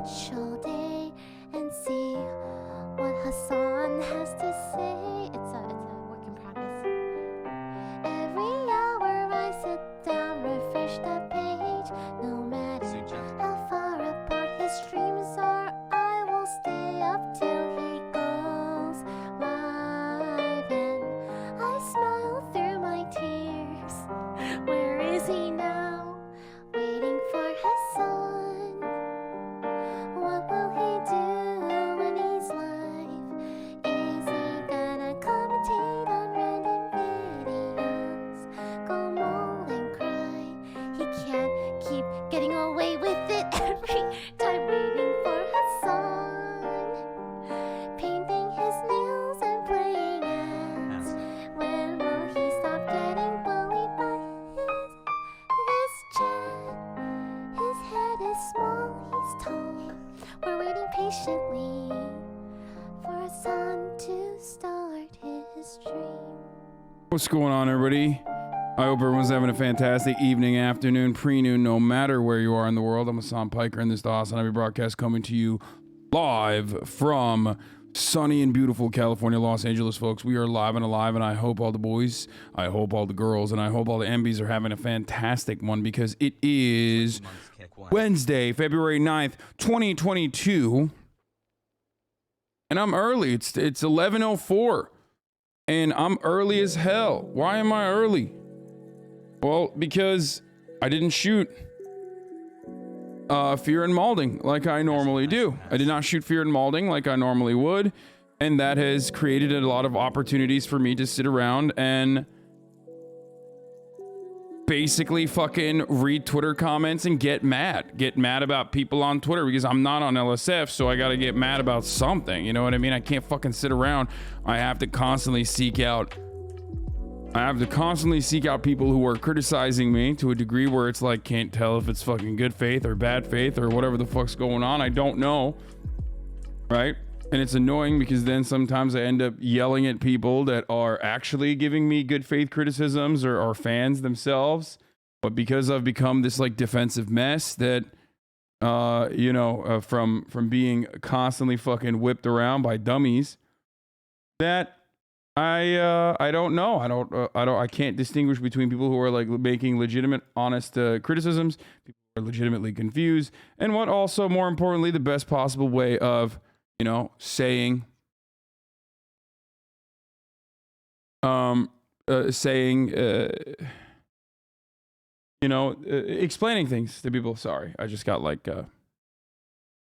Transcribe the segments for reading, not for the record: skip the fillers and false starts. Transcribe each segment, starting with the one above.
watch all day and see what Hasan has to say. It's a work in progress. Every hour I sit down, refresh the page. No matter how far apart his streams are, I will stay up till he goes live. And I smile through my tears. Where is he now? Waiting for Hasan. What will he do when he's live? Is he gonna commentate on random videos? Go mold and cry. He can't keep getting away with it every time. Waiting for Hasan. Painting his nails and playing ads. When will he stop getting bullied by this chat? His head is small, he's tall. We're waiting patiently for Hasan to start his stream. What's going on, everybody? I hope everyone's having a fantastic evening, afternoon, pre-noon, no matter where you are in the world. I'm Hasan Piker, and this is the Hasanabi broadcast coming to you live from sunny and beautiful California, Los Angeles, folks. We are live and alive, and I hope all the boys, I hope all the girls, and I hope all the MBs are having a fantastic one, because it is Wednesday, February 9th, 2022, and I'm early. It's 11:04, and I'm early as hell. Why am I early? Well, because I didn't shoot Fear and Malding like I normally do. I did not shoot Fear and Malding like I normally would, and that has created a lot of opportunities for me to sit around and basically fucking read Twitter comments and get mad about people on Twitter, because I'm not on LSF, so I gotta get mad about something, you know what I mean? I can't fucking sit around. I have to constantly seek out people who are criticizing me to a degree where it's like, can't tell if it's fucking good faith or bad faith or whatever the fuck's going on. I don't know, right? And it's annoying, because then sometimes I end up yelling at people that are actually giving me good faith criticisms or are fans themselves. But because I've become this like defensive mess that, from being constantly fucking whipped around by dummies, that I don't know. I can't distinguish between people who are like making legitimate, honest criticisms, people who are legitimately confused, and what also, more importantly, the best possible way of, saying explaining things to people. Sorry, I just got like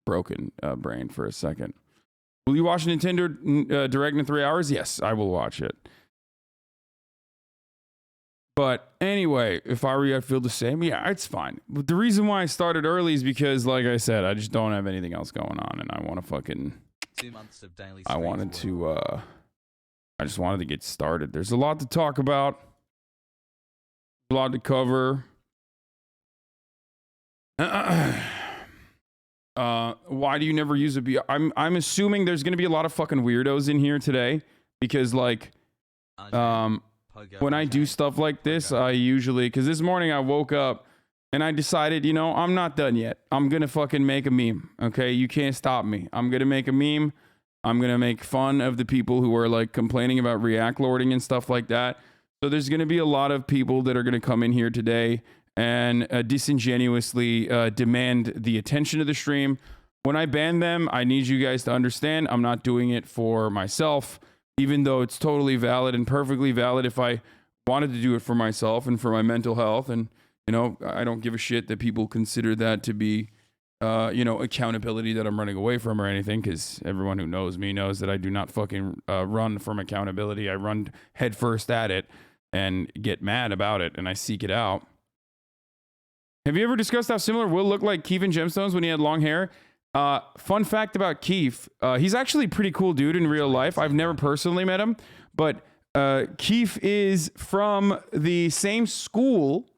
broken brain for a second. Will you watch Nintendo Direct in 3 hours? Yes, I will watch it. But anyway, if I were you, I'd feel the same. Yeah, it's fine. But the reason why I started early is because, like I said, I just don't have anything else going on, and I want to fucking... 2 months of daily I just wanted to get started. There's a lot to talk about. A lot to cover. Why do you never use a B? I'm assuming there's gonna be a lot of fucking weirdos in here today, because like when I do stuff like this, I usually, because this morning I woke up and I decided, I'm not done yet. I'm gonna fucking make a meme. Okay, you can't stop me. I'm gonna make a meme. I'm gonna make fun of the people who are like complaining about react lording and stuff like that. So there's gonna be a lot of people that are gonna come in here today and disingenuously demand the attention of the stream. When I ban them, I need you guys to understand I'm not doing it for myself, even though it's totally valid and perfectly valid if I wanted to do it for myself and for my mental health. And, I don't give a shit that people consider that to be, accountability that I'm running away from or anything, because everyone who knows me knows that I do not fucking run from accountability. I run headfirst at it and get mad about it, and I seek it out. Have you ever discussed how similar Will looked like Keith in Gemstones when he had long hair? Fun fact about Keith, he's actually a pretty cool dude in real life. I've never personally met him, but Keith is from the same school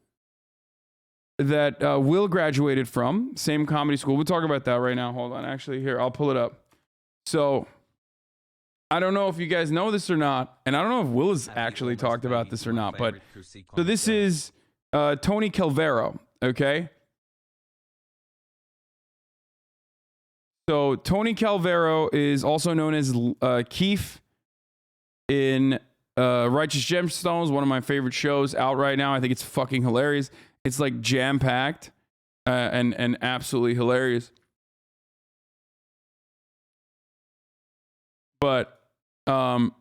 that Will graduated from, same comedy school. We'll talk about that right now. Hold on. Actually, here, I'll pull it up. So I don't know if you guys know this or not, and I don't know if Will has actually talked about this or not, but so this is Tony Calvero. Okay. So Tony Calvero is also known as Keith in Righteous Gemstones, one of my favorite shows out right now. I think it's fucking hilarious. It's like jam packed and absolutely hilarious. But Tony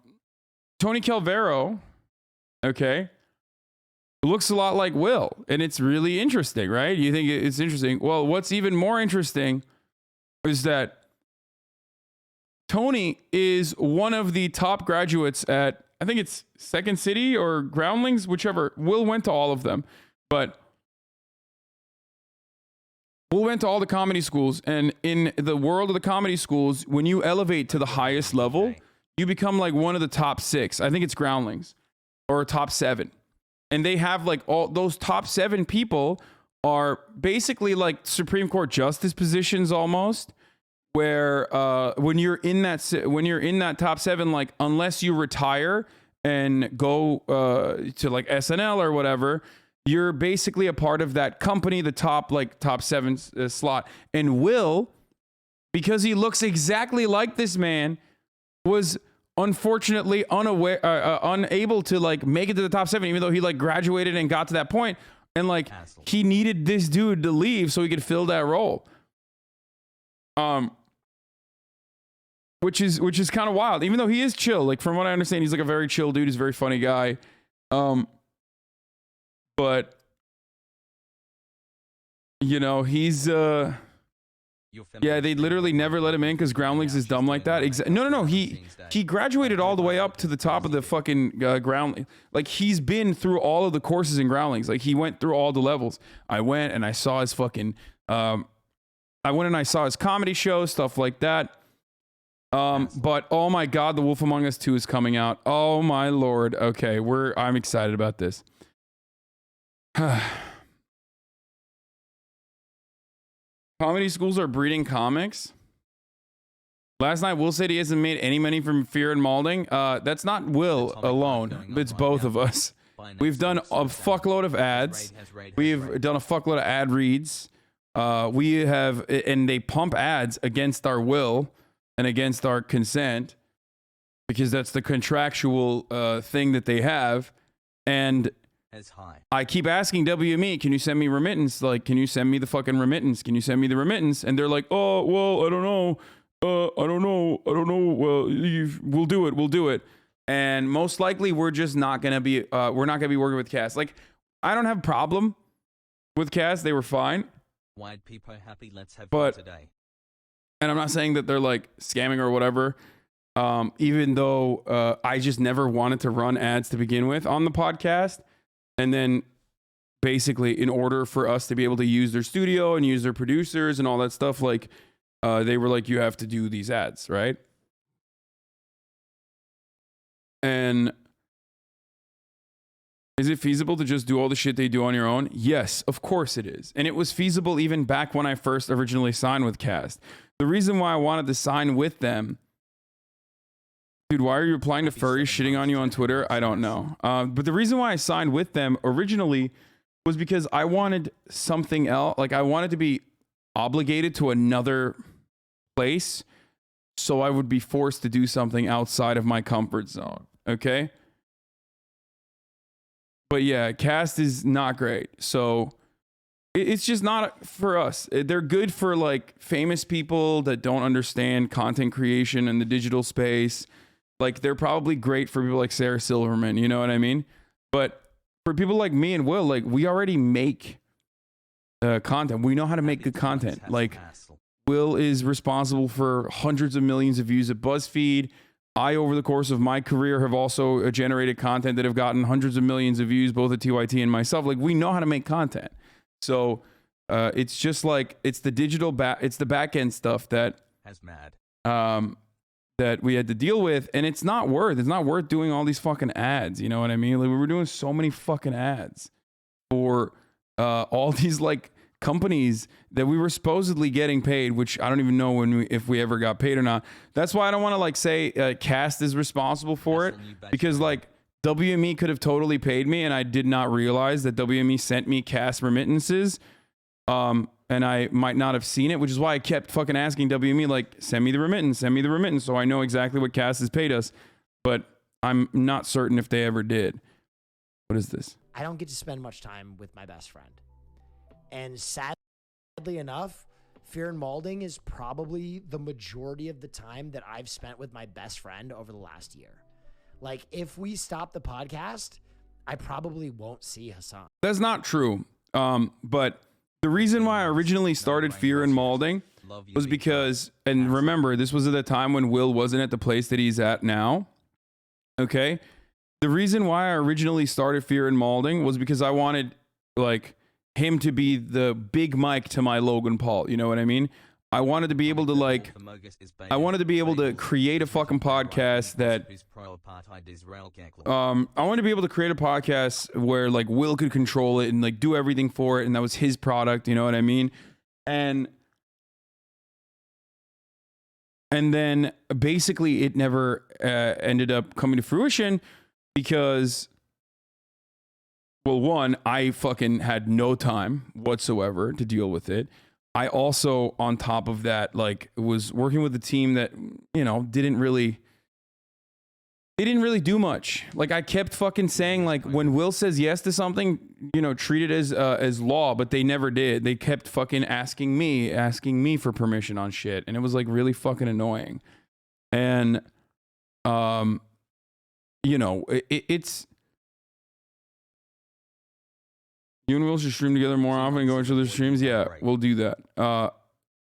Calvero, okay, looks a lot like Will, and it's really interesting, right? You think it's interesting? Well, what's even more interesting is that Tony is one of the top graduates at, I think it's Second City or Groundlings, whichever. Will went to all of them, but Will went to all the comedy schools, and in the world of the comedy schools, when you elevate to the highest level, you become like one of the top 6. I think it's Groundlings or top 7. And they have like all those top 7 people are basically like Supreme Court justice positions almost, where when you're in that top 7, like unless you retire and go to like SNL or whatever, you're basically a part of that company, the top 7 slot. And Will, because he looks exactly like this man, was unfortunately unable to like make it to the top 7, even though he like graduated and got to that point, and like he needed this dude to leave so he could fill that role. Which is kind of wild, even though he is chill. Like from what I understand, he's like a very chill dude. He's a very funny guy. But you know, he's yeah, they literally never let him in because Groundlings is dumb like that. No. He graduated all the way up to the top of the fucking Groundlings. Like he's been through all of the courses in Groundlings. Like he went through all the levels. I went and I saw his fucking. I went and I saw his comedy show, stuff like that. But oh my God, The Wolf Among Us 2 is coming out. Oh my Lord. Okay, I'm excited about this. Comedy schools are breeding comics. Last night, Will said he hasn't made any money from Fear and Malding. That's not Will alone. It's both of us. We've done a fuckload of ads. We've done a fuckload of ad reads. We have, and they pump ads against our will and against our consent because that's the contractual thing that they have. And I keep asking WME, can you send me remittance? Like, can you send me the fucking remittance? Can you send me the remittance? And they're like, oh, well, I don't know. I don't know. Well, we'll do it. And most likely we're just not going to be, we're not going to be working with Cast. Like, I don't have a problem with Cast. They were fine. Wide people happy. Let's have fun today. And I'm not saying that they're like scamming or whatever. Even though I just never wanted to run ads to begin with on the podcast. And then basically in order for us to be able to use their studio and use their producers and all that stuff, like they were like, you have to do these ads, right? And is it feasible to just do all the shit they do on your own? Yes, of course it is. And it was feasible even back when I first originally signed with Cast. The reason why I wanted to sign with them, dude, why are you replying to furries shitting on you on Twitter? I don't know. But the reason why I signed with them originally was because I wanted something else. Like I wanted to be obligated to another place, so I would be forced to do something outside of my comfort zone. Okay? But yeah, Cast is not great. So it's just not for us. They're good for like famous people that don't understand content creation in the digital space. Like they're probably great for people like Sarah Silverman, you know what I mean? But for people like me and Will, like we already make content. We know how to make good content. Like Will is responsible for hundreds of millions of views at BuzzFeed. I, over the course of my career, have also generated content that have gotten hundreds of millions of views, both at TYT and myself. Like we know how to make content. So it's just like, it's the digital it's the back end stuff that that we had to deal with, and it's not worth doing all these fucking ads. You know what I mean? Like we were doing so many fucking ads for all these like companies that we were supposedly getting paid, which I don't even know if we ever got paid or not. That's why I don't want to like say Cast is responsible for it, because like WME could have totally paid me, and I did not realize that WME sent me Cast remittances. and I might not have seen it, which is why I kept fucking asking WME, like, send me the remittance, so I know exactly what Cass has paid us. But I'm not certain if they ever did. What is this? I don't get to spend much time with my best friend. And sadly enough, Fear and Malding is probably the majority of the time that I've spent with my best friend over the last year. Like, if we stop the podcast, I probably won't see Hasan. That's not true. But the reason why I originally started Fear and Malding was because, and remember, this was at the time when Will wasn't at the place that he's at now. Okay? The reason why I originally started Fear and Malding was because I wanted, like, him to be the big mic to my Logan Paul. You know what I mean? I wanted to be able to, like, I wanted to be able to create a fucking podcast that, I wanted to be able to create a podcast where, like, Will could control it and, like, do everything for it, and that was his product, you know what I mean? And then basically it never ended up coming to fruition because, well, one, I fucking had no time whatsoever to deal with it. I also, on top of that, like, was working with a team that, you know, didn't really do much. Like, I kept fucking saying, like, when Will says yes to something, you know, treat it as law, but they never did. They kept fucking asking me for permission on shit, and it was, like, really fucking annoying. And, you know, it's. You and Will should stream together more often and go into other streams. Yeah, we'll do that.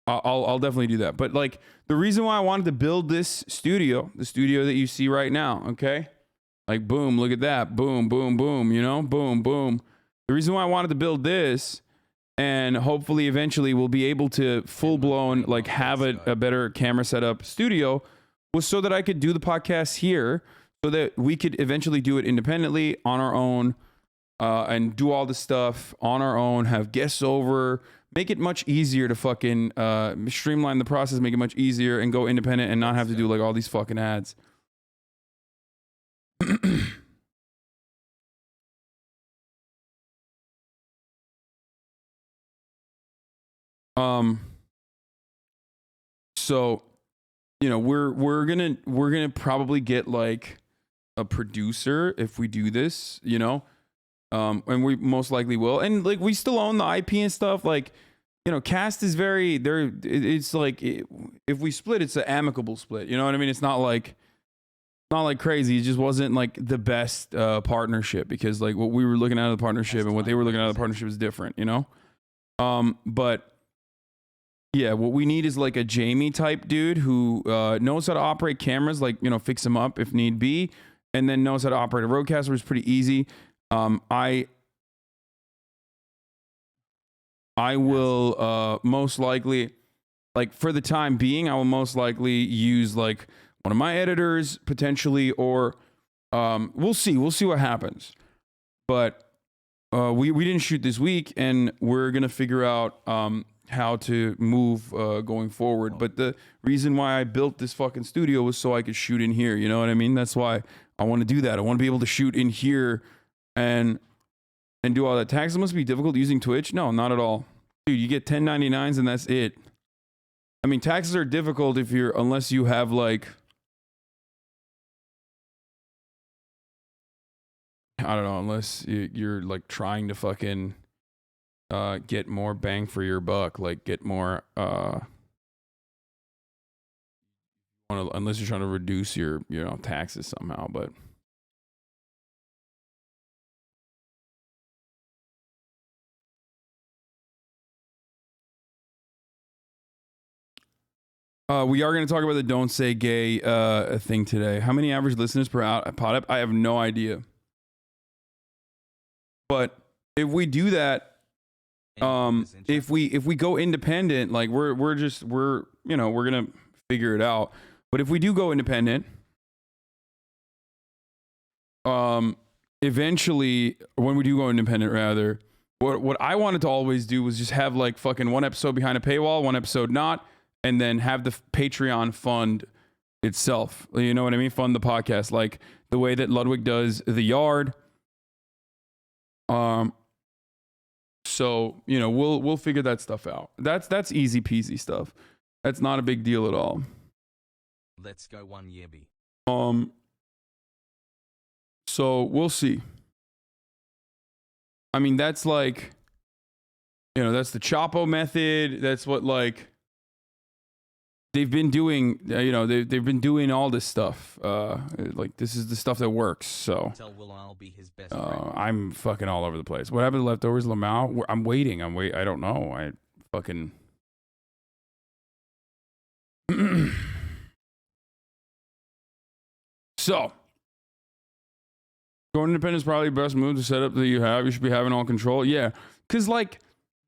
I'll definitely do that. But, like, the reason why I wanted to build this studio, the studio that you see right now, okay? Like, boom, look at that. Boom, boom, boom, you know? Boom, boom. The reason why I wanted to build this, and hopefully eventually we'll be able to full-blown, like, have a better camera setup studio, was so that I could do the podcast here, so that we could eventually do it independently on our own, and do all this stuff on our own, have guests over, make it much easier to fucking streamline the process, make it much easier, and go independent and not have to do, like, all these fucking ads. So, you know, we're gonna probably get, like, a producer if we do this, you know. And we most likely will. And, like, we still own the IP and stuff. Like, you know, Cast is very there. It's like, if we split, it's an amicable split. You know what I mean? It's not like crazy. It just wasn't, like, the best partnership, because, like, what we were looking at of the partnership and what they were looking at of the partnership is different, you know? But yeah, what we need is, like, a Jamie type dude who knows how to operate cameras, like, you know, fix them up if need be, and then knows how to operate a roadcaster, which is pretty easy. I will most likely, like, for the time being, I will most likely use, like, one of my editors potentially, or we'll see what happens. But we didn't shoot this week, and we're gonna figure out how to move going forward. But the reason why I built this fucking studio was so I could shoot in here. You know what I mean? That's why I want to do that. I want to be able to shoot in here and do all that. Taxes must be difficult using Twitch? No, not at all. Dude, you get 1099s and that's it. I mean, taxes are difficult unless you have, like, I don't know, unless you're like trying to fucking get more bang for your buck, like get more unless you're trying to reduce your, you know, taxes somehow. But we are going to talk about the Don't Say Gay thing today. How many average listeners per pod up? I have no idea. But if we do that, if we go independent, like we're you know, we're going to figure it out. But if we do go independent, eventually, when we do go independent, rather, what I wanted to always do was just have, like, fucking one episode behind a paywall, one episode not, and then have the Patreon fund itself. You know what I mean? Fund the podcast, like the way that Ludwig does The Yard. So So, you know, we'll figure that stuff out. That's easy peasy stuff. That's not a big deal at all. Let's go 1 year B. So we'll see. I mean, that's like, you know, that's the Chapo method. That's what like they've been doing. You know, they've been doing all this stuff. Like this is the stuff that works. So Tell Will I'll be his best friend. I'm fucking all over the place. What happened to leftovers, Lamau? I'm waiting. I don't know. I fucking. So, going independent is probably the best move to set up that you have. You should be having all control. Yeah, because like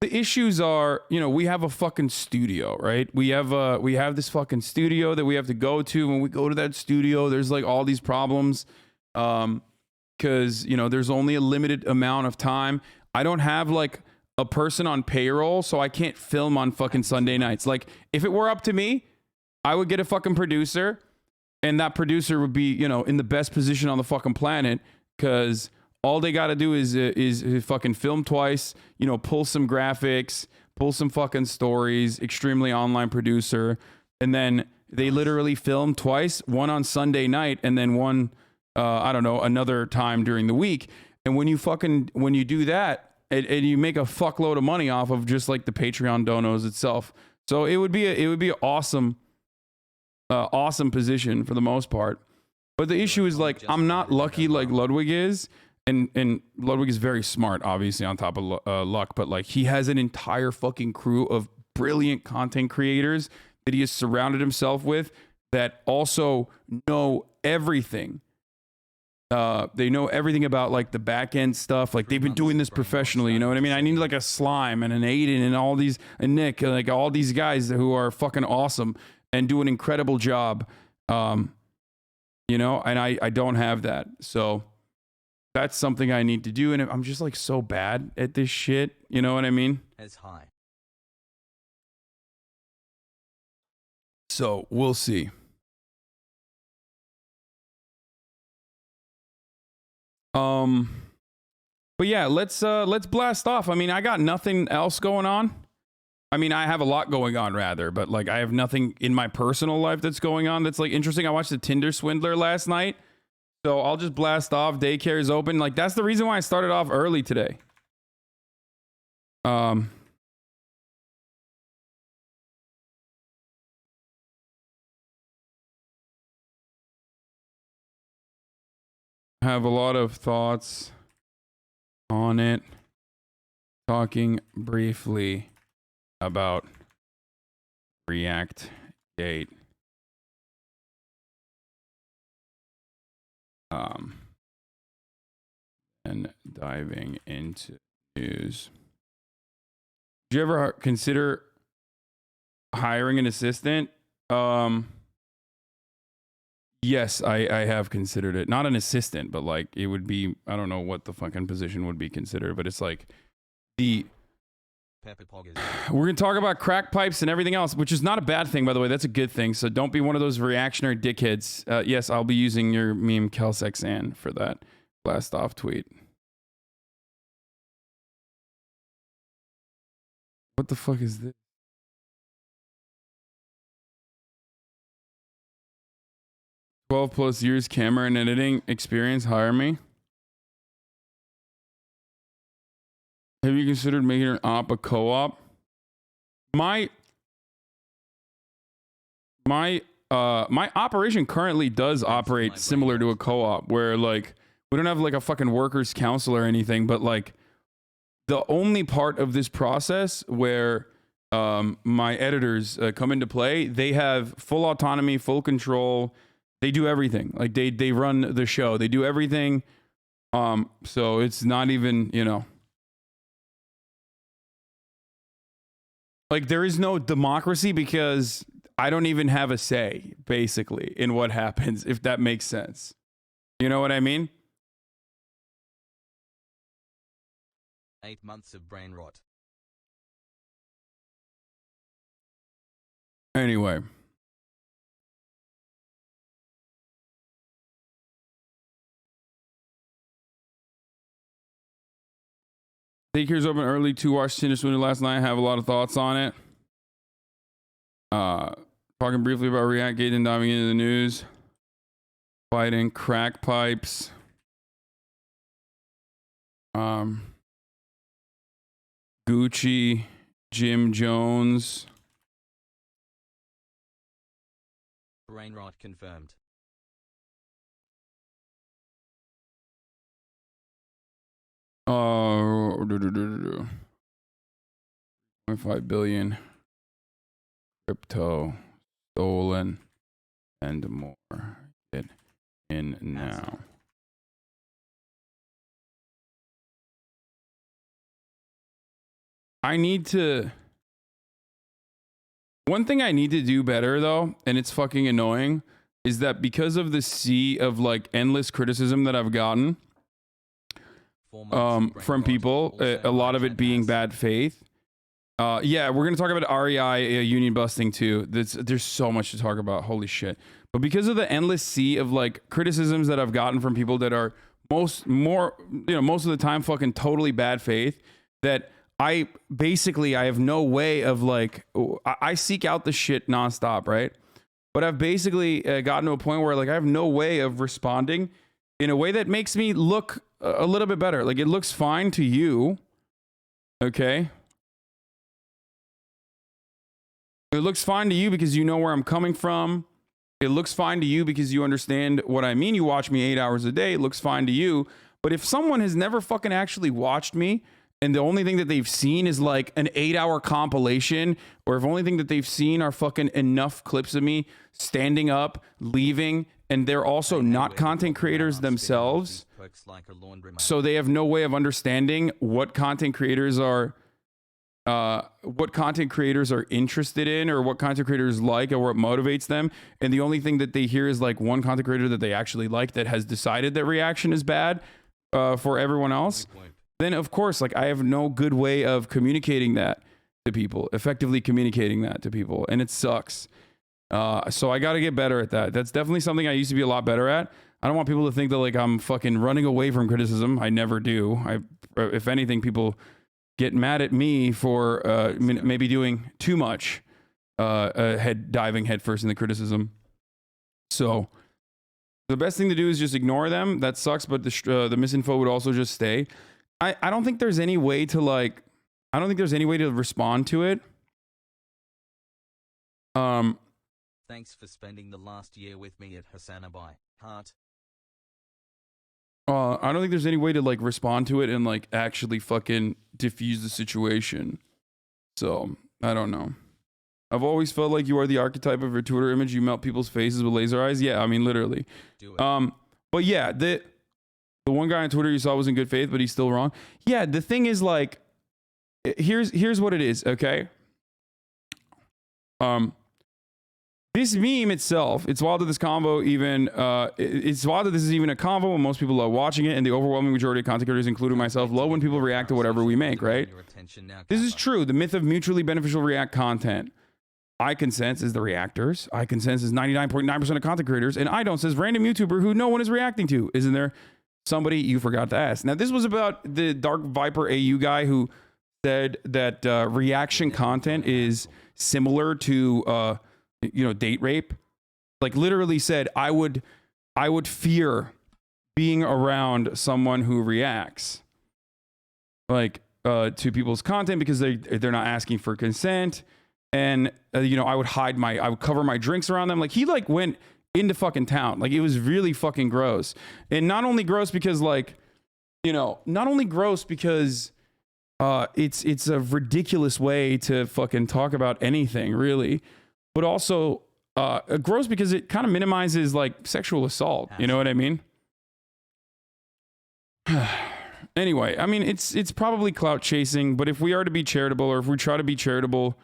the issues are, you know, we have a fucking studio, right? We have this fucking studio that we have to go to. When we go to that studio, there's like all these problems, because you know there's only a limited amount of time. I don't have like a person on payroll, so I can't film on fucking Sunday nights. Like if it were up to me, I would get a fucking producer. And that producer would be, you know, in the best position on the fucking planet, because all they got to do is fucking film twice, you know, pull some graphics, pull some fucking stories, extremely online producer, and then they literally film twice, one on Sunday night, and then one, I don't know, another time during the week. And when you do that, and you make a fuckload of money off of just like the Patreon donos itself, so it would be awesome. Awesome position for the most part, but the issue is like I'm not lucky like Ludwig is, and Ludwig is very smart, obviously on top of luck, but like he has an entire fucking crew of brilliant content creators that he has surrounded himself with that also know everything. They know everything about like the back end stuff. Like they've been doing this professionally. You know what I mean? I need like a Slime and an Aiden and all these, and Nick, like all these guys who are fucking awesome and do an incredible job, you know, and I don't have that. So that's something I need to do. And I'm just like so bad at this shit. You know what I mean? As high. So we'll see. But yeah, let's blast off. I mean, I got nothing else going on. I mean, I have a lot going on rather, but like I have nothing in my personal life that's going on that's like interesting. I watched the Tinder Swindler last night, so I'll just blast off. Daycare is open. Like that's the reason why I started off early today. I have a lot of thoughts on it. Talking briefly about React Gate. And diving into news. Did you ever consider hiring an assistant? Yes, I have considered it. Not an assistant, but like it would be, I don't know what the fucking position would be considered, but it's like the we're going to talk about crack pipes and everything else, which is not a bad thing, by the way. That's a good thing. So don't be one of those reactionary dickheads. Yes, I'll be using your meme Kelsexan for that blast off tweet. What the fuck is this? +12 years camera and editing experience. Hire me. Have you considered making an op a co-op? My operation currently does operate similar to a co-op where like we don't have like a fucking workers council or anything, but like the only part of this process where my editors come into play, they have full autonomy, full control. They do everything. Like they run the show. They do everything. So it's not even, you know, like there is no democracy because I don't even have a say basically in what happens, if that makes sense. You know what I mean? 8 months of brain rot. Anyway. Daycare's open early to watch Tinder Swindler last night. I have a lot of thoughts on it. Talking briefly about ReactGate and diving into the news. Fighting crack pipes. Gucci, Jim Jones. Brain rot confirmed. $0.5 billion crypto stolen and more. Get in now. One thing I need to do better though, and it's fucking annoying, is that because of the sea of like endless criticism that I've gotten from people, a lot of it being bad faith. Yeah, we're gonna talk about REI union busting too. There's so much to talk about. Holy shit! But because of the endless sea of like criticisms that I've gotten from people that are most of the time fucking totally bad faith, that I have no way of like, I seek out the shit nonstop, right? But I've basically gotten to a point where like I have no way of responding in a way that makes me look a little bit better. Like it looks fine to you, okay? It looks fine to you because you know where I'm coming from. It looks fine to you because you understand what I mean. You watch me 8 hours a day. It looks fine to you. But if someone has never fucking actually watched me, and the only thing that they've seen is like an 8-hour compilation, or if only thing that they've seen are fucking enough clips of me standing up, leaving, and they're also not content creators themselves, so they have no way of understanding what content creators are interested in, or what content creators like, or what motivates them. And the only thing that they hear is like one content creator that they actually like that has decided that reaction is bad for everyone else. Then of course, like I have no good way of communicating that to people, effectively communicating that to people, and it sucks. So I got to get better at that. That's definitely something I used to be a lot better at. I don't want people to think that like I'm fucking running away from criticism. I never do. If anything, people get mad at me for maybe doing too much, diving headfirst into criticism. So the best thing to do is just ignore them. That sucks, but the misinfo would also just stay. I don't think there's any way to like, I don't think there's any way to respond to it. Thanks for spending the last year with me at Hasanabi. Heart. I don't think there's any way to like respond to it and like actually fucking diffuse the situation. So I don't know. I've always felt like you are the archetype of your Twitter image. You melt people's faces with laser eyes. Yeah, I mean literally. Do it. But yeah, the one guy on Twitter you saw was in good faith, but he's still wrong. Yeah, the thing is like, here's what it is, okay? This meme itself, it's wild that this convo even, it's wild that this is even a convo when most people are watching it, and the overwhelming majority of content creators, including myself, love when people react to whatever we make, right? This is true. The myth of mutually beneficial react content. I consent is the reactors. I consent is 99.9% of content creators, and I don't says random YouTuber who no one is reacting to. Isn't there somebody you forgot to ask? Now, this was about the Dark Viper AU guy who said that reaction content is similar to, date rape. Like literally said, I would fear being around someone who reacts like to people's content because they're not asking for consent. And I would cover my drinks around them. Like he like went into fucking town. Like it was really fucking gross. And not only gross because it's a ridiculous way to fucking talk about anything really, but also gross because it kind of minimizes like sexual assault. You know what I mean? Anyway, I mean, it's probably clout chasing, but if we are to be charitable, or if we try to be charitable,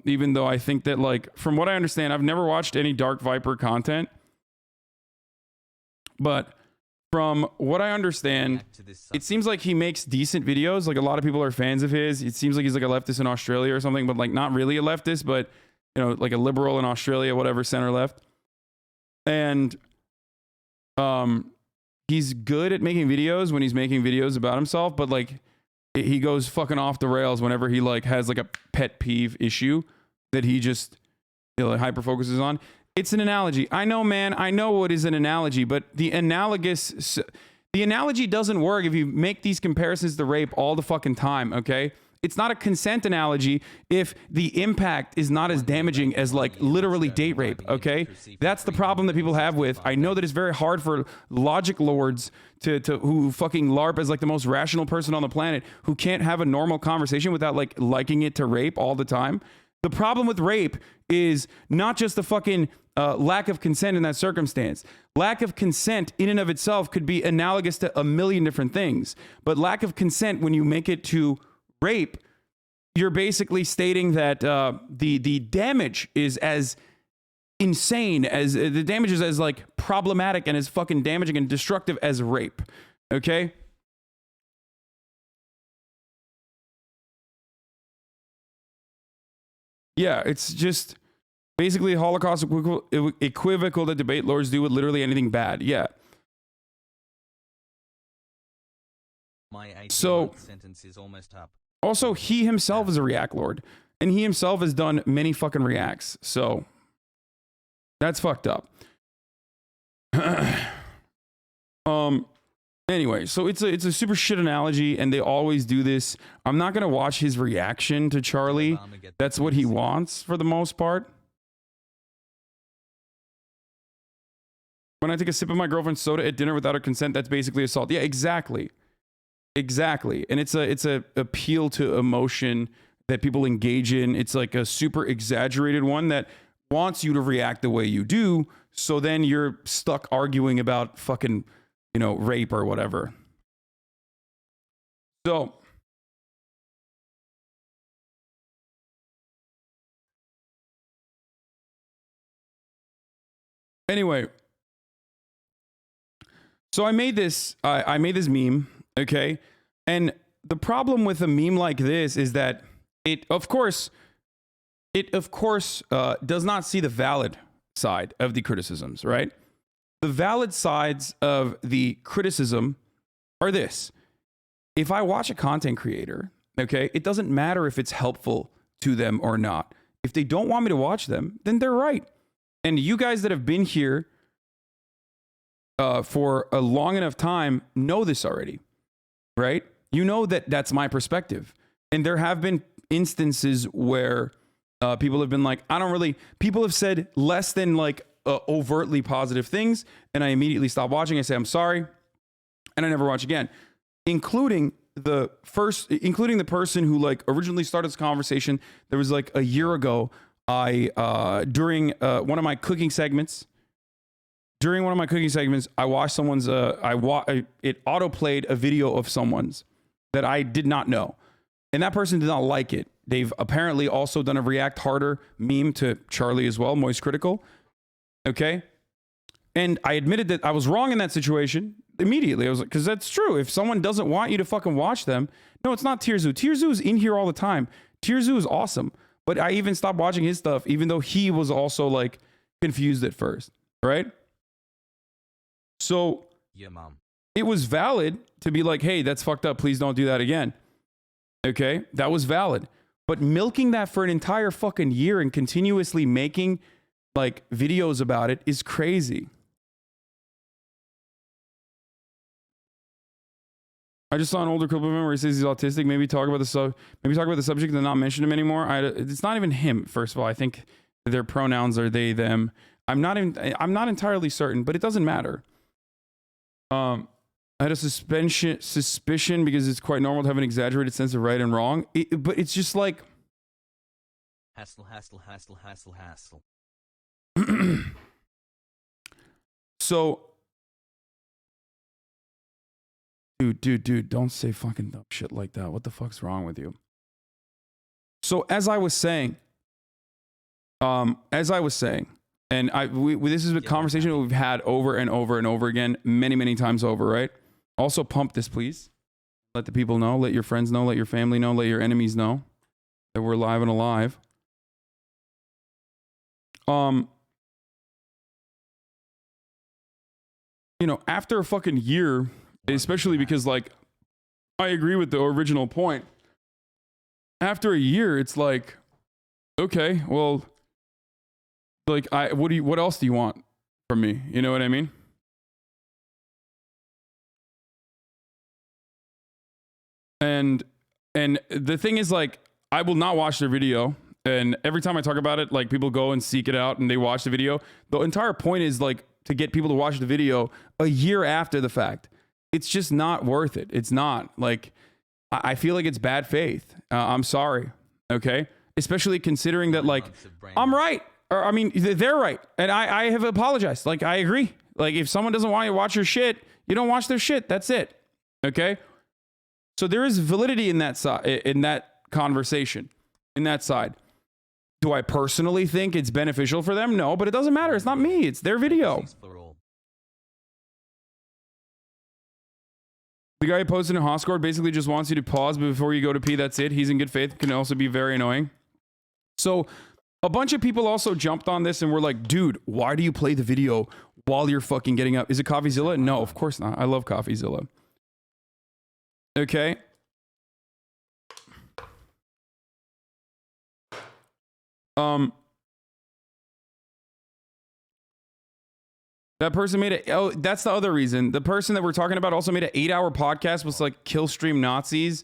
even though I think that like, from what I understand, I've never watched any Dark Viper content, but from what I understand, it seems like he makes decent videos. Like a lot of people are fans of his. It seems like he's like a leftist in Australia or something, but like not really a leftist, but like a liberal in Australia, whatever, center left. And he's good at making videos when he's making videos about himself, but like he goes fucking off the rails whenever he like has like a pet peeve issue that he just like hyper focuses on. It's an analogy. I know, man. I know it is an analogy, but the analogy doesn't work if you make these comparisons to rape all the fucking time. Okay. It's not a consent analogy if the impact is not as damaging as like literally date rape, okay? That's the problem that people have with. I know that it's very hard for logic lords to who fucking LARP as like the most rational person on the planet who can't have a normal conversation without like liking it to rape all the time. The problem with rape is not just the fucking lack of consent in that circumstance. Lack of consent in and of itself could be analogous to a million different things. But lack of consent when you make it to rape, you're basically stating that the damage is as insane as the damage is as like problematic and as fucking damaging and destructive as rape. Okay. Yeah, it's just basically Holocaust equivocal that debate lords do with literally anything bad. Yeah. My 18 So sentence is almost up. also, he himself is a React Lord, and he himself has done many fucking reacts. So that's fucked up. Anyway, so it's a super shit analogy, and they always do this. I'm not gonna watch his reaction to Charlie. That's what he wants for the most part. When I take a sip of my girlfriend's soda at dinner without her consent, that's basically assault. Yeah, exactly. Exactly. And it's a appeal to emotion that people engage in. It's like a super exaggerated one that wants you to react the way you do. So then you're stuck arguing about fucking, you know, rape or whatever. So anyway, so I made this meme. Okay. And the problem with a meme like this is that it of course does not see the valid side of the criticisms, right? The valid sides of the criticism are this. If I watch a content creator, okay, it doesn't matter if it's helpful to them or not. If they don't want me to watch them, then they're right. And you guys that have been here for a long enough time know this already. Right? You know that that's my perspective. And there have been instances where people have been like, people have said less than like overtly positive things. And I immediately stop watching. I say, I'm sorry. And I never watch again, including the person who like originally started this conversation. There was like a year ago, during one of my cooking segments, I watched someone's, it auto-played a video of someone's that I did not know. And that person did not like it. They've apparently also done a React Harder meme to Charlie as well, Moist Critical. Okay. And I admitted that I was wrong in that situation immediately. I was like, because that's true. If someone doesn't want you to fucking watch them, no, it's not Tierzoo. Tierzoo is in here all the time. Tierzoo is awesome. But I even stopped watching his stuff, even though he was also like confused at first. Right? So Yeah, mom. it was valid to be like, hey, that's fucked up. Please don't do that again. Okay, that was valid. But milking that for an entire fucking year and continuously making like videos about it is crazy. I just saw an older clip of him where he says he's autistic. Maybe talk about the subject and not mention him anymore. It's not even him. First of all, I think their pronouns are they, them. I'm not entirely certain, but it doesn't matter. I had a suspicion because it's quite normal to have an exaggerated sense of right and wrong. But it's just like Hassle. So, dude, don't say fucking dumb shit like that. What the fuck's wrong with you? So, as I was saying, and this is a conversation that we've had over and over and over again, many times over, right? Also, pump this, please. Let the people know, let your friends know, let your family know, let your enemies know that we're live and alive. You know, after a fucking year, especially because like I agree with the original point. After a year, it's like, okay, well, like, what else do you want from me? You know what I mean? And the thing is, like, I will not watch their video. And every time I talk about it, like, people go and seek it out and they watch the video. The entire point is, like, to get people to watch the video a year after the fact. It's just not worth it. It's not. Like, I feel like it's bad faith. I'm sorry. Okay? Especially considering that, like, I'm right. Or, I mean, they're right. And I have apologized. Like, I agree. Like, if someone doesn't want you to watch your shit, you don't watch their shit. That's it. Okay? So there is validity in that side, in that conversation, in that side. Do I personally think it's beneficial for them? No, but it doesn't matter. It's not me. It's their video. The guy who posted in Hoscord basically just wants you to pause before you go to pee. That's it. He's in good faith. Can also be very annoying. So a bunch of people also jumped on this and were like, dude, why do you play the video while you're fucking getting up? Is it CoffeeZilla? No, of course not. I love CoffeeZilla. Okay. That person made it. Oh, that's the other reason. The person that we're talking about also made an 8-hour podcast with like Kill Stream Nazis,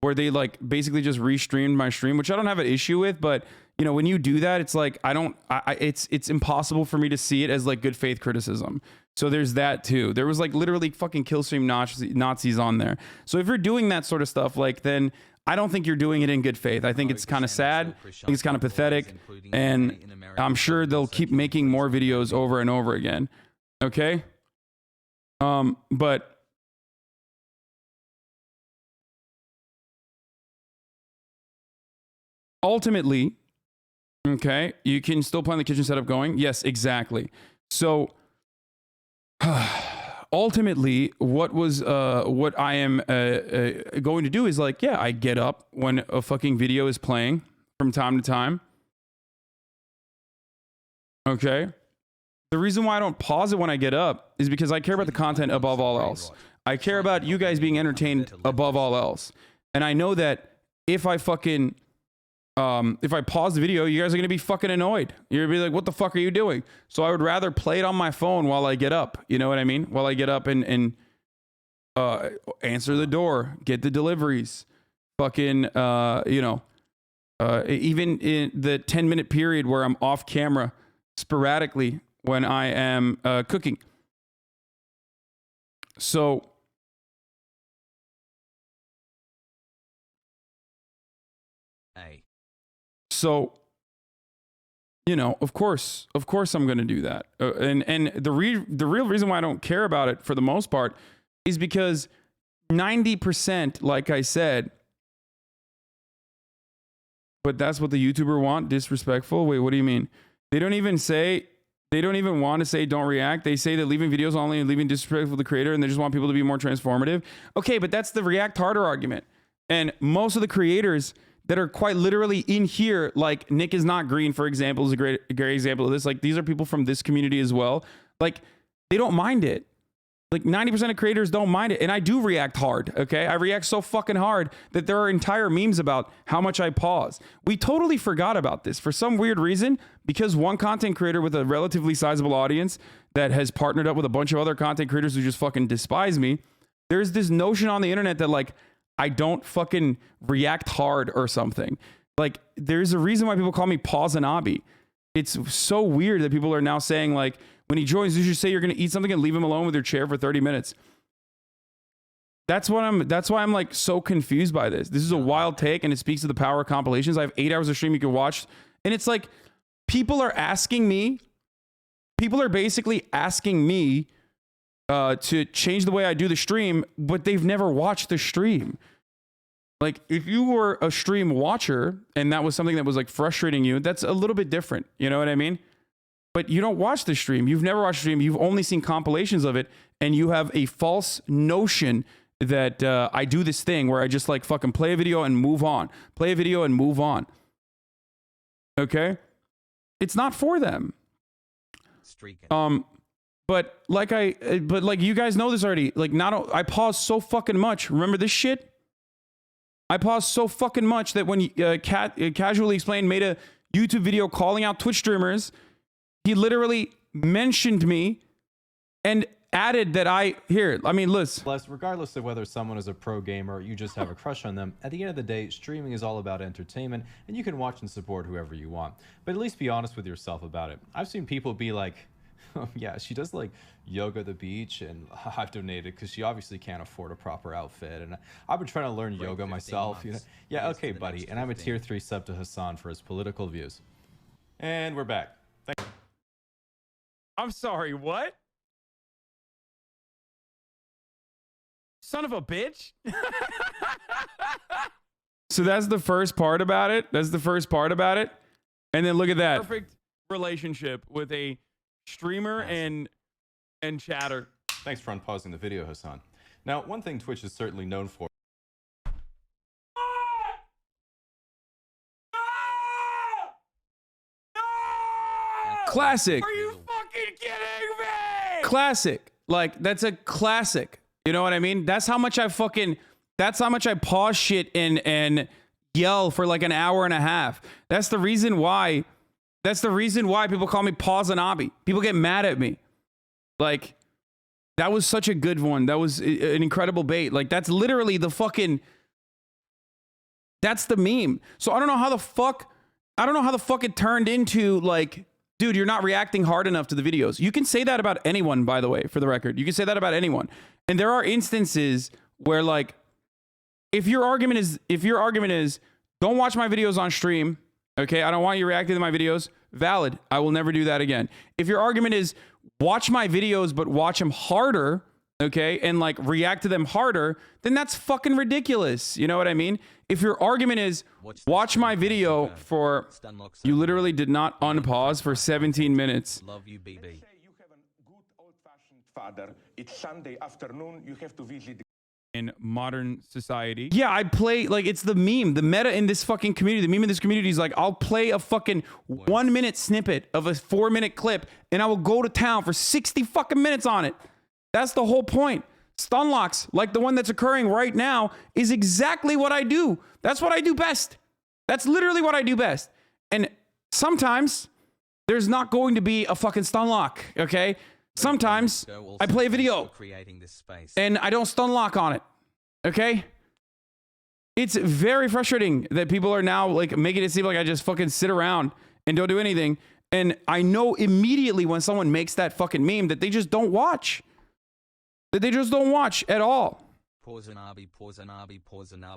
where they like basically just restreamed my stream, which I don't have an issue with. But you know, when you do that, it's like it's impossible for me to see it as like good faith criticism. So there's that too. There was like literally fucking Kill Stream Nazis on there. So if you're doing that sort of stuff, like then I don't think you're doing it in good faith. I think it's kind of sad. I think it's kind of pathetic, and I'm sure they'll keep making more videos over and over again. Okay. But ultimately, okay, you can still plan the kitchen setup going. Yes, exactly. So ultimately, what I am going to do is like, yeah, I get up when a fucking video is playing from time to time. Okay. The reason why I don't pause it when I get up is because I care about the content above all else. I care about you guys being entertained above all else. And I know that if I fucking, if I pause the video, you guys are going to be fucking annoyed. You're going to be like, what the fuck are you doing? So I would rather play it on my phone while I get up. You know what I mean? While I get up and answer the door, get the deliveries, fucking, you know, even in the 10-minute period where I'm off camera sporadically, when I am cooking. So you know, of course I'm going to do that. And the real reason why I don't care about it for the most part is because 90%, like I said, but that's what the YouTuber want, disrespectful. Wait, what do you mean? They don't even want to say don't react. They say that leaving videos only and leaving disrespectful to the creator, and they just want people to be more transformative. Okay, but that's the react harder argument. And most of the creators that are quite literally in here, like Nick is not green, for example, is a great example of this. Like, these are people from this community as well. Like, they don't mind it. Like 90% of creators don't mind it. And I do react hard, okay? I react so fucking hard that there are entire memes about how much I pause. We totally forgot about this for some weird reason, because one content creator with a relatively sizable audience that has partnered up with a bunch of other content creators who just fucking despise me. There's this notion on the internet that like, I don't fucking react hard or something. Like, there's a reason why people call me Hasanabi. It's so weird that people are now saying like, when he joins, you should say you're going to eat something and leave him alone with your chair for 30 minutes. That's why I'm like so confused by this. This is a wild take, and it speaks to the power of compilations. I have 8 hours of stream you can watch. And it's like, people are basically asking me to change the way I do the stream, but they've never watched the stream. Like, if you were a stream watcher and that was something that was like frustrating you, that's a little bit different. You know what I mean? But you don't watch the stream. You've never watched the stream. You've only seen compilations of it. And you have a false notion that I do this thing where I just like fucking play a video and move on. Play a video and move on. Okay? It's not for them. But like you guys know this already. Like I pause so fucking much. Remember this shit? I paused so fucking much that when Casually Explained made a YouTube video calling out Twitch streamers, he literally mentioned me and added that listen. Regardless of whether someone is a pro gamer or you just have a crush on them, at the end of the day, streaming is all about entertainment, and you can watch and support whoever you want. But at least be honest with yourself about it. I've seen people be like, oh, yeah, she does like yoga at the beach, and I've donated because she obviously can't afford a proper outfit, and I've been trying to learn yoga myself. You know? Yeah, okay, buddy. And I'm a tier 3 sub to Hasan for his political views. And we're back. I'm sorry, what? Son of a bitch. So that's the first part about it. And then look at that. Perfect relationship with a streamer and chatter. Thanks for unpausing the video, Hasan. Now, one thing Twitch is certainly known for. Classic. Are you fucking kidding me? Classic. Like, that's a classic. You know what I mean? That's how much I pause shit and yell for like an hour and a half. That's the reason why people call me Hasanabi. People get mad at me. Like, that was such a good one. That was an incredible bait. Like, that's literally that's the meme. So I don't know how the fuck it turned into like, dude, you're not reacting hard enough to the videos. You can say that about anyone, by the way, for the record. You can say that about anyone. And there are instances where, like, if your argument is don't watch my videos on stream, okay, I don't want you reacting to my videos, valid. I will never do that again. If your argument is watch my videos but watch them harder, okay, and like react to them harder, then that's fucking ridiculous. You know what I mean? If your argument is watch my video for, you literally did not unpause for 17 minutes. Love you, BB. You have a good old-fashioned father. It's Sunday afternoon. You have to visit. In modern society. Yeah, I play, like, it's the meme, the meta in this fucking community. The meme in this community is like, I'll play a fucking 1 minute snippet of a 4 minute clip and I will go to town for 60 fucking minutes on it. That's the whole point. Stun locks, like the one that's occurring right now, is exactly what I do. That's what I do best. That's literally what I do best. And sometimes there's not going to be a fucking stun lock, okay? Sometimes I play a video and I don't stun lock on it, okay? It's very frustrating that people are now like making it seem like I just fucking sit around and don't do anything. And I know immediately when someone makes that fucking meme that they just don't watch. That they just don't watch at all. Hasanabi.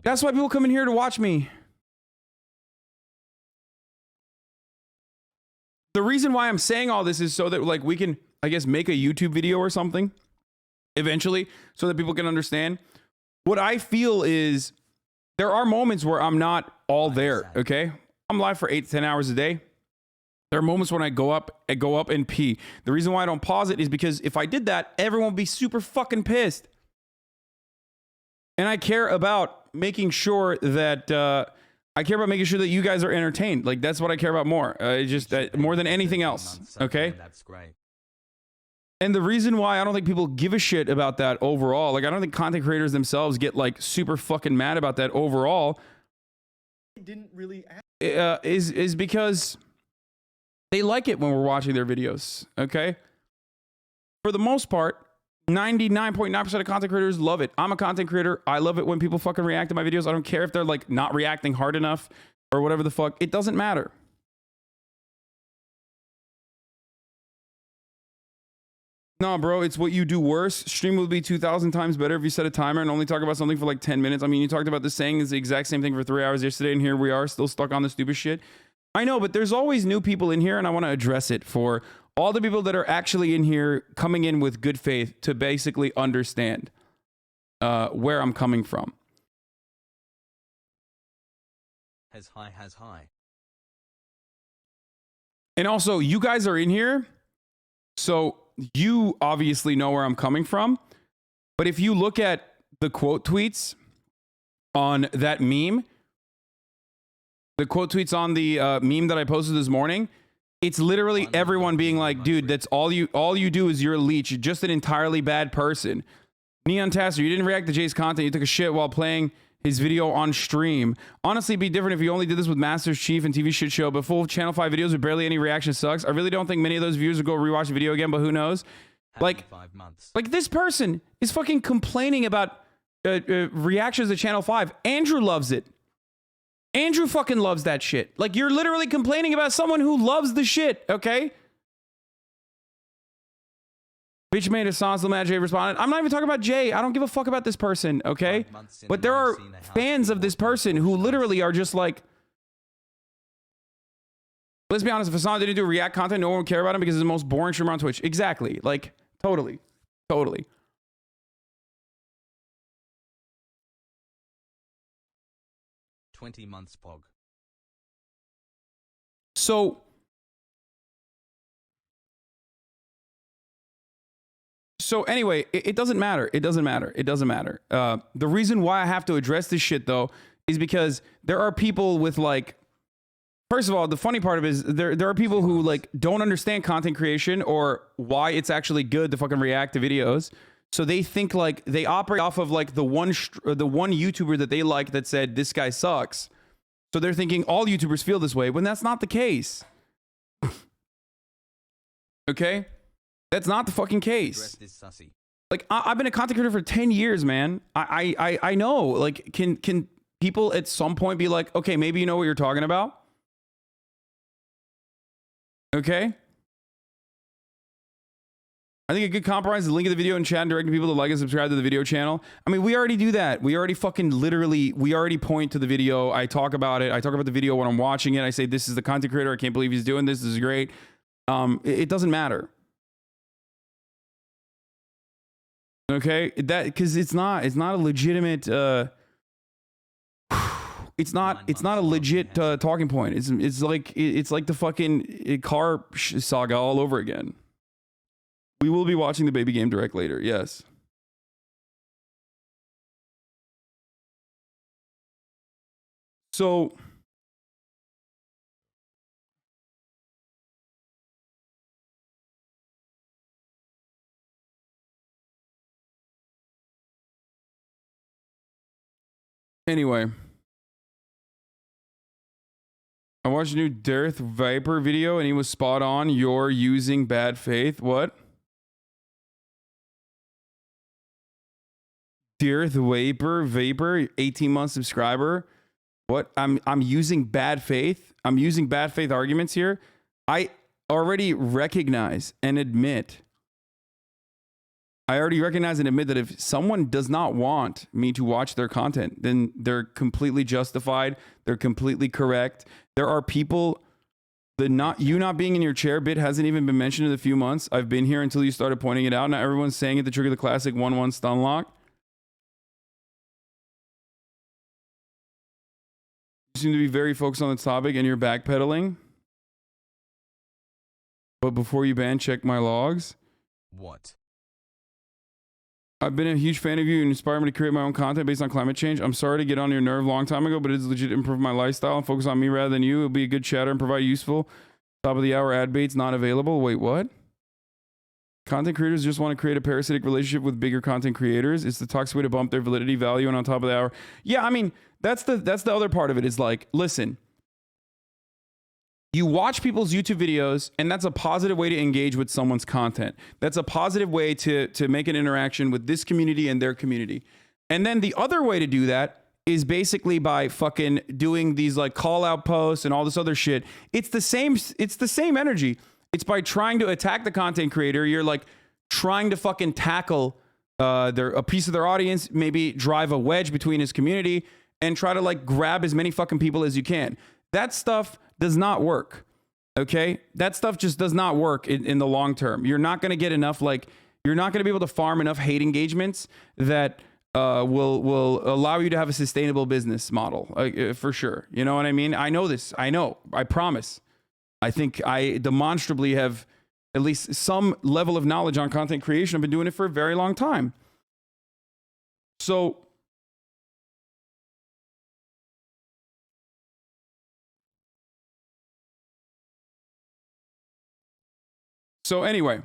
That's why people come in here to watch me. The reason why I'm saying all this is so that like we can, I guess, make a YouTube video or something eventually so that people can understand. What I feel is there are moments where I'm not all there, okay? I'm live for 8 to 10 hours a day. There are moments when I go up and pee. The reason why I don't pause it is because if I did that, everyone would be super fucking pissed. And I care about making sure that you guys are entertained. Like, that's what I care about more. More than anything else. Okay? That's great. And the reason why I don't think people give a shit about that overall, like I don't think content creators themselves get like super fucking mad about that overall, didn't really is because they like it when we're watching their videos, okay? For the most part, 99.9% of content creators love it. I'm a content creator. I love it when people fucking react to my videos. I don't care if they're like not reacting hard enough or whatever the fuck. It doesn't matter. No, bro, it's what you do worse. Stream will be 2,000 times better if you set a timer and only talk about something for like 10 minutes. I mean, you talked about this saying is the exact same thing for 3 hours yesterday, and here we are still stuck on the stupid shit. I know, but there's always new people in here, and I want to address it for all the people that are actually in here coming in with good faith to basically understand where I'm coming from. Has high. And also, you guys are in here, so you obviously know where I'm coming from. But if you look at the quote tweets on that meme, the quote tweets on the meme that I posted this morning, It's literally Finally, everyone being Dr. like, dude, that's all you do is you're a leech. You're just an entirely bad person. Neon Taster, you didn't react to Jay's content. You took a shit while playing his video on stream. Honestly, it'd be different if you only did this with Masters Chief and TV Shit Show, but full Channel 5 videos with barely any reaction sucks. I really don't think many of those viewers would go rewatch the video again, but who knows? Happy 5 months. Like this person is fucking complaining about reactions to Channel 5. Andrew loves it. Andrew fucking loves that shit. Like, you're literally complaining about someone who loves the shit, okay? Bitch made a song, Mad Jay responded. I'm not even talking about Jay. I don't give a fuck about this person, okay? But there are fans of this person who literally are just like, let's be honest, if Hasan didn't do React content, no one would care about him because he's the most boring streamer on Twitch. Exactly. Like, totally. Totally. 20 months pog. So anyway, it doesn't matter. It doesn't matter. It doesn't matter. The reason why I have to address this shit though is because there are people with like, first of all, the funny part of it is there are people who like don't understand content creation or why it's actually good to fucking react to videos. So they think like they operate off of like the one YouTuber that they like that said this guy sucks. So they're thinking all YouTubers feel this way when that's not the case. Okay? That's not the fucking case. Like I've been a content creator for 10 years, man. I know. Like can people at some point be like, okay, maybe you know what you're talking about? Okay? I think a good compromise is the link of the video in chat and directing people to like and subscribe to the video channel. I mean, we already do that. We already fucking literally, we already point to the video. I talk about it. I talk about the video when I'm watching it. I say, this is the content creator. I can't believe he's doing this. This is great. It doesn't matter. Okay? Because it's not a legitimate, it's not a legit talking point. It's like the fucking car saga all over again. We will be watching the baby game direct later. Yes. So anyway, I watched a new Darth Viper video and he was spot on. You're using bad faith. What? Darth Vapor, 18-month subscriber. What? I'm using bad faith. I'm using bad faith arguments here. I already recognize and admit. I already recognize and admit that if someone does not want me to watch their content, then they're completely justified. They're completely correct. There are people. You not being in your chair bit hasn't even been mentioned in a few months. I've been here until you started pointing it out. Now everyone's saying it to trigger the classic 1-1 stun lock. You seem to be very focused on the topic and you're backpedaling. But before you ban, check my logs. What? I've been a huge fan of you and inspired me to create my own content based on climate change. I'm sorry to get on your nerve a long time ago, but it's legit improve my lifestyle and focus on me rather than you. It'll be a good chatter and provide useful top of the hour ad baits not available. Wait, what? Content creators just want to create a parasitic relationship with bigger content creators. It's the toxic way to bump their validity value and on top of the hour. Yeah, I mean, that's the other part of it is like, listen, you watch people's YouTube videos and that's a positive way to engage with someone's content. That's a positive way to make an interaction with this community and their community. And then the other way to do that is basically by fucking doing these like call out posts and all this other shit. It's the same energy. It's by trying to attack the content creator. You're like trying to fucking tackle a piece of their audience, maybe drive a wedge between his community and try to like grab as many fucking people as you can. That stuff does not work. Okay? That stuff just does not work in the long term. You're not going to get enough, like, you're not going to be able to farm enough hate engagements that will allow you to have a sustainable business model for sure. You know what I mean? I know this. I know. I promise. I think I demonstrably have at least some level of knowledge on content creation. I've been doing it for a very long time. So So anyway,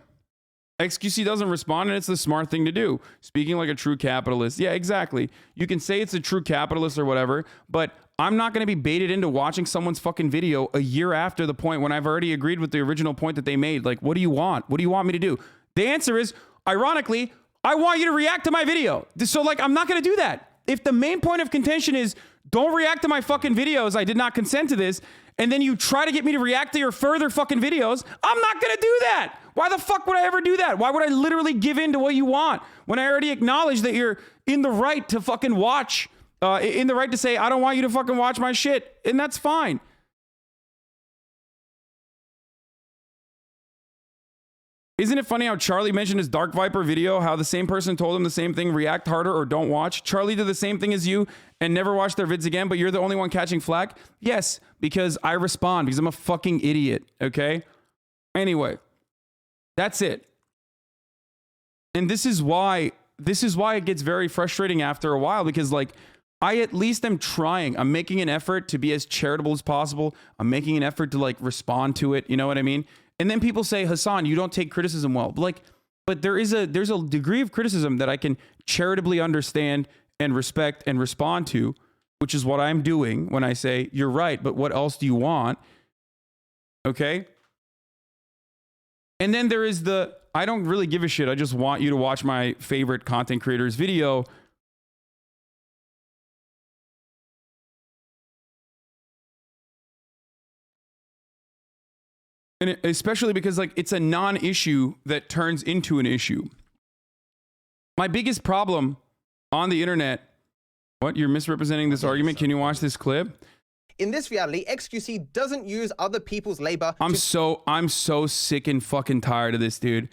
XQC doesn't respond, and it's the smart thing to do. Speaking like a true capitalist. Yeah, exactly. You can say it's a true capitalist or whatever, but I'm not going to be baited into watching someone's fucking video a year after the point when I've already agreed with the original point that they made. Like, what do you want? What do you want me to do? The answer is, ironically, I want you to react to my video. So, like, I'm not going to do that. If the main point of contention is, don't react to my fucking videos, I did not consent to this, and then you try to get me to react to your further fucking videos, I'm not going to do that. Why the fuck would I ever do that? Why would I literally give in to what you want when I already acknowledge that you're in the right to fucking watch, in the right to say, I don't want you to fucking watch my shit, and that's fine. Isn't it funny how Charlie mentioned his Dark Viper video, how the same person told him the same thing, react harder or don't watch? Charlie did the same thing as you and never watched their vids again, but you're the only one catching flack? Yes, because I respond, because I'm a fucking idiot, okay? Anyway, that's it. And this is why it gets very frustrating after a while, because like, I at least am trying. I'm making an effort to be as charitable as possible. I'm making an effort to like respond to it, you know what I mean? And then people say, Hasan, you don't take criticism well. But there's a degree of criticism that I can charitably understand and respect and respond to, which is what I'm doing when I say, you're right, but what else do you want? Okay? And then there is the, I don't really give a shit. I just want you to watch my favorite content creator's video. And especially because like it's a non-issue that turns into an issue. My biggest problem on the internet, what? You're misrepresenting this argument. Can you watch this clip? In this reality, XQC doesn't use other people's labor. I'm so sick and fucking tired of this, dude.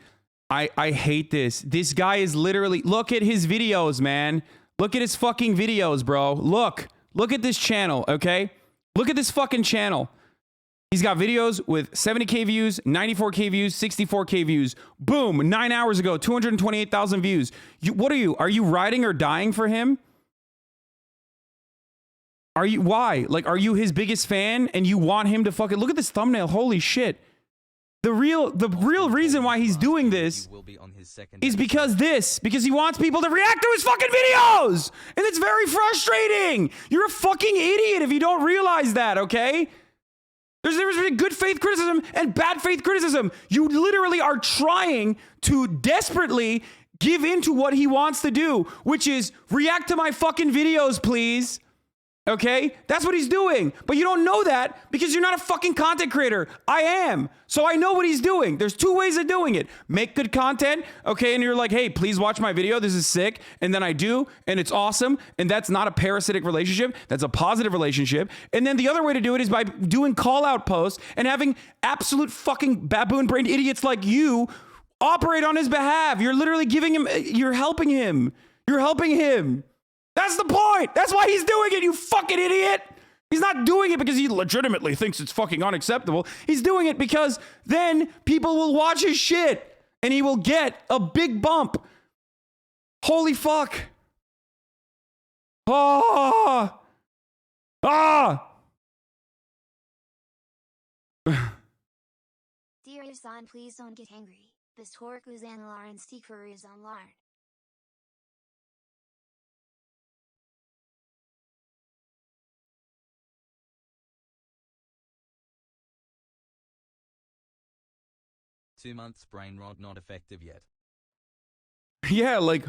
I hate this. This guy is literally, look at his videos, man. Look at his fucking videos, bro. Look at this channel, okay? Look at this fucking channel. He's got videos with 70K views, 94K views, 64K views. Boom, 9 hours ago, 228,000 views. What are you? Are you riding or dying for him? Are you? Why? Like, are you his biggest fan and you want him to fucking look at this thumbnail? Holy shit. The real reason why he's doing this is because he wants people to react to his fucking videos. And it's very frustrating. You're a fucking idiot if you don't realize that, okay? There's been good faith criticism and bad faith criticism. You literally are trying to desperately give into what he wants to do, which is react to my fucking videos, please. Okay? That's what he's doing. But you don't know that because you're not a fucking content creator. I am. So I know what he's doing. There's two ways of doing it. Make good content, okay? And you're like, hey, please watch my video. This is sick. And then I do, and it's awesome. And that's not a parasitic relationship. That's a positive relationship. And then the other way to do it is by doing call-out posts and having absolute fucking baboon-brained idiots like you operate on his behalf. You're literally giving him, you're helping him. You're helping him. That's the point. That's why he's doing it, you fucking idiot. He's not doing it because he legitimately thinks it's fucking unacceptable. He's doing it because then people will watch his shit and he will get a big bump. Holy fuck. Ah. Ah. Dear Hasan, please don't get angry. This torque is an alarm sticker is on lard. Two months brain rot not effective yet. Yeah, like,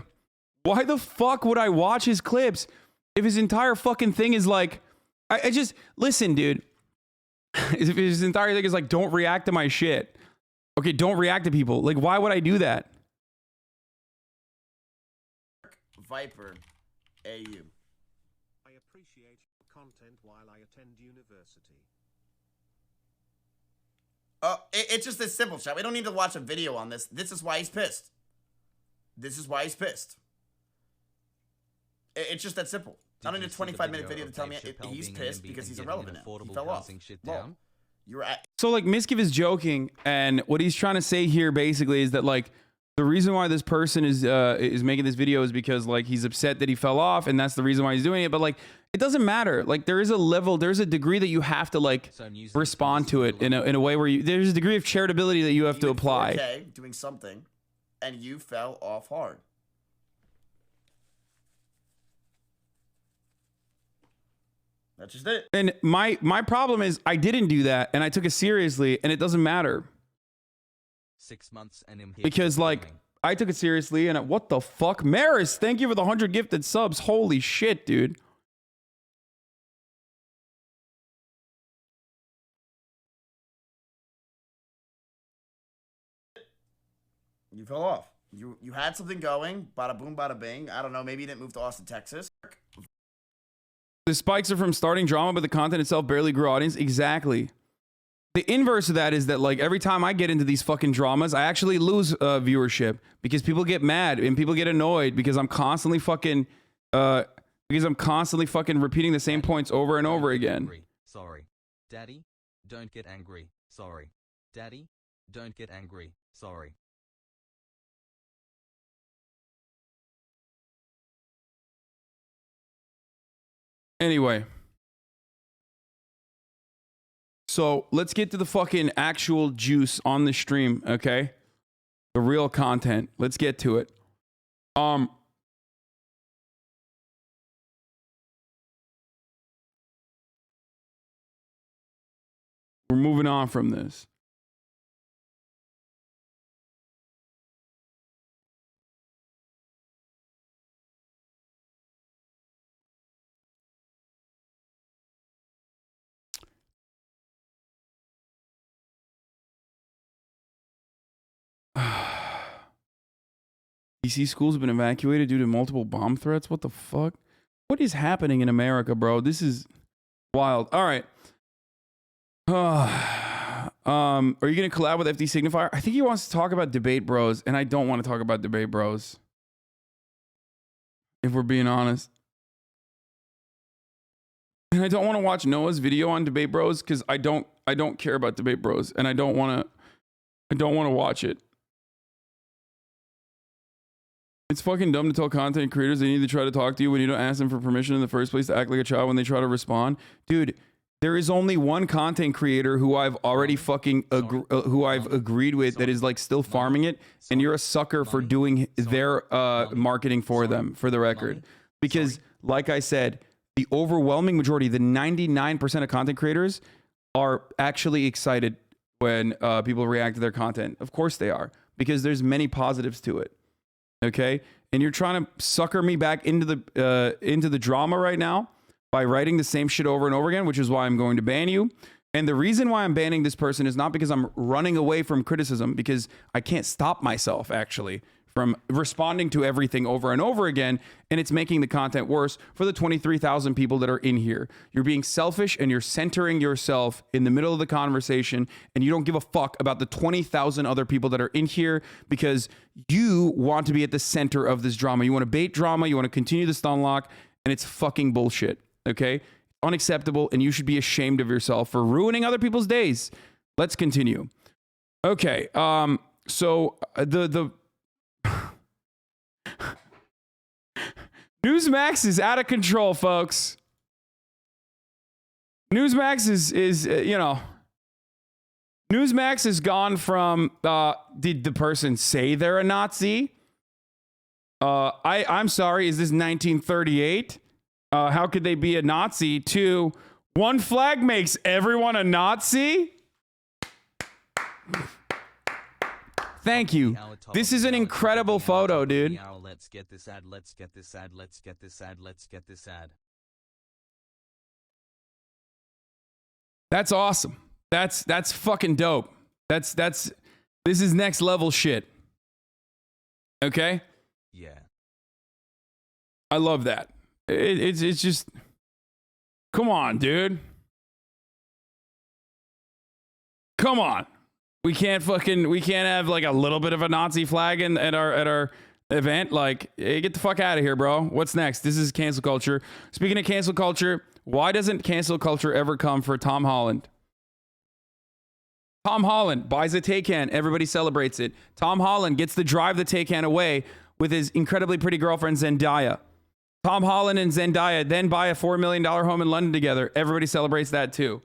why the fuck would I watch his clips if his entire fucking thing is like, I just, listen, dude. If his entire thing is like, don't react to my shit. Okay, don't react to people. Like, why would I do that? Viper, AU. I appreciate content while I attend university. Oh, it's just this simple, chat. We don't need to watch a video on this. This is why he's pissed. This is why he's pissed. It's just that simple. I don't need a 25-minute video to tell me he's pissed because he's irrelevant now. He fell off. Well, you were at so, like, Miskiv is joking, and what he's trying to say here basically is that, like, the reason why this person is making this video is because, like, he's upset that he fell off, and that's the reason why he's doing it. But, like, It doesn't matter. Like there is a level, there's a degree that you have to like respond to it in a way where there's a degree of charitability that you have to apply. 4K doing something, and you fell off hard. That's just it. And my problem is I didn't do that, and I took it seriously, and it doesn't matter. 6 months and I'm here because like I took it seriously, and what the fuck, Maris? Thank you for the 100 gifted subs. Holy shit, dude. You fell off. You had something going. Bada boom, bada bing. I don't know. Maybe you didn't move to Austin, Texas. The spikes are from starting drama, but the content itself barely grew audience. Exactly. The inverse of that is that like every time I get into these fucking dramas, I actually lose viewership because people get mad and people get annoyed because I'm constantly fucking repeating the same points over and over again. Sorry. Daddy, don't get angry. Sorry. Daddy, don't get angry. Sorry. Anyway. So let's get to the fucking actual juice on the stream, okay? The real content. Let's get to it. We're moving on from this. DC schools have been evacuated due to multiple bomb threats. What the fuck? What is happening in America, bro? This is wild. All right. Are you going to collab with FD Signifier? I think he wants to talk about Debate Bros, and I don't want to talk about Debate Bros. If we're being honest. And I don't want to watch Noah's video on Debate Bros because I don't care about Debate Bros, and I don't want to watch it. It's fucking dumb to tell content creators they need to try to talk to you when you don't ask them for permission in the first place to act like a child when they try to respond. Dude, there is only one content creator who I've already fucking agreed with that is like still farming it, and you're a sucker for doing their marketing for them, for the record. Because like I said, the overwhelming majority, the 99% of content creators are actually excited when people react to their content. Of course they are, because there's many positives to it. Okay, and you're trying to sucker me back into the drama right now by writing the same shit over and over again, which is why I'm going to ban you. And the reason why I'm banning this person is not because I'm running away from criticism, because I can't stop myself actually from responding to everything over and over again, and it's making the content worse for the 23,000 people that are in here. You're being selfish and you're centering yourself in the middle of the conversation, and you don't give a fuck about the 20,000 other people that are in here because you want to be at the center of this drama. You want to bait drama, you want to continue the stun lock, and it's fucking bullshit, okay? Unacceptable, and you should be ashamed of yourself for ruining other people's days. Let's continue. Okay, so the Newsmax is out of control, folks. Newsmax is you know, Newsmax has gone from did the person say they're a Nazi? I'm sorry, is this 1938? How could they be a Nazi? To one flag makes everyone a Nazi? Thank you. This is an incredible photo, dude. Let's get this ad. Let's get this ad. Let's get this ad. Let's get this ad. That's awesome. That's fucking dope. This is next level shit. Okay? Yeah. I love that. It's just, come on, dude. Come on. We can't have like a little bit of a Nazi flag at our event. Like, hey, get the fuck out of here, bro. What's next? This is cancel culture. Speaking of cancel culture, why doesn't cancel culture ever come for Tom Holland? Tom Holland buys a Taycan. Everybody celebrates it. Tom Holland gets to drive the Taycan away with his incredibly pretty girlfriend Zendaya. Tom Holland and Zendaya then buy a $4 million home in London together. Everybody celebrates that too.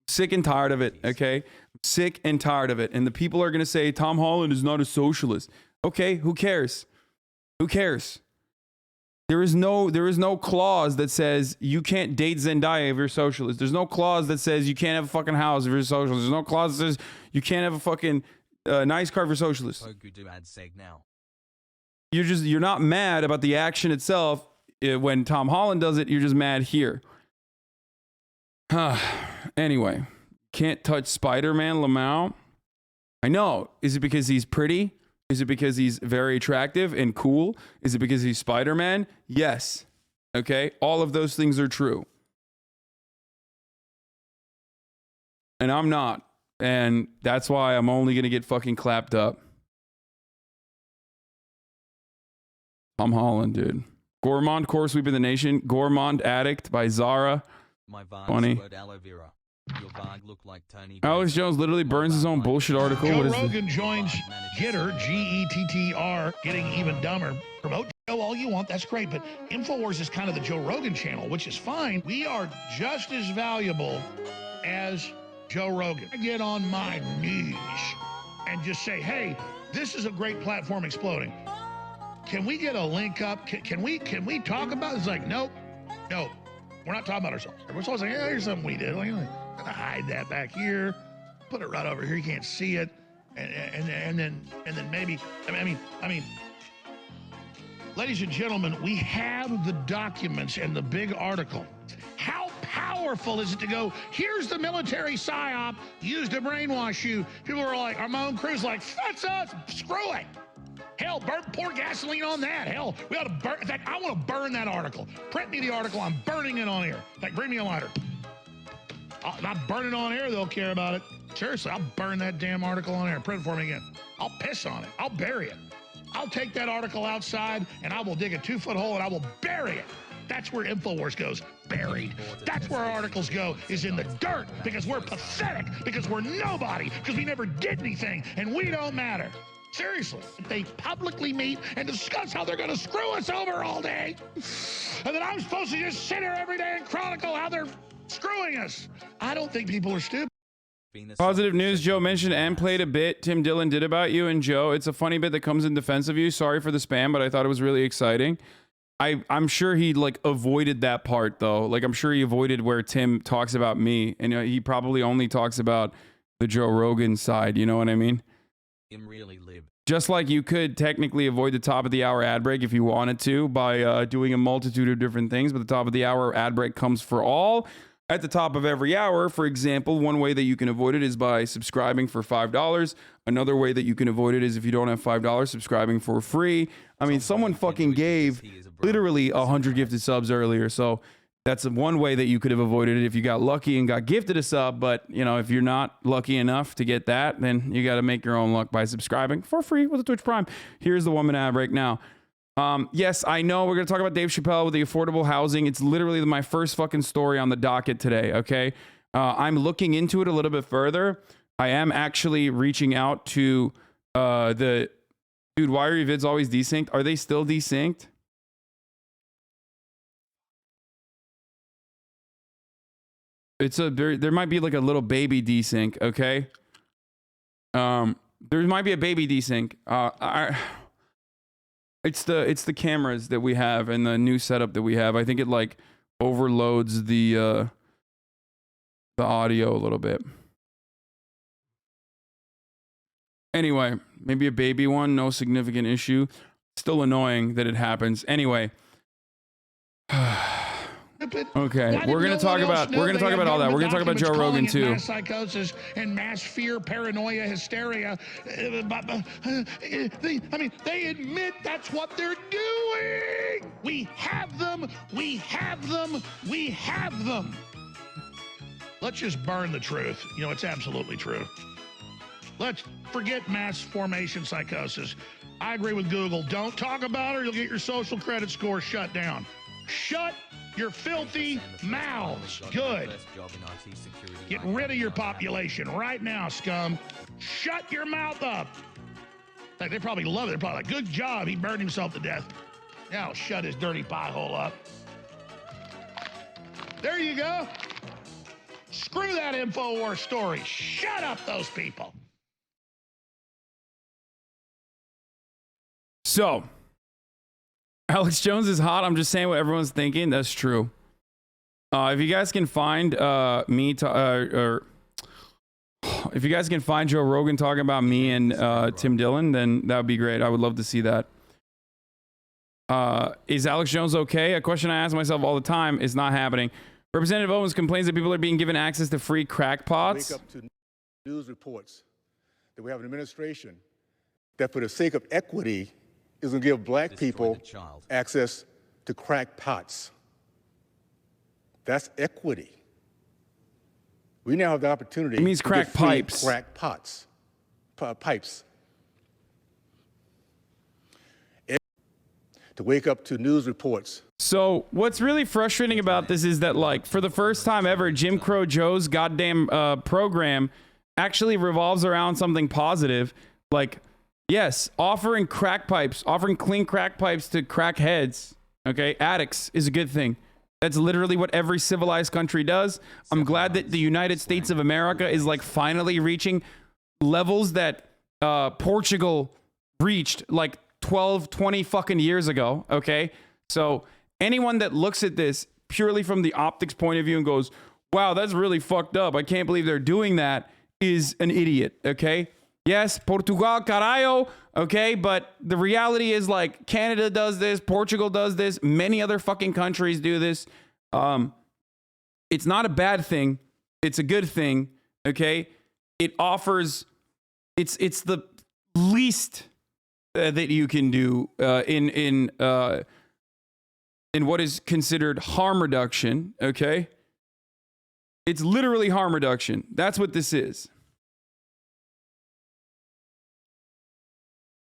Sick and tired of it, okay? Sick and tired of it. And the people are going to say, Tom Holland is not a socialist. Okay, who cares? Who cares? There is no clause that says you can't date Zendaya if you're socialist. There's no clause that says you can't have a fucking house if you're socialist. There's no clause that says you can't have a fucking nice car if you're socialist. You're not mad about the action itself. When Tom Holland does it, you're just mad here. Anyway, can't touch Spider-Man Lamau. I know. Is it because he's pretty? Is it because he's very attractive and cool? Is it because he's Spider-Man? Yes. Okay. All of those things are true. And I'm not. And that's why I'm only going to get fucking clapped up. Tom Holland, dude. Gourmand core sweeping the nation. Gourmand addict by Zara. Funny. Your Varg look like Tony. Alex Jones literally burns his own bullshit article. Joe What is Rogan this? joins Getter, Gettr, getting even dumber. Promote Joe all you want, that's great, but InfoWars is kind of the Joe Rogan channel, which is fine. We are just as valuable as Joe Rogan. I get on my knees and just say, hey, this is a great platform exploding. Can we get a link up? Can we talk about it? It's like, nope. We're not talking about ourselves. We're supposed to say, yeah, here's something we did. Like, gonna hide that back here, put it right over here. You can't see it, and then maybe. I mean, ladies and gentlemen, we have the documents and the big article. How powerful is it to go? Here's the military psyop used to brainwash you. People are like, Ramon Cruz, like, that's us. Screw it. Hell, pour gasoline on that. Hell, we ought to burn. In fact, I want to burn that article. Print me the article. I'm burning it on air. In fact, bring me a lighter. If I burn it on air, they'll care about it. Seriously, I'll burn that damn article on air. Print it for me again. I'll piss on it. I'll bury it. I'll take that article outside, and I will dig a 2-foot hole, and I will bury it. That's where InfoWars goes, buried. That's where our articles go, is in the dirt, because we're pathetic, because we're nobody, because we never did anything, and we don't matter. Seriously, they publicly meet and discuss how they're going to screw us over all day, and then I'm supposed to just sit here every day and chronicle how they're screwing us. I don't think people are stupid. Positive news, Joe mentioned and played a bit Tim Dillon did about you and Joe. It's a funny bit that comes in defense of you. Sorry for the spam, but I thought it was really exciting. I'm sure he like avoided that part though. Like I'm sure he avoided where Tim talks about me, and he probably only talks about the Joe Rogan side. You know what I mean? Really live. Just like you could technically avoid the top of the hour ad break if you wanted to by doing a multitude of different things, but the top of the hour ad break comes for all at the top of every hour. For example, one way that you can avoid it is by subscribing for $5. Another way that you can avoid it is if you don't have $5, subscribing for free. I mean, someone fucking gave literally 100 gifted subs earlier, so that's one way that you could have avoided it if you got lucky and got gifted a sub. But, you know, if you're not lucky enough to get that, then you got to make your own luck by subscribing for free with a Twitch Prime. Here's the 1 minute ad break now. Yes, I know we're going to talk about Dave Chappelle with the affordable housing. It's literally my first fucking story on the docket today, okay? I'm looking into it a little bit further. I am actually reaching out to the... Dude, why are your vids always desynced? Are they still desynced? There might be like a little baby desync, okay? There might be a baby desync. It's the cameras that we have and the new setup that we have. I think it like overloads the audio a little bit. Anyway, maybe a baby one, no significant issue. Still annoying that it happens. Anyway. Okay, we're gonna talk about all that. We're gonna talk about Joe Rogan too. Mass psychosis and mass fear, paranoia, hysteria. They admit that's what they're doing. We have them. We have them. We have them. Let's just burn the truth. You know, it's absolutely true. Let's forget mass formation psychosis. I agree with Google. Don't talk about it or you'll get your social credit score shut down. Shut your filthy mouths. Good. Get rid of your population right now, scum. Shut your mouth up. Like, they probably love it. They're probably like, good job. He burned himself to death. Now shut his dirty pie hole up. There you go. Screw that InfoWars story. Shut up those people. So, Alex Jones is hot. I'm just saying what everyone's thinking. That's true. If you guys can find or if you guys can find Joe Rogan talking about me and Tim Dillon, then that would be great. I would love to see that. Is Alex Jones okay? A question I ask myself all the time is not happening. Representative Owens complains that people are being given access to free crackpots. Wake up to news reports that we have an administration that, for the sake of equity, is going to give black people access to crackpots. That's equity. We now have the opportunity. It means crack pipes. Crack pots, pipes. To wake up to news reports. So what's really frustrating about this is that, like, for the first time ever, Jim Crow Joe's goddamn program actually revolves around something positive. Like, yes, offering crack pipes, offering clean crack pipes to crackheads, okay, addicts, is a good thing. That's literally what every civilized country does. I'm glad that the United States of America is, like, finally reaching levels that Portugal reached, like, 12, 20 fucking years ago, okay? So anyone that looks at this purely from the optics point of view and goes, wow, that's really fucked up, I can't believe they're doing that, is an idiot, okay? Yes, Portugal, carajo, okay? But the reality is, like, Canada does this, Portugal does this, many other fucking countries do this. It's not a bad thing. It's a good thing, okay? It offers, it's the least that you can do in what is considered harm reduction, okay? It's literally harm reduction. That's what this is.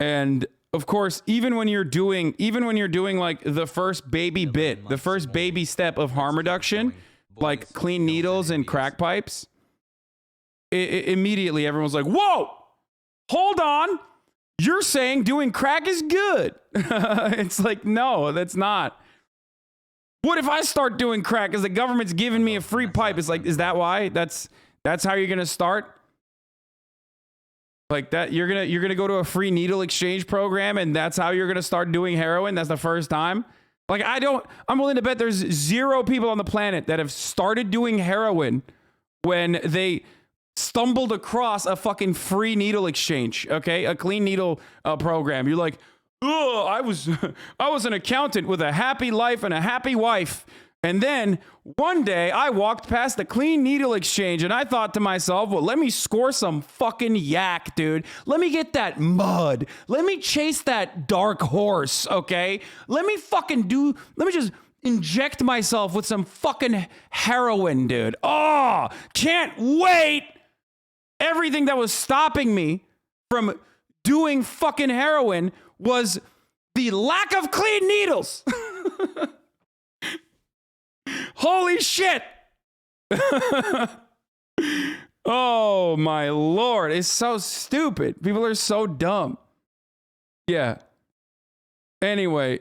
And of course, even when you're doing like the first baby bit, the first baby step of harm reduction, like clean needles and crack pipes, immediately everyone's like, whoa, hold on. You're saying doing crack is good. It's like, no, that's not. What if I start doing crack because the government's giving me a free pipe? It's like, is that why? That's how you're gonna start? Like that, you're gonna go to a free needle exchange program and that's how you're gonna start doing heroin? That's the first time? Like, I'm willing to bet there's 0 people on the planet that have started doing heroin when they stumbled across a fucking free needle exchange, okay? A clean needle program. You're like, oh, I was an accountant with a happy life and a happy wife. And then one day I walked past the clean needle exchange and I thought to myself, well, let me score some fucking yak, dude. Let me get that mud. Let me chase that dark horse, okay? Let me just inject myself with some fucking heroin, dude. Oh, can't wait. Everything that was stopping me from doing fucking heroin was the lack of clean needles. Holy shit. Oh my Lord. It's so stupid. People are so dumb. Yeah. Anyway,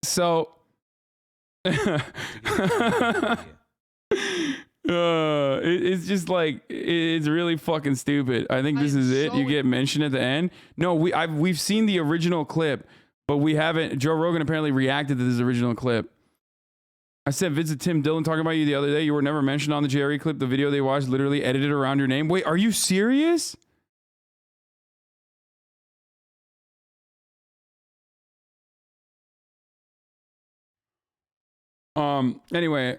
so it's just like, it's really fucking stupid. I think this is it. You get mentioned at the end. No, we've seen the original clip, but we haven't. Joe Rogan apparently reacted to this original clip. I said, visit Tim Dillon talking about you the other day. You were never mentioned on the Jerry clip. The video they watched literally edited around your name. Wait, are you serious? Anyway.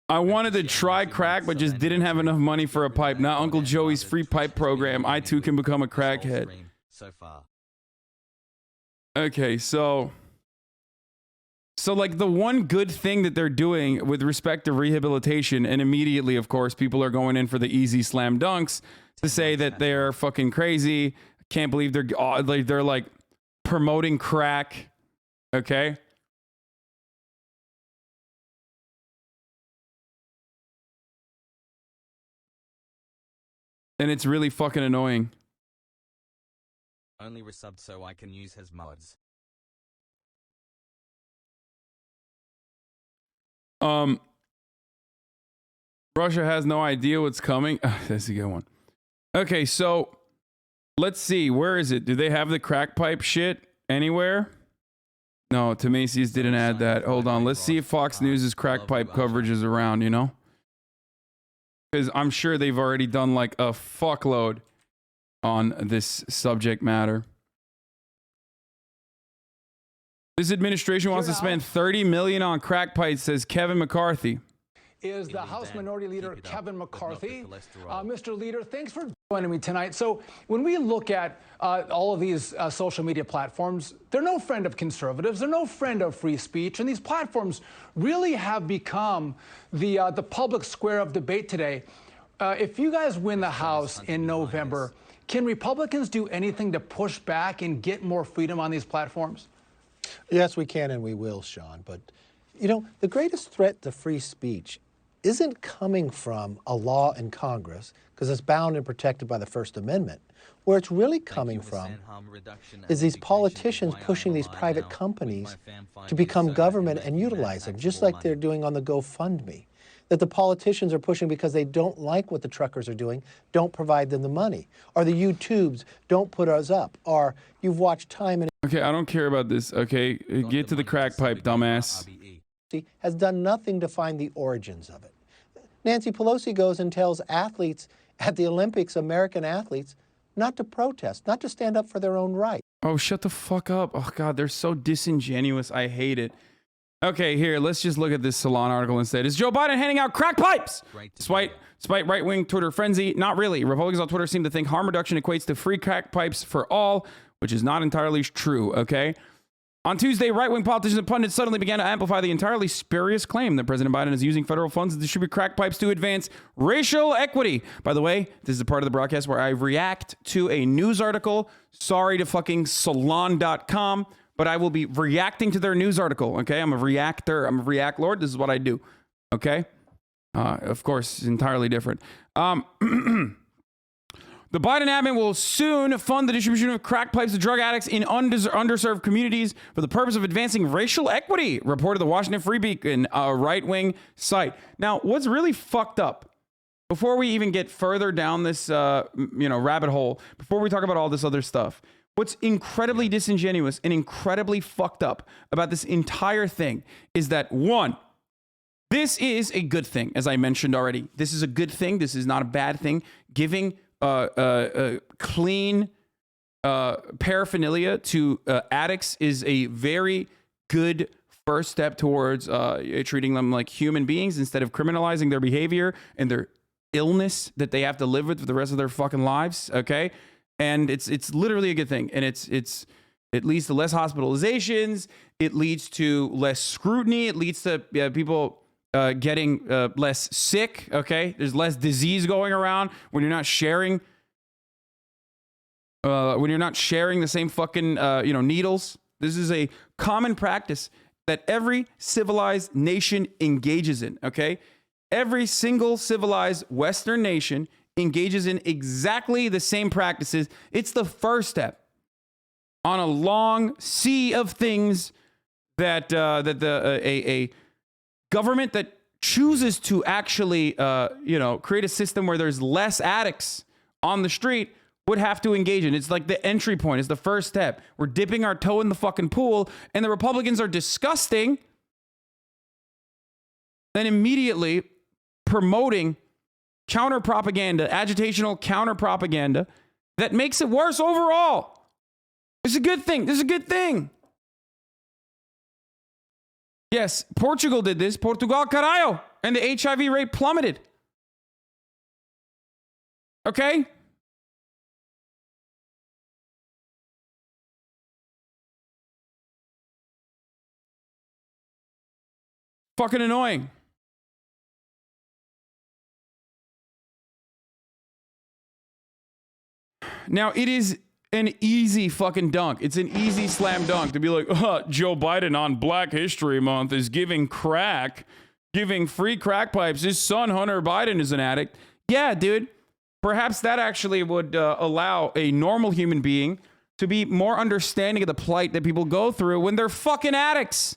I wanted to try crack, but just didn't have enough money for a pipe. Now Uncle Joey's free pipe program. I too can become a crackhead. So far. Okay, so like the one good thing that they're doing with respect to rehabilitation, and immediately, of course, people are going in for the easy slam dunks to say that they're fucking crazy. Can't believe they're like promoting crack. Okay. And it's really fucking annoying. Only resubbed so I can use his mods. Russia has no idea what's coming. That's a good one. Okay, so let's see. Where is it? Do they have the crack pipe shit anywhere? No, Tamaces didn't add that. Hold on. Let's see if Fox News' crack pipe coverage is around, you know? Because I'm sure they've already done like a fuckload on this subject matter. This administration wants to spend $30 million on crack pipes, says Kevin McCarthy. Is the House Minority Leader Kevin McCarthy. Mr. Leader, thanks for joining me tonight. So when we look at all of these social media platforms, they're no friend of conservatives. They're no friend of free speech. And these platforms really have become the public square of debate today. If you guys win the House in November, can Republicans do anything to push back and get more freedom on these platforms? Yes, we can and we will, Sean. But, you know, the greatest threat to free speech isn't coming from a law in Congress, because it's bound and protected by the First Amendment. Where it's really coming from is these politicians pushing these private companies to become government and utilize them, just like they're doing on the GoFundMe. That the politicians are pushing because they don't like what the truckers are doing, don't provide them the money. Or the YouTubes, don't put us up. Or you've watched time and... Okay, I don't care about this, okay? Get to the crack pipe, dumbass. Has done nothing to find the origins of it. Nancy Pelosi goes and tells athletes at the Olympics, American athletes, not to protest, not to stand up for their own right. Oh, shut the fuck up. Oh, God, they're so disingenuous. I hate it. Okay, here, let's just look at this Salon article instead. Is Joe Biden handing out crack pipes? Despite right-wing Twitter frenzy, not really. Republicans on Twitter seem to think harm reduction equates to free crack pipes for all, which is not entirely true, okay? On Tuesday, right-wing politicians and pundits suddenly began to amplify the entirely spurious claim that President Biden is using federal funds to distribute crack pipes to advance racial equity. By the way, this is a part of the broadcast where I react to a news article. Sorry to fucking salon.com, but I will be reacting to their news article, okay? I'm a reactor. I'm a react lord. This is what I do, okay? Of course, it's entirely different. The Biden admin will soon fund the distribution of crack pipes to drug addicts in underserved communities for the purpose of advancing racial equity, reported the Washington Free Beacon, a right-wing site. Now, what's really fucked up, before we even get further down this rabbit hole, before we talk about all this other stuff, what's incredibly disingenuous and incredibly fucked up about this entire thing is that, one, this is a good thing, as I mentioned already. This is a good thing. This is not a bad thing. Giving clean paraphernalia to addicts is a very good first step towards treating them like human beings instead of criminalizing their behavior and their illness that they have to live with for the rest of their fucking lives. Okay, and it's literally a good thing, and it leads to less hospitalizations. It leads to less scrutiny. It leads to people getting less sick. Okay, there's less disease going around when you're not sharing. When you're not sharing the same fucking needles. This is a common practice that every civilized nation engages in. Okay, every single civilized Western nation engages in exactly the same practices. It's the first step on a long sea of things that a government that chooses to actually, create a system where there's less addicts on the street would have to engage in. It's like the entry point. It's the first step. We're dipping our toe in the fucking pool, and the Republicans are disgusting, then immediately promoting counter propaganda, agitational counter propaganda that makes it worse overall. It's a good thing. This is a good thing. Yes, Portugal did this. Portugal, carajo. And the HIV rate plummeted. Okay? Fucking annoying. Now, it is an easy fucking dunk. It's an easy slam dunk to be like, Joe Biden on Black History Month is giving free crack pipes. His son, Hunter Biden, is an addict. Yeah, dude. perhaps that actually would allow a normal human being to be more understanding of the plight that people go through when they're fucking addicts.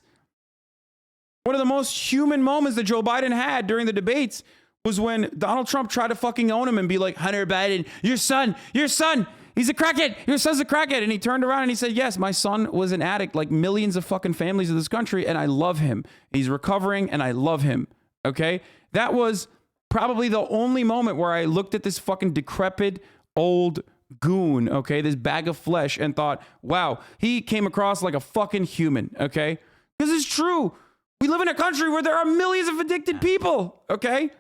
One of the most human moments that Joe Biden had during the debates was when Donald Trump tried to fucking own him and be like, Hunter Biden, your son, he's a crackhead. Your son's a crackhead. And he turned around and he said, yes, my son was an addict like millions of fucking families in this country. And I love him. He's recovering and I love him. Okay. That was probably the only moment where I looked at this fucking decrepit old goon. Okay. This bag of flesh and thought, wow, he came across like a fucking human. Okay. Because it's true. We live in a country where there are millions of addicted people. Okay.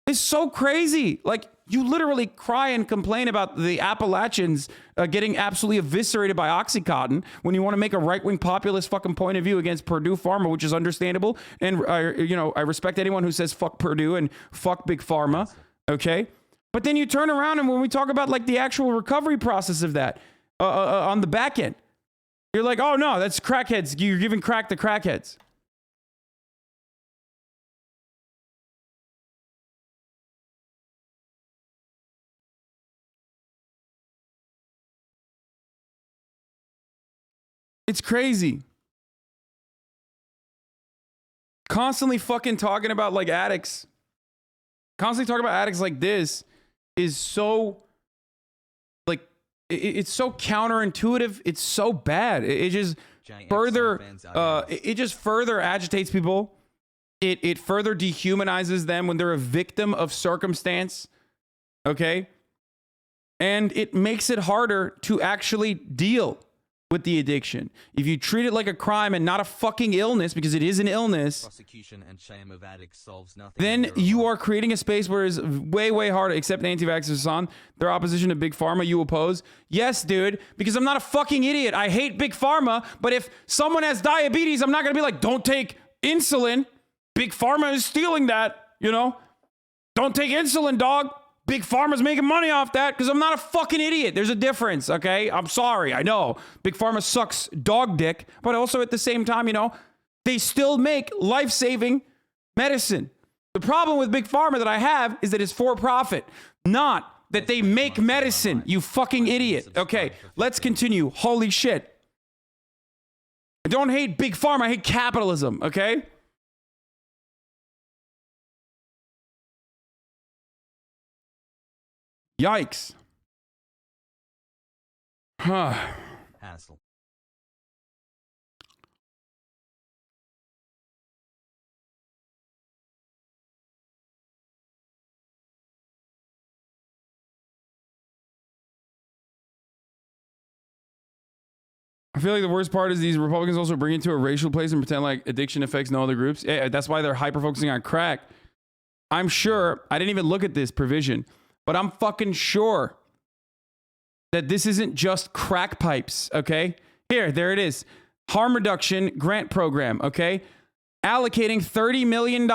It's so crazy. Like, you literally cry and complain about the Appalachians getting absolutely eviscerated by Oxycontin when you want to make a right-wing populist fucking point of view against Purdue Pharma, which is understandable. And, I respect anyone who says fuck Purdue and fuck Big Pharma, okay? But then you turn around and when we talk about, like, the actual recovery process of that on the back end, you're like, oh, no, that's crackheads. You're giving crack to crackheads. It's crazy. Constantly fucking talking about like addicts. Constantly talking about addicts like this is so like it's so counterintuitive. It's so bad. It just further it just further agitates people. It further dehumanizes them when they're a victim of circumstance. Okay? And it makes it harder to actually deal with the addiction. If you treat it like a crime and not a fucking illness, because it is an illness, Prosecution and shame of addicts solves nothing. then you are creating a space where it's way, way harder, except anti-vaxxers, Hassan. Their opposition to Big Pharma, you oppose. Yes, dude, because I'm not a fucking idiot. I hate Big Pharma, but if someone has diabetes, I'm not going to be like, don't take insulin. Big Pharma is stealing that, you know? Don't take insulin, dog. Big Pharma's making money off that because I'm not a fucking idiot. There's a difference, okay? I'm sorry, I know. Big Pharma sucks dog dick, but also at the same time, you know, they still make life-saving medicine. The problem with Big Pharma that I have is that it's for profit, not that they make medicine, you fucking idiot. Okay, let's continue. Holy shit. I don't hate Big Pharma, I hate capitalism, okay? Yikes. Huh. Hassle. I feel like the worst part is these Republicans also bring it to a racial place and pretend like addiction affects no other groups. Yeah, that's why they're hyper focusing on crack. I'm sure, I didn't even look at this provision, but I'm fucking sure that this isn't just crack pipes, okay? Here, there it is. Harm reduction grant program, okay? Allocating $30 million.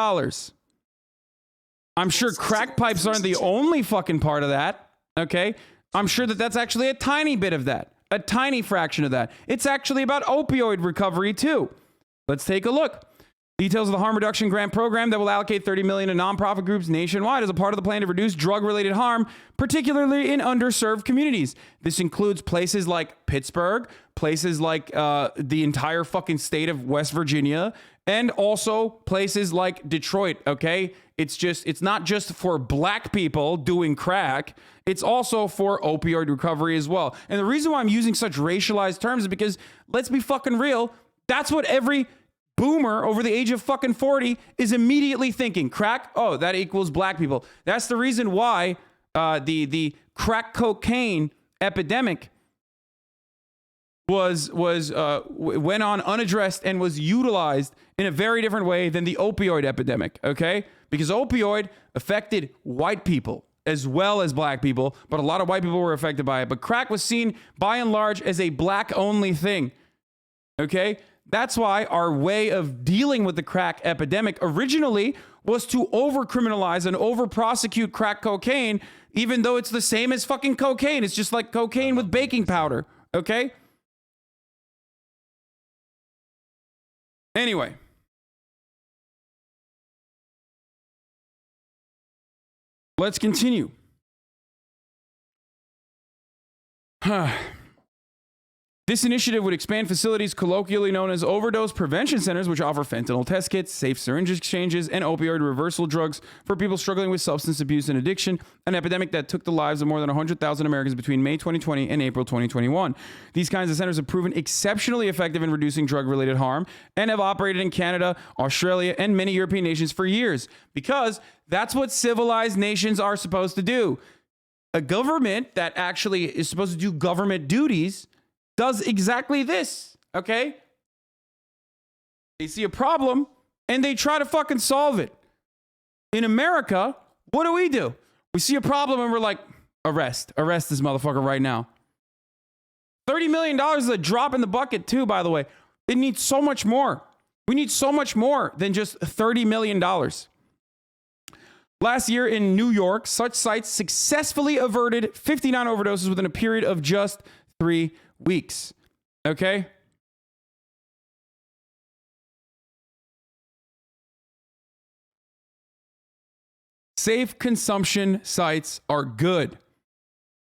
I'm sure crack pipes aren't the only fucking part of that, okay? I'm sure that that's actually a tiny bit of that, a tiny fraction of that. It's actually about opioid recovery too. Let's take a look. Details of the harm reduction grant program that will allocate $30 million to nonprofit groups nationwide as a part of the plan to reduce drug-related harm, particularly in underserved communities. This includes places like Pittsburgh, places like the entire fucking state of West Virginia, and also places like Detroit, okay? It's not just for black people doing crack, it's also for opioid recovery as well. And the reason why I'm using such racialized terms is because, let's be fucking real, that's what every boomer over the age of fucking 40 is immediately thinking. Crack? Oh, that equals black people. That's the reason why the crack cocaine epidemic went on unaddressed and was utilized in a very different way than the opioid epidemic, okay? Because opioid affected white people as well as black people, but a lot of white people were affected by it. But crack was seen by and large as a black-only thing, okay? That's why our way of dealing with the crack epidemic originally was to over-criminalize and over-prosecute crack cocaine, even though it's the same as fucking cocaine. It's just like cocaine with baking powder, okay? Anyway. Let's continue. This initiative would expand facilities colloquially known as overdose prevention centers, which offer fentanyl test kits, safe syringe exchanges, and opioid reversal drugs for people struggling with substance abuse and addiction, an epidemic that took the lives of more than 100,000 Americans between May 2020 and April 2021. These kinds of centers have proven exceptionally effective in reducing drug-related harm and have operated in Canada, Australia, and many European nations for years, because that's what civilized nations are supposed to do. A government that actually is supposed to do government duties does exactly this, okay? They see a problem and they try to fucking solve it. In America, what do? We see a problem and we're like, arrest this motherfucker right now. $30 million is a drop in the bucket too, by the way. It needs so much more. We need so much more than just $30 million. Last year in New York, such sites successfully averted 59 overdoses within a period of just 3 weeks. Okay? Safe consumption sites are good.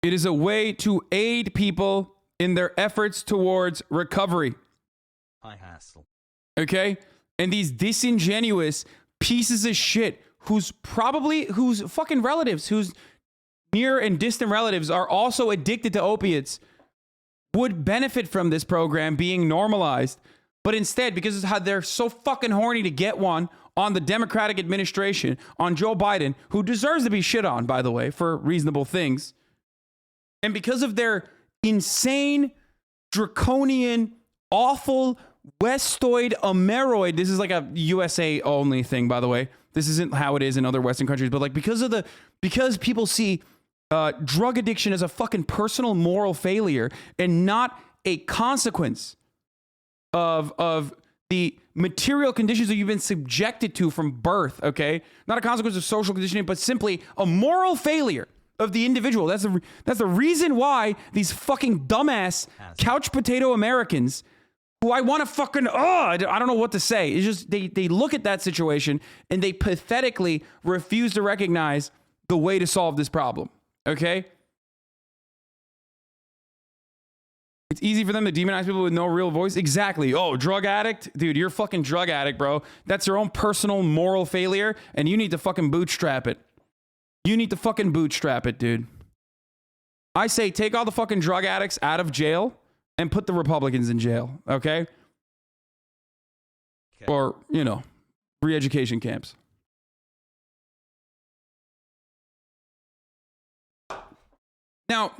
It is a way to aid people in their efforts towards recovery. Hi, Hassel. Okay? And these disingenuous pieces of shit whose fucking relatives, whose near and distant relatives are also addicted to opiates, would benefit from this program being normalized. But instead, because of how they're so fucking horny to get one on the Democratic administration, on Joe Biden, who deserves to be shit on, by the way, for reasonable things, and because of their insane, draconian, awful, Westoid Ameroid, this is like a USA only thing, by the way. This isn't how it is in other Western countries, but like because people see drug addiction as a fucking personal moral failure and not a consequence of the material conditions that you've been subjected to from birth, okay? Not a consequence of social conditioning, but simply a moral failure of the individual. That's the reason why these fucking dumbass couch potato Americans, who I want to fucking, I don't know what to say. It's just they look at that situation and they pathetically refuse to recognize the way to solve this problem. Okay? It's easy for them to demonize people with no real voice. Exactly. Oh, drug addict? Dude, you're a fucking drug addict, bro. That's your own personal moral failure, and you need to fucking bootstrap it. You need to fucking bootstrap it, dude. I say take all the fucking drug addicts out of jail and put the Republicans in jail, okay? Or, re-education camps. Now,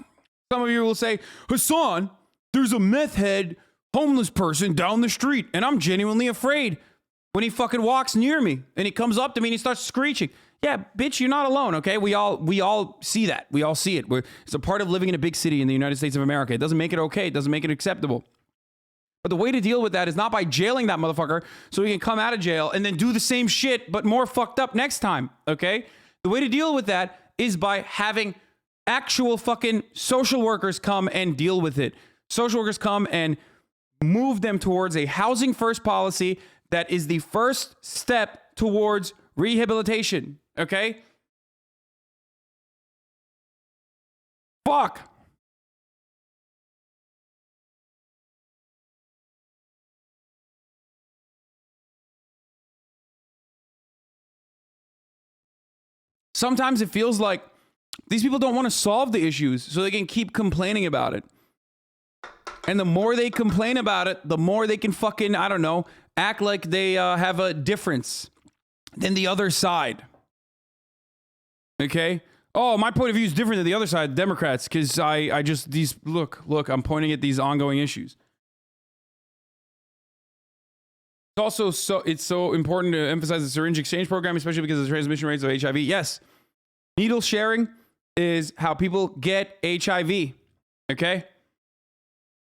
some of you will say, Hasan, there's a meth head homeless person down the street, and I'm genuinely afraid when he fucking walks near me and he comes up to me and he starts screeching. Yeah, bitch, you're not alone, okay? We all see that. We all see it. It's a part of living in a big city in the United States of America. It doesn't make it okay. It doesn't make it acceptable. But the way to deal with that is not by jailing that motherfucker so he can come out of jail and then do the same shit but more fucked up next time, okay? The way to deal with that is by having actual fucking social workers come and deal with it. Social workers come and move them towards a housing first policy that is the first step towards rehabilitation. Okay? Fuck. Sometimes it feels like these people don't want to solve the issues so they can keep complaining about it. And the more they complain about it, the more they can fucking, I don't know, act like they have a difference than the other side. Okay? Oh, my point of view is different than the other side, Democrats, because I just, look, I'm pointing at these ongoing issues. It's so important to emphasize the syringe exchange program, especially because of the transmission rates of HIV. Yes, needle sharing is how people get HIV. Okay?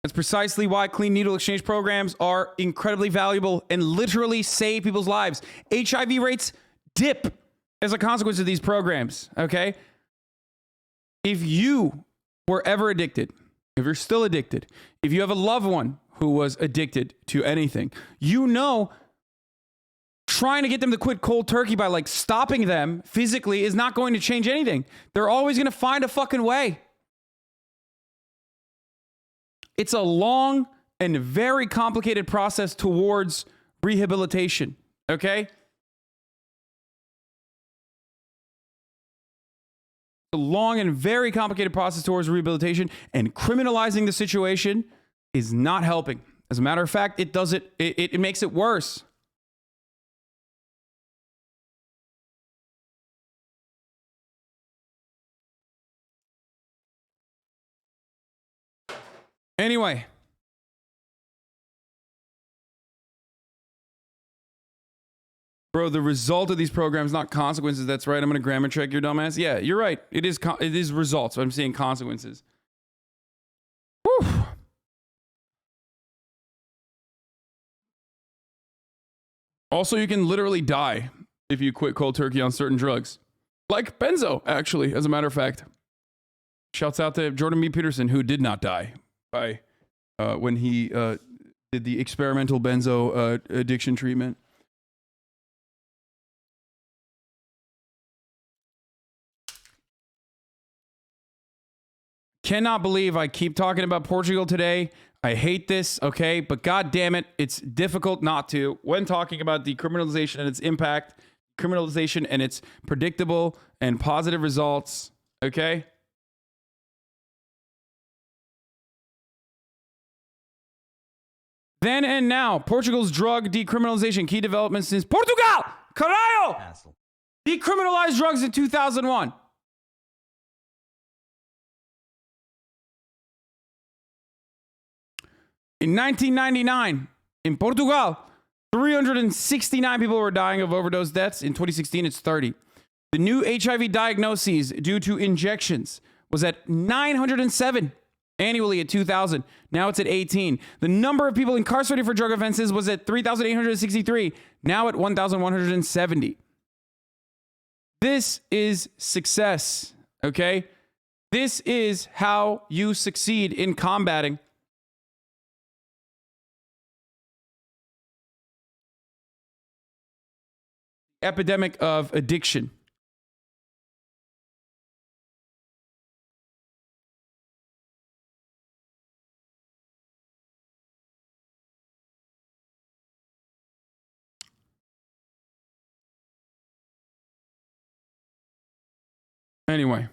That's precisely why clean needle exchange programs are incredibly valuable and literally save people's lives. HIV rates dip as a consequence of these programs. Okay? If you were ever addicted, if you're still addicted, if you have a loved one who was addicted to anything, trying to get them to quit cold turkey by like stopping them physically is not going to change anything. They're always going to find a fucking way. It's a long and very complicated process towards rehabilitation, okay? A long and very complicated process towards rehabilitation, and criminalizing the situation is not helping. As a matter of fact, it makes it worse. Anyway. Bro, the result of these programs, not consequences. That's right. I'm going to grammar check your dumbass. Yeah, you're right. It is results. But I'm saying consequences. Whew. Also, you can literally die if you quit cold turkey on certain drugs. Like benzo, actually, as a matter of fact. Shouts out to Jordan B. Peterson, who did not die by when he did the experimental benzo addiction treatment. Cannot believe I keep talking about Portugal today. I hate this, okay? But god damn it, it's difficult not to when talking about decriminalization and its impact, criminalization and its predictable and positive results, okay? Then and now, Portugal's drug decriminalization. Key developments since Portugal! Caralho! Hassle. Decriminalized drugs in 2001. In 1999, in Portugal, 369 people were dying of overdose deaths. In 2016, it's 30. The new HIV diagnoses due to injections was at 907 annually at 2000. Now it's at 18. The number of people incarcerated for drug offenses was at 3,863. Now at 1,170. This is success, okay? This is how you succeed in combating epidemic of addiction. Anyway.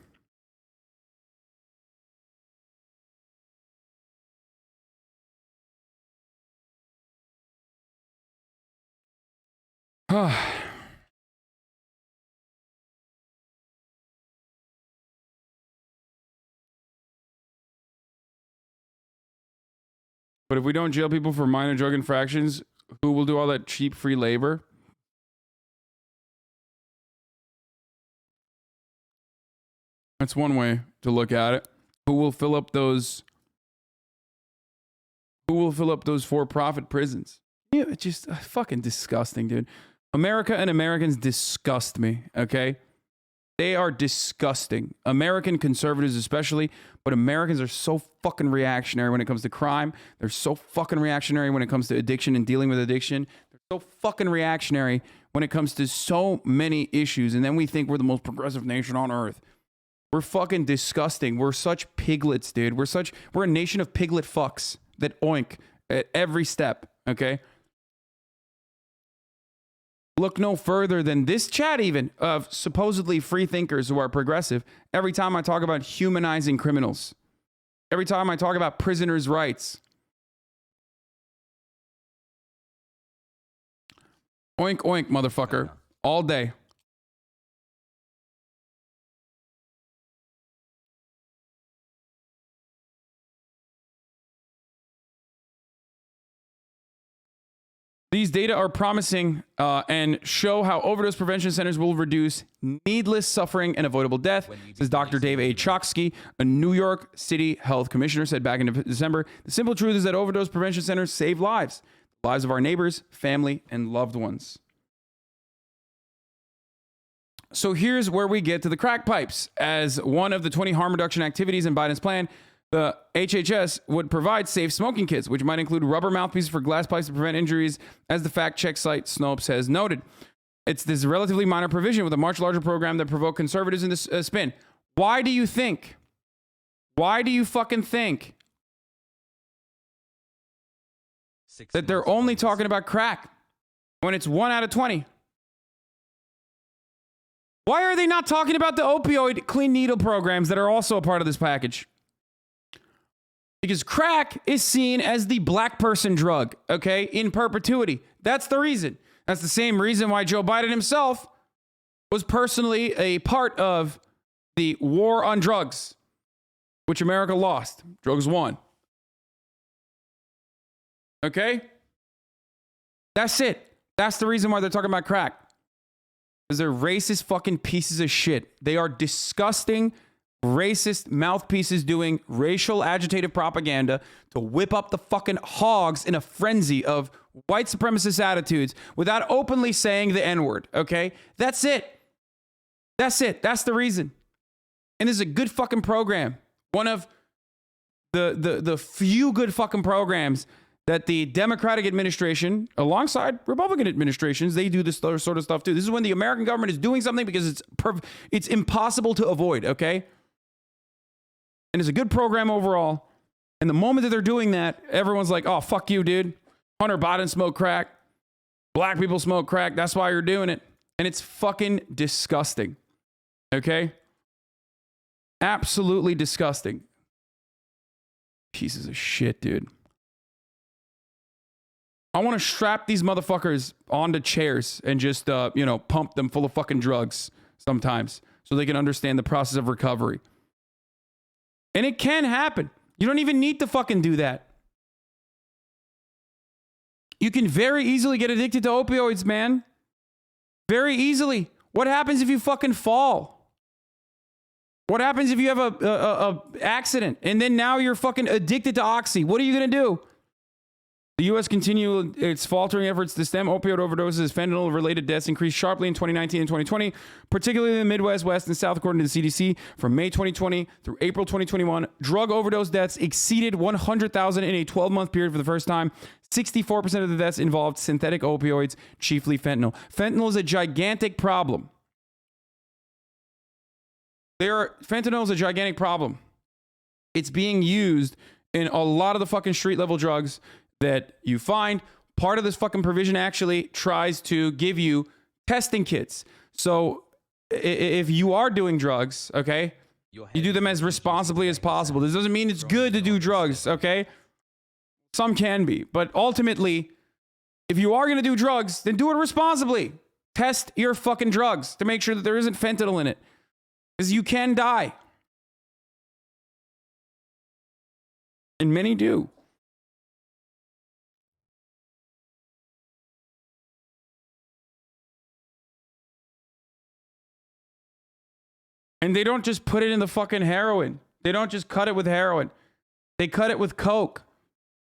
But if we don't jail people for minor drug infractions, who will do all that cheap free labor? That's one way to look at it. Who will fill up those for-profit prisons? Yeah, it's just fucking disgusting, dude. America and Americans disgust me, okay? They are disgusting. American conservatives especially, but Americans are so fucking reactionary when it comes to crime. They're so fucking reactionary when it comes to addiction and dealing with addiction. They're so fucking reactionary when it comes to so many issues. And then we think we're the most progressive nation on earth. We're fucking disgusting. We're such piglets, dude. We're a nation of piglet fucks that oink at every step, okay? Look no further than this chat even of supposedly free thinkers who are progressive. Every time I talk about humanizing criminals, every time I talk about prisoners' rights, oink, oink, motherfucker, all day. These data are promising and show how overdose prevention centers will reduce needless suffering and avoidable death, says Dr. Dave A. Choksky, a New York City health commissioner, said back in December. The simple truth is that overdose prevention centers save lives, the lives of our neighbors, family, and loved ones. So here's where we get to the crack pipes. As one of the 20 harm reduction activities in Biden's plan, the HHS would provide safe smoking kits, which might include rubber mouthpieces for glass pipes to prevent injuries, as the fact-check site Snopes has noted. It's this relatively minor provision with a much larger program that provoked conservatives in this spin. Why do you think? Why do you fucking think that they're only talking about crack when it's 1 out of 20. Why are they not talking about the opioid clean needle programs that are also a part of this package? Because crack is seen as the black person drug, okay, in perpetuity. That's the reason. That's the same reason why Joe Biden himself was personally a part of the war on drugs, which America lost. Drugs won. Okay? That's it. That's the reason why they're talking about crack. Because they're racist fucking pieces of shit. They are disgusting, racist mouthpieces doing racial agitative propaganda to whip up the fucking hogs in a frenzy of white supremacist attitudes without openly saying the N-word, okay? That's it. That's it. That's the reason. And this is a good fucking program. One of the few good fucking programs that the Democratic administration, alongside Republican administrations, they do this sort of stuff too. This is when the American government is doing something because it's impossible to avoid, okay? And it's a good program overall. And the moment that they're doing that, everyone's like, oh, fuck you, dude. Hunter Biden smoked crack. Black people smoke crack. That's why you're doing it. And it's fucking disgusting, okay? Absolutely disgusting. Pieces of shit, dude. I want to strap these motherfuckers onto chairs and just, pump them full of fucking drugs sometimes so they can understand the process of recovery. And it can happen. You don't even need to fucking do that. You can very easily get addicted to opioids, man. Very easily. What happens if you fucking fall? What happens if you have a accident and then now you're fucking addicted to oxy? What are you going to do? The U.S. continued its faltering efforts to stem opioid overdoses. Fentanyl-related deaths increased sharply in 2019 and 2020, particularly in the Midwest, West, and South, according to the CDC. From May 2020 through April 2021, drug overdose deaths exceeded 100,000 in a 12-month period for the first time. 64% of the deaths involved synthetic opioids, chiefly fentanyl. Fentanyl is a gigantic problem. Fentanyl is a gigantic problem. It's being used in a lot of the fucking street-level drugs that you find. Part of this fucking provision actually tries to give you testing kits. So if you are doing drugs, okay, you do them as responsibly as possible. This doesn't mean it's good to do drugs, okay? Some can be. But ultimately, if you are going to do drugs, then do it responsibly. Test your fucking drugs to make sure that there isn't fentanyl in it. Because you can die. And many do. And they don't just put it in the fucking heroin. They don't just cut it with heroin. They cut it with coke.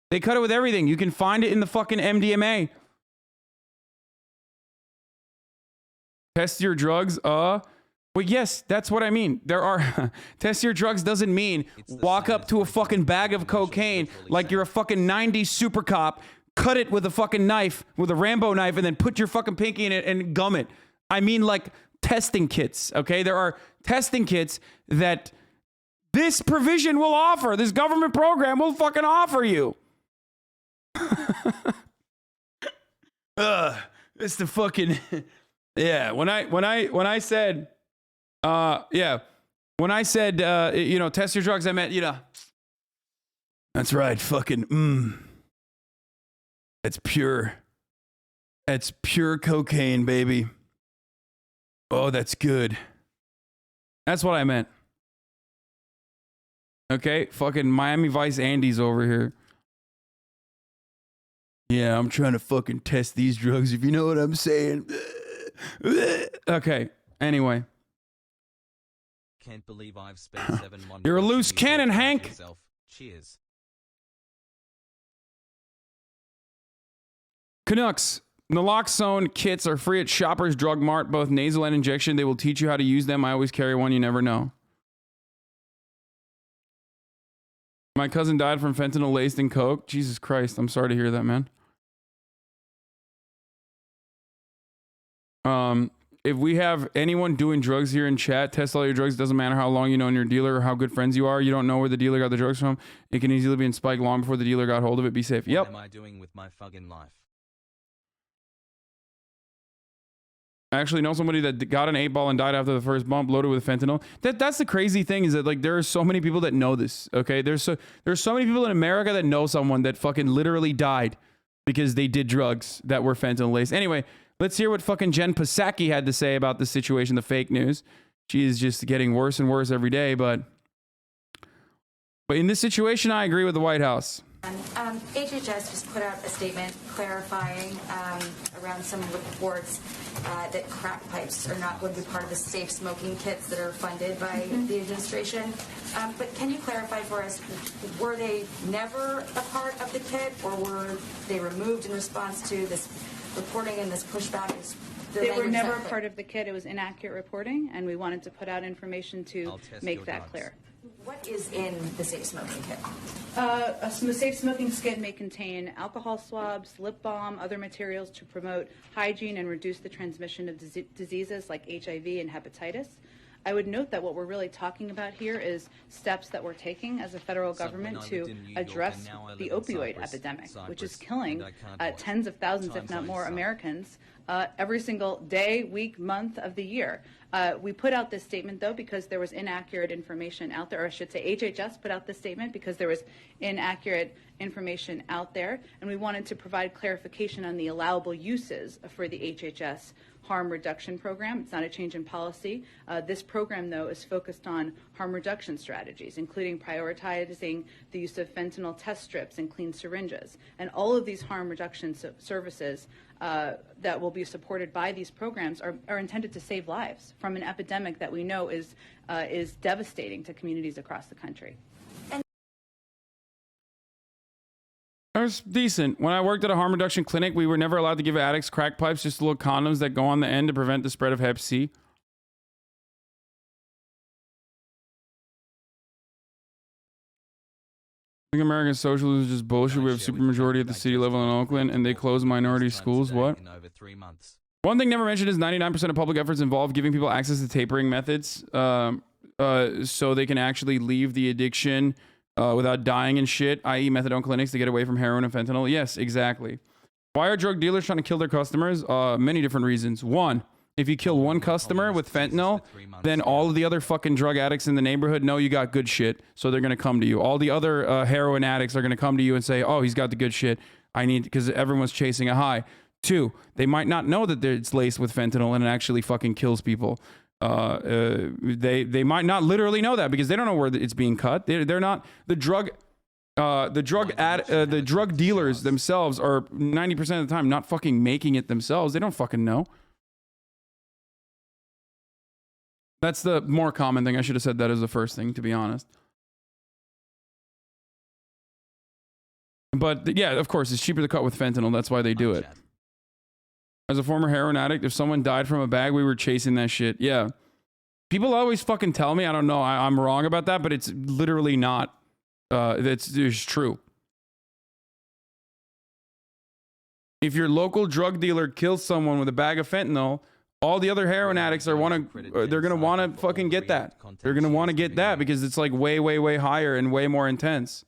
They cut it with everything. You can find it in the fucking MDMA. Test your drugs. Well, yes, that's what I mean. There are test your drugs doesn't mean walk up to a fucking bag of cocaine like you're a fucking 90s super cop, cut it with a fucking knife, with a Rambo knife, and then put your fucking pinky in it and gum it. I mean, like, testing kits, okay? There are testing kits that this provision will offer. This government program will fucking offer you. It's the fucking yeah. When I said test your drugs, I meant that's right, fucking It's pure cocaine, baby. Oh, that's good. That's what I meant. Okay, fucking Miami Vice Andy's over here. Yeah, I'm trying to fucking test these drugs, if you know what I'm saying. Okay, anyway. Can't believe I've spent 7 months. You're a loose cannon, Hank. Cheers. Canucks. Naloxone kits are free at Shoppers Drug Mart, both nasal and injection. They will teach you how to use them. I always carry one. You never know. My cousin died from fentanyl laced in coke. Jesus Christ. I'm sorry to hear that, man. if we have anyone doing drugs here in chat, test all your drugs. Doesn't matter how long you know your dealer or how good friends you are. You don't know where the dealer got the drugs from. It can easily be in spike long before the dealer got hold of it. Be safe. Yep. What am I doing with my fucking life? I actually know somebody that got an 8-ball and died after the first bump, loaded with fentanyl. That's the crazy thing, is that like there are so many people that know this. Okay, there's so many people in America that know someone that fucking literally died because they did drugs that were fentanyl laced. Anyway, let's hear what fucking Jen Psaki had to say about the situation, the fake news. She is just getting worse and worse every day, but in this situation, I agree with the White House. HHS just put out a statement clarifying around some reports that crack pipes are not going to be part of the safe smoking kits that are funded by the administration. But can you clarify for us, were they never a part of the kit, or were they removed in response to this reporting and this pushback? They were never a part of the kit. It was inaccurate reporting, and we wanted to put out information to make that clear. What is in the safe smoking kit? A safe smoking kit may contain alcohol swabs, lip balm, other materials to promote hygiene and reduce the transmission of diseases like HIV and hepatitis. I would note that what we're really talking about here is steps that we're taking as a federal government to address the opioid epidemic, which is killing tens of thousands, if not more, Americans every single day, week, month of the year. We put out this statement, though, because there was inaccurate information out there, or I should say HHS put out this statement because there was inaccurate information out there, and we wanted to provide clarification on the allowable uses for the HHS harm reduction program. It's not a change in policy. This program, though, is focused on harm reduction strategies, including prioritizing the use of fentanyl test strips and clean syringes. And all of these harm reduction services that will be supported by these programs are intended to save lives from an epidemic that we know is devastating to communities across the country. That was decent. When I worked at a harm reduction clinic, we were never allowed to give addicts crack pipes, just little condoms that go on the end to prevent the spread of Hep C. I think American socialism is just bullshit. We have supermajority at the city level in Oakland, and they close minority schools. What? One thing never mentioned is 99% of public efforts involve giving people access to tapering methods so they can actually leave the addiction without dying and shit, i.e. methadone clinics to get away from heroin and fentanyl. Yes, exactly. Why are drug dealers trying to kill their customers? Many different reasons. One, if you kill one customer with fentanyl, then all of the other fucking drug addicts in the neighborhood know you got good shit, so they're going to come to you. All the other heroin addicts are going to come to you and say, oh, he's got the good shit. I need, because everyone's chasing a high. Two, they might not know that it's laced with fentanyl and it actually fucking kills people. They might not literally know that because they don't know where it's being cut. They're not the drug dealers themselves are 90% of the time not fucking making it themselves. They don't fucking know. That's the more common thing. I should have said that as the first thing, to be honest. But yeah, of course, it's cheaper to cut with fentanyl. That's why they do it. As a former heroin addict, if someone died from a bag, we were chasing that shit. Yeah. People always fucking tell me, I don't know, I'm wrong about that, but it's literally not. It's true. If your local drug dealer kills someone with a bag of fentanyl, all the other heroin addicts they're going to want to fucking get that. They're going to want to get that because it's like way, way, way higher and way more intense.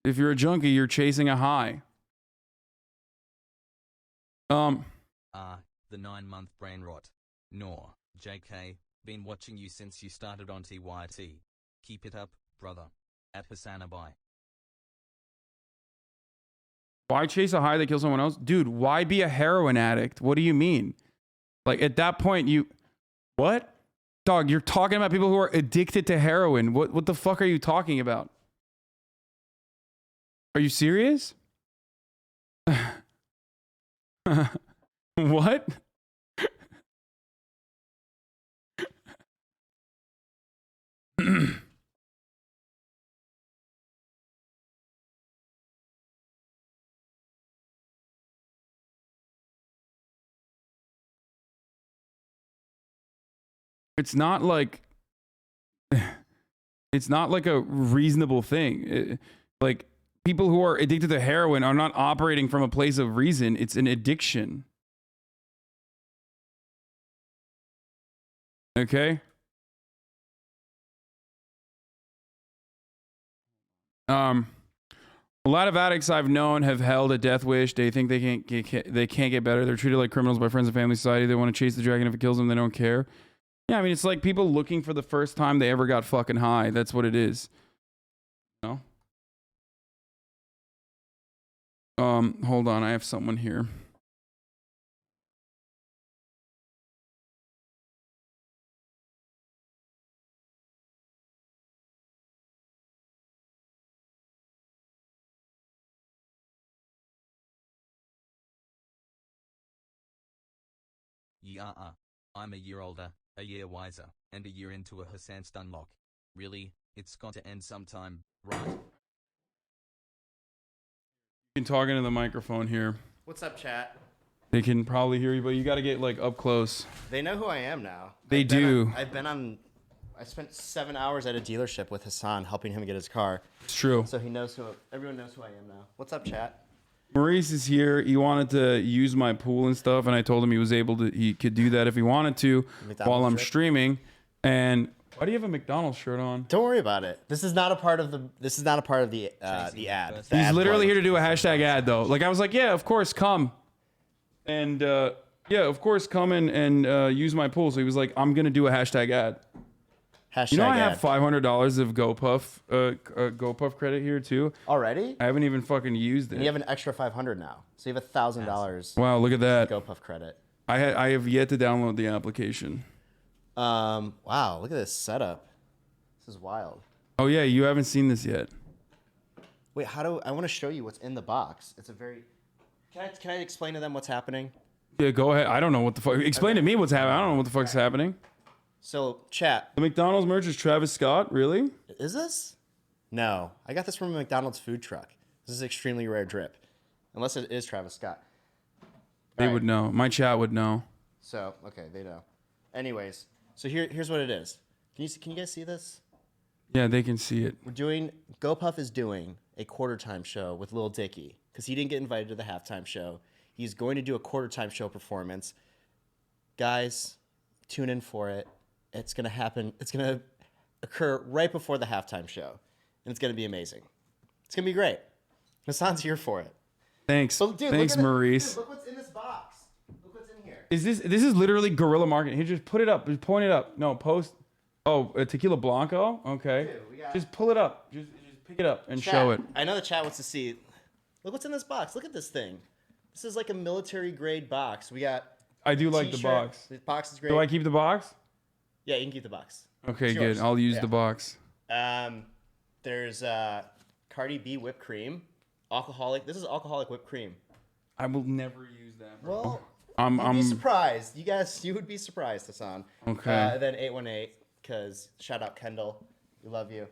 If you're a junkie, you're chasing a high. The 9-month brain rot. Nor, JK, been watching you since you started on TYT. Keep it up, brother. At Hasanabi. Why chase a high that kills someone else? Dude, why be a heroin addict? What do you mean? Like, at that point, what? Dog, you're talking about people who are addicted to heroin. What the fuck are you talking about? Are you serious? What? It's not like a reasonable thing. Like, people who are addicted to heroin are not operating from a place of reason. It's an addiction. Okay? A lot of addicts I've known have held a death wish. They think they can't get better. They're treated like criminals by friends and family society. They want to chase the dragon. If it kills them, they don't care. Yeah, I mean, it's like people looking for the first time they ever got fucking high. That's what it is. No? Hold on. I have someone here. Yeah, I'm a year older, a year wiser, and a year into a Hassan stunlock. Really, it's got to end sometime, right? You can talk into the microphone here. What's up, chat? They can probably hear you, but you got to get like up close. They know who I am now. They do. I spent 7 hours at a dealership with Hassan helping him get his car. It's true. So he knows everyone knows who I am now. What's up, chat? Maurice is here. He wanted to use my pool and stuff, and I told him he could do that if he wanted to while I'm streaming. And why do you have a McDonald's shirt on? Don't worry about it. This is not a part of the ad. He's literally here to do a hashtag ad though. Like I was like, yeah, of course, come. And yeah, of course, come and use my pool. So he was like, I'm gonna do a hashtag ad. Hashtag you know, I ad. have $500 of GoPuff credit here too. Already? I haven't even fucking used it. And you have an extra $500 now, so you have $1,000. Wow, look at that. GoPuff credit. I have yet to download the application. Wow, look at this setup. This is wild. Oh yeah, you haven't seen this yet. Wait, I want to show you what's in the box. It's a very. Can I explain to them what's happening? Yeah, go ahead. I don't know what the fuck. Explain to me what's happening. I don't know what the fuck's happening. So, chat. The McDonald's merch is Travis Scott? Really? Is this? No. I got this from a McDonald's food truck. This is extremely rare drip. Unless it is Travis Scott. They would know. My chat would know. So, okay, they know. Anyways, so here's what it is. Can you guys see this? Yeah, they can see it. GoPuff is doing a quarter time show with Lil Dicky because he didn't get invited to the halftime show. He's going to do a quarter time show performance. Guys, tune in for it. It's going to happen. It's going to occur right before the halftime show. And it's going to be amazing. It's going to be great. Hassan's here for it. Thanks. So, dude, Thanks, Maurice. Dude, look what's in this box. Look what's in here. This is literally guerrilla marketing. Here, just put it up. Just point it up. No, post. Oh, a Tequila Blanco? Okay. Dude, just pull it up. Just pick it up and show it. I know the chat wants to see. Look what's in this box. Look at this thing. This is like a military grade box. We got. I do like the box. The box is great. Do I keep the box? Yeah, you can keep the box. Okay, good. I'll use the box. There's Cardi B whipped cream, alcoholic. This is alcoholic whipped cream. I will never use that, bro. Well, I'm be surprised. You would be surprised, Hassan. Okay. Then 818, because shout out Kendall, we love you.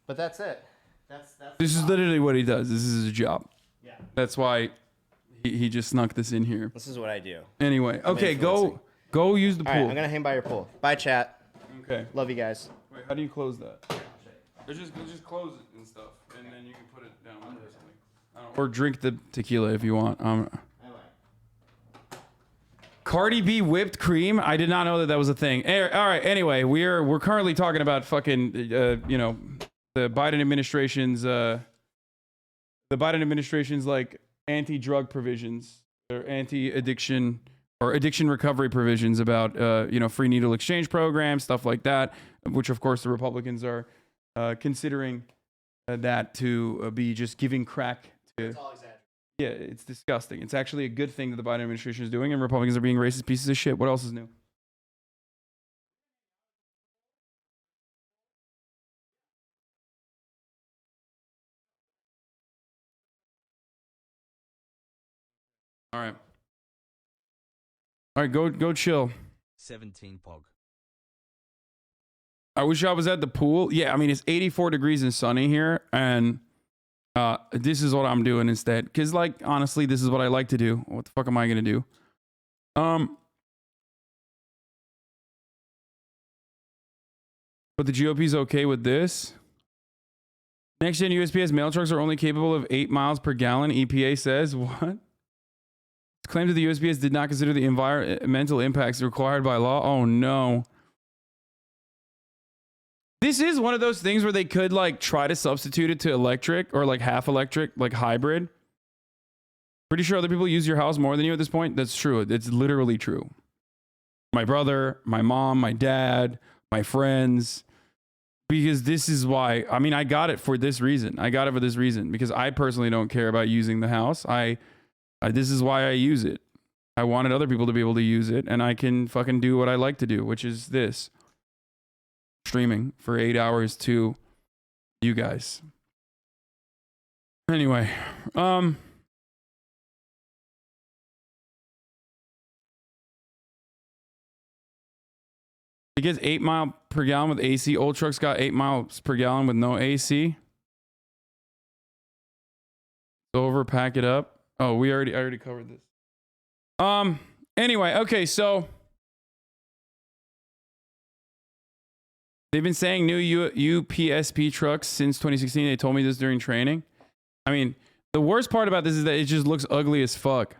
But that's it. That's. This is literally what he does. This is his job. Yeah. That's why he just snuck this in here. This is what I do. Anyway, okay, go use the pool. All right, I'm gonna hang by your pool. Bye, chat. Okay. Love you guys. Wait, how do you close that? Just close it and stuff, and then you can put it down or something. Or drink the tequila if you want. Cardi B whipped cream. I did not know that was a thing. All right. Anyway, we're currently talking about fucking the Biden administration's like anti-drug provisions or anti-addiction or addiction recovery provisions about free needle exchange programs, stuff like that, which of course the Republicans are considering that to be just giving crack to. It's all exaggerated. Yeah, it's disgusting. It's actually a good thing that the Biden administration is doing, and Republicans are being racist pieces of shit. What else is new? All right, go chill. 17 Pog. I wish I was at the pool. Yeah, I mean, it's 84 degrees and sunny here, and this is what I'm doing instead. Because, like, honestly, this is what I like to do. What the fuck am I going to do? But the GOP's okay with this? Next gen USPS mail trucks are only capable of 8 miles per gallon, EPA says. What? Claims that the USPS did not consider the environmental impacts required by law. Oh no. This is one of those things where they could like try to substitute it to electric or like half electric, like hybrid. Pretty sure other people use your house more than you at this point. That's true. It's literally true. My brother, my mom, my dad, my friends. Because this is why, I mean, I got it for this reason. I got it for this reason because I personally don't care about using the house. This is why I use it. I wanted other people to be able to use it, and I can fucking do what I like to do, which is this. Streaming for 8 hours to you guys. Anyway, it gets 8 miles per gallon with AC. Old trucks got 8 miles per gallon with no AC. Over, pack it up. Oh, I already covered this. Anyway, okay, so they've been saying new UPSP trucks since 2016. They told me this during training. I mean, the worst part about this is that it just looks ugly as fuck.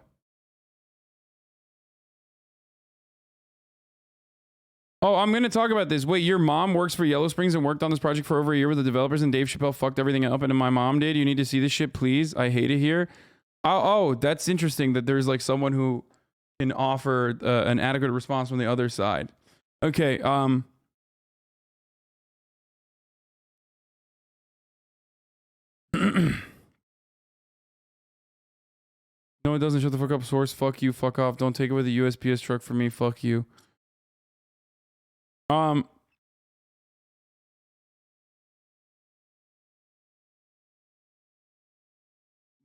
Oh, I'm going to talk about this. Wait, your mom works for Yellow Springs and worked on this project for over a year with the developers, and Dave Chappelle fucked everything up, and my mom did. You need to see this shit, please. I hate it here. Oh, that's interesting that there's like someone who can offer an adequate response from the other side. Okay, no, it doesn't. Shut the fuck up, source. Fuck you. Fuck off. Don't take away the USPS truck from me. Fuck you.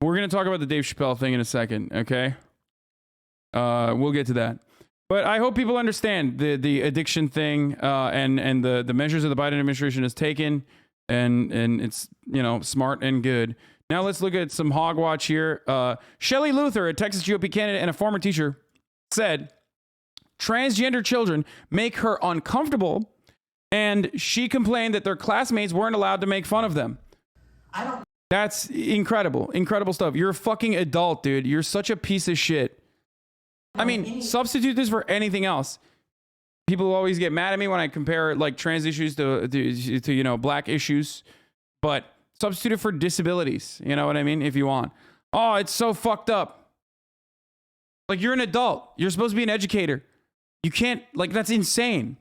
We're going to talk about the Dave Chappelle thing in a second, okay? We'll get to that. But I hope people understand the addiction thing and the measures that the Biden administration has taken, and it's, you know, smart and good. Now let's look at some hogwatch here. Shelley Luther, a Texas GOP candidate and a former teacher, said transgender children make her uncomfortable, and she complained that their classmates weren't allowed to make fun of them. That's incredible. Incredible stuff. You're a fucking adult, dude. You're such a piece of shit. I mean, substitute this for anything else. People always get mad at me when I compare like trans issues to you know, black issues, but substitute it for disabilities. You know what I mean? If you want. Oh, it's so fucked up. Like, you're an adult. You're supposed to be an educator. You can't, like, that's insane.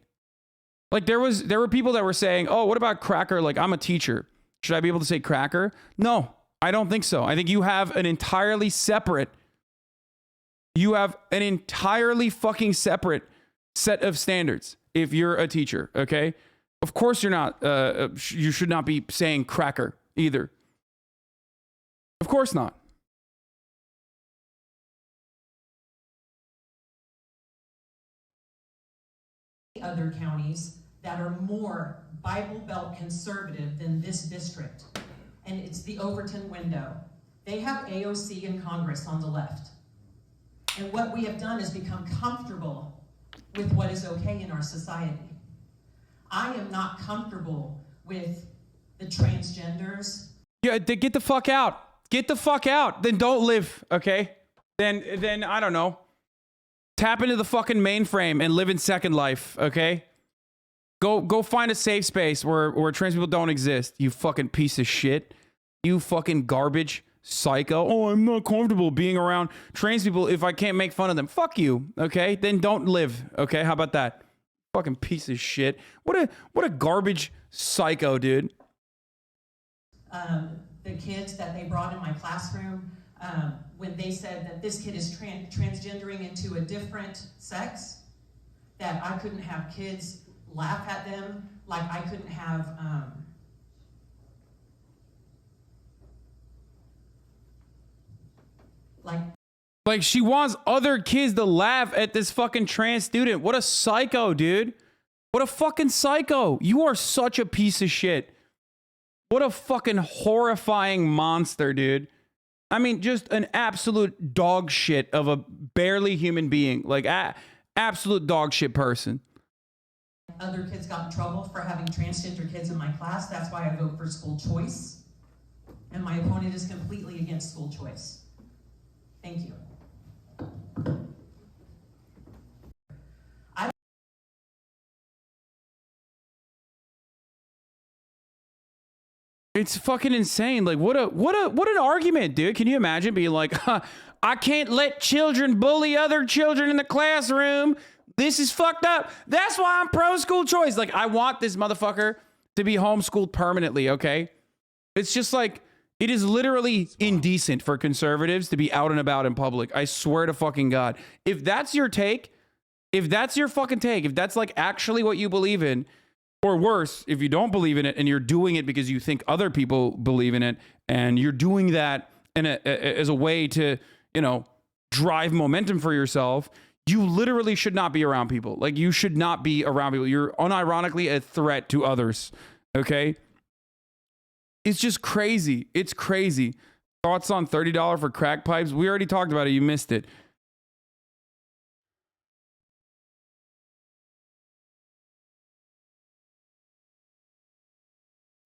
Like, there were people that were saying, oh, what about cracker? Like, I'm a teacher. Should I be able to say cracker? No, I don't think so. I think you have an entirely fucking separate set of standards if you're a teacher, okay? Of course you're not, you should not be saying cracker either. Of course not. Other counties that are more Bible Belt conservative than this district, and it's the Overton window. They have AOC in Congress on the left. And what we have done is become comfortable with what is okay in our society. I am not comfortable with the transgenders. Yeah, get the fuck out. Get the fuck out. Then don't live, okay? Then I don't know. Tap into the fucking mainframe and live in Second Life, okay? Go find a safe space where trans people don't exist. You fucking piece of shit. You fucking garbage psycho. Oh, I'm not comfortable being around trans people if I can't make fun of them. Fuck you, okay? Then don't live, okay? How about that? Fucking piece of shit. What a garbage psycho, dude. The kids that they brought in my classroom, when they said that this kid is transgendering into a different sex, that I couldn't have kids laugh at them, like I couldn't have like she wants other kids to laugh at this fucking trans student. What a psycho, dude. What a fucking psycho. You are such a piece of shit. What a fucking horrifying monster, dude. I mean, just an absolute dog shit of a barely human being. Like, absolute dog shit person. Other kids got in trouble for having transgender kids in my class. That's why I vote for school choice. and my opponent is completely against school choice. Thank you. It's fucking insane. Like, what an argument, dude. Can you imagine being like, I can't let children bully other children in the classroom. This is fucked up. That's why I'm pro school choice. Like, I want this motherfucker to be homeschooled permanently, okay? It's just like, it is literally indecent for conservatives to be out and about in public. I swear to fucking God. If that's your take, if that's your fucking take, if that's like actually what you believe in, or worse, if you don't believe in it and you're doing it because you think other people believe in it, and you're doing that as a way to, you know, drive momentum for yourself, you literally should not be around people. Like, you should not be around people. You're unironically a threat to others, okay? It's just crazy. It's crazy. Thoughts on $30 for crack pipes? We already talked about it. You missed it.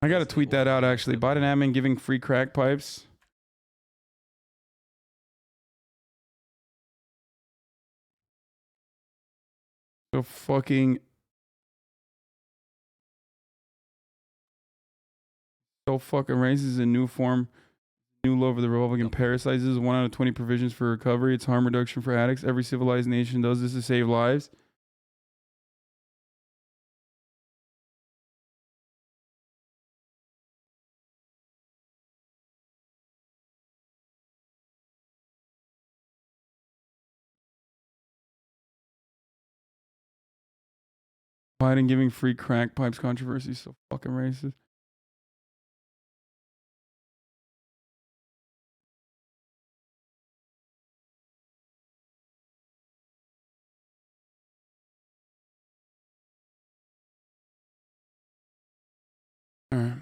I got to tweet that out, actually. Biden admin giving free crack pipes. So fucking racist. A new form, new law of the Republican parasites. 1 out of 20 provisions for recovery. It's harm reduction for addicts. Every civilized nation does this to save lives. Biden giving free crack pipes controversy. So fucking racist. All right.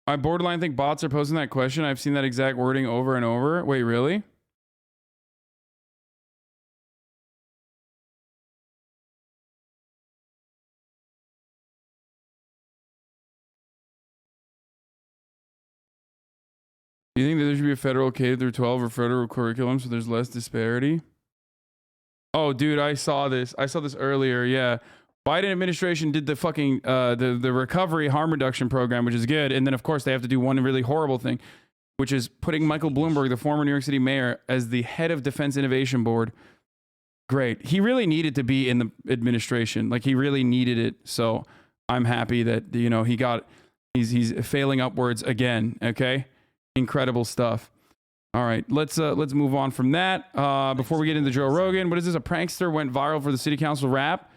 I borderline think bots are posting that question. I've seen that exact wording over and over. Wait, really? Do you think that there should be a federal K through 12 or federal curriculum so there's less disparity? Oh, dude, I saw this. I saw this earlier. Yeah. Biden administration did the fucking the recovery harm reduction program, which is good. And then, of course, they have to do one really horrible thing, which is putting Michael Bloomberg, the former New York City mayor, as the head of Defense Innovation Board. Great. He really needed to be in the administration. Like, he really needed it. So I'm happy that, you know, he's failing upwards again. Okay. Incredible stuff. All right, let's move on from that. Before we get into Joe Rogan, what is this? A prankster went viral for the city council rap.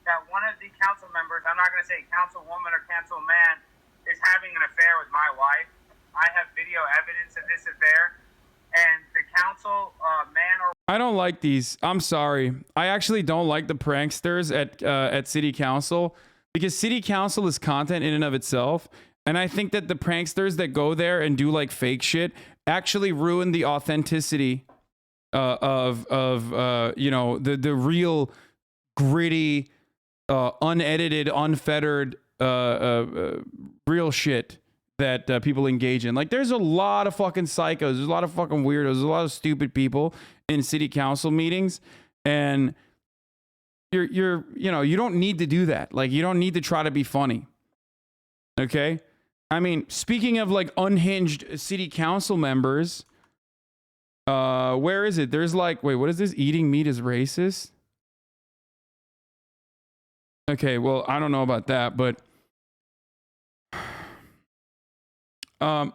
That one of the council members, I'm not going to say councilwoman or councilman, is having an affair with my wife. I have video evidence of this affair, and the council man or I don't like these. I'm sorry. I actually don't like the pranksters at city council, because city council is content in and of itself. And I think that the pranksters that go there and do like fake shit actually ruin the authenticity of you know, the real gritty, unedited, unfettered real shit that people engage in. Like, there's a lot of fucking psychos, there's a lot of fucking weirdos, there's a lot of stupid people in city council meetings, and you know, you don't need to do that. Like, you don't need to try to be funny. Okay? I mean, speaking of like unhinged city council members, where is it? There's like, wait, what is this? Eating meat is racist? Okay, well, I don't know about that, but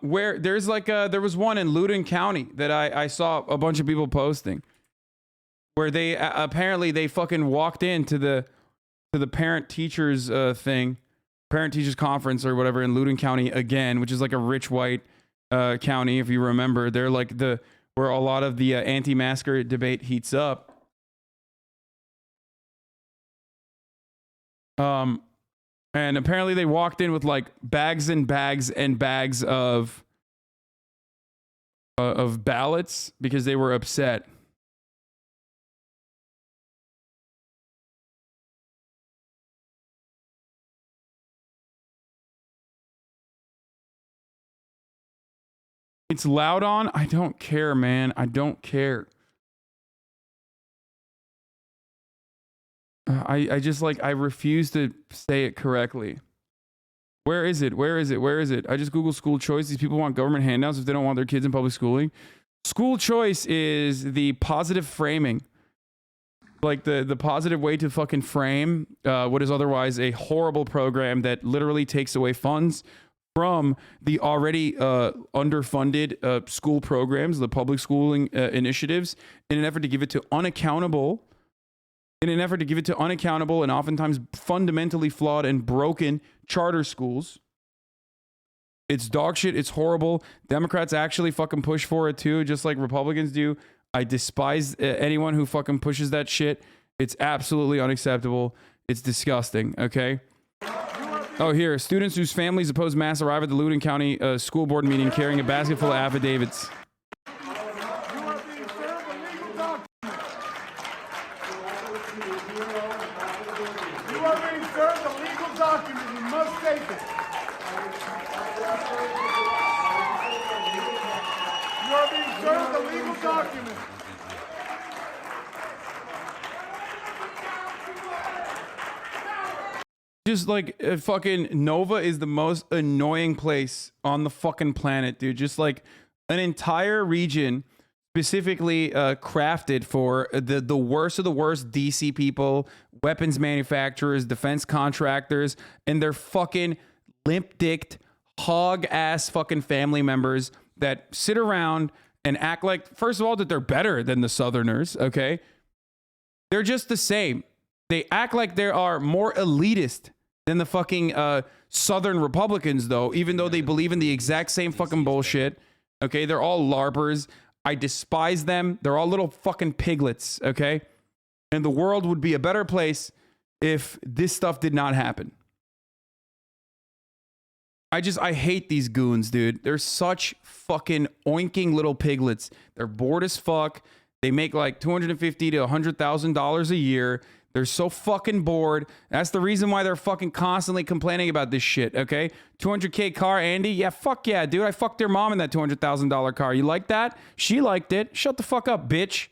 where there's like there was one in Loudoun County that I saw a bunch of people posting, where they apparently they fucking walked into the parent teachers thing, parent teachers conference or whatever in Loudoun County again, which is like a rich white county, if you remember. They're like where a lot of the anti-masker debate heats up. And apparently they walked in with like bags and bags and bags of ballots because they were upset. It's loud on. I don't care, man. I don't care. I just like, I refuse to say it correctly. Where is it? Where is it? Where is it? I just Googled school choice. These people want government handouts if they don't want their kids in public schooling. School choice is the positive framing. Like the positive way to fucking frame what is otherwise a horrible program that literally takes away funds from the already underfunded school programs, the public schooling initiatives, in an effort to give it to unaccountable and oftentimes fundamentally flawed and broken charter schools. It's dog shit. It's horrible. Democrats actually fucking push for it too, just like Republicans do. I despise anyone who fucking pushes that shit. It's absolutely unacceptable. It's disgusting, okay? Oh, here. Students whose families oppose mass arrive at the Loudoun County school board meeting carrying a basket full of affidavits. Just like fucking Nova is the most annoying place on the fucking planet, dude. Just like an entire region specifically crafted for the worst of the worst DC people, weapons manufacturers, defense contractors, and their fucking limp-dicked, hog-ass fucking family members that sit around and act like, first of all, that they're better than the Southerners, okay? They're just the same. They act like they are more elitist than the fucking Southern Republicans, though, even though they believe in the exact same fucking bullshit. Okay, they're all LARPers. I despise them. They're all little fucking piglets, okay? And the world would be a better place if this stuff did not happen. I hate these goons, dude. They're such fucking oinking little piglets. They're bored as fuck. They make like $250,000 to $100,000 a year. They're so fucking bored. That's the reason why they're fucking constantly complaining about this shit, okay? 200K car, Andy? Yeah, fuck yeah, dude. I fucked their mom in that $200,000 car. You like that? She liked it. Shut the fuck up, bitch.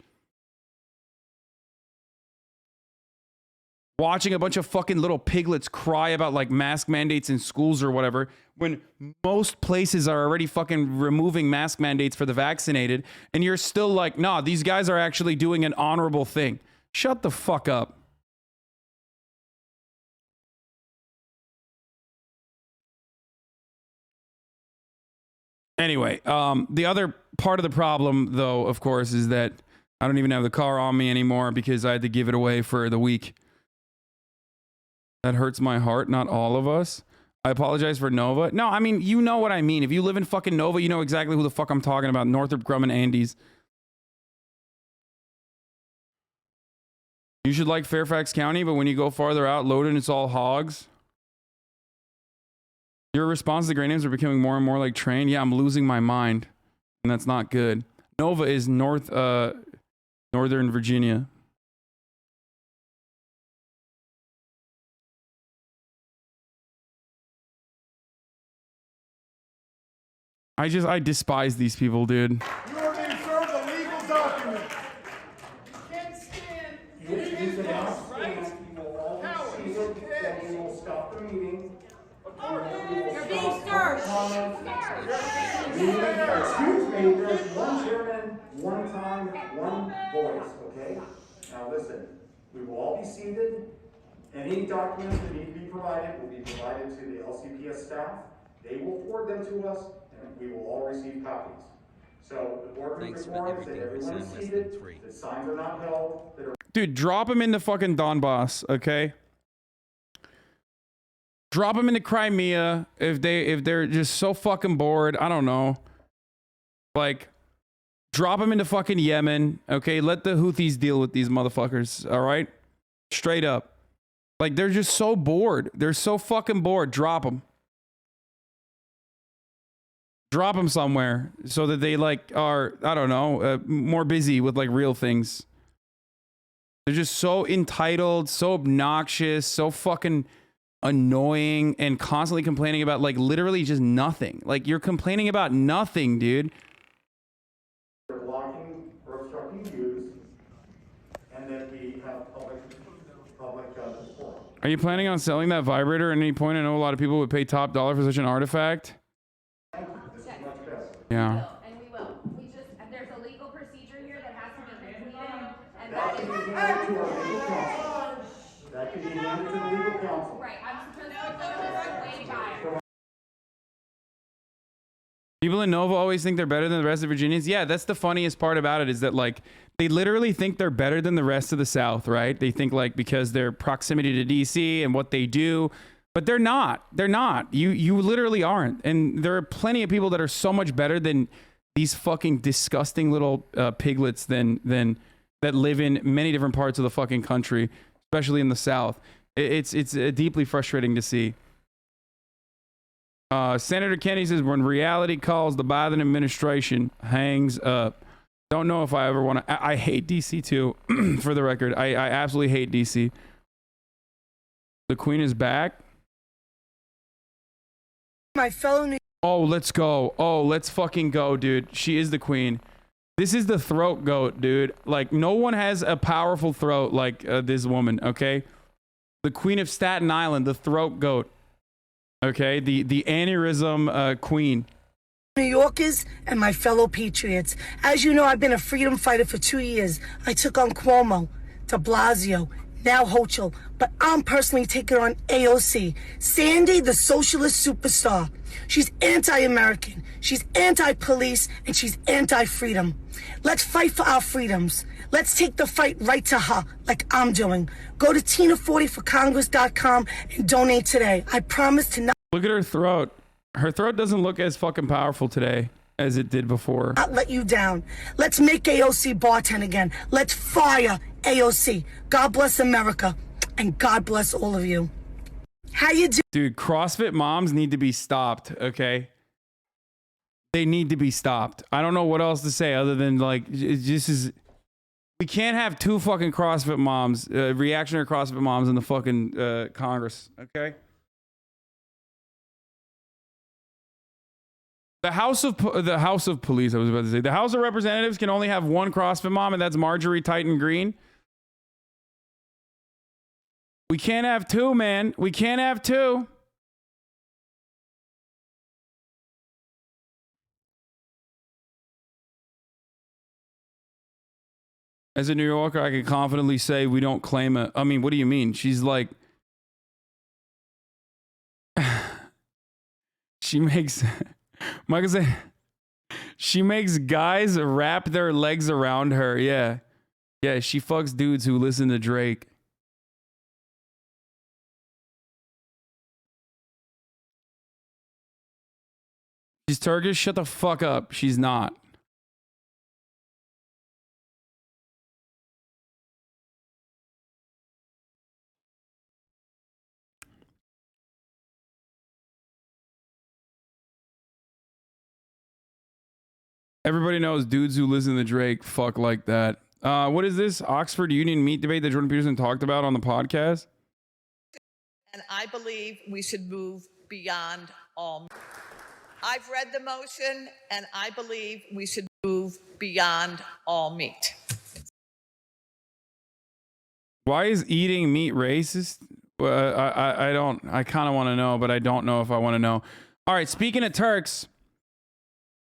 Watching a bunch of fucking little piglets cry about like mask mandates in schools or whatever, when most places are already fucking removing mask mandates for the vaccinated, and you're still like, nah, these guys are actually doing an honorable thing. Shut the fuck up. Anyway, the other part of the problem, though, of course, is that I don't even have the car on me anymore because I had to give it away for the week. That hurts my heart, not all of us. I apologize for Nova. No, I mean, you know what I mean. If you live in fucking Nova, you know exactly who the fuck I'm talking about. Northrop Grumman Andes. You should like Fairfax County, but when you go farther out, Loudoun, it's all hogs. Your response to the great names are becoming more and more like Train. Yeah, I'm losing my mind, and that's not good. Nova is Northern Virginia. I despise these people, dude. You are being served a legal document. You can't stand. You will stop the meeting. You're being served. Excuse me, there's one chairman, one time, one voice, okay? Now listen, we will all be seated. Any documents that need to be provided will be provided to the LCPS staff. They will forward them to us, and we will all receive copies. So the board informs that everyone is seated, that signs are not held, that are... Dude, drop him into fucking Donbass, okay? Drop them into Crimea if they're just so fucking bored. I don't know. Like, drop them into fucking Yemen. Okay, let the Houthis deal with these motherfuckers. All right, straight up. Like, they're just so bored. They're so fucking bored. Drop them. Drop them somewhere so that they like are, I don't know, more busy with like real things. They're just so entitled, so obnoxious, so fucking annoying and constantly complaining about like literally just nothing. Like you're complaining about nothing, dude. They're blocking or obstructing views, and then we have public forum. Are you planning on selling that vibrator at any point? I know a lot of people would pay top dollar for such an artifact. Yeah. And we will. We just, there's a legal procedure here that has to be completed, and That can be handed to our legal counsel. That can be handed to the legal counsel. right. I'm supposed to go way by. People in Nova always think they're better than the rest of Virginians. Yeah, that's the funniest part about it is that like they literally think they're better than the rest of the South, right? They think like because their proximity to DC and what they do, but they're not. They're not. You literally aren't. And there are plenty of people that are so much better than these fucking disgusting little piglets than that live in many different parts of the fucking country, especially in the South. It's deeply frustrating to see. Senator Kennedy says, when reality calls, the Biden administration hangs up. Don't know if I ever want to. I hate DC too, for the record. I absolutely hate DC. The Queen is back. My fellow New Oh, let's go. Oh, let's fucking go, dude. She is the Queen. This is the throat goat, dude. Like, no one has a powerful throat like this woman, okay? The Queen of Staten Island, the throat goat. Okay, the aneurysm queen. New Yorkers and my fellow patriots. As you know, I've been a freedom fighter for 2 years. I took on Cuomo, de Blasio, now Hochul, but I'm personally taking on AOC, Sandy, the socialist superstar. She's anti-American, she's anti-police, and she's anti-freedom. Let's fight for our freedoms. Let's take the fight right to her, like I'm doing. Go to Tina40forcongress.com and donate today. I promise to not Look at her throat. Her throat doesn't look as fucking powerful today as it did before. let you down. Let's make AOC bartend again. Let's fire AOC. God bless America, and God bless all of you. How you do? Dude, CrossFit moms need to be stopped, okay? They need to be stopped. I don't know what else to say other than like, it just is. We can't have two fucking CrossFit moms, reactionary CrossFit moms in the fucking Congress, okay? The House of Police, I was about to say. The House of Representatives can only have one CrossFit mom, and that's Marjorie Titan Green. We can't have two, man. We can't have two. As a New Yorker, I can confidently say we don't claim it. I mean, what do you mean? She's like, she makes, Michael said, she makes guys wrap their legs around her. Yeah. Yeah, she fucks dudes who listen to Drake. She's Turkish? Shut the fuck up. She's not. Everybody knows dudes who listen to Drake fuck like that. What is this? Oxford Union meat debate that Jordan Peterson talked about on the podcast? And I believe we should move beyond all. I've read the motion, and I believe we should move beyond all meat. Why is eating meat racist? I kind of want to know, but I don't know if I want to know. All right, speaking of Turks,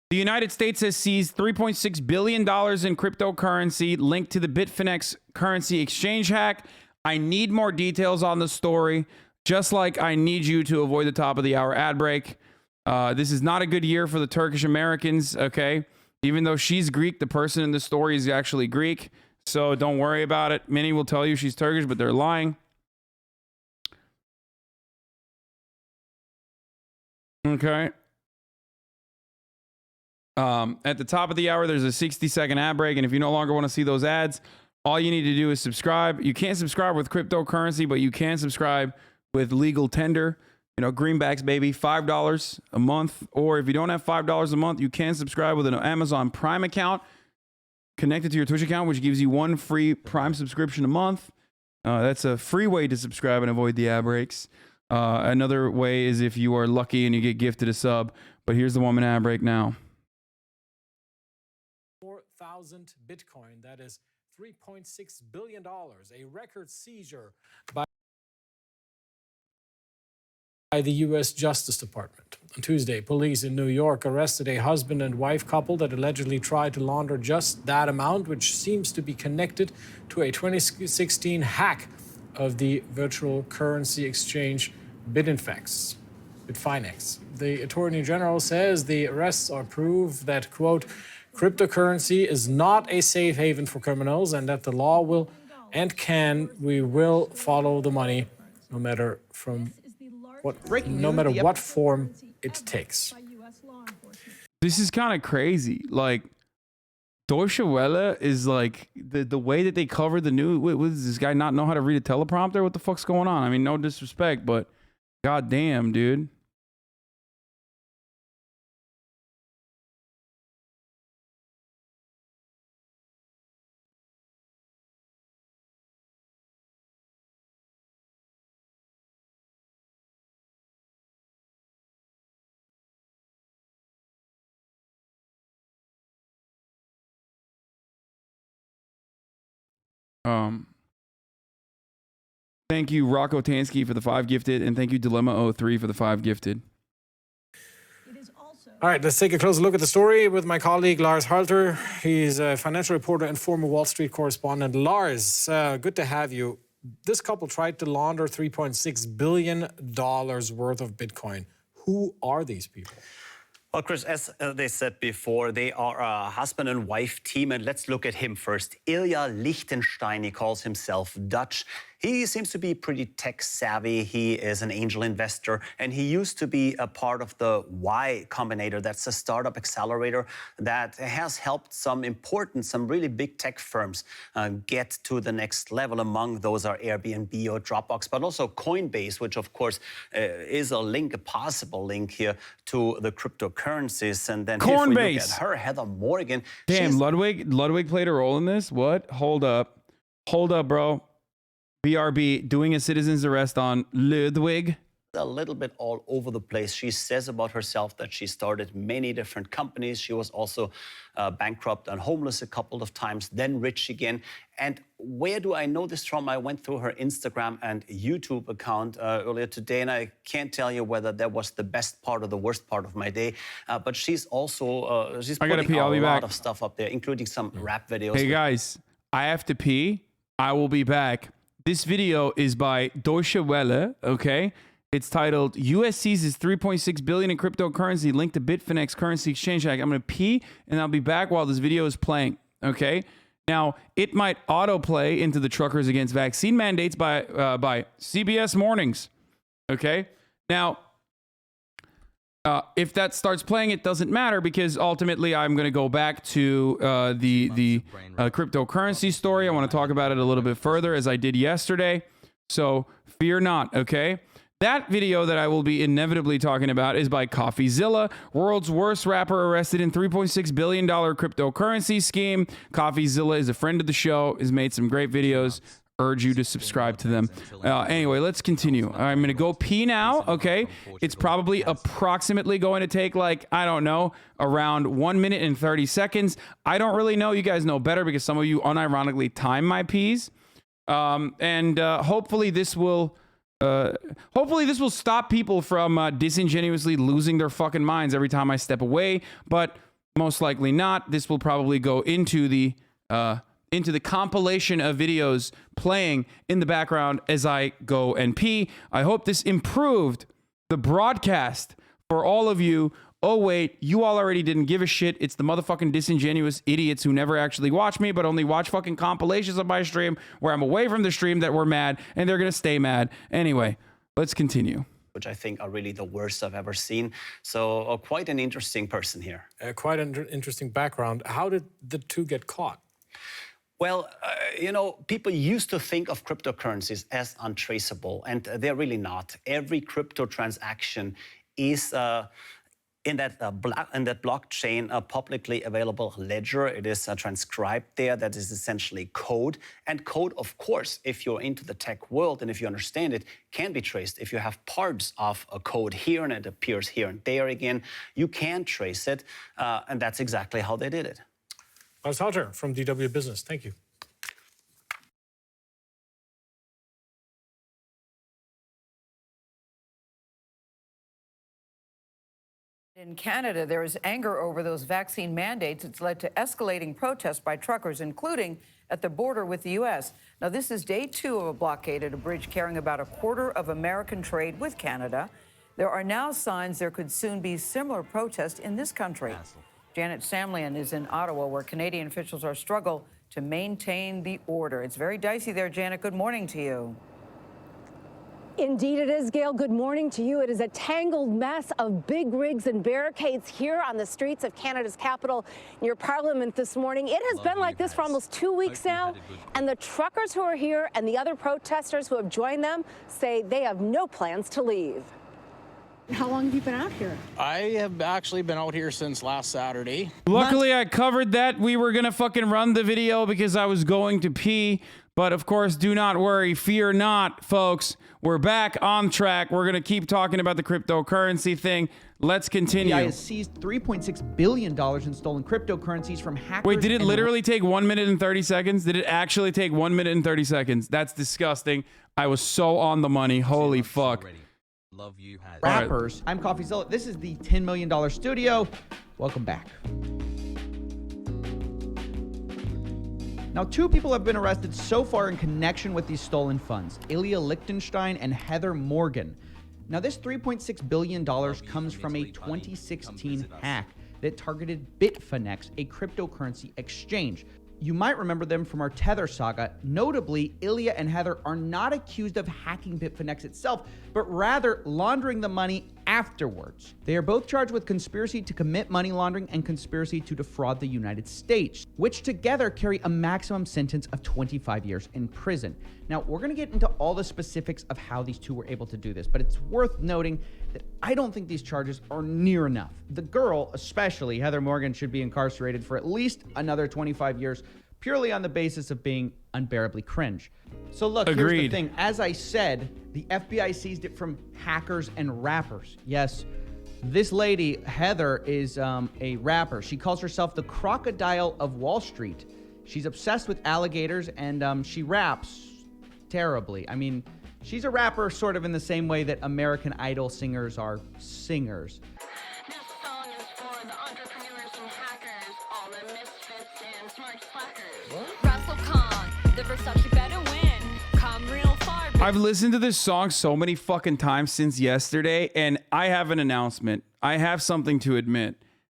the United States has seized $3.6 billion in cryptocurrency linked to the Bitfinex currency exchange hack. I need more details on the story, just like I need you to avoid the top of the hour ad break. This is not a good year for the Turkish Americans, okay? Even though she's Greek, the person in the story is actually Greek. So don't worry about it. Many will tell you she's Turkish, but they're lying. Okay. At the top of the hour, there's a 60-second ad break. And if you no longer want to see those ads, all you need to do is subscribe. You can't subscribe with cryptocurrency, but you can subscribe with legal tender. You know, greenbacks, baby, $5 a month. Or if you don't have $5 a month, you can subscribe with an Amazon Prime account connected to your Twitch account, which gives you one free Prime subscription a month. That's a free way to subscribe and avoid the ad breaks. Another way is if you are lucky and you get gifted a sub. But here's the 1 minute ad break now. 4,000 Bitcoin, that is $3.6 billion, a record seizure by the U.S. Justice Department. On Tuesday, police in New York arrested a husband and wife couple that allegedly tried to launder just that amount, which seems to be connected to a 2016 hack of the virtual currency exchange Bitfinex. The Attorney General says the arrests are proof that, quote, cryptocurrency is not a safe haven for criminals and that the law will and we will follow the money no matter what form it takes. This is kind of crazy. Like, Deutsche Welle is like the way that they cover the news. What does this guy not know how to read a teleprompter? What the fuck's going on? I mean, no disrespect, but goddamn, dude. Thank you, Rocco Tansky, for the 5 gifted, and thank you, Dilemma03 for the 5 gifted. All right, let's take a closer look at the story with my colleague Lars Halter. He's a financial reporter and former Wall Street correspondent. Lars, good to have you. This couple tried to launder $3.6 billion worth of Bitcoin. Who are these people? Well, Chris, as they said before, they are a husband and wife team. And let's look at him first. Ilya Lichtenstein, he calls himself Dutch. He seems to be pretty tech savvy. He is an angel investor, and he used to be a part of the Y Combinator. That's a startup accelerator that has helped some really big tech firms get to the next level. Among those are Airbnb or Dropbox, but also Coinbase, which of course is a possible link here to the cryptocurrencies. And then Coinbase. If we look at her, Heather Morgan. Damn, Ludwig played a role in this? What? Hold up, bro. BRB doing a citizen's arrest on Ludwig. A little bit all over the place. She says about herself that she started many different companies. She was also bankrupt and homeless a couple of times, then rich again. And where do I know this from? I went through her Instagram and YouTube account earlier today, and I can't tell you whether that was the best part or the worst part of my day. But she's also she's putting a lot of stuff up there, including some rap videos. Hey guys, I have to pee. I will be back. This video is by Deutsche Welle, okay? It's titled, U.S. seizes $3.6 billion in cryptocurrency linked to Bitfinex currency exchange hack. I'm going to pee, and I'll be back while this video is playing, okay? Now, it might autoplay into the truckers against vaccine mandates by CBS Mornings, okay? Now, if that starts playing, it doesn't matter because ultimately I'm going to go back to the cryptocurrency story. I want to talk about it a little bit further as I did yesterday. So fear not, okay? That video that I will be inevitably talking about is by CoffeeZilla, world's worst rapper arrested in $3.6 billion cryptocurrency scheme. CoffeeZilla is a friend of the show, has made some great videos. Urge you to subscribe to them. Anyway, let's continue. I'm going to go pee now, okay? It's probably approximately going to take like, I don't know, around 1 minute and 30 seconds. I don't really know. You guys know better because some of you unironically time my pees. Hopefully this will stop people from disingenuously losing their fucking minds every time I step away, but most likely not. This will probably go into the compilation of videos playing in the background as I go and pee. I hope this improved the broadcast for all of you. Oh, wait, you all already didn't give a shit. It's the motherfucking disingenuous idiots who never actually watch me, but only watch fucking compilations of my stream where I'm away from the stream that were mad, and they're going to stay mad. Anyway, let's continue. Which I think are really the worst I've ever seen. So quite an interesting person here. Quite an interesting background. How did the two get caught? Well, people used to think of cryptocurrencies as untraceable, and they're really not. Every crypto transaction is in that blockchain publicly available ledger. It is transcribed there. That is essentially code. And code, of course, if you're into the tech world and if you understand it, can be traced. If you have parts of a code here and it appears here and there again, you can trace it. And that's exactly how they did it. Lars Halter from DW Business. Thank you. In Canada, there is anger over those vaccine mandates. It's led to escalating protests by truckers, including at the border with the U.S. Now, this is day 2 of a blockade at a bridge carrying about a quarter of American trade with Canada. There are now signs there could soon be similar protests in this country. Janet Samlian is in Ottawa, where Canadian officials are struggling to maintain the order. It's very dicey there, Janet. Good morning to you. Indeed it is, Gail. Good morning to you. It is a tangled mess of big rigs and barricades here on the streets of Canada's capital near Parliament this morning. It has been like this for almost 2 weeks now, and the truckers who are here and the other protesters who have joined them say they have no plans to leave. How long have you been out here? I have actually been out here since last Saturday. Luckily, I covered that. We were going to fucking run the video because I was going to pee. But of course, do not worry. Fear not, folks. We're back on track. We're going to keep talking about the cryptocurrency thing. Let's continue. The FBI has seized $3.6 billion in stolen cryptocurrencies from hackers. Wait, did it literally take 1 minute and 30 seconds? Did it actually take 1 minute and 30 seconds? That's disgusting. I was so on the money. Holy fuck. Love you, Has. Rappers. I'm CoffeeZilla. This is the $10 million studio. Welcome back. Now, 2 people have been arrested so far in connection with these stolen funds, Ilya Lichtenstein and Heather Morgan. Now, this $3.6 billion comes from a 2016 hack that targeted Bitfinex, a cryptocurrency exchange. You might remember them from our Tether saga. Notably, Ilya and Heather are not accused of hacking Bitfinex itself, but rather laundering the money afterwards. They are both charged with conspiracy to commit money laundering and conspiracy to defraud the United States, which together carry a maximum sentence of 25 years in prison. Now, we're going to get into all the specifics of how these 2 were able to do this, but it's worth noting that I don't think these charges are near enough. The girl, especially Heather Morgan, should be incarcerated for at least another 25 years, purely on the basis of being unbearably cringe. So look, here's the thing. As I said, the FBI seized it from hackers and rappers. Yes, this lady, Heather, is a rapper. She calls herself the Crocodile of Wall Street. She's obsessed with alligators, and she raps terribly. I mean, she's a rapper sort of in the same way that American Idol singers are singers. I've listened to this song so many fucking times since yesterday, and I have an announcement. I have something to admit.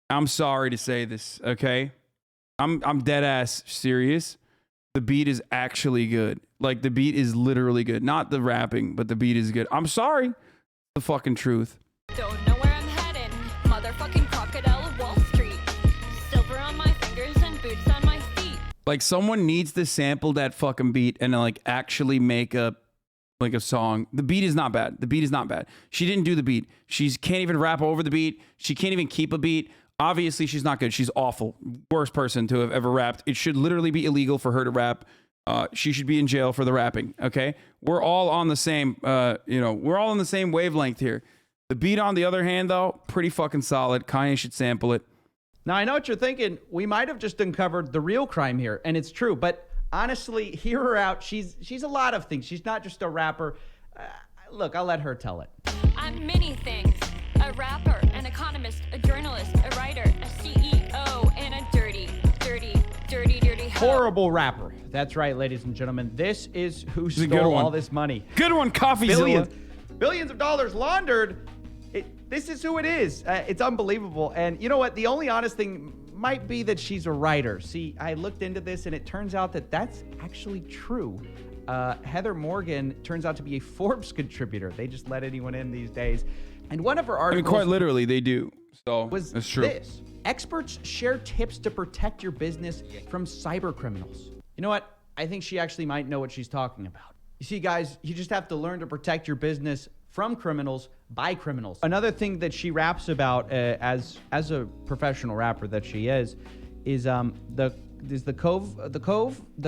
I'm sorry to say this, okay? I'm dead ass serious. The beat is actually good. Like, the beat is literally good. Not the rapping, but the beat is good. I'm sorry. The fucking truth. Don't know where I'm headed. Motherfucking Crocodile of Wall Street. Silver on my fingers and boots on my feet. Like, someone needs to sample that fucking beat and like actually make a song. The beat is not bad. The beat is not bad. She didn't do the beat. She can't even rap over the beat. She can't even keep a beat. Obviously, she's not good. She's awful. Worst person to have ever rapped. It should literally be illegal for her to rap. She should be in jail for the rapping. Okay, we're all on the same. We're all on the same wavelength here. The beat, on the other hand, though, pretty fucking solid. Kanye should sample it. Now, I know what you're thinking. We might have just uncovered the real crime here, and it's true. But honestly, hear her out. She's a lot of things. She's not just a rapper. Look, I'll let her tell it. I'm many things. A rapper, an economist, a journalist, a writer, a CEO, and a dirty hoe. Horrible rapper. That's right, ladies and gentlemen. This is who stole all this money. Good one, CoffeeZilla. Billions of dollars laundered. This is who it is. It's unbelievable. And you know what? The only honest thing might be that she's a writer. See, I looked into this, and it turns out that that's actually true. Heather Morgan turns out to be a Forbes contributor. They just let anyone in these days. And one of her articles... I mean, quite literally, they do. So, that's true. This. Experts share tips to protect your business from cyber criminals. You know what? I think she actually might know what she's talking about. You see, guys, you just have to learn to protect your business from criminals by criminals. Another thing that she raps about as a professional rapper that she is the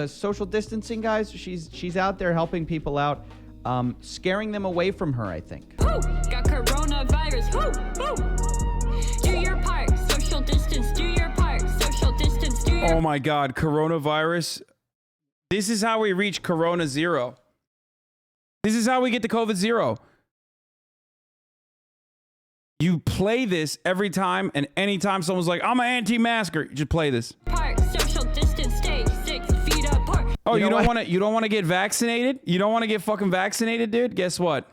social distancing guys. She's out there helping people out, scaring them away from her, I think. Woo! Got coronavirus. Woo! Woo! Do your part. Social distance. Do your part. Social distance. Do your Oh my God, coronavirus. This is how we reach Corona Zero. This is how we get to COVID Zero. You play this every time, and anytime someone's like, I'm an anti-masker, you just play this. part. Social distance. Stay 6 feet apart. Oh, you don't want to get vaccinated? You don't want to get fucking vaccinated, dude? Guess what?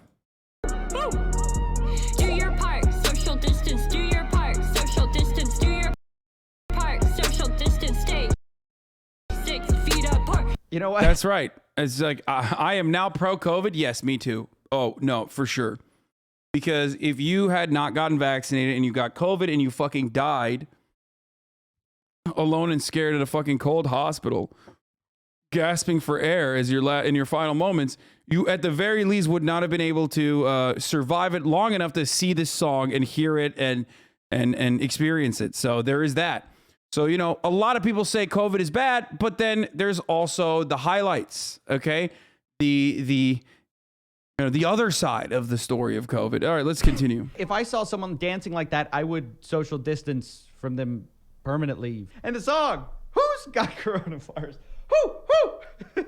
Woo! Do your part. Social distance. Do your part. Social distance. Do your part. Social distance. Stay 6 feet apart. You know what? That's right. It's like, I am now pro-COVID. Yes, me too. Oh, no, for sure. Because if you had not gotten vaccinated and you got COVID and you fucking died alone and scared at a fucking cold hospital, gasping for air as in your final moments, you at the very least would not have been able to survive it long enough to see this song and hear it and experience it. So there is that. So, you know, a lot of people say COVID is bad, but then there's also the highlights, okay? The other side of the story of COVID. All right, let's continue. If I saw someone dancing like that, I would social distance from them permanently. And the song, who's got coronavirus? Who?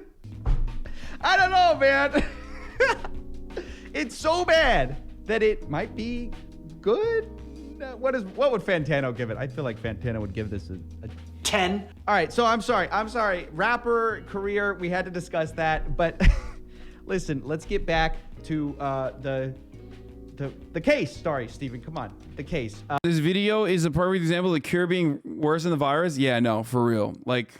I don't know, man. It's so bad that it might be good. What would Fantano give it? I feel like Fantano would give this a 10. All right, so I'm sorry. Rapper career, we had to discuss that, but listen, let's get back to the case. Sorry, Steven, come on. The case. This video is a perfect example of the cure being worse than the virus. Yeah, no, for real. Like,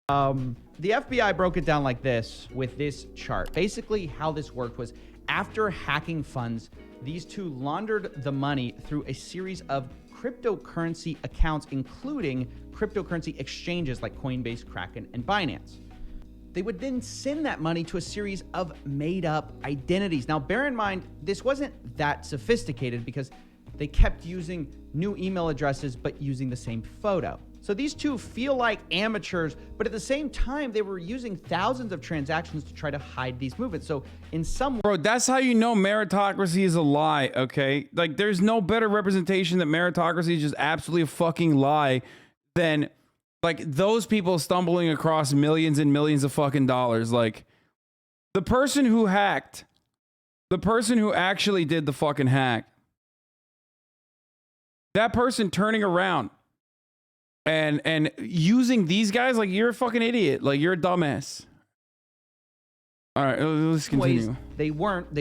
the FBI broke it down like this with this chart. Basically, how this worked was after hacking funds, these two laundered the money through a series of cryptocurrency accounts, including cryptocurrency exchanges like Coinbase, Kraken, and Binance. They would then send that money to a series of made-up identities. Now, bear in mind, this wasn't that sophisticated because they kept using new email addresses, but using the same photo. So these two feel like amateurs, but at the same time, they were using thousands of transactions to try to hide these movements. So in some... Bro, that's how you know meritocracy is a lie, okay? Like, there's no better representation that meritocracy is just absolutely a fucking lie than, like, those people stumbling across millions and millions of fucking dollars. Like, the person who hacked, the person who actually did the fucking hack, that person turning around and using these guys, like, you're a fucking idiot. Like, you're a dumbass. All right, let's continue. They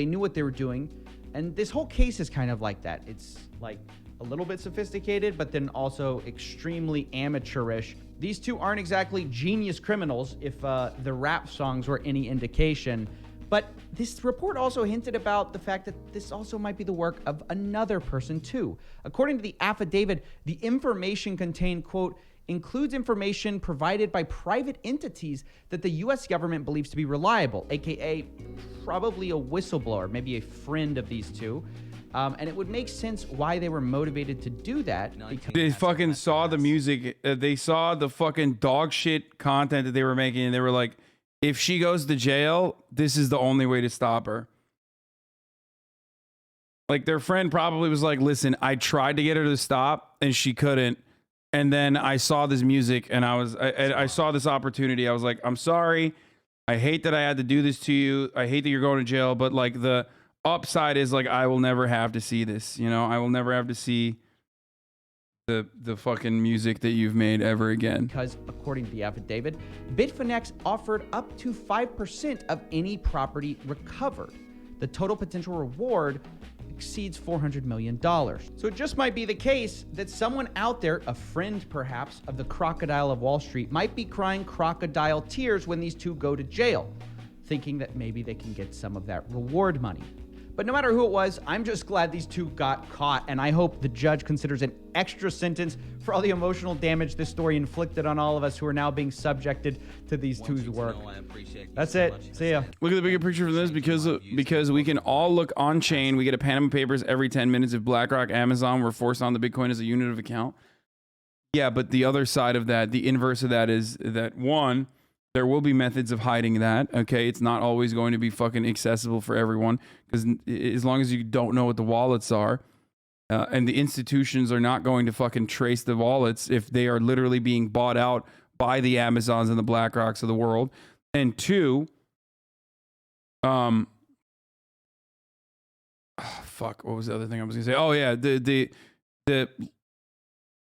knew what they were doing. And this whole case is kind of like that. It's like a little bit sophisticated, but then also extremely amateurish. These two aren't exactly genius criminals, if the rap songs were any indication. But this report also hinted about the fact that this also might be the work of another person too. According to the affidavit, the information contained, quote, includes information provided by private entities that the U.S. government believes to be reliable, aka probably a whistleblower, maybe a friend of these two. And it would make sense why they were motivated to do that. They fucking saw the music. They saw the fucking dog shit content that they were making, and they were like, if she goes to jail, this is the only way to stop her. Like, their friend probably was like, listen, I tried to get her to stop, and she couldn't. And then I saw this music, and I saw this opportunity. I was like, I'm sorry. I hate that I had to do this to you. I hate that you're going to jail. But, like, the upside is, like, I will never have to see this. You know, I will never have to see the fucking music that you've made ever again. Because according to the affidavit, Bitfinex offered up to 5% of any property recovered. The total potential reward exceeds $400 million. So it just might be the case that someone out there, a friend perhaps, of the crocodile of Wall Street, might be crying crocodile tears when these two go to jail, thinking that maybe they can get some of that reward money. But no matter who it was, I'm just glad these two got caught, and I hope the judge considers an extra sentence for all the emotional damage this story inflicted on all of us who are now being subjected to these two's work. That's it. See ya. Look at the bigger picture for this, because we can all look on chain. We get a Panama Papers every 10 minutes. If BlackRock, Amazon were forced on the Bitcoin as a unit of account. Yeah, but the other side of that, the inverse of that is that, one, there will be methods of hiding that, okay? It's not always going to be fucking accessible for everyone, because as long as you don't know what the wallets are, and the institutions are not going to fucking trace the wallets if they are literally being bought out by the Amazons and the BlackRocks of the world. And two, fuck, what was the other thing I was gonna say? Oh yeah, the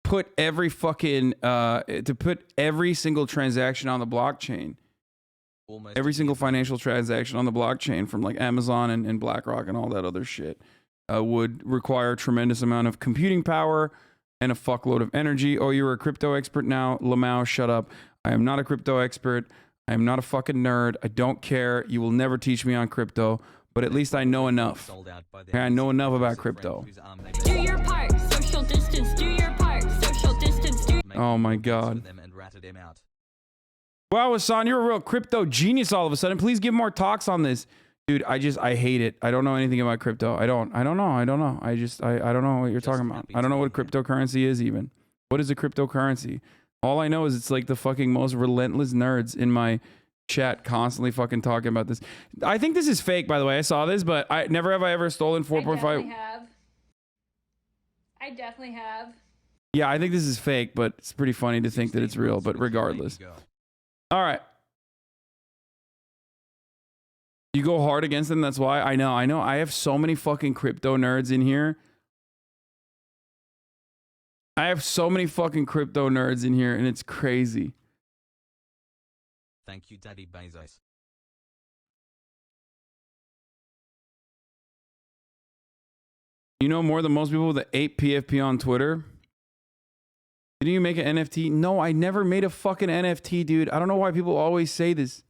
put every fucking to put every single transaction on the blockchain, every single financial transaction on the blockchain from like Amazon and BlackRock and all that other shit would require a tremendous amount of computing power and a fuckload of energy. Oh, you're a crypto expert now? Lamau, shut up. I am not a crypto expert. I am not a fucking nerd. I don't care. You will never teach me on crypto, but at least I know enough. Okay, I know enough about crypto. Do your part. Social distance. Do your part. Social distance. Do. Oh my god. Wow, Hasan, you're a real crypto genius all of a sudden. Please give more talks on this. Dude, I hate it. I don't know anything about crypto. I don't know. I don't know what you're talking about. I don't know what cryptocurrency is even. What is a cryptocurrency? All I know is it's like the fucking most relentless nerds in my chat constantly fucking talking about this. I think this is fake, by the way. I saw this, but I never have I ever stolen 4.5. I definitely have. Yeah, I think this is fake, but it's pretty funny to think that it's real, but regardless. All right. You go hard against them, that's why. I know. I have so many fucking crypto nerds in here. I have so many fucking crypto nerds in here, and it's crazy. Thank you, Daddy Bezos. You know more than most people with 8 PFP on Twitter? Didn't you make an NFT? No, I never made a fucking NFT, dude. I don't know why people always say this.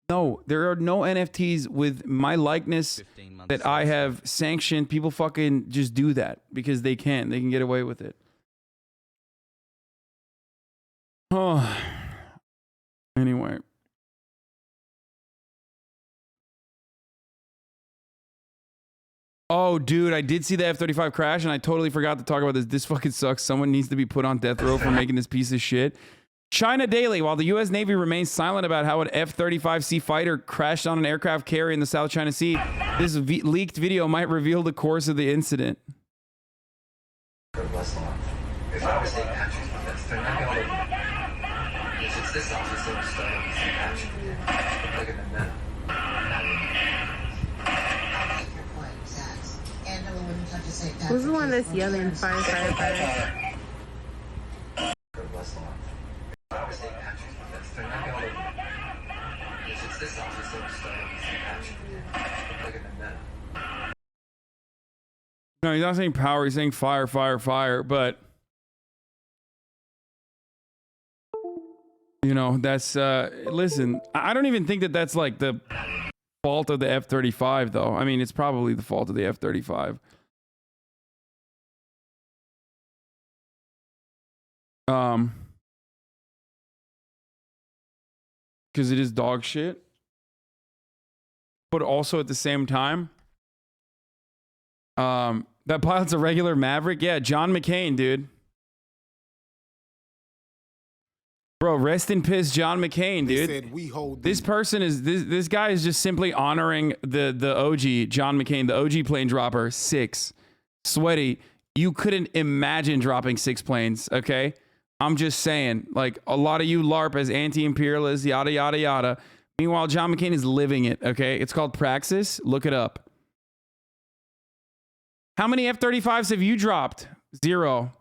No, there are no NFTs with my likeness that I have sanctioned. People fucking just do that because they can. They can get away with it. Oh. Anyway. Oh, dude, I did see the F-35 crash, and I totally forgot to talk about this. This fucking sucks. Someone needs to be put on death row for making this piece of shit. China Daily. While the U.S. Navy remains silent about how an F-35C fighter crashed on an aircraft carrier in the South China Sea, this leaked video might reveal the course of the incident. If I was taking action, they're not going to. It's this officer starting to take action. Look at them now. Who's the one that's yelling fire, fire, fire? I was taking action. They're not going to. It's this officer starting to take action. Look at them now. No, he's not saying power. He's saying fire, fire, fire. But you know, that's listen. I don't even think that that's like the fault of the F-35, though. I mean, it's probably the fault of the F-35. Because it is dog shit. But also at the same time, that pilot's a regular Maverick. Yeah, John McCain, dude. Bro, rest in piss, John McCain, dude. This person is this guy is just simply honoring the OG, John McCain, the OG plane dropper, 6. Sweaty, you couldn't imagine dropping 6 planes, okay? I'm just saying, like, a lot of you LARP as anti-imperialists, yada, yada, yada. Meanwhile, John McCain is living it, okay? It's called Praxis. Look it up. How many F-35s have you dropped? 0.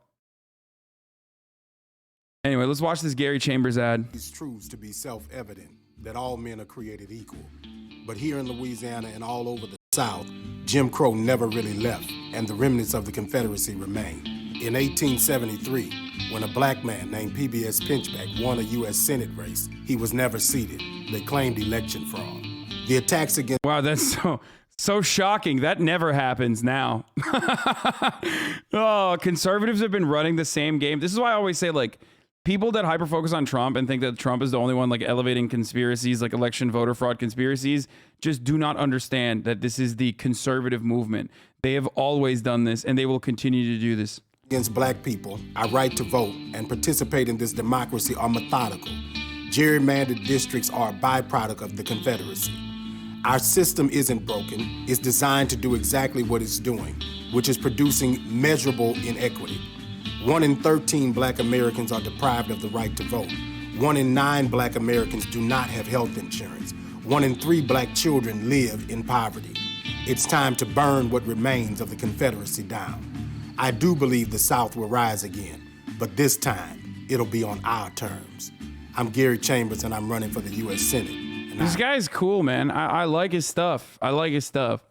Anyway, let's watch this Gary Chambers ad. These truths to be self-evident that all men are created equal. But here in Louisiana and all over the South, Jim Crow never really left, and the remnants of the Confederacy remain. In 1873, when a black man named PBS Pinchback won a U.S. Senate race, he was never seated. They claimed election fraud. The attacks against... Wow, that's So shocking. That never happens now. Oh, conservatives have been running the same game. This is why I always say, like, people that hyper focus on Trump and think that Trump is the only one like elevating conspiracies, like election voter fraud conspiracies, just do not understand that this is the conservative movement. They have always done this, and they will continue to do this. Against black people, our right to vote and participate in this democracy are methodical. Gerrymandered districts are a byproduct of the Confederacy. Our system isn't broken. It's designed to do exactly what it's doing, which is producing measurable inequity. 1 in 13 black Americans are deprived of the right to vote. 1 in 9 black Americans do not have health insurance. 1 in 3 black children live in poverty. It's time to burn what remains of the Confederacy down. I do believe the South will rise again, but this time, it'll be on our terms. I'm Gary Chambers, and I'm running for the U.S. Senate. This guy's cool, man. I like his stuff. I like his stuff.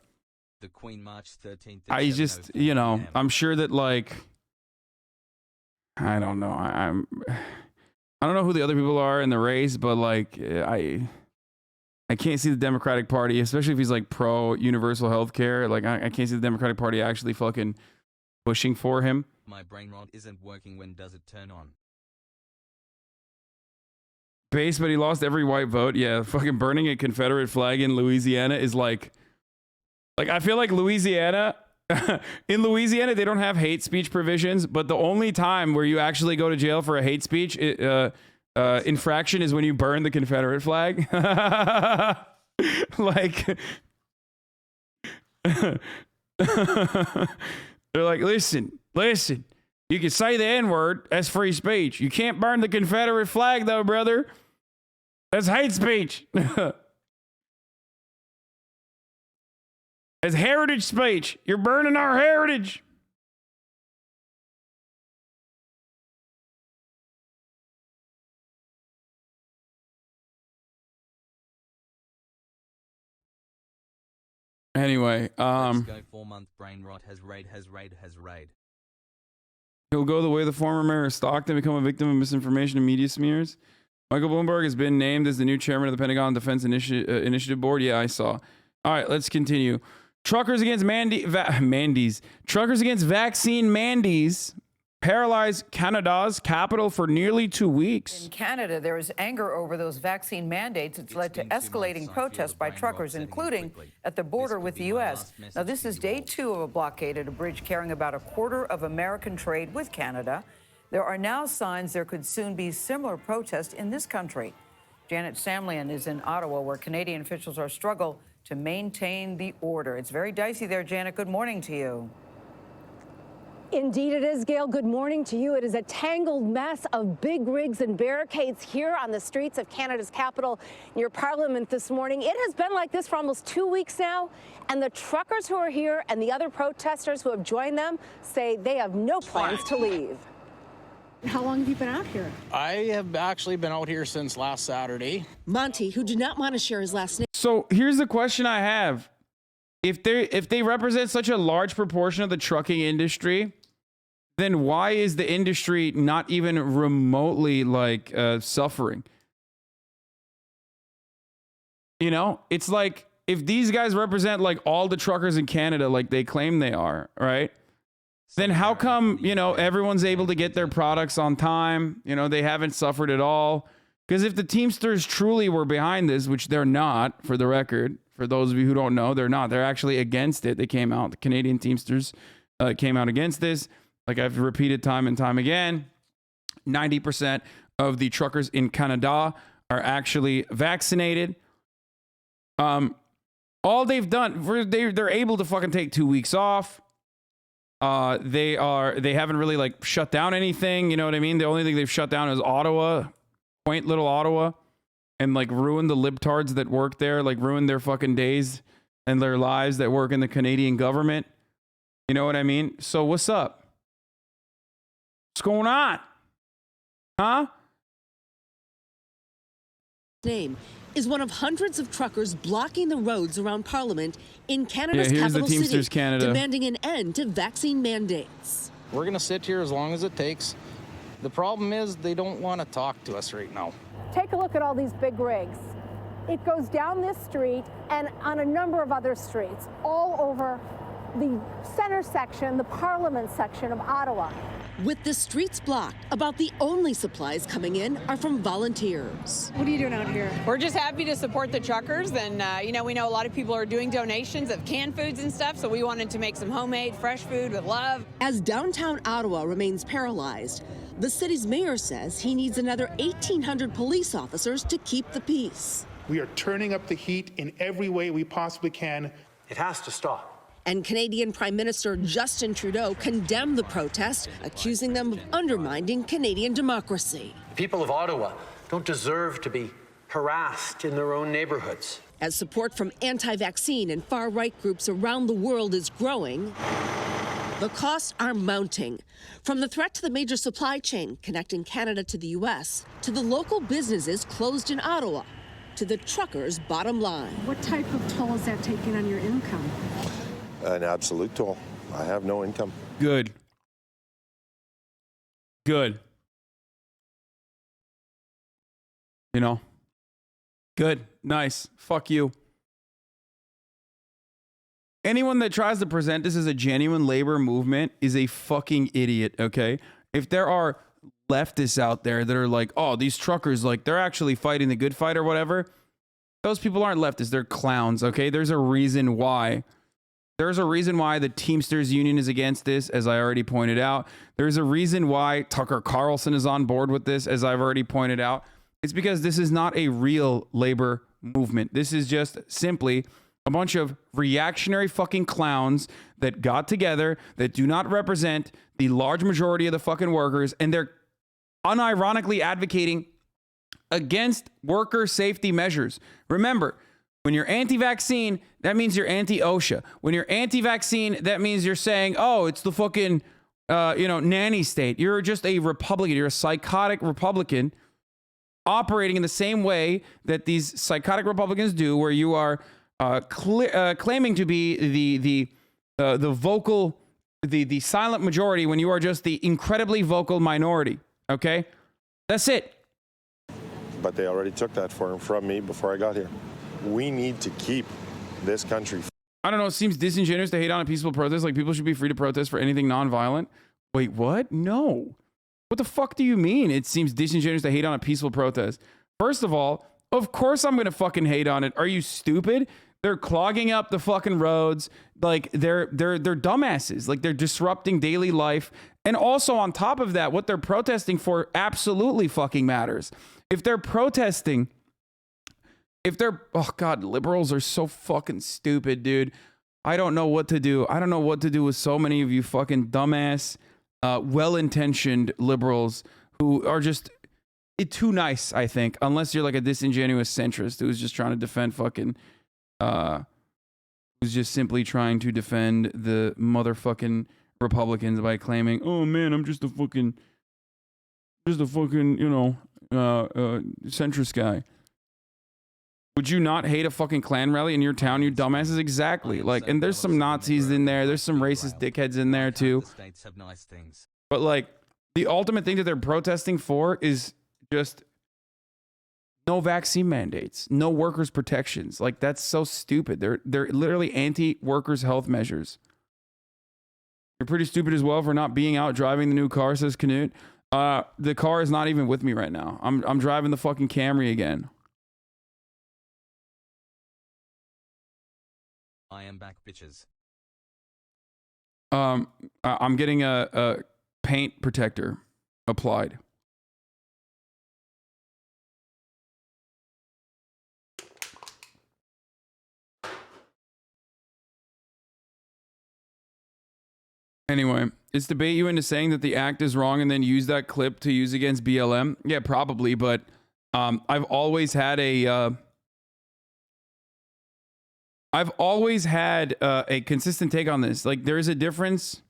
The Queen March 13th. I just, you know, I'm sure that, like, I don't know. I don't know who the other people are in the race, but like I can't see the Democratic Party, especially if he's like pro universal health care. Like I can't see the Democratic Party actually fucking pushing for him. My brain rod isn't working. When does it turn on? Base, but he lost every white vote. Yeah, fucking burning a Confederate flag in Louisiana is like I feel like Louisiana. In Louisiana, they don't have hate speech provisions, but the only time where you actually go to jail for a hate speech infraction is when you burn the Confederate flag. Like, they're like, listen, you can say the N-word, that's free speech. You can't burn the Confederate flag, though, brother. That's hate speech. It's heritage speech. You're burning our heritage. Anyway, Let's go 4-month brain rot has raid. He'll go the way of the former mayor of Stockton, become a victim of misinformation and media smears. Michael Bloomberg has been named as the new chairman of the Pentagon Defense Initiative Board. Yeah, I saw. All right, let's continue. Truckers against Truckers against vaccine mandates paralyzed Canada's capital for nearly 2 weeks. In Canada, there is anger over those vaccine mandates. It's led to escalating protests by truckers, including at the border with the U.S. Now, this is day 2 of a blockade at a bridge carrying about a quarter of American trade with Canada. There are now signs there could soon be similar protests in this country. Janet Samlian is in Ottawa, where Canadian officials are struggling to maintain the order. It's very dicey there, Janet. Good morning to you. Indeed it is, Gail. Good morning to you. It is a tangled mess of big rigs and barricades here on the streets of Canada's capital near Parliament this morning. It has been like this for almost 2 weeks now, and the truckers who are here and the other protesters who have joined them say they have no plans to leave. How long have you been out here? I have actually been out here since last Saturday. Monty, who did not want to share his last name. So here's the question I have. If they represent such a large proportion of the trucking industry, then why is the industry not even remotely like suffering? You know, it's like if these guys represent like all the truckers in Canada like they claim they are, right? Then how come, you know, everyone's able to get their products on time? You know, they haven't suffered at all. Because if the Teamsters truly were behind this, which they're not, for the record, for those of you who don't know, they're not. They're actually against it. They came out, the Canadian Teamsters came out against this. Like I've repeated time and time again, 90% of the truckers in Canada are actually vaccinated. All they've done, they're able to fucking take 2 weeks off. They haven't really like shut down anything. You know what I mean? The only thing they've shut down is Ottawa, quaint little Ottawa, and like ruined the libtards that work there, like ruined their fucking days and their lives that work in the Canadian government. You know what I mean? So what's up? What's going on? Huh? Name is one of hundreds of truckers blocking the roads around Parliament in Canada's here's capital the Teamsters city, Canada. demanding an end to vaccine mandates. We're going to sit here as long as it takes. The problem is they don't want to talk to us right now. Take a look at all these big rigs. It goes down this street and on a number of other streets, all over the center section, the Parliament section of Ottawa. With the streets blocked, about the only supplies coming in are from volunteers. What are you doing out here? We're just happy to support the truckers, and you know, we know a lot of people are doing donations of canned foods and stuff, so we wanted to make some homemade, fresh food with love. As downtown Ottawa remains paralyzed, the city's mayor says he needs another 1,800 police officers to keep the peace. We are turning up the heat in every way we possibly can. It has to stop. And Canadian Prime Minister Justin Trudeau condemned the protest, accusing them of undermining Canadian democracy. The people of Ottawa don't deserve to be harassed in their own neighborhoods. As support from anti-vaccine and far-right groups around the world is growing, the costs are mounting. From the threat to the major supply chain connecting Canada to the U.S., to the local businesses closed in Ottawa, to the truckers' bottom line. What type of toll is that taking on your income? An absolute toll. I have no income. Good. Good. You know? Good. Nice. Fuck you. Anyone that tries to present this as a genuine labor movement is a fucking idiot, okay? If there are leftists out there that are like, oh, these truckers, like, they're actually fighting the good fight or whatever, those people aren't leftists. They're clowns, okay? There's a reason why. There's a reason why the Teamsters Union is against this, as I already pointed out. There's a reason why Tucker Carlson is on board with this, as I've already pointed out. It's because this is not a real labor movement. This is just simply a bunch of reactionary fucking clowns that got together that do not represent the large majority of the fucking workers, and they're unironically advocating against worker safety measures. Remember, when you're anti-vaccine, that means you're anti-OSHA. When you're anti-vaccine, that means you're saying, oh, it's the fucking, nanny state. You're just a Republican. You're a psychotic Republican operating in the same way that these psychotic Republicans do, where you are claiming to be the vocal, the silent majority when you are just the incredibly vocal minority. Okay? That's it. But they already took that from me before I got here. We need to keep this country. I don't know. It seems disingenuous to hate on a peaceful protest. Like, people should be free to protest for anything nonviolent. Wait, what? No. What the fuck do you mean? It seems disingenuous to hate on a peaceful protest. First of all, of course I'm going to fucking hate on it. Are you stupid? They're clogging up the fucking roads. Like, they're dumbasses. Like, they're disrupting daily life. And also on top of that, what they're protesting for absolutely fucking matters. If they're protesting, oh God, liberals are so fucking stupid, dude. I don't know what to do. I don't know what to do with so many of you fucking dumbass, well-intentioned liberals who are just too nice, I think, unless you're like a disingenuous centrist who's just trying to defend fucking, who's just simply trying to defend the motherfucking Republicans by claiming, oh man, I'm just a fucking, centrist guy. Would you not hate a fucking Klan rally in your town, you dumbasses? Exactly. Like, and there's some Nazis in there. There's some racist dickheads in there too. But like, the ultimate thing that they're protesting for is just no vaccine mandates, no workers' protections. Like, that's so stupid. They're literally anti-workers' health measures. You're pretty stupid as well for not being out driving the new car, says Canute. The car is not even with me right now. I'm driving the fucking Camry again. I am back, bitches. I'm getting a paint protector applied. Anyway, it's debate you into saying that the act is wrong and then use that clip to use against BLM. Yeah, probably, but I've always had a consistent take on this. Like, there's a difference.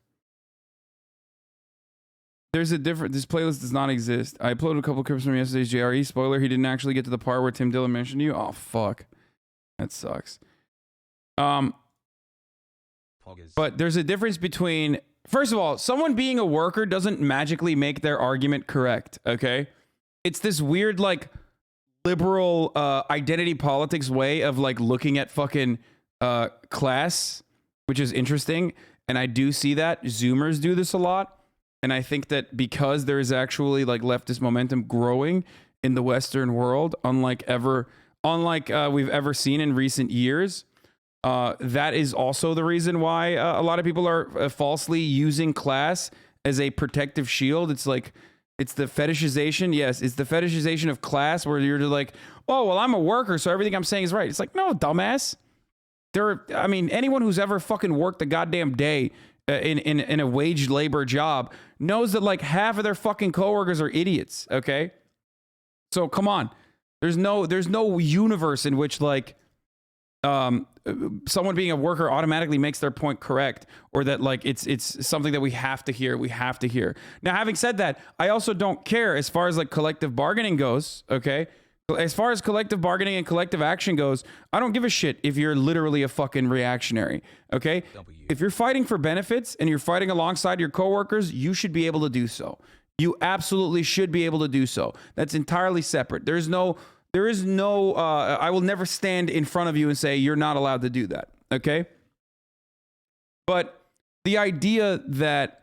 This playlist does not exist. I uploaded a couple clips from yesterday's JRE. Spoiler, he didn't actually get to the part where Tim Dillon mentioned you. Oh, fuck. That sucks. But there's a difference between, first of all, someone being a worker doesn't magically make their argument correct, okay? It's this weird, like, liberal identity politics way of like looking at fucking class, which is interesting. And I do see that Zoomers do this a lot. And I think that because there is actually like leftist momentum growing in the Western world, unlike we've ever seen in recent years, that is also the reason why a lot of people are falsely using class as a protective shield. It's like, it's the fetishization. Yes, it's the fetishization of class where you're just like, oh, well, I'm a worker, so everything I'm saying is right. It's like, no, dumbass. I mean, anyone who's ever fucking worked a goddamn day in a wage labor job knows that like half of their fucking coworkers are idiots. Okay, so come on. There's no universe in which like someone being a worker automatically makes their point correct, or that like it's something that we have to hear. Now, having said that, I also don't care as far as like collective bargaining goes. Okay, as far as collective bargaining and collective action goes, I don't give a shit if you're literally a fucking reactionary. Okay, if you're fighting for benefits and you're fighting alongside your coworkers, you should be able to do so. You absolutely should be able to do so. That's entirely separate. There is no I will never stand in front of you and say you're not allowed to do that. Okay. But the idea that,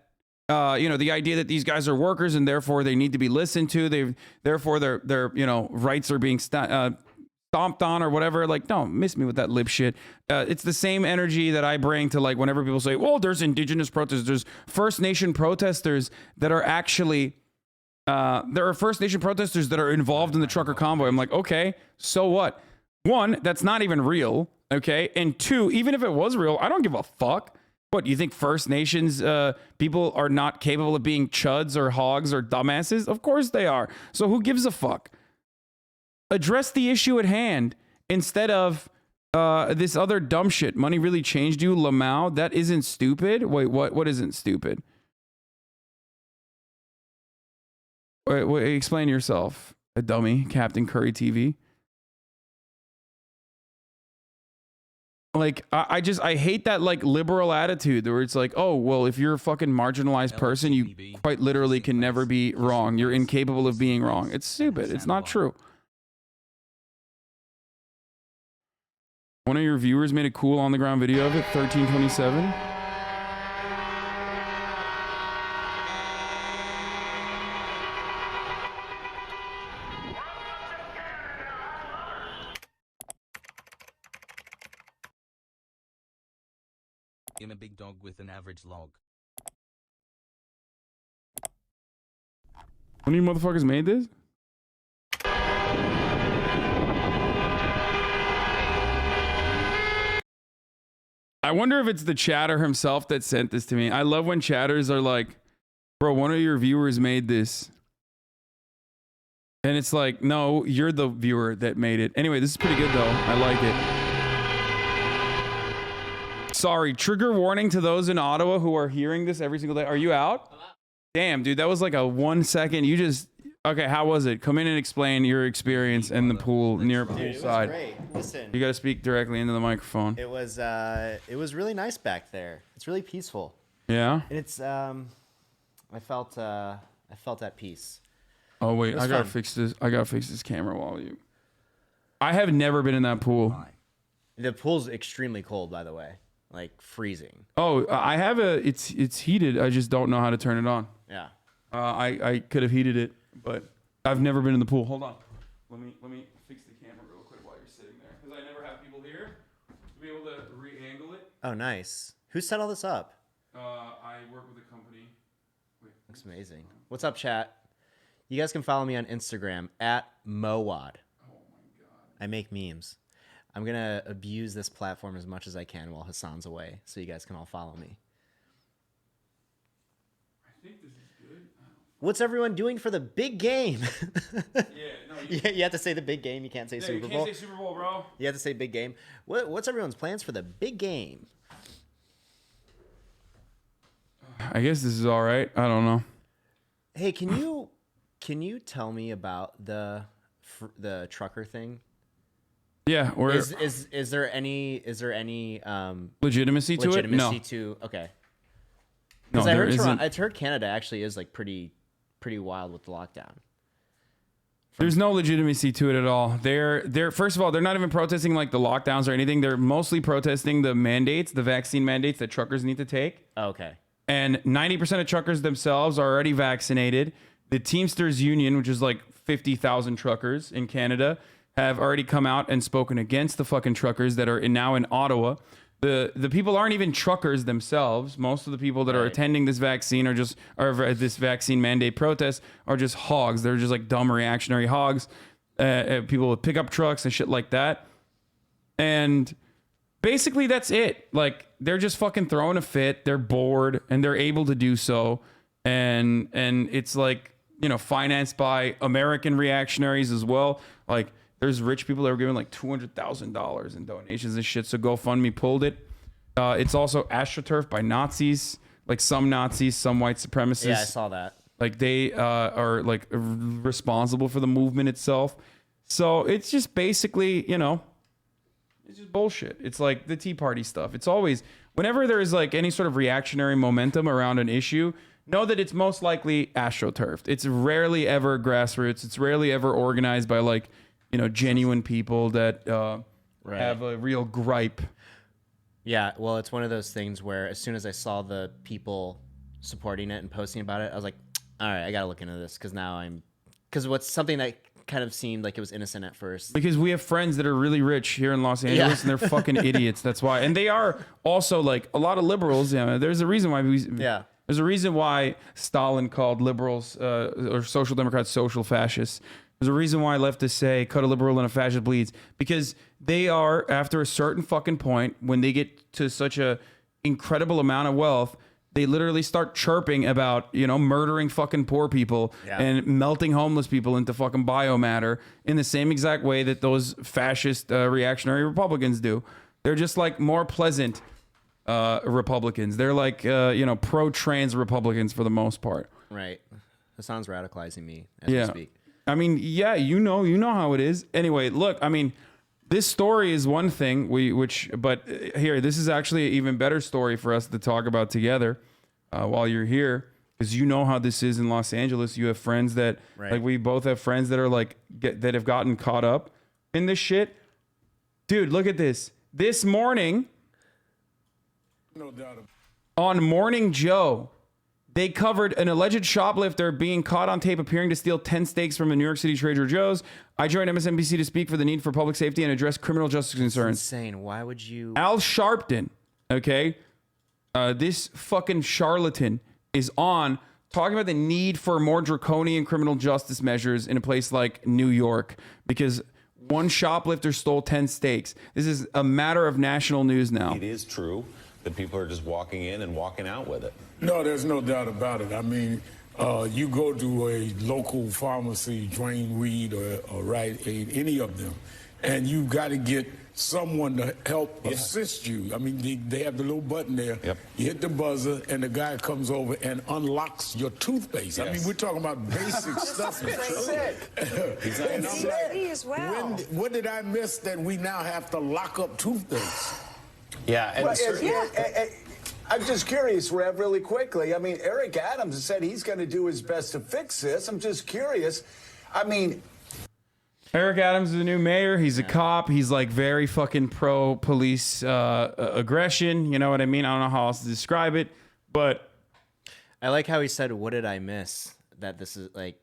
these guys are workers and therefore they need to be listened to, therefore their rights are being stomped on or whatever. Like, don't miss me with that lib shit. It's the same energy that I bring to like whenever people say, well, there's indigenous protesters, there's First Nation protesters that are actually, there are First Nation protesters that are involved in the trucker convoy. I'm like, okay, so what? One, that's not even real. Okay. And two, even if it was real, I don't give a fuck. What, you think First Nations people are not capable of being chuds or hogs or dumbasses? Of course they are. So who gives a fuck? Address the issue at hand instead of this other dumb shit. Money really changed you, Lamau? That isn't stupid? Wait, what isn't stupid? Wait, explain yourself, a dummy, Captain Curry TV. Like, I hate that like liberal attitude where it's like, oh, well, if you're a fucking marginalized person, you quite literally can never be wrong. You're incapable of being wrong. It's stupid. It's not true. One of your viewers made a cool on the ground video of it, 1327. I'm a big dog with an average log. One of you motherfuckers made this? I wonder if it's the chatter himself that sent this to me. I love when chatters are like, bro, one of your viewers made this. And it's like, no, you're the viewer that made it. Anyway, this is pretty good though. I like it. Sorry, trigger warning to those in Ottawa who are hearing this every single day. Are you out? Damn, dude, that was like a 1 second. You just, okay, how was it? Come in and explain your experience in the pool, near poolside. Great. Listen, you got to speak directly into the microphone. It was really nice back there. It's really peaceful. Yeah. And it's I felt at peace. Oh wait, I gotta fix this. I gotta fix this camera while you. I have never been in that pool. The pool's extremely cold, by the way. Like freezing. Oh, I have it's heated. I just don't know how to turn it on. Yeah. I could have heated it, but I've never been in the pool. Hold on. Let me fix the camera real quick while you're sitting there, because I never have people here to be able to re-angle it. Oh, nice. Who set all this up? I work with a company. Wait, looks amazing. What's up, chat? You guys can follow me on Instagram at Mowad. Oh my god. I make memes. I'm going to abuse this platform as much as I can while Hasan's away, so you guys can all follow me. I think this is good. What's everyone doing for the big game? You have to say the big game. You can't say Super Bowl. You can't say Super Bowl, bro. You have to say big game. What's everyone's plans for the big game? I guess this is all right. I don't know. Hey, can you tell me about the trucker thing? Yeah, or is there any legitimacy to it? No. Okay. No, Because I heard Canada actually is like pretty wild with the lockdown. There's no legitimacy to it at all. They're first of all, they're not even protesting like the lockdowns or anything. They're mostly protesting the mandates, the vaccine mandates that truckers need to take. Okay. And 90% of truckers themselves are already vaccinated. The Teamsters Union, which is like 50,000 truckers in Canada, have already come out and spoken against the fucking truckers that are now in Ottawa. The people aren't even truckers themselves. Most of the people that are attending this vaccine or this vaccine mandate protest are just hogs. They're just like dumb reactionary hogs, people with pickup trucks and shit like that. And basically that's it. Like they're just fucking throwing a fit. They're bored and they're able to do so. And it's like, you know, financed by American reactionaries as well. Like there's rich people that were giving like $200,000 in donations and shit. So GoFundMe pulled it. It's also AstroTurf by Nazis, like some Nazis, some white supremacists. Yeah, I saw that. Like they are like responsible for the movement itself. So it's just basically, you know, it's just bullshit. It's like the Tea Party stuff. It's always, whenever there's like any sort of reactionary momentum around an issue, know that it's most likely AstroTurfed. It's rarely ever grassroots. It's rarely ever organized by like, you know, genuine people that have a real gripe. Yeah, well, it's one of those things where as soon as I saw the people supporting it and posting about it, I was like, all right, I got to look into this because what's something that kind of seemed like it was innocent at first. Because we have friends that are really rich here in Los Angeles and they're fucking idiots. That's why. And they are also like a lot of liberals. You know, there's a reason why there's a reason why Stalin called liberals or social democrats social fascists. There's a reason why leftists say cut a liberal and a fascist bleeds, because they are, after a certain fucking point, when they get to such a incredible amount of wealth, they literally start chirping about, you know, murdering fucking poor people and melting homeless people into fucking biomatter in the same exact way that those fascist reactionary Republicans do. They're just like more pleasant Republicans. They're like, you know, pro-trans Republicans for the most part. Right. Hassan's radicalizing me as we speak. I mean, yeah, you know how it is. Anyway, look, I mean, this story is one thing, but here, this is actually an even better story for us to talk about together while you're here, because you know how this is in Los Angeles. You have friends that, like, we both have friends that are like, that have gotten caught up in this shit. Dude, look at this. This morning, No doubt. on Morning Joe, they covered an alleged shoplifter being caught on tape appearing to steal 10 steaks from a New York City Trader Joe's. I joined MSNBC to speak for the need for public safety and address criminal justice concerns. Insane. Why would you? Al Sharpton, okay? This fucking charlatan is on talking about the need for more draconian criminal justice measures in a place like New York because one shoplifter stole 10 steaks. This is a matter of national news now. It is true that people are just walking in and walking out with it. No, there's no doubt about it. I mean, you go to a local pharmacy, Drain Weed or Rite Aid, any of them, and you've got to get someone to help assist you. I mean, they have the little button there. Yep. You hit the buzzer, and the guy comes over and unlocks your toothpaste. I mean, we're talking about basic stuff. What did I miss that we now have to lock up toothpaste? Yeah, and I'm just curious, Rev, really quickly. I mean, Eric Adams said he's going to do his best to fix this. I'm just curious. I mean, Eric Adams is the new mayor. He's a cop. He's like very fucking pro police aggression. You know what I mean? I don't know how else to describe it, but I like how he said, "What did I miss?" That this is like,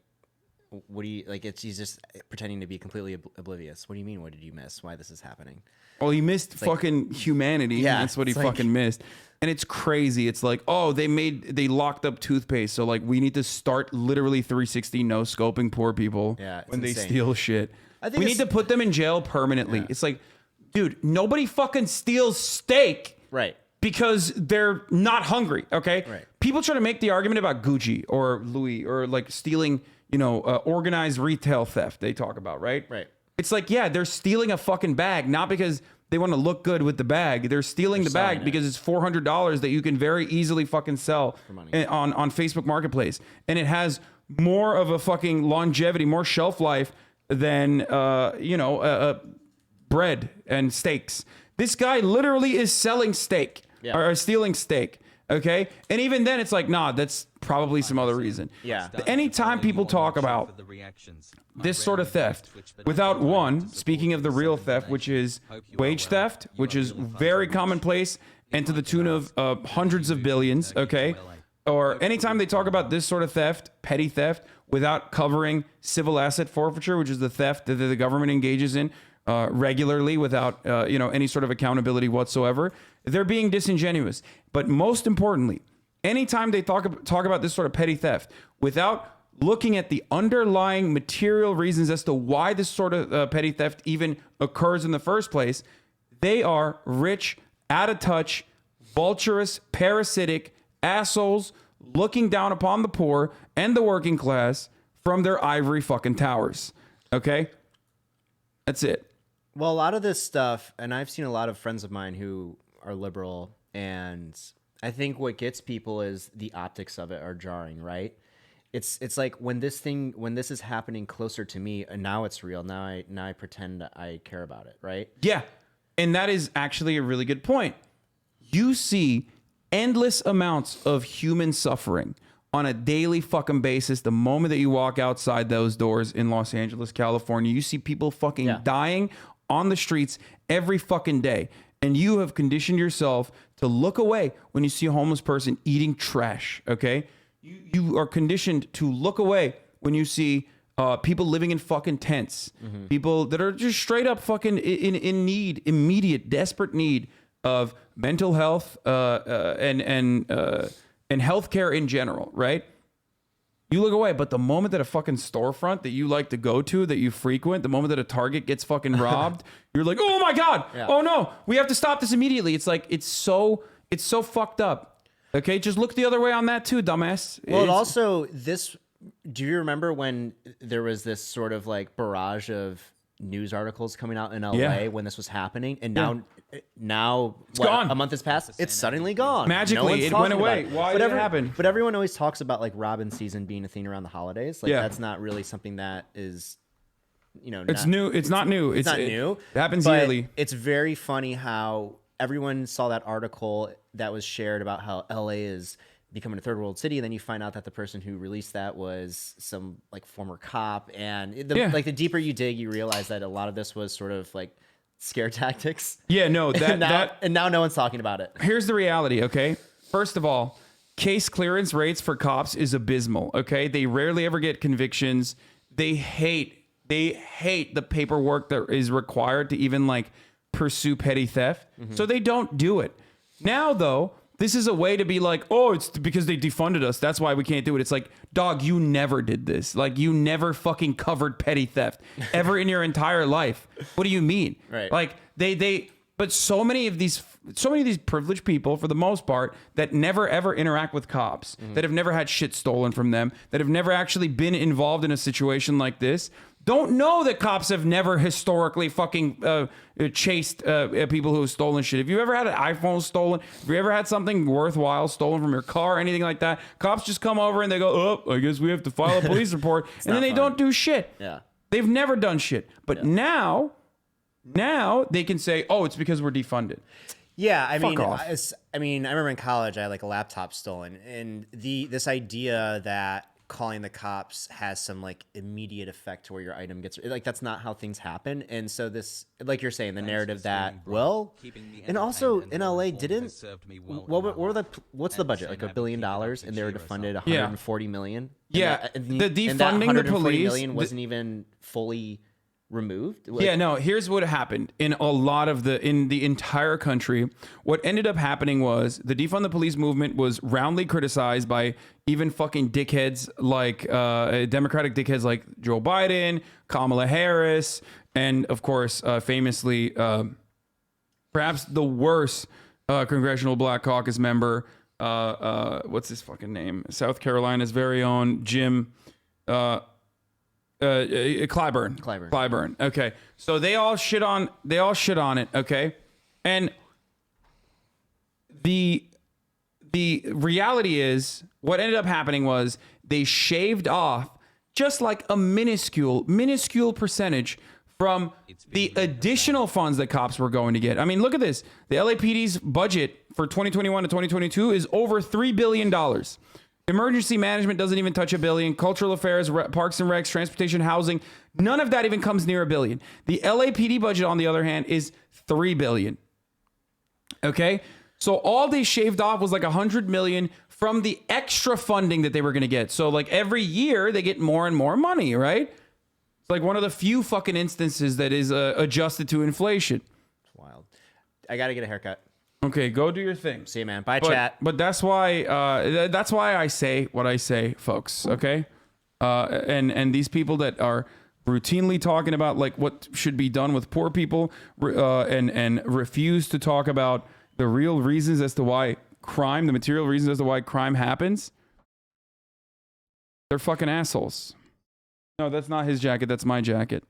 what do you like? He's just pretending to be completely oblivious. What do you mean? What did you miss? Why this is happening? Well, he missed fucking humanity. Yeah, That's what he it's like- fucking missed. And it's crazy. It's like, oh, they locked up toothpaste. So like we need to start literally 360 no scoping poor people when they insane. steal shit. I think We need to put them in jail permanently. It's like, dude, nobody fucking steals steak. Right. Because they're not hungry, okay? Right. People try to make the argument about Gucci or Louis or like stealing, you know, organized retail theft they talk about, right? Right. It's like, yeah, they're stealing a fucking bag, not because they want to look good with the bag. They're stealing the bag because it's $400 that you can very easily fucking sell on Facebook Marketplace. And it has more of a fucking longevity, more shelf life than, bread and steaks. This guy literally is selling steak or stealing steak. Okay. And even then it's like, nah, that's probably some other reason. Yeah. Anytime people talk about this sort of theft without one, speaking of the real theft, which is wage theft, which is very commonplace and to the tune of hundreds of billions. Okay. Or anytime they talk about this sort of theft, petty theft, without covering civil asset forfeiture, which is the theft that the government engages in regularly without any sort of accountability whatsoever, they're being disingenuous. But most importantly, anytime they talk about this sort of petty theft without looking at the underlying material reasons as to why this sort of petty theft even occurs in the first place, they are rich, out of touch, vulturous, parasitic assholes looking down upon the poor and the working class from their ivory fucking towers. Okay? That's it. Well, a lot of this stuff, and I've seen a lot of friends of mine who are liberal, and I think what gets people is the optics of it are jarring, right? It's like when this is happening closer to me, and now it's real. Now I pretend I care about it, right? Yeah. And that is actually a really good point. You see endless amounts of human suffering on a daily fucking basis. The moment that you walk outside those doors in Los Angeles, California, you see people fucking dying on the streets every fucking day. And you have conditioned yourself to look away when you see a homeless person eating trash, okay? You are conditioned to look away when you see people living in fucking tents, people that are just straight up fucking in need, immediate, desperate need of mental health and healthcare in general, right? You look away, but the moment that a fucking storefront that you like to go to, that you frequent, the moment that a Target gets fucking robbed, you're like, oh my God, oh no, we have to stop this immediately. It's like, it's so fucked up. Okay, just look the other way on that too, dumbass. Well, also this, do you remember when there was this sort of like barrage of news articles coming out in LA when this was happening? And now it's gone. A month has passed. It's suddenly gone. Magically, it went away. Why did it happen? But everyone always talks about like Robin season being a thing around the holidays. Like that's not really something that is, it's new. It's not new. It's not new. It happens but yearly. It's very funny how everyone saw that article that was shared about how LA is becoming a third world city, and then you find out that the person who released that was some like former cop, and like the deeper you dig, you realize that a lot of this was sort of like scare tactics. Yeah, no, and now no one's talking about it. Here's the reality, okay? First of all, case clearance rates for cops is abysmal, okay? They rarely ever get convictions. They hate the paperwork that is required to even like pursue petty theft. So they don't do it. Now though, this is a way to be like, oh, it's because they defunded us. That's why we can't do it. It's like, dog, you never did this. Like, you never fucking covered petty theft ever in your entire life. What do you mean? Right. Like, but so many of these privileged people, for the most part, that never ever interact with cops, that have never had shit stolen from them, that have never actually been involved in a situation like this, don't know that cops have never historically fucking chased people who have stolen shit. If you ever had an iPhone stolen, if you ever had something worthwhile stolen from your car or anything like that, cops just come over and they go, oh, I guess we have to file a police report. And then they don't do shit. Yeah. They've never done shit. But now they can say, oh, it's because we're defunded. Yeah, I Fuck off. I remember in college I had like a laptop stolen, and this idea that calling the cops has some like immediate effect to where your item gets like, that's not how things happen. And so this, like you're saying, the narrative that and also in LA what's the budget, like $1 billion, and they were defunded 140 million. Yeah, the defunding and that 140 the police million wasn't even fully removed. Yeah, no, here's what happened in in the entire country. What ended up happening was the defund the police movement was roundly criticized by even fucking dickheads like Democratic dickheads like Joe Biden, Kamala Harris, and of course, famously, perhaps the worst Congressional Black Caucus member, what's his fucking name? South Carolina's very own Jim Clyburn. Okay. So they all shit on it, okay? And the reality is what ended up happening was they shaved off just like a minuscule percentage from the additional funds that cops were going to get. I mean, look at this. The LAPD's budget for 2021 to 2022 is over $3 billion. Emergency management doesn't even touch $1 billion. Cultural affairs, parks and recs, transportation, housing, none of that even comes near $1 billion. The LAPD budget, on the other hand, is $3 billion. Okay? So all they shaved off was like $100 million from the extra funding that they were going to get. So like every year they get more and more money, right? It's like one of the few fucking instances that is adjusted to inflation. It's wild. I got to get a haircut. Okay, go do your thing. See you, man. Bye, chat. But that's why I say what I say, folks. Okay, and these people that are routinely talking about like what should be done with poor people, and refuse to talk about the real reasons as to why crime, the material reasons as to why crime happens. They're fucking assholes. No, that's not his jacket. That's my jacket.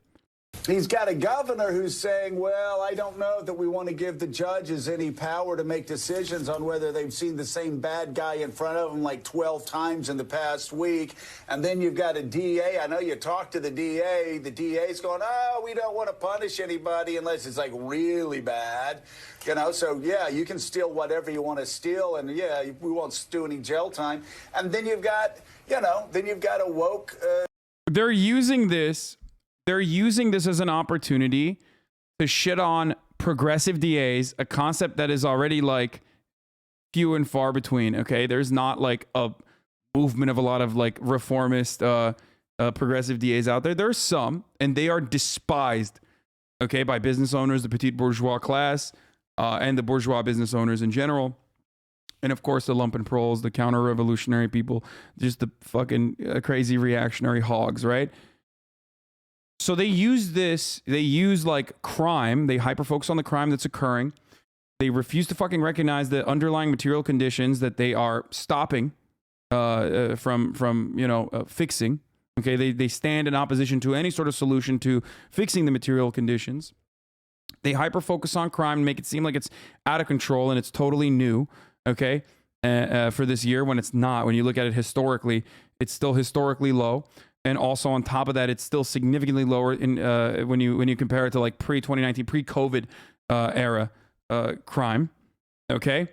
He's got a governor who's saying, well, I don't know that we want to give the judges any power to make decisions on whether they've seen the same bad guy in front of them like 12 times in the past week. And then you've got a DA. I know you talked to the DA. The DA's going, oh, we don't want to punish anybody unless it's like really bad. You know, so yeah, you can steal whatever you want to steal. And yeah, we won't do any jail time. And then you've got, you know, then you've got a woke. They're using this as an opportunity to shit on progressive DAs, a concept that is already like few and far between. Okay, there's not like a movement of a lot of like reformist progressive DAs out there. There's some, and they are despised, okay, by business owners, the petite bourgeois class, and the bourgeois business owners in general. And of course, the lumpen proles, the counter-revolutionary people, just the fucking crazy reactionary hogs, right? So they use this, they use like crime, they hyper-focus on the crime that's occurring. They refuse to fucking recognize the underlying material conditions that they are stopping from fixing. Okay, they stand in opposition to any sort of solution to fixing the material conditions. They hyper-focus on crime and make it seem like it's out of control and it's totally new, okay, for this year when it's not. When you look at it historically, it's still historically low. And also on top of that, it's still significantly lower in when you compare it to like pre-2019, pre-COVID era crime. Okay.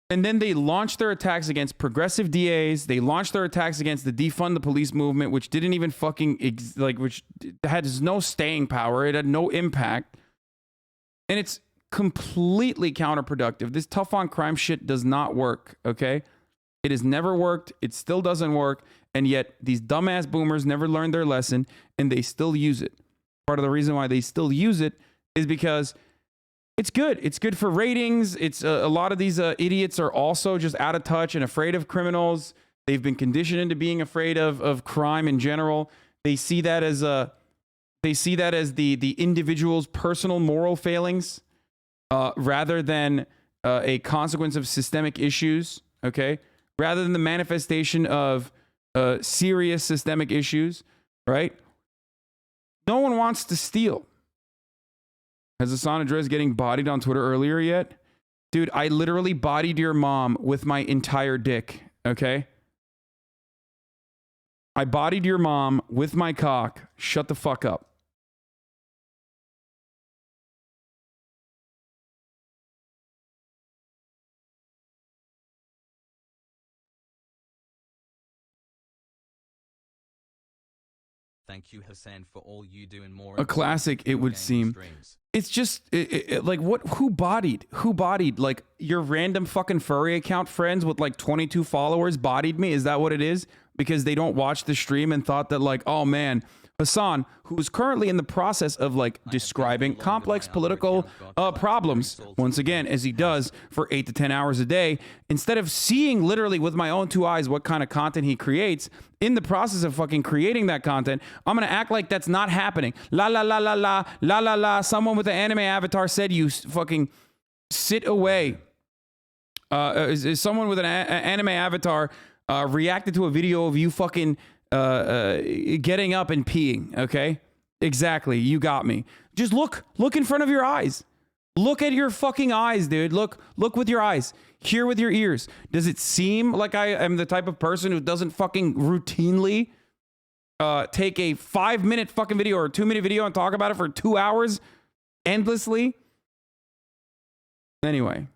And then they launched their attacks against progressive DAs. They launched their attacks against the defund the police movement, which didn't even fucking which had no staying power. It had no impact. And it's completely counterproductive. This tough on crime shit does not work. Okay. It has never worked. It still doesn't work. And yet these dumbass boomers never learned their lesson and they still use it. Part of the reason why they still use it is because it's good. It's good for ratings. It's a lot of these idiots are also just out of touch and afraid of criminals. They've been conditioned into being afraid of crime in general. They see that as the individual's personal moral failings rather than a consequence of systemic issues. Okay. Rather than the manifestation of serious systemic issues, right? No one wants to steal. Has Hasan addressed getting bodied on Twitter earlier yet? Dude, I literally bodied your mom with my entire dick, okay? I bodied your mom with my cock. Shut the fuck up. Thank you, Hasan, for all you do and more. A classic, it would seem. It's just like who bodied like your random fucking furry account friends with like 22 followers bodied me? Is that what it is? Because they don't watch the stream and thought that like, oh man, Hasan, who is currently in the process of like describing complex political problems, once again, as he does for 8 to 10 hours a day, instead of seeing literally with my own two eyes what kind of content he creates, in the process of fucking creating that content, I'm going to act like that's not happening. La, la, la, la, la, la, la, la. Someone with an anime avatar said you fucking sit away. Someone with an anime avatar reacted to a video of you fucking getting up and peeing, okay? Exactly, you got me. Just look in front of your eyes. Look at your fucking eyes, dude. Look with your eyes. Hear with your ears. Does it seem like I am the type of person who doesn't fucking routinely take a 5-minute fucking video or a 2-minute video and talk about it for 2 hours endlessly? Anyway.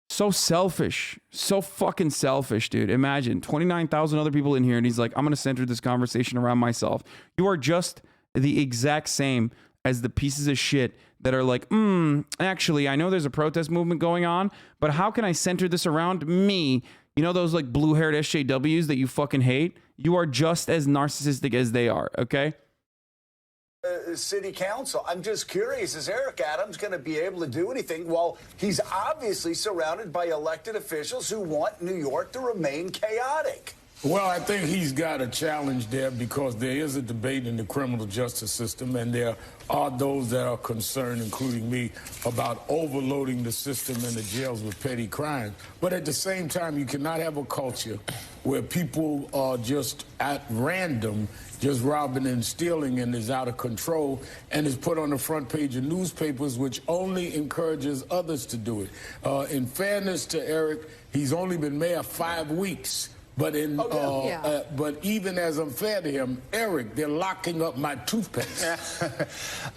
So selfish. So fucking selfish, dude. Imagine 29,000 other people in here and he's like, I'm going to center this conversation around myself. You are just the exact same as the pieces of shit that are like, actually, I know there's a protest movement going on, but how can I center this around me? You know those like blue-haired SJWs that you fucking hate? You are just as narcissistic as they are, okay? City Council. I'm just curious, is Eric Adams going to be able to do anything? Well, he's obviously surrounded by elected officials who want New York to remain chaotic. Well, I think he's got a challenge there because there is a debate in the criminal justice system, and there are those that are concerned, including me, about overloading the system and the jails with petty crimes. But at the same time, you cannot have a culture where people are just at random, just robbing and stealing, and is out of control and is put on the front page of newspapers, which only encourages others to do it. In fairness to Eric, he's only been mayor 5 weeks. But but even as unfair to him, Eric, they're locking up my toothpaste.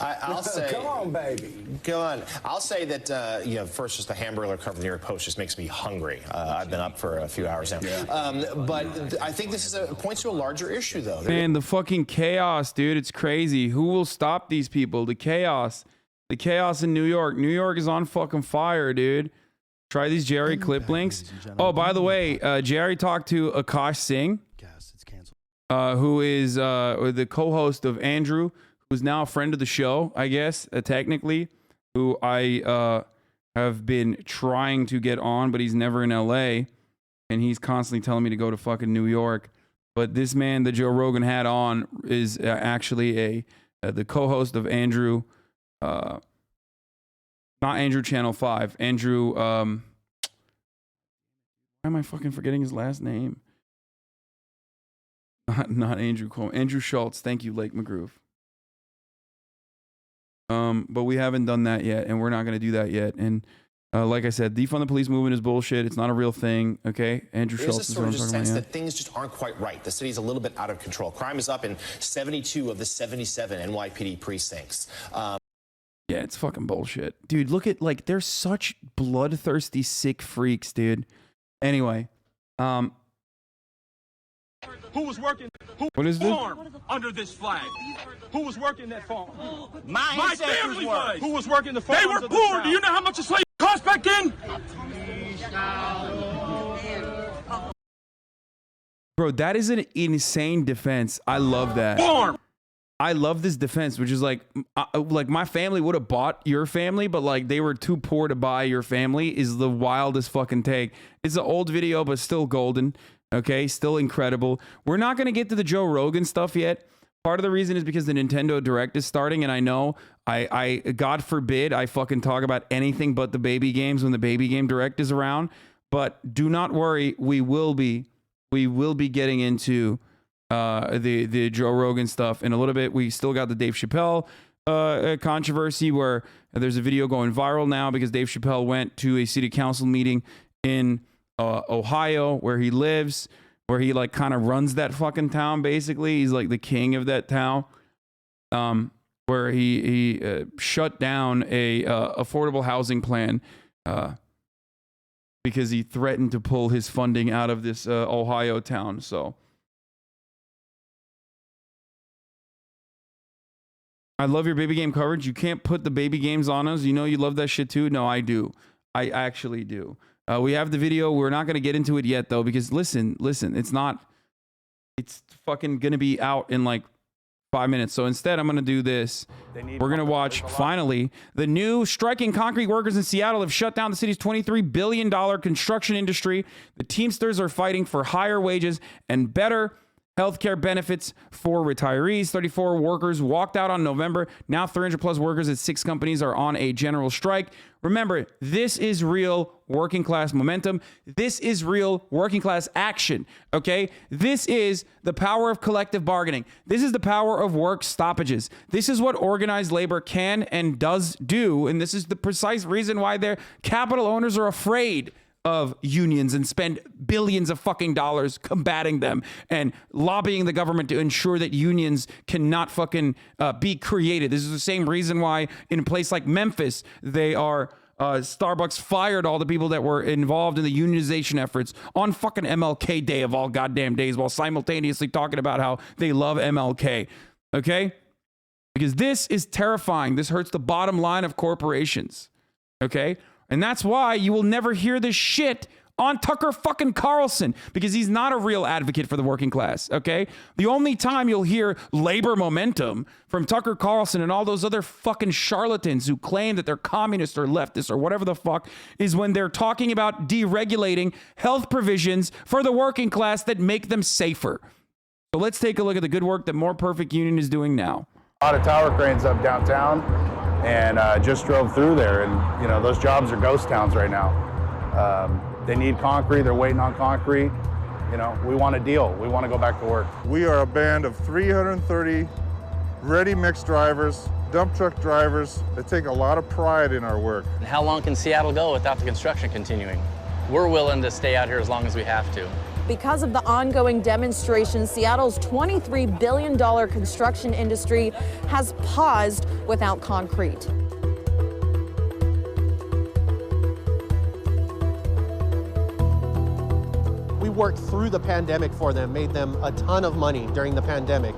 I'll say, come on, baby. Go on. I'll say that first, just the hamburger cover of the New York Post just makes me hungry. I've been up for a few hours now. Yeah. But I think this is points to a larger issue, though. Man, the fucking chaos, dude. It's crazy. Who will stop these people? The chaos in New York. New York is on fucking fire, dude. Try these Jerry clip links. Oh, by the way, Jerry talked to Akash Singh, who is the co-host of Andrew, who's now a friend of the show, I guess, technically, who I have been trying to get on, but he's never in LA, and he's constantly telling me to go to fucking New York. But this man that Joe Rogan had on is actually the co-host of Andrew. Not Andrew Channel 5. Andrew, why am I fucking forgetting his last name? Not Andrew Coleman. Andrew Schultz. Thank you, Lake McGroove. But we haven't done that yet, and we're not going to do that yet. And like I said, defund the police movement is bullshit. It's not a real thing, okay? Andrew Schultz is what I'm talking about. There's a sort of sense that things just aren't quite right. The city's a little bit out of control. Crime is up in 72 of the 77 NYPD precincts. Yeah, it's fucking bullshit. Dude, look at, like, they're such bloodthirsty, sick freaks, dude. Anyway, who was working? What is this? Farm under this flag? Who was working that farm? My family was. Who was working the farm? They were poor. Do you know how much a slave cost back then? Bro, that is an insane defense. I love that. Farm. I love this defense, which is like my family would have bought your family, but like they were too poor to buy your family is the wildest fucking take. It's an old video, but still golden. Okay, still incredible. We're not going to get to the Joe Rogan stuff yet. Part of the reason is because the Nintendo Direct is starting, and I know I God forbid I fucking talk about anything but the baby games when the baby game Direct is around. But do not worry, we will be getting into the Joe Rogan stuff in a little bit. We still got the Dave Chappelle controversy where there's a video going viral now because Dave Chappelle went to a city council meeting in Ohio where he lives, where he like kind of runs that fucking town. Basically, he's like the king of that town. Where he shut down a affordable housing plan because he threatened to pull his funding out of this Ohio town. So I love your baby game coverage. You can't put the baby games on us. You know you love that shit too. No, I do. I actually do. We have the video. We're not going to get into it yet though, because listen, it's fucking going to be out in like 5 minutes. So instead, I'm going to do this. We're going to watch, finally, the new striking concrete workers in Seattle have shut down the city's $23 billion construction industry. The Teamsters are fighting for higher wages and better healthcare benefits for retirees. 34 workers walked out on November. Now 300 plus workers at 6 companies are on a general strike. Remember, this is real working class momentum. This is real working class action, okay? This is the power of collective bargaining. This is the power of work stoppages. This is what organized labor can and does do, and this is the precise reason why their capital owners are afraid of unions and spend billions of fucking dollars combating them and lobbying the government to ensure that unions cannot fucking be created. This is the same reason why in a place like Memphis, they are Starbucks fired all the people that were involved in the unionization efforts on fucking MLK Day of all goddamn days while simultaneously talking about how they love MLK. Okay? Because this is terrifying. This hurts the bottom line of corporations. Okay? And that's why you will never hear this shit on Tucker fucking Carlson, because he's not a real advocate for the working class, okay? The only time you'll hear labor momentum from Tucker Carlson and all those other fucking charlatans who claim that they're communists or leftists or whatever the fuck is when they're talking about deregulating health provisions for the working class that make them safer. So let's take a look at the good work that More Perfect Union is doing now. A lot of tower cranes up downtown, and just drove through there, and you know those jobs are ghost towns right now. They need concrete. They're waiting on concrete. You know, we want a deal. We want to go back to work. We are a band of 330 ready mix drivers, dump truck drivers that take a lot of pride in our work. How long can Seattle go without the construction continuing? We're willing to stay out here as long as we have to. Because of the ongoing demonstrations, Seattle's $23 billion construction industry has paused without concrete. We worked through the pandemic for them, made them a ton of money during the pandemic.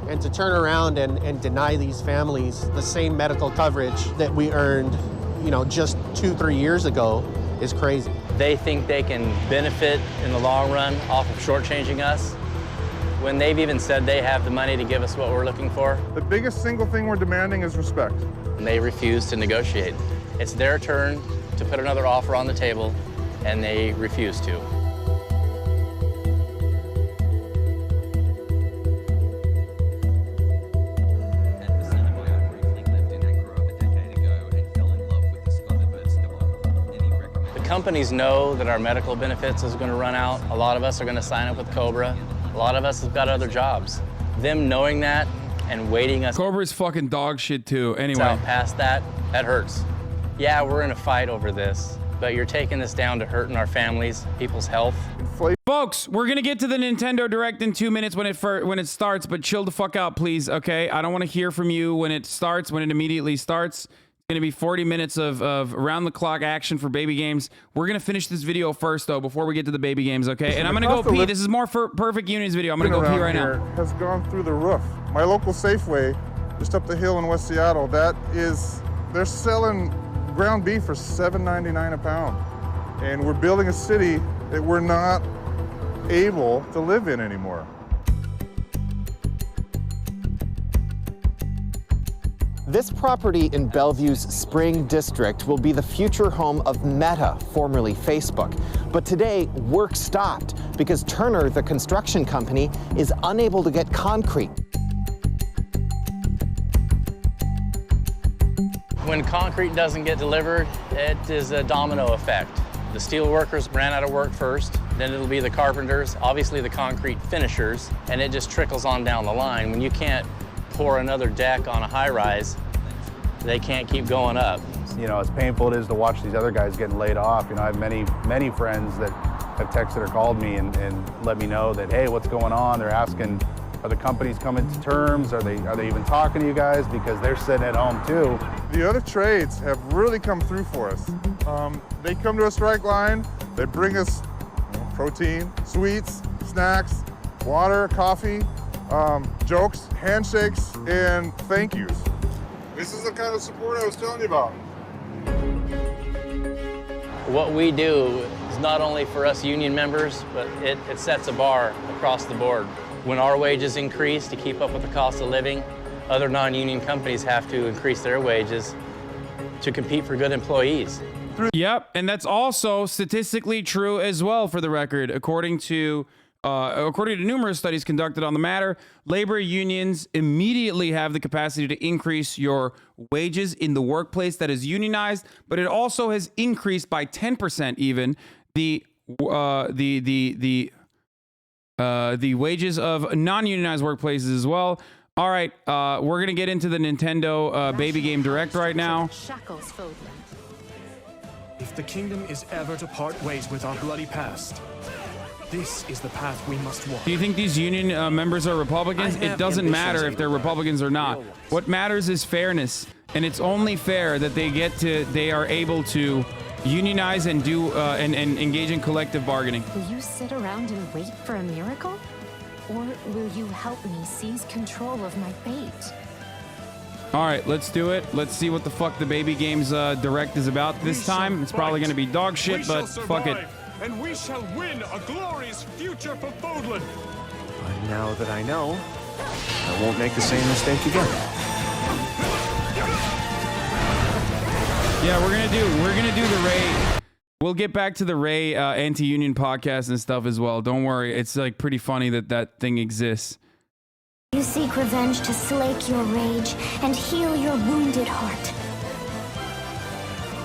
And to turn around and deny these families the same medical coverage that we earned, you know, just 2-3 years ago is crazy. They think they can benefit in the long run off of shortchanging us when they've even said they have the money to give us what we're looking for. The biggest single thing we're demanding is respect. And they refuse to negotiate. It's their turn to put another offer on the table, and they refuse to. Companies know that our medical benefits is going to run out. A lot of us are going to sign up with Cobra. A lot of us have got other jobs. Them knowing that and waiting us. Cobra's fucking dog shit too. Anyway, out past that hurts. Yeah, we're in a fight over this, but you're taking this down to hurting our families, people's health. Folks, we're gonna get to the Nintendo Direct in 2 minutes when it starts, but chill the fuck out, please. Okay, I don't want to hear from you when it starts. When it immediately starts. Going to be 40 minutes of round-the-clock action for baby games. We're going to finish this video first, though, before we get to the baby games, okay? And I'm going to go pee. This is more for Perfect Union's video. I'm going to go pee right now. Has gone through the roof. My local Safeway, just up the hill in West Seattle, they're selling ground beef for $7.99 a pound. And we're building a city that we're not able to live in anymore. This property in Bellevue's Spring District will be the future home of Meta, formerly Facebook. But today, work stopped because Turner, the construction company, is unable to get concrete. When concrete doesn't get delivered, it is a domino effect. The steel workers ran out of work first, then it'll be the carpenters, obviously the concrete finishers, and it just trickles on down the line. When you can't pour another deck on a high-rise, they can't keep going up. You know, as painful it is to watch these other guys getting laid off, you know, I have many friends that have texted or called me and let me know that, hey, what's going on? They're asking, are the companies coming to terms? Are they even talking to you guys? Because they're sitting at home too. The other trades have really come through for us. They come to a strike line, they bring us protein, sweets, snacks, water, coffee, jokes, handshakes, and thank yous. This is the kind of support I was telling you about. What we do is not only for us union members, but it sets a bar across the board. When our wages increase to keep up with the cost of living, other non-union companies have to increase their wages to compete for good employees. Yep, and that's also statistically true as well, for the record. According to numerous studies conducted on the matter, labor unions immediately have the capacity to increase your wages in the workplace that is unionized, but it also has increased by 10% even the wages of non-unionized workplaces as well. All right, we're gonna get into the Nintendo Baby Game Direct right now. If the kingdom is ever to part ways with our bloody past, this is the path we must walk. Do you think these union members are Republicans? It doesn't matter if they're Republicans or not. What matters is fairness, and it's only fair that they are able to unionize and do and engage in collective bargaining. Will you sit around and wait for a miracle? Or will you help me seize control of my fate? All right, let's do it. Let's see what the fuck the Baby Games Direct is about this time. It's probably going to be dog shit, but fuck it. And we shall win a glorious future for Fodlan. But now that I know, I won't make the same mistake again. Yeah, we're gonna do the Ray. We'll get back to the Ray anti-union podcast and stuff as well. Don't worry, it's like pretty funny that thing exists. You seek revenge to slake your rage and heal your wounded heart.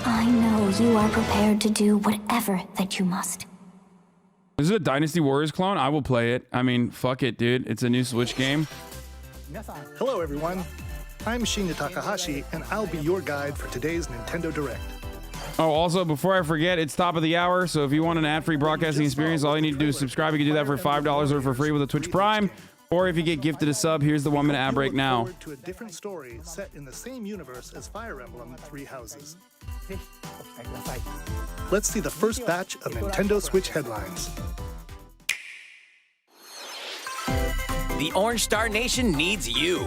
I know you are prepared to do whatever that you must. This is a Dynasty Warriors clone. I will play it. I mean, fuck it, dude. It's a new Switch game. Hello, everyone. I'm Shinya Takahashi, and I'll be your guide for today's Nintendo Direct. Oh, also, before I forget, it's top of the hour, so if you want an ad-free broadcasting experience, all you need to do is subscribe. You can do that for $5 or for free with a Twitch Prime. Or if you get gifted a sub, here's the 1 minute ad break now. To a different story set in the same universe as Fire Emblem Three Houses. Let's see the first batch of Nintendo Switch headlines. The Orange Star Nation needs you.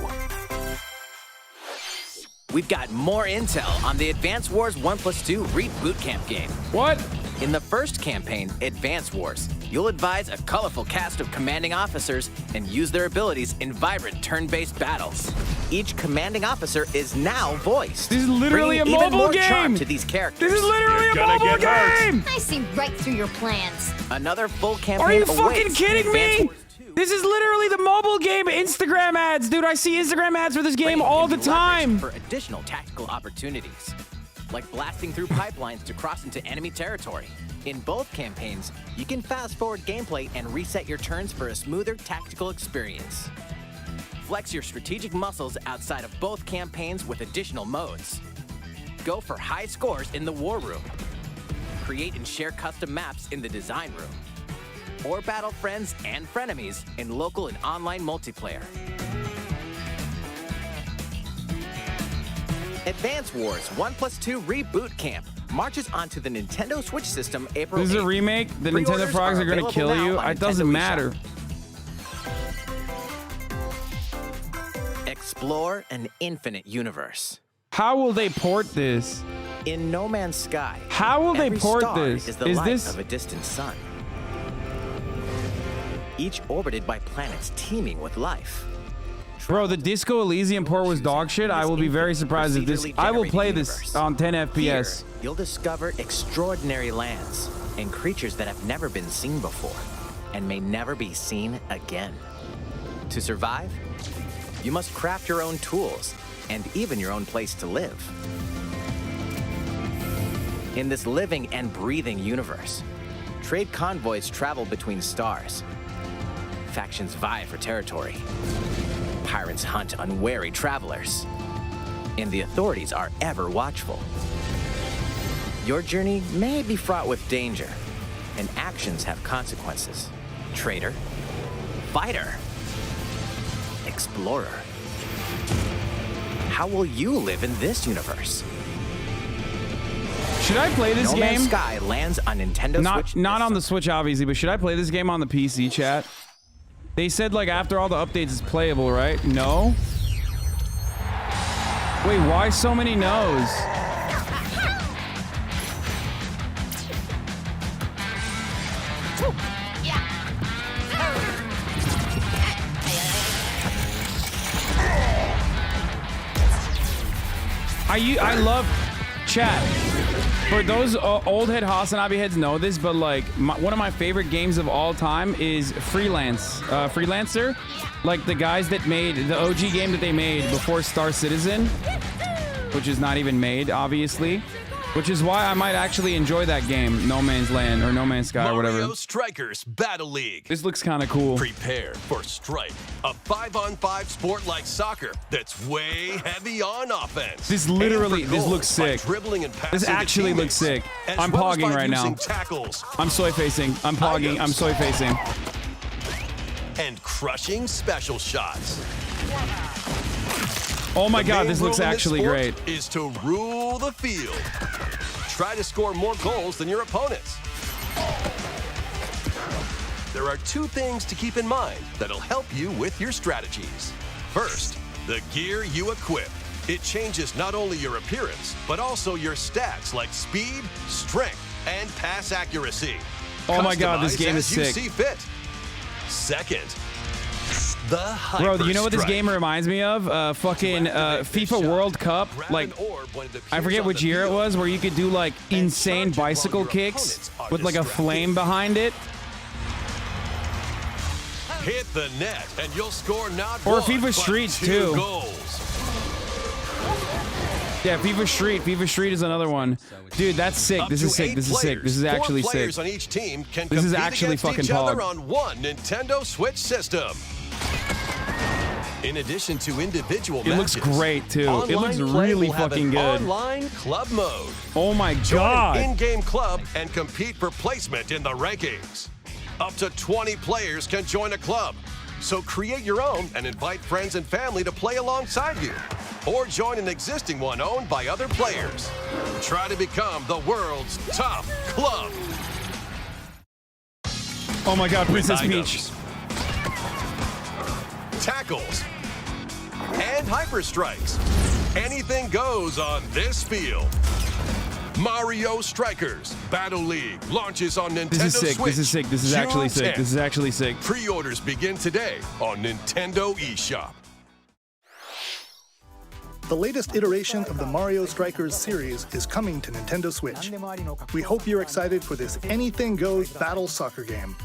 We've got more intel on the Advance Wars 1+2 Reboot Camp game. What? In the first campaign, Advance Wars, you'll advise a colorful cast of commanding officers and use their abilities in vibrant turn-based battles. Each commanding officer is now voiced. This is literally a bringing even mobile more charm game. to these characters. This is literally a mobile game. I see right through your plans. Another full campaign Are you awaits fucking in kidding Advance me? Wars 2. This is literally the mobile game Instagram ads, dude. I see Instagram ads for this game all the time. For additional tactical opportunities, like blasting through pipelines to cross into enemy territory. In both campaigns, you can fast forward gameplay and reset your turns for a smoother tactical experience. Flex your strategic muscles outside of both campaigns with additional modes. Go for high scores in the War Room. Create and share custom maps in the Design Room. Or battle friends and frenemies in local and online multiplayer. Advance Wars 1+2 Reboot Camp marches onto the Nintendo Switch system April 8th. This is a remake. The Nintendo Pre-orders frogs are going to available kill now you. on It doesn't Nintendo matter. eShop. Explore an infinite universe. How will they port this? In No Man's Sky, How will they every port star this? is the Is light this of a distant sun. Each orbited by planets teeming with life. Bro, the Disco Elysium port was dog shit. I will be very surprised if this. I will play this on 10 FPS. Here, you'll discover extraordinary lands and creatures that have never been seen before and may never be seen again. To survive, you must craft your own tools and even your own place to live. In this living and breathing universe, trade convoys travel between stars. Factions vie for territory. Pirates hunt unwary travelers. And the authorities are ever watchful. Your journey may be fraught with danger, and actions have consequences. Traitor, fighter, explorer. How will you live in this universe? Should I play this No game? Man's Sky lands on Nintendo Switch. Not on the Switch, obviously, but should I play this game on the PC, chat? They said, like, after all the updates, it's playable, right? No? Wait, why so many no's? I love chat. For those old head Hasanabi heads know this, but like one of my favorite games of all time is Freelancer. Like the guys that made the OG game that they made before Star Citizen, which is not even made, obviously. Which is why I might actually enjoy that game, No Man's Land or No Man's Sky or whatever. Mario Strikers Battle League. This looks kind of cool. Prepare for Strike, a 5-on-5 sport like soccer that's way heavy on offense. This literally, this looks sick. This actually looks sick. I'm pogging right now. Tackles. I'm soy facing. I'm pogging. I'm soy facing. And crushing special shots. Oh my God, this looks actually great. Is to rule the field. Try to score more goals than your opponents. There are two things to keep in mind that'll help you with your strategies. First, the gear you equip. It changes not only your appearance, but also your stats like speed, strength, and pass accuracy. Oh my God, this Customize game is as you sick. see fit. Second, the hyper Bro, you know what this strike. game reminds me of? Fucking FIFA World Cup. Like, I forget which year it was, where you could do like insane bicycle kicks with like a flame behind it. Hit the net and you'll score not Or one, FIFA but Streets, 2 too. goals. Yeah, FIFA Street. FIFA Street is another one. Dude, that's sick. Up This to is sick. 8 This is sick. This is players. actually 4 sick. players on each team can This is compete actually against fucking each other pog. on one Nintendo Switch system. In addition to individual It looks matches, great, too. It online looks play really will have fucking an good. Online club mode. Oh my Join God. an in-game club and compete for placement in the rankings. Up to 20 players can join a club. So create your own and invite friends and family to play alongside you. Or join an existing one owned by other players. Try to become the world's top club. Oh my God, With Princess items, Peach. tackles, and hyper strikes. Anything goes on this field. Mario Strikers Battle League launches on Nintendo This is sick. Switch. This is sick. This is actually June sick. 10th. This is actually sick. Pre-orders begin today on Nintendo eShop. The latest iteration of the Mario Strikers series is coming to Nintendo Switch. We hope you're excited for this anything goes battle soccer game.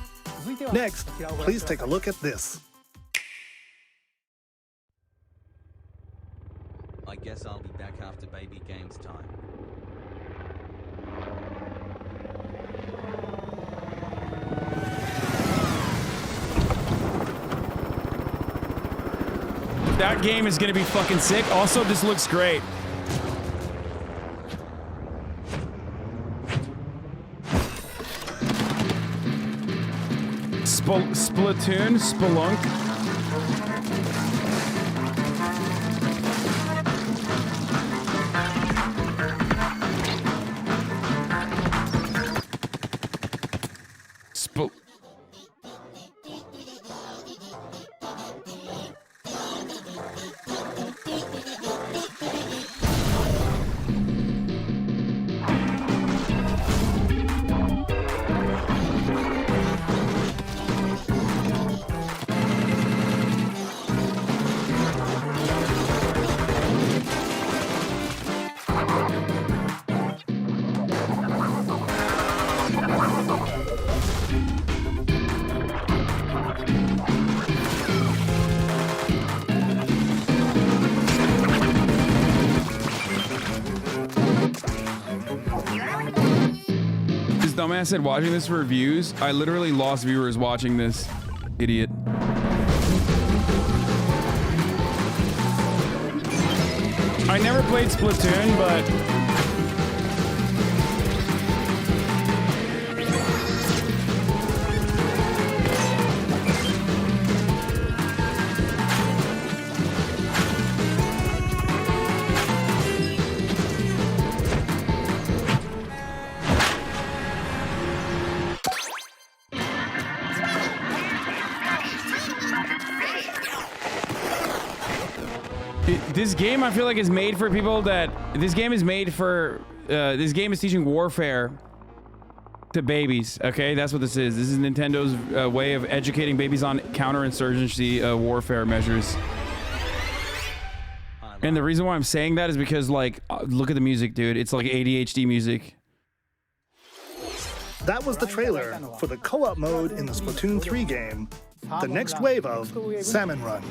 Next, please take a look at this. I guess I'll be back after baby games time. That game is gonna be fucking sick. Also, this looks great. Splatoon, Spelunk. Dumbass said watching this for reviews. I literally lost viewers watching this. Idiot. I never played Splatoon, but this game, I feel like, is made for people that... This game is made for... this game is teaching warfare to babies, okay? That's what this is. This is Nintendo's way of educating babies on counterinsurgency warfare measures. And the reason why I'm saying that is because, like, look at the music, dude. It's like ADHD music. That was the trailer for the co-op mode in the Splatoon 3 game, the next wave of Salmon Run.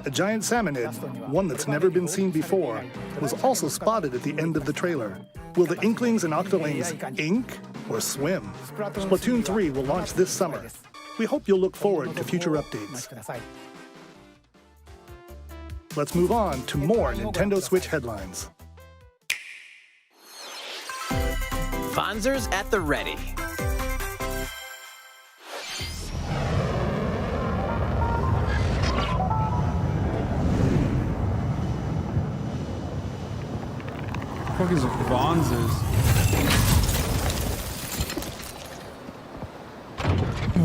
A giant salmonid, one that's never been seen before, was also spotted at the end of the trailer. Will the Inklings and Octolings ink or swim? Splatoon 3 will launch this summer. We hope you'll look forward to future updates. Let's move on to more Nintendo Switch headlines. Fonzers at the ready. What the fuck is Vonzers?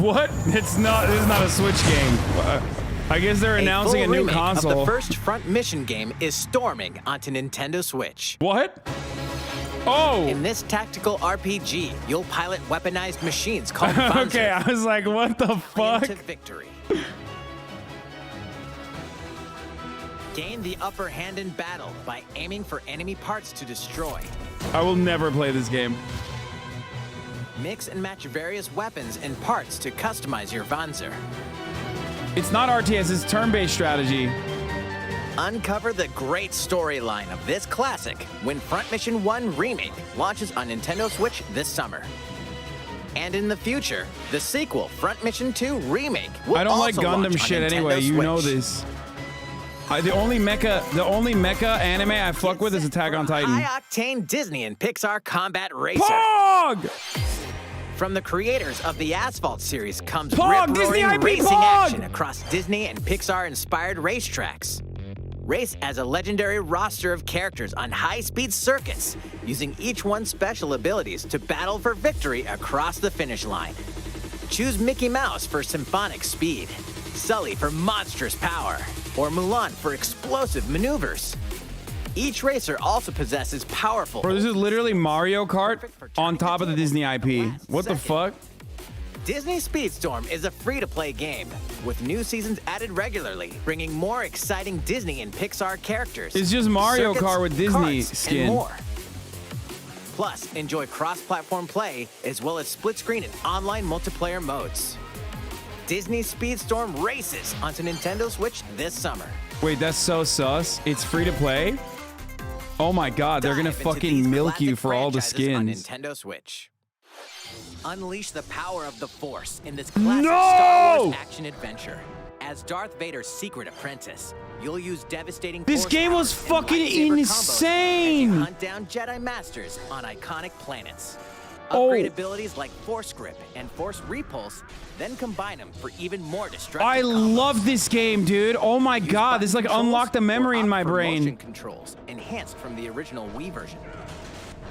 What? This is not a Switch game. I guess they're announcing a new console. Of the first Front Mission game is storming onto Nintendo Switch. What? Oh! In this tactical RPG, you'll pilot weaponized machines called Fonzers. Okay, I was like, what the fuck? To victory. Gain the upper hand in battle by aiming for enemy parts to destroy. I will never play this game. Mix and match various weapons and parts to customize your Vonzer. It's not RTS, it's turn-based strategy. Uncover the great storyline of this classic when Front Mission 1 Remake launches on Nintendo Switch this summer. And in the future, the sequel, Front Mission 2 Remake, will I don't like also Gundam launch shit on Nintendo anyway, you know Switch. this. The only mecha anime I fuck with is Attack on Titan. High-octane Disney and Pixar combat racer. Pog! From the creators of the Asphalt series comes Pog! Disney rip-roaring IP racing Pog! action across Disney and Pixar-inspired racetracks. Race as a legendary roster of characters on high-speed circuits, using each one's special abilities to battle for victory across the finish line. Choose Mickey Mouse for symphonic speed, Sully for monstrous power, or Mulan for explosive maneuvers. Each racer also possesses powerful... Bro, this is literally Mario Kart on top of the Disney IP. What the fuck? Disney Speedstorm is a free-to-play game, with new seasons added regularly, bringing more exciting Disney and Pixar characters. It's just Mario circuits, Kart with Disney carts, skin. And more. Plus, enjoy cross-platform play, as well as split-screen and online multiplayer modes. Disney Speedstorm races onto Nintendo Switch this summer. Wait, that's so sus. It's free to play? Oh my god, they're gonna fucking milk you for all the skins. On Nintendo Switch. Unleash the power of the Force in this classic Star Wars action adventure. As Darth Vader's secret apprentice, you'll use devastating This force game was powers and fucking lightsaber insane! combos as you hunt down Jedi Masters on iconic planets. Upgrade abilities like Force Grip and Force Repulse, then combine them for even more destructive I combos. love this game, dude. Oh my god, this like unlocked a memory in my brain. Motion controls enhanced from the original Wii version.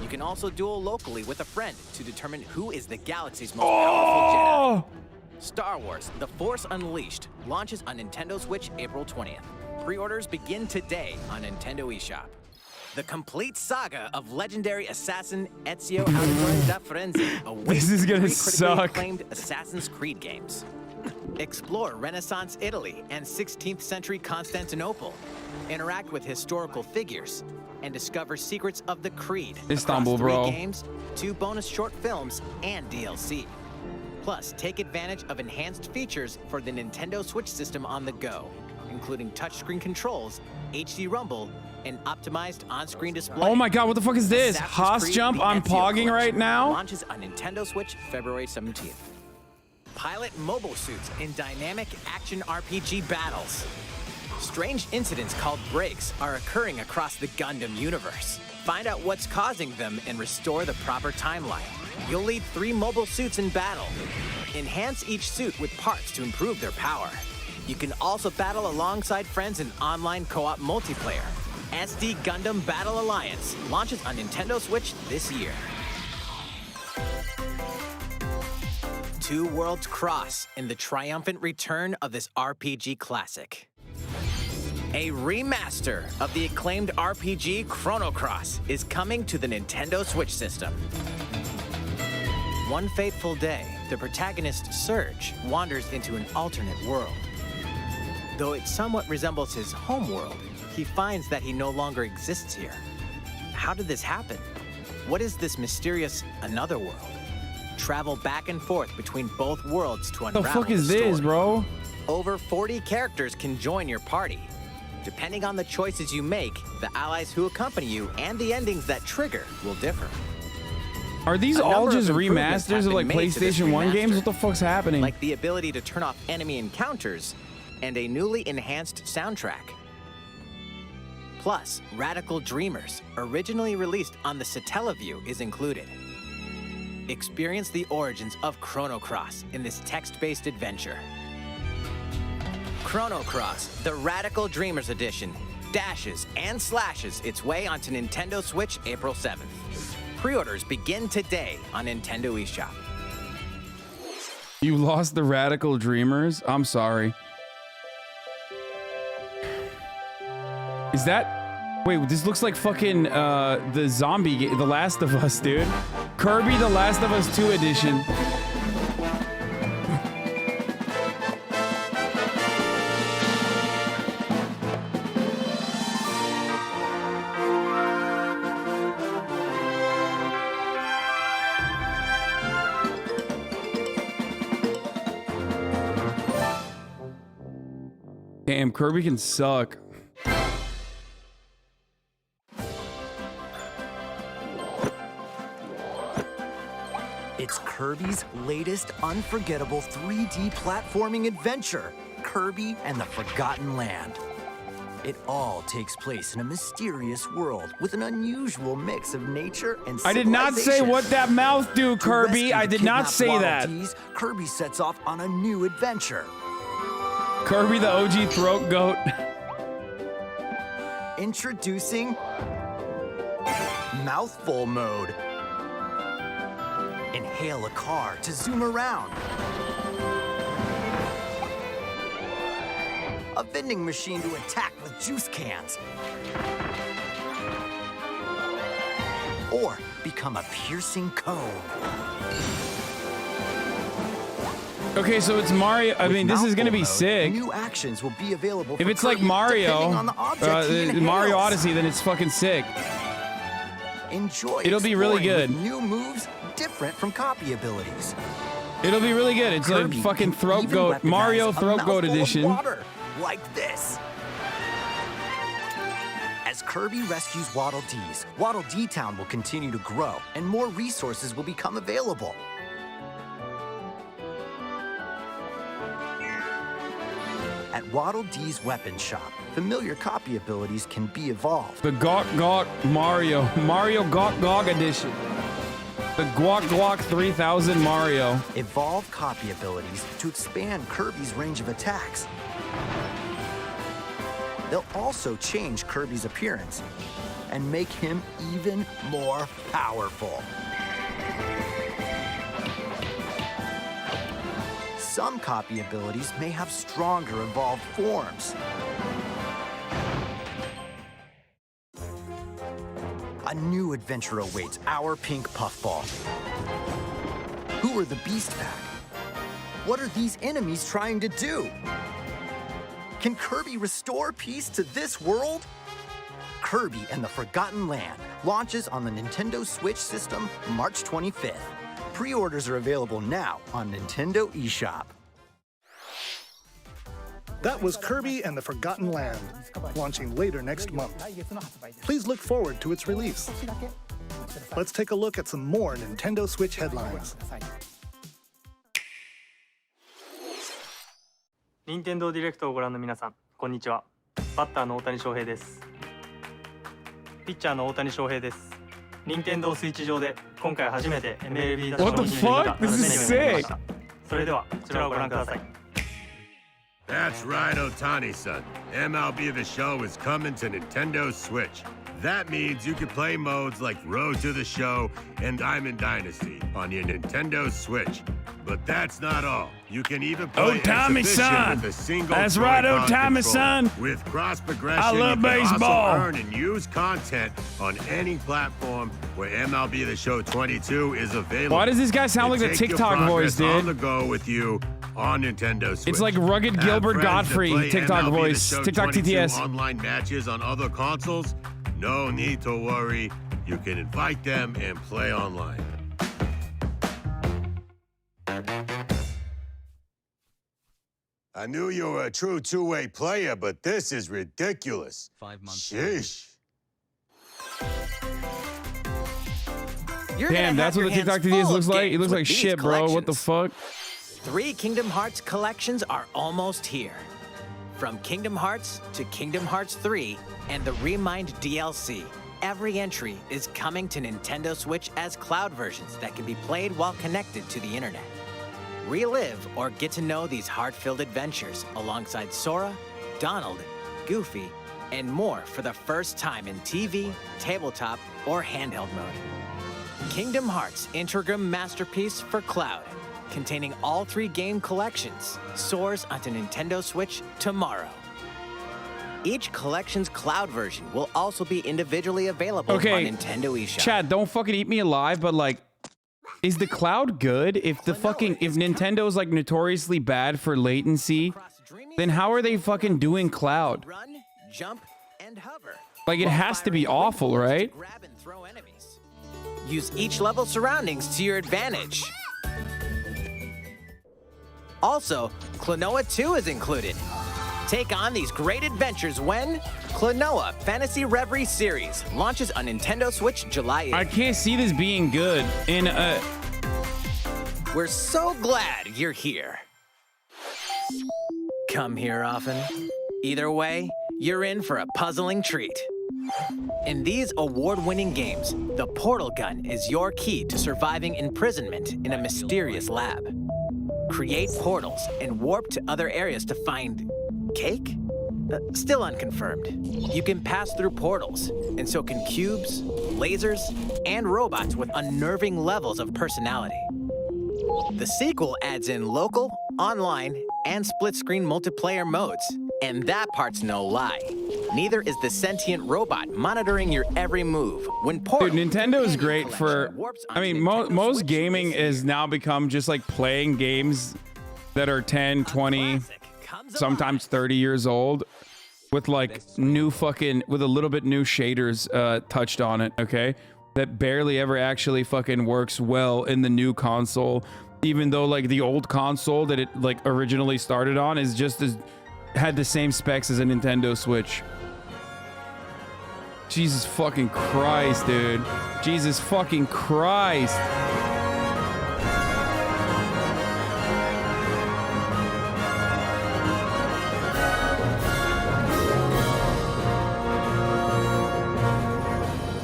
You can also duel locally with a friend to determine who is the galaxy's most powerful Jedi. Star Wars: The Force Unleashed launches on Nintendo Switch April 20th. Pre-orders begin today on Nintendo eShop. The complete saga of legendary assassin Ezio Auditore da Firenze awaits This is gonna three critically suck. acclaimed Assassin's Creed games. Explore Renaissance Italy and 16th century Constantinople. Interact with historical figures and discover secrets of the Creed Istanbul, across 3 bro. games, 2 bonus short films, and DLC. Plus, take advantage of enhanced features for the Nintendo Switch system on the go, including touchscreen controls, HD Rumble, and optimized on-screen display. Oh my god, what the fuck is this? Assassin's Haas Creed: jump? The I'm Ezio pogging Collection right now? Launches on Nintendo Switch February 17th. Pilot mobile suits in dynamic action RPG battles. Strange incidents called breaks are occurring across the Gundam universe. Find out what's causing them and restore the proper timeline. You'll lead 3 mobile suits in battle. Enhance each suit with parts to improve their power. You can also battle alongside friends in online co-op multiplayer. SD Gundam Battle Alliance launches on Nintendo Switch this year. Two worlds cross in the triumphant return of this RPG classic. A remaster of the acclaimed RPG Chrono Cross is coming to the Nintendo Switch system. One fateful day, the protagonist Surge wanders into an alternate world. Though it somewhat resembles his home world, he finds that he no longer exists here. How did this happen? What is this mysterious another world? Travel back and forth between both worlds to unravel The fuck is the this, story. bro? Over 40 characters can join your party. Depending on the choices you make, the allies who accompany you and the endings that trigger will differ. Are these all just remasters of like PlayStation 1 games? What the fuck's happening? Like the ability to turn off enemy encounters and a newly enhanced soundtrack. Plus, Radical Dreamers, originally released on the Satellaview, is included. Experience the origins of Chrono Cross in this text-based adventure. Chrono Cross, the Radical Dreamers Edition, dashes and slashes its way onto Nintendo Switch April 7th. Pre-orders begin today on Nintendo eShop. You lost the Radical Dreamers? I'm sorry. Is that... Wait, this looks like fucking the zombie game, The Last of Us, dude. Kirby The Last of Us 2 edition. Damn, Kirby can suck. It's Kirby's latest unforgettable 3D platforming adventure, Kirby and the Forgotten Land. It all takes place in a mysterious world with an unusual mix of nature and civilization. I did not say what that mouth do, Kirby. I did not say that. Kirby sets off on a new adventure. Kirby the OG throat goat. Introducing Mouthful Mode. Inhale a car to zoom around. A vending machine to attack with juice cans. Or become a piercing cone. Okay, so it's Mario. I mean, this is gonna be sick. New actions will be available. If it's like Mario, Mario Odyssey, then it's fucking sick. Enjoy. It'll be really good. New moves different from copy abilities. It'll be really good. It's like fucking throat goat, Mario throat goat edition. Water, like this. As Kirby rescues Waddle Dees, Waddle Dee Town will continue to grow, and more resources will become available. At Waddle Dee's weapon shop, familiar copy abilities can be evolved. The Gawk Gawk Mario Gawk Gawk edition. The Guac Guac 3000 Mario. Evolve copy abilities to expand Kirby's range of attacks. They'll also change Kirby's appearance and make him even more powerful. Some copy abilities may have stronger evolved forms. A new adventure awaits our pink puffball. Who are the Beast Pack? What are these enemies trying to do? Can Kirby restore peace to this world? Kirby and the Forgotten Land launches on the Nintendo Switch system March 25th. Pre-orders are available now on Nintendo eShop. That was Kirby and the Forgotten Land, launching later next month. Please look forward to its release. Let's take a look at some more Nintendo Switch headlines. 任天堂ディレクトをご覧の皆さん、こんにちは。バッターの大谷翔平です。ピッチャーの大谷翔平です。任天堂スイッチ上で今回初めて MLB 打者の記念が楽しめるようになりました。それではこちらをご覧ください。 That's right, Otani-san. MLB The Show is coming to Nintendo Switch. That means you can play modes like Road to the Show and Diamond Dynasty on your Nintendo Switch. But that's not all. You can even play Otami-san. with a single That's right, Otami-san. With cross progression, I love you can baseball. also earn and use content on any platform where MLB The Show 22 is available. Why does this guy sound like the TikTok voice, dude? On the go with you on Nintendo Switch. It's like rugged Gilbert Godfrey TikTok voice, TikTok TTS. Online matches on other consoles. No need to worry. You can invite them and play online. I knew you were a true two-way player, but this is ridiculous. 5 months. Sheesh. Damn, that's what the TikTok TDS looks like? It looks like shit, bro. What the fuck? 3 Kingdom Hearts collections are almost here. From Kingdom Hearts to Kingdom Hearts 3 and the Remind DLC, every entry is coming to Nintendo Switch as cloud versions that can be played while connected to the internet. Relive or get to know these heart-filled adventures alongside Sora, Donald, Goofy, and more for the first time in TV, tabletop, or handheld mode. Kingdom Hearts Integrum Masterpiece for Cloud, containing all 3 game collections, soars onto Nintendo Switch tomorrow. Each collection's cloud version will also be individually available on Nintendo eShop. Chad, don't fucking eat me alive, but like, is the cloud good? If Nintendo's like notoriously bad for latency, then how are they fucking doing cloud? Run, jump, and hover. Like, it has to be awful, right? Use each level's surroundings to your advantage. Also, Klonoa 2 is included. Take on these great adventures when Klonoa Fantasy Reverie Series launches on Nintendo Switch July 8th. I can't see this being good in a... We're so glad you're here. Come here often. Either way, you're in for a puzzling treat. In these award-winning games, the portal gun is your key to surviving imprisonment in a mysterious lab. Create portals and warp to other areas to find cake? Still unconfirmed. You can pass through portals, and so can cubes, lasers, and robots with unnerving levels of personality. The sequel adds in local, online, and split-screen multiplayer modes, and that part's no lie. Neither is the sentient robot monitoring your every move. When Dude, Nintendo is great for... I mean, most gaming has now become just like playing games that are 10, 20, sometimes 30 years old with like new fucking... with a little bit new shaders touched on it, okay? That barely ever actually fucking works well in the new console, even though like the old console that it like originally started on is just as... had the same specs as a Nintendo Switch. Jesus fucking Christ, dude. Jesus fucking Christ.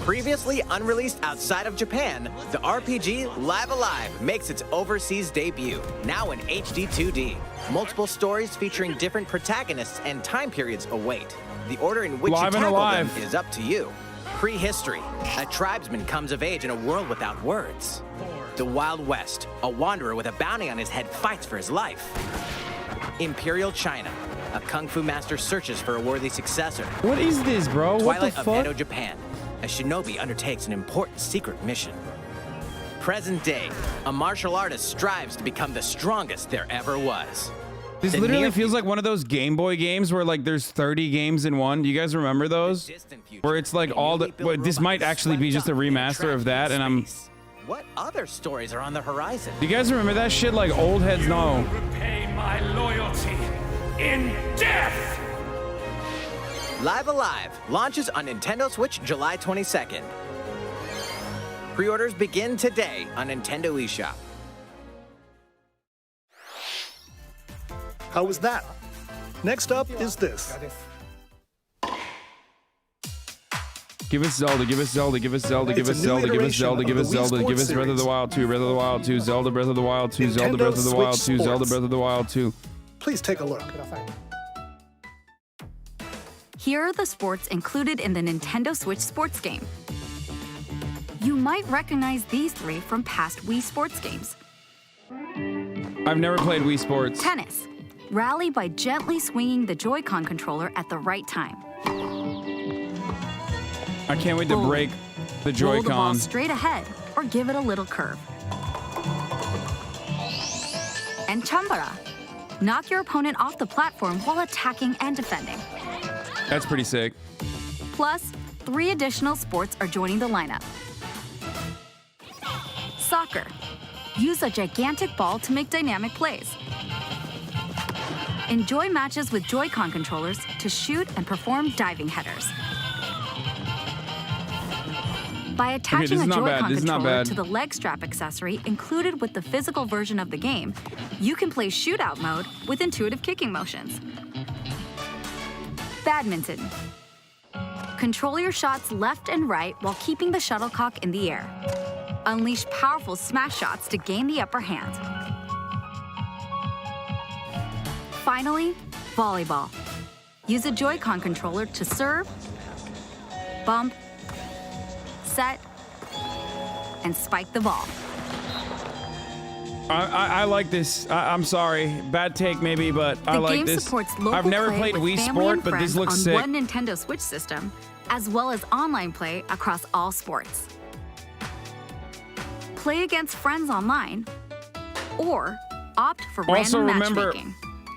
Previously unreleased outside of Japan, the RPG Live Alive makes its overseas debut, now in HD 2D. Multiple stories featuring different protagonists and time periods await. The order in which you tackle them is up to you. Prehistory, a tribesman comes of age in a world without words. The Wild West, a wanderer with a bounty on his head fights for his life. Imperial China, a kung fu master searches for a worthy successor. What is this, bro? Twilight What the fuck? of Edo, Japan, a shinobi undertakes an important secret mission. Present day, a martial artist strives to become the strongest there ever was. This literally feels like one of those Game Boy games where like there's 30 games in one. Do you guys remember those? Where it's like all the... Well, this might actually be just a remaster of that, and I'm... What other stories are on the horizon? Do you guys remember that shit? Like old heads know. Repay my loyalty in death! Live Alive launches on Nintendo Switch July 22nd. Pre-orders begin today on Nintendo eShop. How was that? Next up is this. Give us Zelda, give us Zelda, give us Zelda, give us Zelda, give us Zelda, give us Zelda, give us Breath of the Wild 2, Breath of the Wild 2, Zelda, Breath of the Wild 2, Zelda, Breath of the Wild 2, Zelda, Breath of the Wild 2. Please take a look. Here are the sports included in the Nintendo Switch sports game. You might recognize these 3 from past Wii Sports games. I've never played Wii Sports. Tennis. Rally by gently swinging the Joy-Con controller at the right time. I can't wait to break the Roll the ball Joy-Con. straight ahead or give it a little curve. And Chambara. Knock your opponent off the platform while attacking and defending. That's pretty sick. Plus, 3 additional sports are joining the lineup. Soccer. Use a gigantic ball to make dynamic plays. Enjoy matches with Joy-Con controllers to shoot and perform diving headers. By attaching a Joy-Con controller to the leg strap accessory included with the physical version of the game, you can play shootout mode with intuitive kicking motions. Badminton. Control your shots left and right while keeping the shuttlecock in the air. Unleash powerful smash shots to gain the upper hand. Finally, volleyball. Use a Joy-Con controller to serve, bump, set, and spike the ball. I like this. I'm sorry, bad take maybe, but I like this. The game supports local I've never play played with Wii family Sport, and but this friends looks on sick. one Nintendo Switch system, as well as online play across all sports. Play against friends online, or opt for Also, random remember, matchmaking.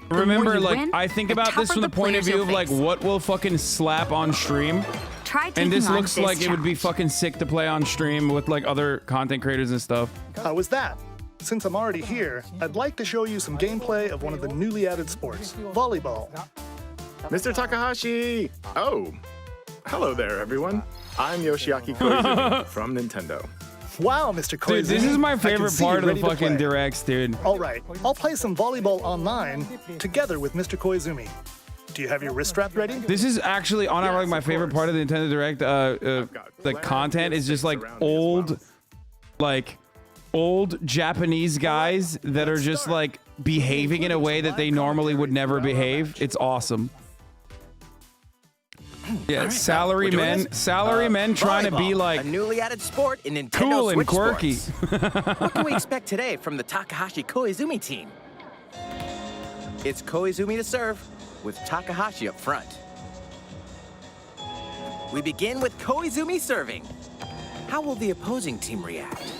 remember, like, I think about this from the point of view of like what will fucking slap on stream. Try And this taking on looks this like it would be fucking sick to play on stream with like other content creators and stuff. How was that? Since I'm already here, I'd like to show you some gameplay of one of the newly added sports, volleyball. Mr. Takahashi! Oh, hello there, everyone. I'm Yoshiaki Koizumi from Nintendo. Wow, Mr. Koizumi. Dude, this is my I can favorite see part you're of the ready to fucking play. directs, dude. All right, I'll play some volleyball online together with Mr. Koizumi. Do you have your wrist strap ready? This is actually on like my favorite part of the Nintendo Direct. The content is just like old Japanese guys that are just like behaving in a way that they normally would never behave. It's awesome. Yeah, salary men trying to be like a newly added sport in Nintendo cool and Switch quirky. sports. What can we expect today from the Takahashi Koizumi team? It's Koizumi to serve, with Takahashi up front. We begin with Koizumi serving. How will the opposing team react?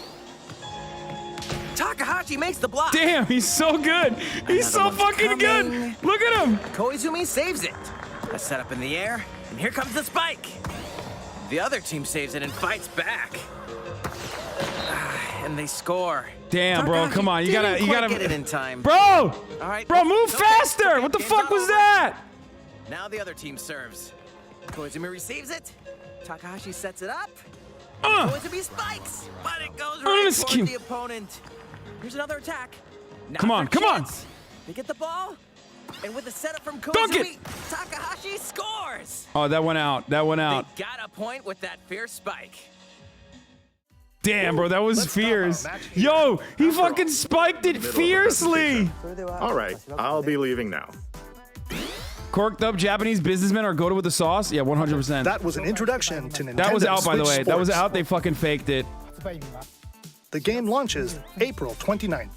Takahashi makes the block. Damn, he's so good. He's so fucking good. Look at him. Koizumi saves it. A setup in the air, and here comes the spike. The other team saves it and fights back. And they score. Damn, bro, come on. You gotta get it in time. Bro! All right. Bro, move faster! What the fuck was that? Now the other team serves. Koizumi receives it. Takahashi sets it up. Uh. Koizumi spikes, but it goes right towards the opponent. Here's another attack. Now Come on, come on. They get the ball, and with the setup from Dunk Koizumi, it. Takahashi scores. Oh, that went out. That went out. They got a point with that fierce spike. Damn, bro, that was fierce. Yo, he fucking spiked it fiercely. All right, I'll be leaving now. Corked up Japanese businessmen are goated with the sauce? Yeah, 100%. That was an introduction to Nintendo That was out, by the Switch way. That was Sports. out. They fucking faked it. The game launches April 29th.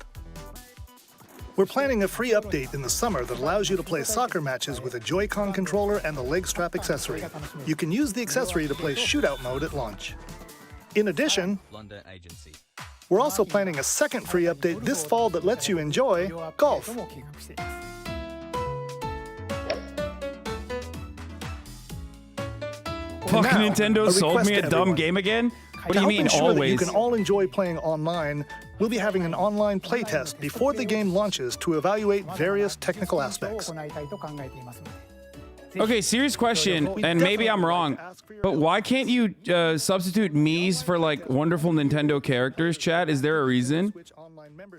We're planning a free update in the summer that allows you to play soccer matches with a Joy-Con controller and the leg strap accessory. You can use the accessory to play shootout mode at launch. In addition, London Agency. we're also planning a second free update this fall that lets you enjoy golf. Fucking Now, Nintendo a sold request me a to dumb everyone. game again? What do To you help mean, ensure that always? you can all enjoy playing online, we'll be having an online playtest before the game launches to evaluate various technical aspects. Okay, serious question, and maybe I'm wrong, but why can't you substitute Mii's for like wonderful Nintendo characters, chat? Is there a reason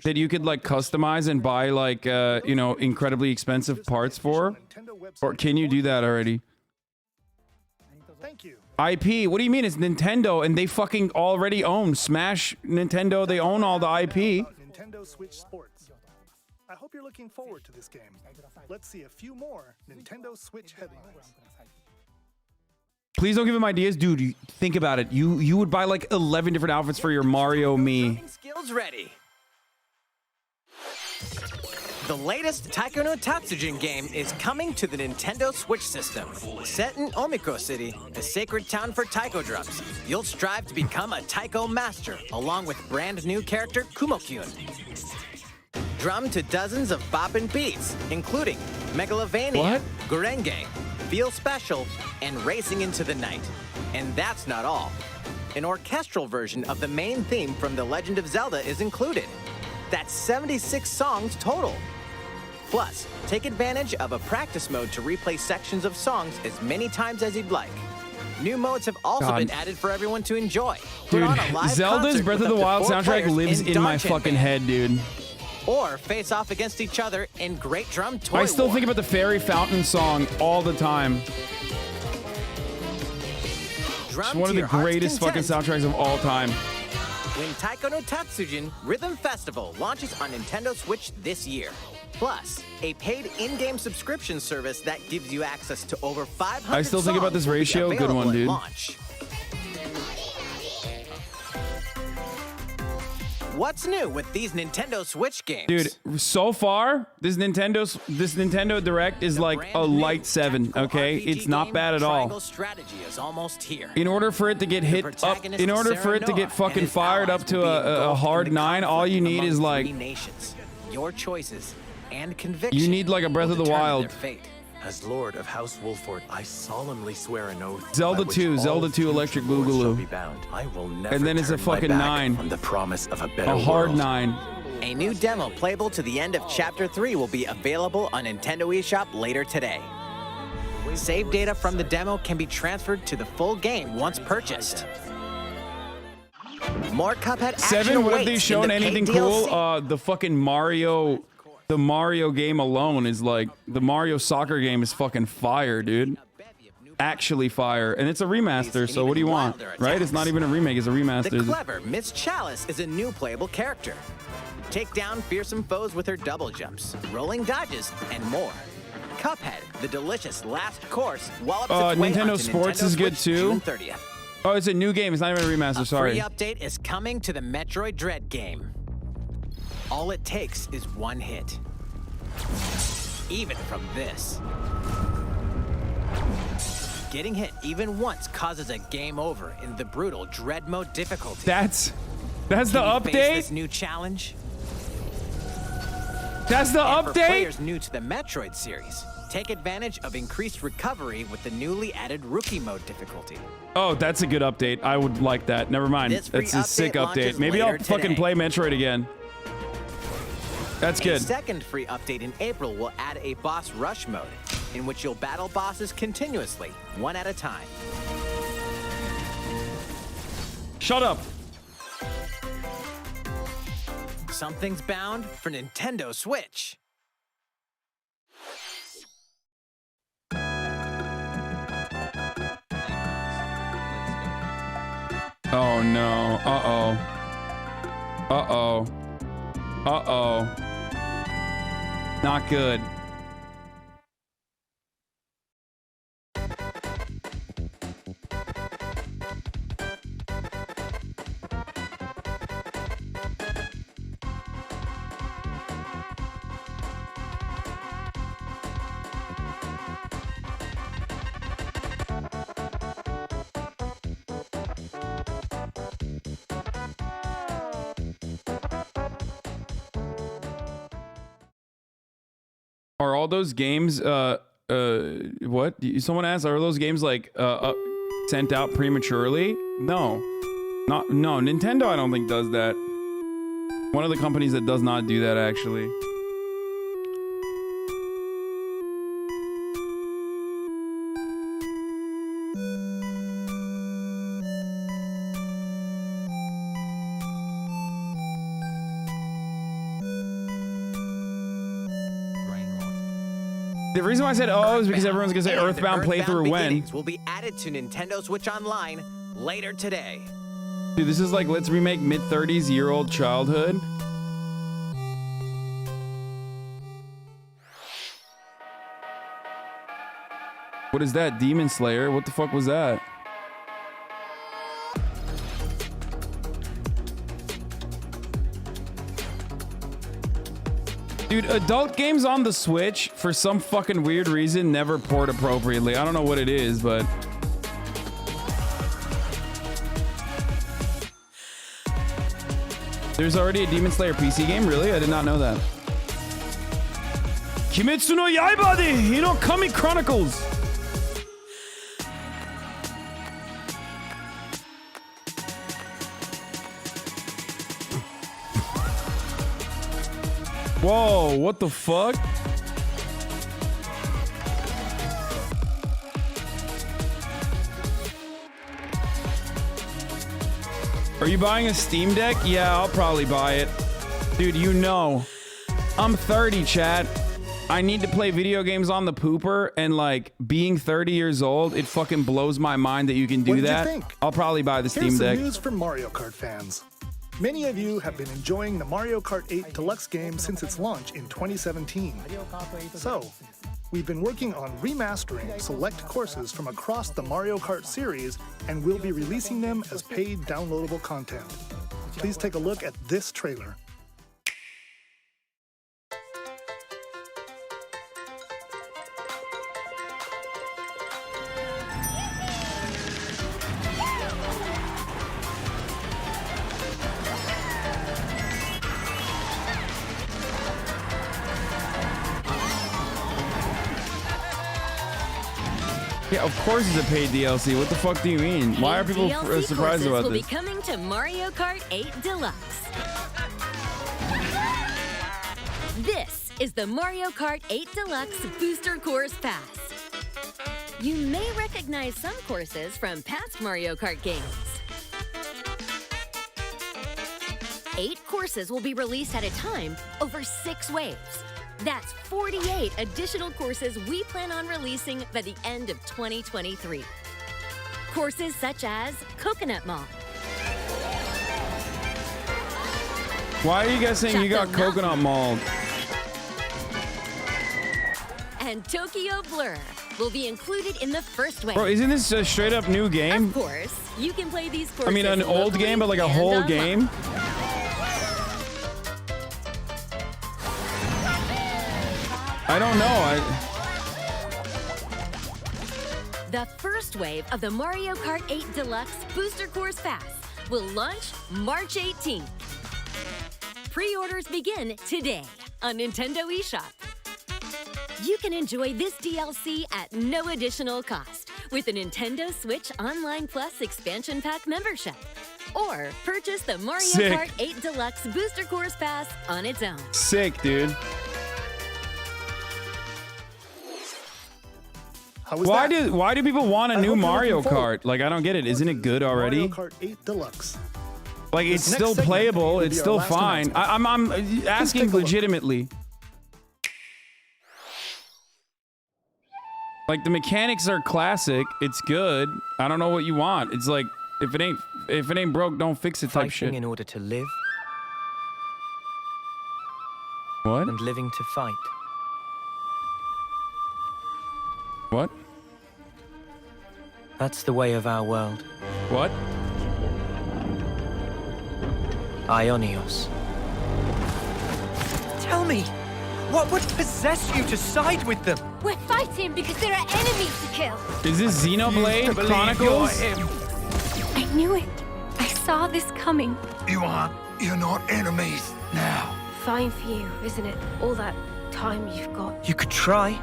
that you could like customize and buy like, you know, incredibly expensive parts for? Or can you do that already? Thank you. IP, what do you mean? It's Nintendo and they fucking already own Smash Nintendo. They own all the IP. Nintendo Switch Sports. I hope you're looking forward to this game. Let's see a few more Nintendo Switch headlines. Please don't give him ideas. Dude, think about it. You would buy like 11 different outfits for your Mario Mii. Skills ready. The latest Taiko no Tatsujin game is coming to the Nintendo Switch system. Set in Omiko City, the sacred town for taiko drums, you'll strive to become a taiko master, along with brand new character Kumo-kyun. Drum to dozens of boppin' beats, including Megalovania, Gurenge, Feel Special, and Racing into the Night. And that's not all. An orchestral version of the main theme from The Legend of Zelda is included. That's 76 songs total. Plus, take advantage of a practice mode to replay sections of songs as many times as you'd like. New modes have also been added for everyone to enjoy. Dude, Zelda's Breath of the Wild soundtrack lives in my fucking head, dude. Or face off against each other in Great Drum Toy I still think about the Fairy Fountain song all the time. It's one of the greatest fucking soundtracks of all time. When Taiko no Tatsujin Rhythm Festival launches on Nintendo Switch this year. Plus, a paid in-game subscription service that gives you access to over 500 I still think about this ratio. Good one, dude. What's new with these Nintendo Switch games? Dude, so far, this Nintendo Direct is like a light 7, okay? It's not bad at all. Strategy is almost here. In order for it to get hit up, in order for it to get fucking fired up to a hard 9, all you need is like... Your choices and conviction. You need like a Breath of the Wild. As Lord of House Wolford, I solemnly swear an oath. Zelda 2 Electric Boogaloo. And then it's a fucking 9. From the promise of a better a hard world. 9. A new demo playable to the end of Chapter 3 will be available on Nintendo eShop later today. Save data from the demo can be transferred to the full game once purchased. More Cuphead action 7, what have they awaits shown in the anything paid cool? DLC. The fucking Mario... The Mario game alone is like... The Mario soccer game is fucking fire, dude. Actually fire. And it's a remaster, so what do you want? Right? It's not even a remake, it's a remaster. The clever Miss Chalice is a new playable character. Take down fearsome foes with her double jumps, rolling dodges, and more. Cuphead, the delicious last course, wallops its way Nintendo onto Sports Nintendo is good Switch too. June 30th. Oh, it's a new game. It's not even a remaster, sorry. A free update is coming to the Metroid Dread game. All it takes is one hit. Even from this. Getting hit even once causes a game over in the brutal Dread mode difficulty. That's the update? Face this new challenge? That's the and update? For players new to the Metroid series, take advantage of increased recovery with the newly added Rookie mode difficulty. Oh, that's a good update. I would like that. Never mind. That's a sick update. Maybe I'll fucking play Metroid again. That's good. A second free update in April will add a boss rush mode, in which you'll battle bosses continuously, one at a time. Shut up. Something's bound for Nintendo Switch. Oh no. Uh-oh. Uh-oh. Uh-oh. Not good. Are all those games, what? Someone asked, are those games like, sent out prematurely? No. No, Nintendo I don't think does that. One of the companies that does not do that, actually. The reason why I said oh is because everyone's gonna say Earthbound playthrough when. Will be added to Nintendo Switch Online later today. Dude, this is like, let's remake mid-30s-year-old childhood. What is that? Demon Slayer? What the fuck was that? Dude, adult games on the Switch, for some fucking weird reason, never port appropriately. I don't know what it is, but... There's already a Demon Slayer PC game? Really? I did not know that. Kimetsu no Yaiba de Hinokami Chronicles! Whoa, what the fuck? Are you buying a Steam Deck? Yeah, I'll probably buy it. Dude, you know, I'm 30, chat. I need to play video games on the pooper, and like being 30 years old, it fucking blows my mind that you can do that. I'll probably buy the Steam Here's Deck. some news from Mario Kart fans. Many of you have been enjoying the Mario Kart 8 Deluxe game since its launch in 2017. So, we've been working on remastering select courses from across the Mario Kart series, and we'll be releasing them as paid downloadable content. Please take a look at this trailer. Yeah, of course it's a paid DLC. What the fuck do you mean? Why are people surprised about will this? be coming to Mario Kart 8 Deluxe. This is the Mario Kart 8 Deluxe Booster Course Pass. You may recognize some courses from past Mario Kart games. 8 courses will be released at a time over 6 waves. That's 48 additional courses we plan on releasing by the end of 2023. Courses such as Coconut Mall. Why are you guys saying you got Coconut Mall? And Tokyo Blur will be included in the first wave. Bro, isn't this a straight up new game? Of course, you can play these courses. I mean, an old game, but like a whole online. game? I don't know. The first wave of the Mario Kart 8 Deluxe Booster Course Pass will launch March 18th. Pre-orders begin today on Nintendo eShop. You can enjoy this DLC at no additional cost with a Nintendo Switch Online Plus Expansion Pack membership. Or purchase the Mario Kart 8 Deluxe Booster Course Pass on its own. Sick, dude. Why do people want a new Mario Kart? Like, I don't get it. Isn't it good already? Mario Kart 8 Deluxe. Like, it's still playable. It's still fine. I'm asking legitimately. Like, the mechanics are classic. It's good. I don't know what you want. It's like, if it ain't broke, don't fix it type shit. Fighting in order to live. What? And living to fight. What? That's the way of our world. What? Ionios. Tell me, what would possess you to side with them? We're fighting because there are enemies to kill. Is this Xenoblade Chronicles? I knew it. I saw this coming. You're not enemies now. Fine for you, isn't it? All that time you've got. You could try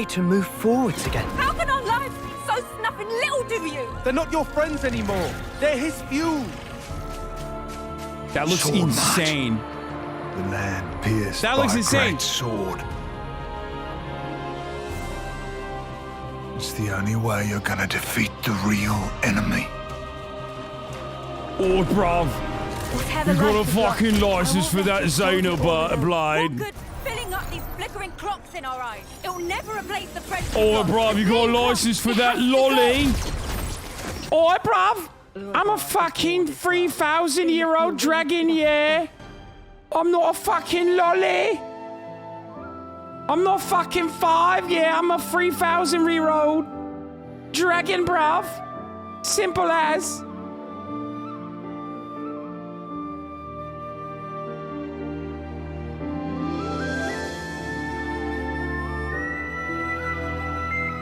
to move forwards again. How can our lives be so snuffing little to you? They're not your friends anymore. They're his fuel. That looks insane. The land pierced that looks by insane. A great sword. It's the only way you're gonna defeat the real enemy. Oh, bruv. You got a fucking license for that Xenoblade. Filling up these flickering clocks in our eyes. It'll never replace the friendship. Oh, bruv, you got a license for that lolly. Oh, bruv. I'm a fucking 3,000-year-old dragon, yeah. I'm not a fucking lolly. I'm not fucking 5, yeah. I'm a 3,000-year-old dragon, bruv. Simple as.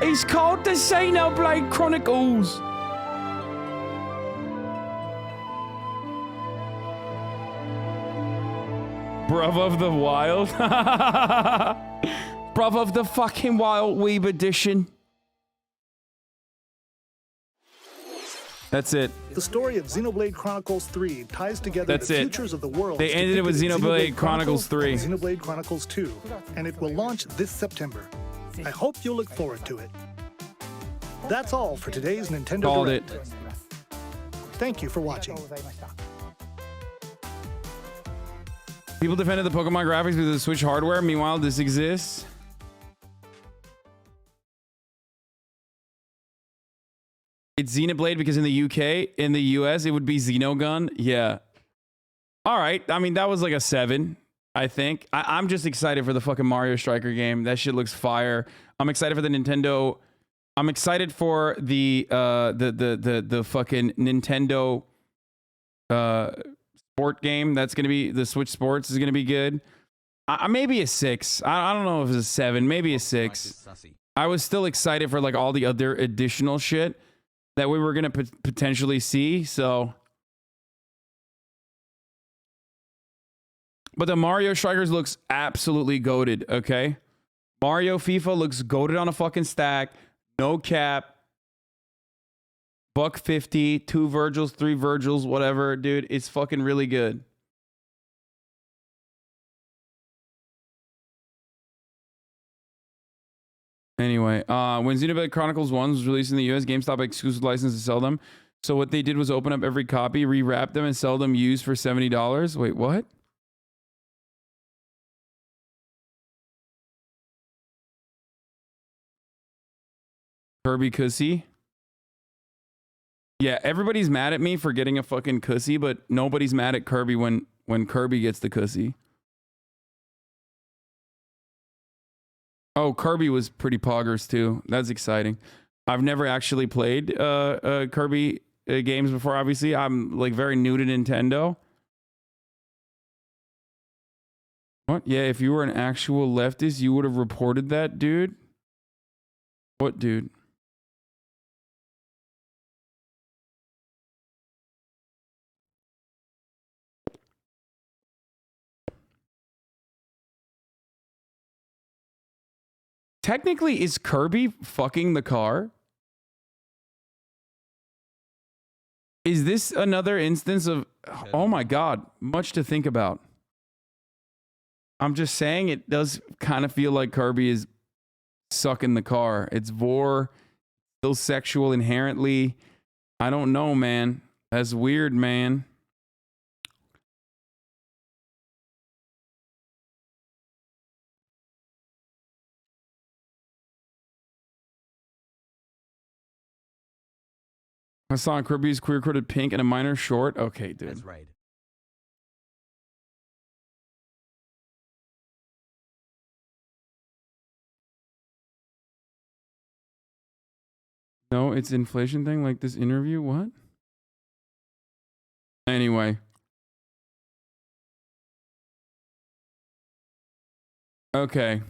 It's called the Xenoblade Chronicles. Bruv of the Wild. Bruv of the fucking Wild Weeb edition. That's it. The story of Xenoblade Chronicles 3 ties together the futures of the world. They ended it with Xenoblade Chronicles 3. And Xenoblade Chronicles 2, and it will launch this September. I hope you'll look forward to it. That's all for today's Nintendo Called Direct. it. Thank you for watching. People defended the Pokemon graphics because of the Switch hardware. Meanwhile, this exists. It's Xenoblade because in the UK, in the US, it would be Xenogun. Yeah. All right. I mean, that was like a 7, I think. I'm just excited for the fucking Mario Striker game. That shit looks fire. I'm excited for the Nintendo. I'm excited for the fucking Nintendo sport game. That's gonna be the Switch Sports is gonna be good. Maybe a 6. I don't know if it's a 7. Maybe a 6. I was still excited for like all the other additional shit that we were gonna potentially see. So, but the Mario Strikers looks absolutely goated. Okay, Mario FIFA looks goated on a fucking stack. No cap. $150, 2 Virgils, 3 Virgils, whatever, dude. It's fucking really good. Anyway, when Xenoblade Chronicles 1 was released in the US, GameStop exclusive license to sell them. So what they did was open up every copy, rewrap them, and sell them used for $70. Wait, what? Kirby Cussy? Yeah, everybody's mad at me for getting a fucking Cussy, but nobody's mad at Kirby when Kirby gets the Cussy. Oh, Kirby was pretty poggers too. That's exciting. I've never actually played Kirby games before, obviously. I'm like very new to Nintendo. What? Yeah, if you were an actual leftist, you would have reported that, dude. What, dude? Technically, is Kirby fucking the car? Is this another instance of... Oh my god, much to think about. I'm just saying it does kind of feel like Kirby is sucking the car. It's vor, still sexual inherently. I don't know, man. That's weird, man. Hassan, Kirby's queer-coded pink and a minor short. Okay, dude. That's right. No, it's inflation thing like this interview. What? Anyway. Okay.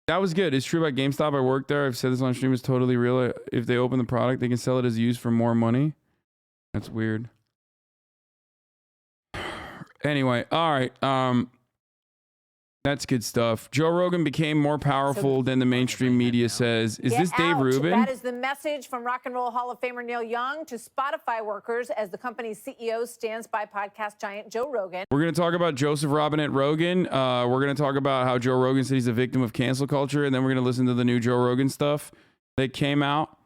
That was good. It's true about GameStop. I worked there. I've said this on stream. It's totally real. If they open the product, they can sell it as used for more money. That's weird. Anyway, all right. That's good stuff. Joe Rogan became more powerful than the mainstream media says. Is this Dave Rubin? That is the message from Rock and Roll Hall of Famer Neil Young to Spotify workers as the company's CEO stands by podcast giant Joe Rogan. We're going to talk about Joseph Robinette Rogan. We're going to talk about how Joe Rogan said he's a victim of cancel culture. And then we're going to listen to the new Joe Rogan stuff that came out.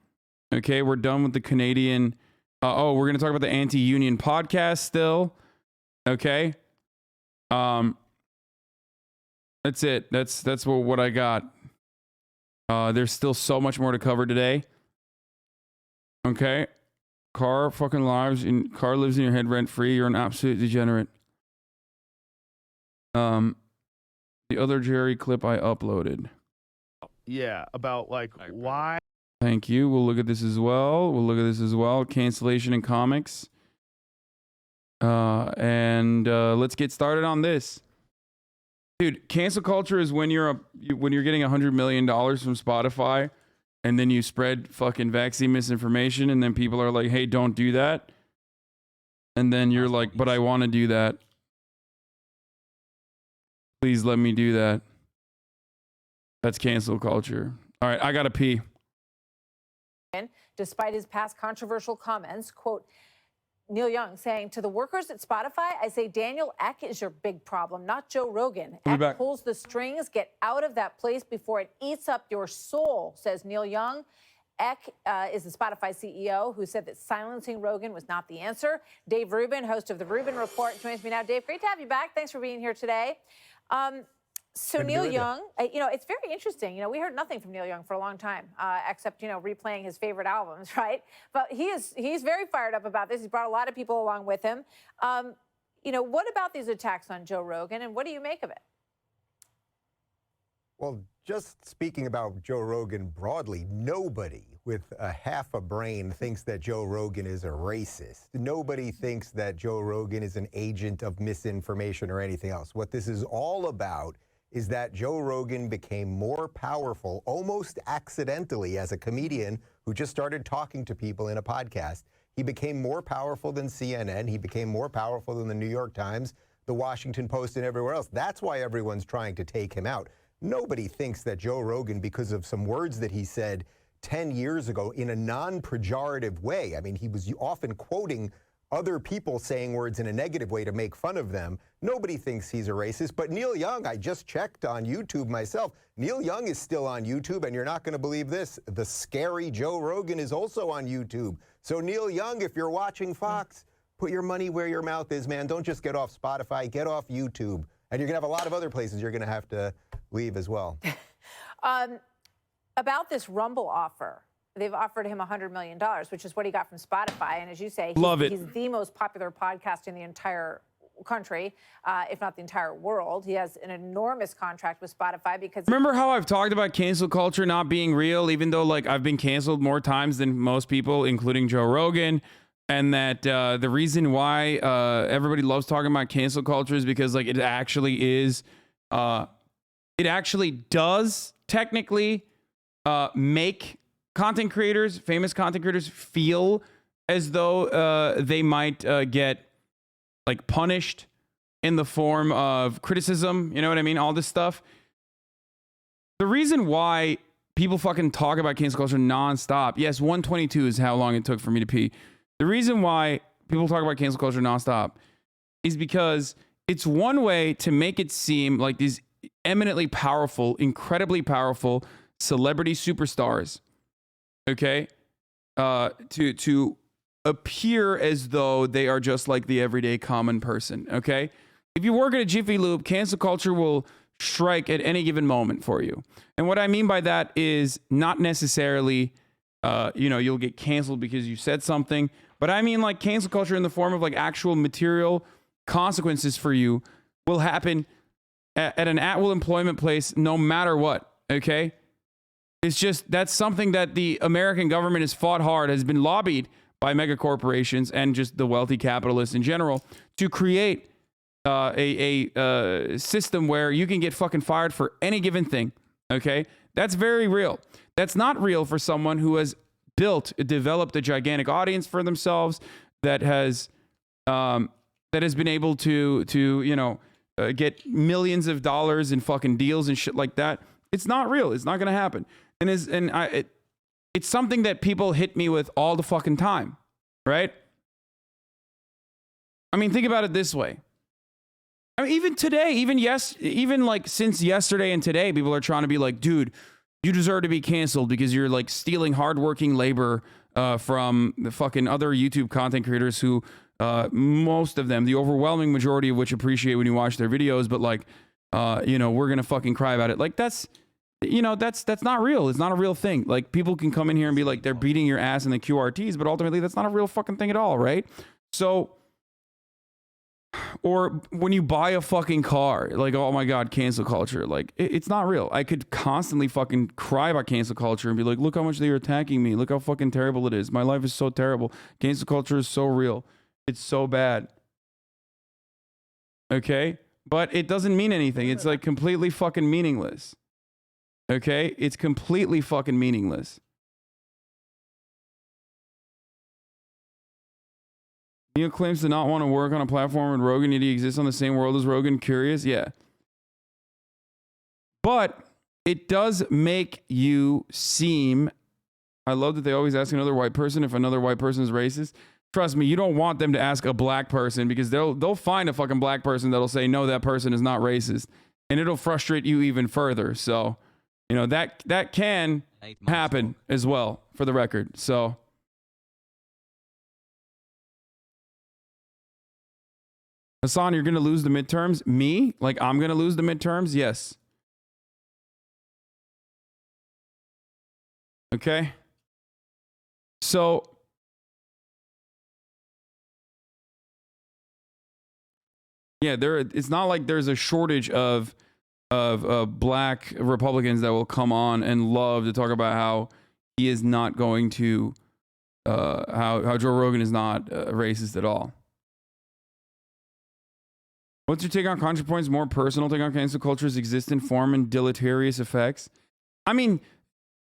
Okay, we're done with the Canadian. We're going to talk about the anti-union podcast still. Okay. That's it. That's what I got. There's still so much more to cover today. Okay. Car lives in your head rent free. You're an absolute degenerate. The other Jerry clip I uploaded. Yeah, about like why. Thank you. We'll look at this as well. Cancellation in comics. And let's get started on this. Dude, cancel culture is when you're getting $100 million from Spotify and then you spread fucking vaccine misinformation and then people are like, hey, don't do that. And then you're like, but I want to do that. Please let me do that. That's cancel culture. All right, I gotta pee. Despite his past controversial comments, quote, Neil Young saying, to the workers at Spotify, I say Daniel Ek is your big problem, not Joe Rogan. Ek pulls the strings. Get out of that place before it eats up your soul, says Neil Young. Eck is the Spotify CEO who said that silencing Rogan was not the answer. Dave Rubin, host of The Rubin Report, joins me now. Dave, great to have you back. Thanks for being here today. So Neil Young, it's very interesting. We heard nothing from Neil Young for a long time, except, replaying his favorite albums, right? But he's very fired up about this. He's brought a lot of people along with him. What about these attacks on Joe Rogan, and what do you make of it? Well, just speaking about Joe Rogan broadly, nobody with a half a brain thinks that Joe Rogan is a racist. Nobody thinks that Joe Rogan is an agent of misinformation or anything else. What this is all about is that Joe Rogan became more powerful almost accidentally as a comedian who just started talking to people in a podcast. He became more powerful than CNN. He became more powerful than the New York Times, the Washington Post, and everywhere else. That's why everyone's trying to take him out. Nobody thinks that Joe Rogan, because of some words that he said 10 years ago in a non-pejorative way, I mean, he was often quoting other people saying words in a negative way to make fun of them. Nobody thinks he's a racist. But Neil Young, I just checked on YouTube myself. Neil Young is still on YouTube, and you're not going to believe this. The scary Joe Rogan is also on YouTube. So Neil Young, if you're watching Fox, put your money where your mouth is, man. Don't just get off Spotify, get off YouTube. And you're going to have a lot of other places you're going to have to leave as well. About this Rumble offer, they've offered him $100 million, which is what he got from Spotify. And as you say, he's the most popular podcast in the entire country, if not the entire world. He has an enormous contract with Spotify because... Remember how I've talked about cancel culture not being real, even though I've been canceled more times than most people, including Joe Rogan, and that the reason why everybody loves talking about cancel culture is because it actually is... it actually does technically make content creators, famous content creators, feel as though they might get punished in the form of criticism. You know what I mean? All this stuff. The reason why people fucking talk about cancel culture nonstop. Yes, 122 is how long it took for me to pee. The reason why people talk about cancel culture nonstop is because it's one way to make it seem like these eminently powerful, incredibly powerful celebrity superstars, okay, to appear as though they are just like the everyday common person, okay? If you work at a Jiffy Lube, cancel culture will strike at any given moment for you. And what I mean by that is not necessarily, you'll get canceled because you said something, but I mean cancel culture in the form of actual material consequences for you will happen at an at-will employment place no matter what, okay? It's just, that's something that the American government has fought hard, has been lobbied by mega corporations and just the wealthy capitalists in general to create a system where you can get fucking fired for any given thing, okay? That's very real. That's not real for someone who has developed a gigantic audience for themselves, that has been able to get millions of dollars in fucking deals and shit like that. It's not real. It's not going to happen. It's something that people hit me with all the fucking time, right? I mean, think about it this way. I mean, even today, even since yesterday and today, people are trying to be like, dude, you deserve to be canceled because you're stealing hardworking labor from the fucking other YouTube content creators who, most of them, the overwhelming majority of which appreciate when you watch their videos, but we're going to fucking cry about it. That's not real. It's not a real thing. People can come in here and be like, they're beating your ass in the QRTs, but ultimately that's not a real fucking thing at all, right? So, or when you buy a fucking car, oh my God, cancel culture. It's not real. I could constantly fucking cry about cancel culture and be like, look how much they're attacking me. Look how fucking terrible it is. My life is so terrible. Cancel culture is so real. It's so bad. Okay? But it doesn't mean anything. It's completely fucking meaningless. Okay? It's completely fucking meaningless. Neil claims to not want to work on a platform with Rogan, yet he exists on the same world as Rogan. Curious? Yeah. But it does make you seem... I love that they always ask another white person if another white person is racist. Trust me, you don't want them to ask a black person because they'll find a fucking black person that'll say, no, that person is not racist. And it'll frustrate you even further. So, that can happen as well, for the record. So Hasan, you're gonna lose the midterms? Me? Like I'm gonna lose the midterms? Yes. Okay. So yeah, it's not like there's a shortage of black Republicans that will come on and love to talk about how he is not going to how Joe Rogan is not racist at all. What's your take on ContraPoint's more personal take on cancel culture's existent form and deleterious effects? I mean,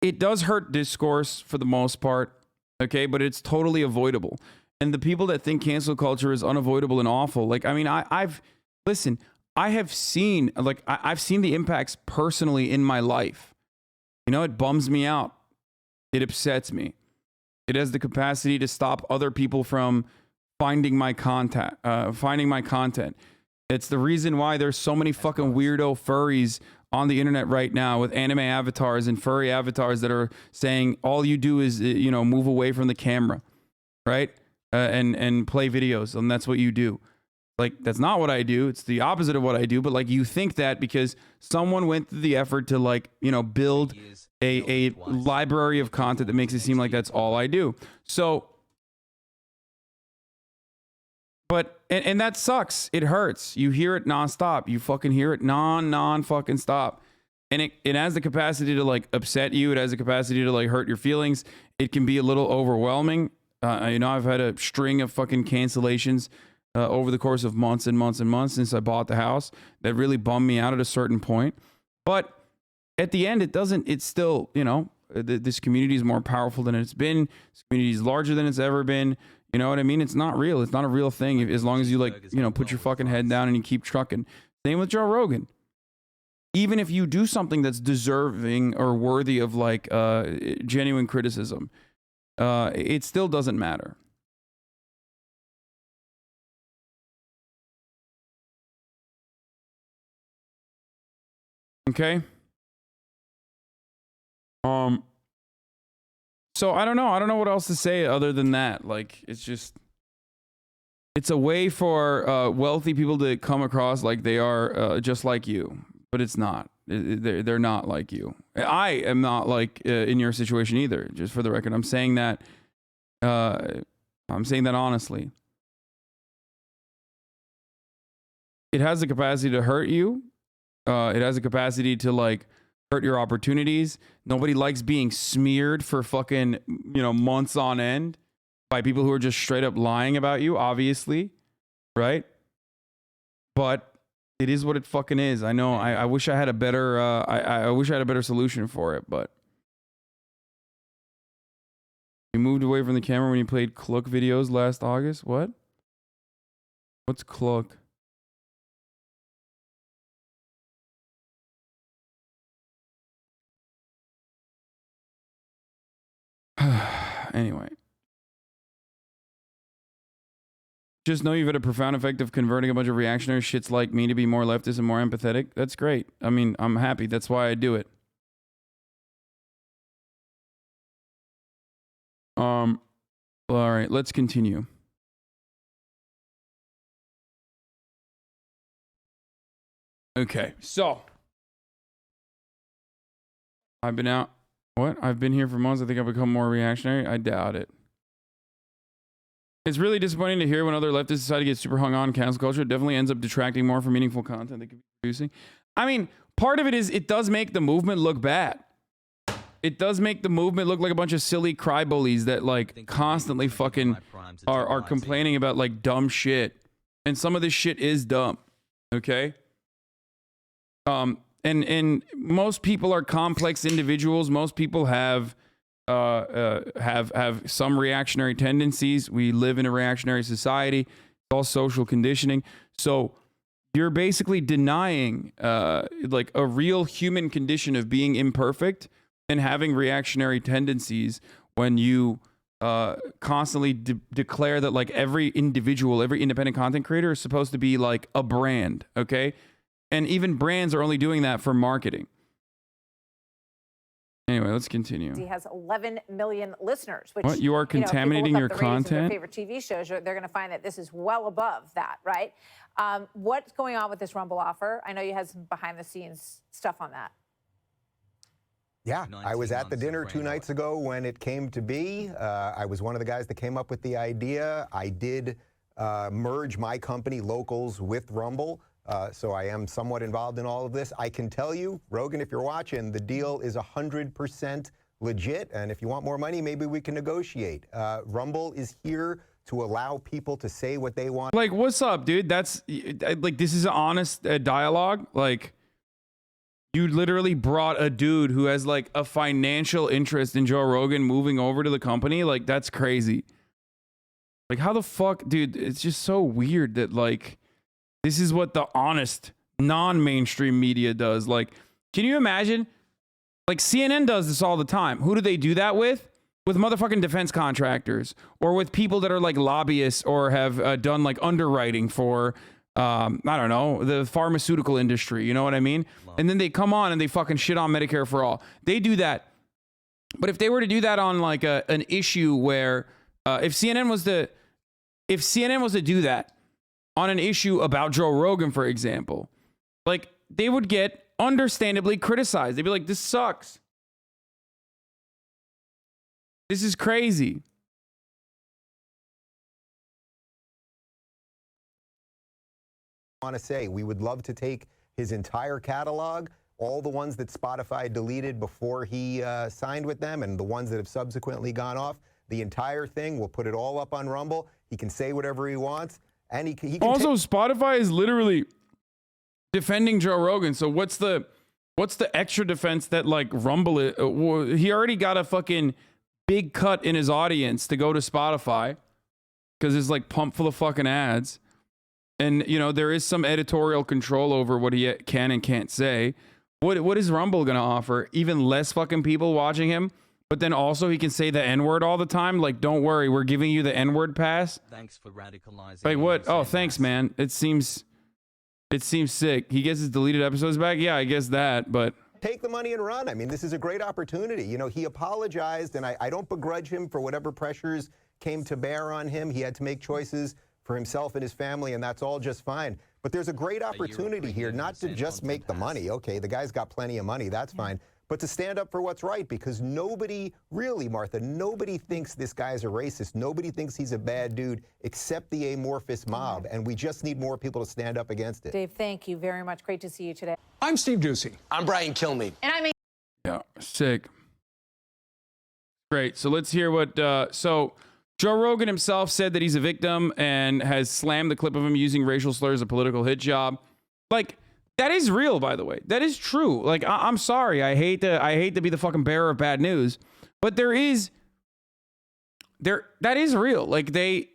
it does hurt discourse for the most part, okay, but it's totally avoidable. And the people that think cancel culture is unavoidable and awful, like, I mean, I've seen, like, I've seen the impacts personally in my life. You know, it bums me out. It upsets me. It has the capacity to stop other people from finding my content. It's the reason why there's so many fucking weirdo furries on the internet right now with anime avatars and furry avatars that are saying all you do is, you know, move away from the camera, right? And play videos, and that's what you do. Like, that's not what I do. It's the opposite of what I do. But like, you think that because someone went through the effort to, like, you know, build a library of content that makes it seem like that's all I do. So, but, and that sucks. It hurts. You hear it nonstop. You fucking hear it non fucking stop. And it has the capacity to, like, upset you. It has the capacity to, like, hurt your feelings. It can be a little overwhelming. You know, I've had a string of fucking cancellations over the course of months and months and months since I bought the house that really bummed me out at a certain point. But at the end, it's still, you know, this community is more powerful than it's been. This community is larger than it's ever been. You know what I mean? It's not real. It's not a real thing as long as you, like, you know, put your fucking head down and you keep trucking. Same with Joe Rogan. Even if you do something that's deserving or worthy of, like, genuine criticism, it still doesn't matter. Okay. So I don't know what else to say other than that. Like, it's a way for wealthy people to come across like they are just like you, but it's not. They're not like you. I am not like in your situation either. Just for the record, I'm saying that honestly. It has the capacity to hurt you. It has a capacity to, like, hurt your opportunities. Nobody likes being smeared for fucking, you know, months on end by people who are just straight up lying about you, obviously, right? But it is what it fucking is. I know. I wish I had a better. I wish I had a better solution for it, but you moved away from the camera when you played Cluck videos last August. What? What's Cluck? Anyway, just know you've had a profound effect of converting a bunch of reactionary shits like me to be more leftist and more empathetic. That's great. I mean, I'm happy. That's why I do it. All right, let's continue. Okay, so I've been out. What? I've been here for months. I think I've become more reactionary. I doubt it. It's really disappointing to hear when other leftists decide to get super hung on cancel culture. It definitely ends up detracting more from meaningful content they could be producing. I mean, part of it is it does make the movement look bad. It does make the movement look like a bunch of silly cry bullies that, like, constantly fucking are complaining about, like, dumb shit. And some of this shit is dumb. Okay? And most people are complex individuals. Most people have some reactionary tendencies. We live in a reactionary society. It's all social conditioning. So you're basically denying like a real human condition of being imperfect and having reactionary tendencies when you constantly declare that, like, every individual, every independent content creator is supposed to be like a brand. Okay. And even brands are only doing that for marketing. Anyway, let's continue. He has 11 million listeners. Which, What? You are contaminating your if people look up the ratings of content? their favorite TV shows, they're going to find that this is well above that, right? What's going on with this Rumble offer? I know you had some behind-the-scenes stuff on that. Yeah, I was at the dinner 2 nights ago when it came to be. I was one of the guys that came up with the idea. I did merge my company, Locals, with Rumble. So I am somewhat involved in all of this. I can tell you, Rogan, if you're watching, the deal is 100% legit. And if you want more money, maybe we can negotiate. Rumble is here to allow people to say what they want. Like, what's up, dude? That's like, this is an honest dialogue. Like, you literally brought a dude who has like a financial interest in Joe Rogan moving over to the company. Like, that's crazy. Like, how the fuck, dude? It's just so weird that like, this is what the honest, non-mainstream media does. Like, can you imagine? Like, CNN does this all the time. Who do they do that with? With motherfucking defense contractors, or with people that are like lobbyists or have done like underwriting for, I don't know, the pharmaceutical industry. You know what I mean? And then they come on and they fucking shit on Medicare for all. They do that. But if they were to do that on like an issue where, if CNN was to do that on an issue about Joe Rogan, for example, like, they would get understandably criticized. They'd be like, this sucks. This is crazy. Want to say we would love to take his entire catalog, all the ones that Spotify deleted before he signed with them, and the ones that have subsequently gone off. The entire thing, we'll put it all up on Rumble. He can say whatever he wants. And he can also, Spotify is literally defending Joe Rogan. So what's the extra defense that like Rumble is? He already got a fucking big cut in his audience to go to Spotify because it's like pumped full of fucking ads. And, you know, there is some editorial control over what he can and can't say. What is Rumble going to offer? Even less fucking people watching him? But then also he can say the N-word all the time. Like, don't worry, we're giving you the N-word pass. Thanks for radicalizing. Like, what? Oh, thanks, man. It seems sick. He gets his deleted episodes back. Yeah, I guess that, but take the money and run. I mean, this is a great opportunity. You know, he apologized, and I don't begrudge him for whatever pressures came to bear on him. He had to make choices for himself and his family, and that's all just fine. But there's a great opportunity here, not to just make the money. Okay, the guy's got plenty of money, that's fine. But to stand up for what's right, because nobody, really, Martha, nobody thinks this guy's a racist. Nobody thinks he's a bad dude, except the amorphous mob. And we just need more people to stand up against it. Dave, thank you very much. Great to see you today. I'm Steve Doocy. I'm Brian Kilmeade. And I mean, yeah, sick. Great. So let's hear what, so Joe Rogan himself said that he's a victim and has slammed the clip of him using racial slurs as a political hit job. Like, that is real, by the way. That is true. Like, I'm sorry. I hate to be the fucking bearer of bad news, but that is real. Like, they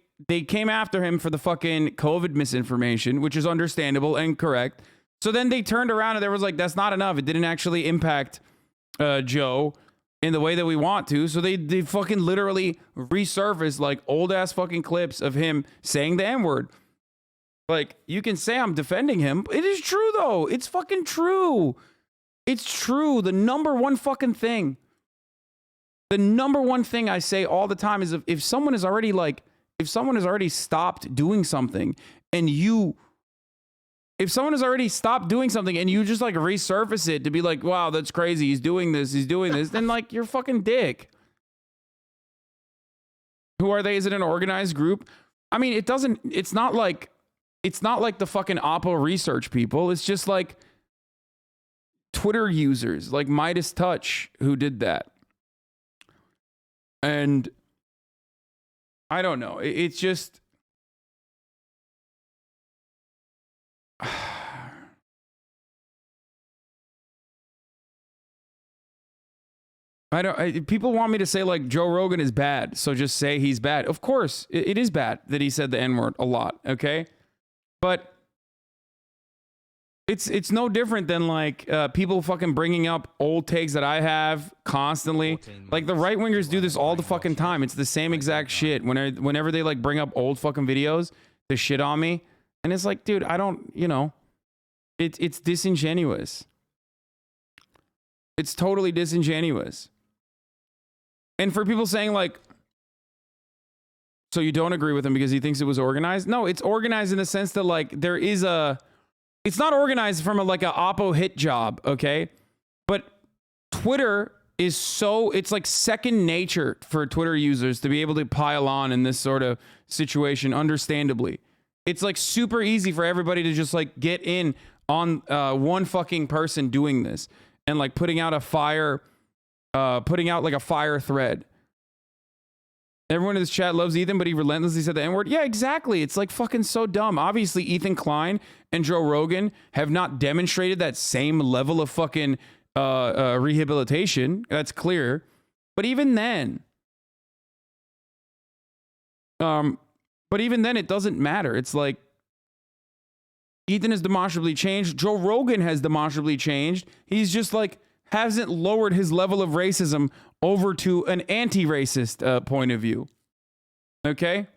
came after him for the fucking COVID misinformation, which is understandable and correct. So then they turned around and there was like, that's not enough. It didn't actually impact Joe in the way that we want to. So they fucking literally resurfaced like old ass fucking clips of him saying the N-word. Like, you can say I'm defending him. It is true, though. It's fucking true. It's true. The number one fucking thing. The number one thing I say all the time is if someone has already stopped doing something and you just like resurface it to be like, wow, that's crazy. He's doing this. Then like, you're fucking dick. Who are they? Is it an organized group? I mean, it's not like the fucking Oppo research people. It's just like Twitter users like Midas Touch who did that. And I don't know. It's just, people want me to say like Joe Rogan is bad, so just say he's bad. Of course, it is bad that he said the N-word a lot, okay? But it's no different than like people fucking bringing up old takes that I have constantly. Like the right wingers do this all the fucking time. It's the same exact shit. Whenever they like bring up old fucking videos, they shit on me, and it's like, dude, I don't, you know, it's disingenuous. It's totally disingenuous. And for people saying like, so you don't agree with him because he thinks it was organized? No, it's organized in the sense that like there is it's not organized from like a Oppo hit job, okay? But Twitter is it's like second nature for Twitter users to be able to pile on in this sort of situation, understandably. It's like super easy for everybody to just like get in on one fucking person doing this and like putting out like a fire thread. Everyone in this chat loves Ethan, but he relentlessly said the N-word. Yeah, exactly. It's like fucking so dumb. Obviously, Ethan Klein and Joe Rogan have not demonstrated that same level of fucking rehabilitation. That's clear. But even then, it doesn't matter. It's like Ethan has demonstrably changed. Joe Rogan has demonstrably changed. He's just like hasn't lowered his level of racism over to an anti-racist point of view. Okay?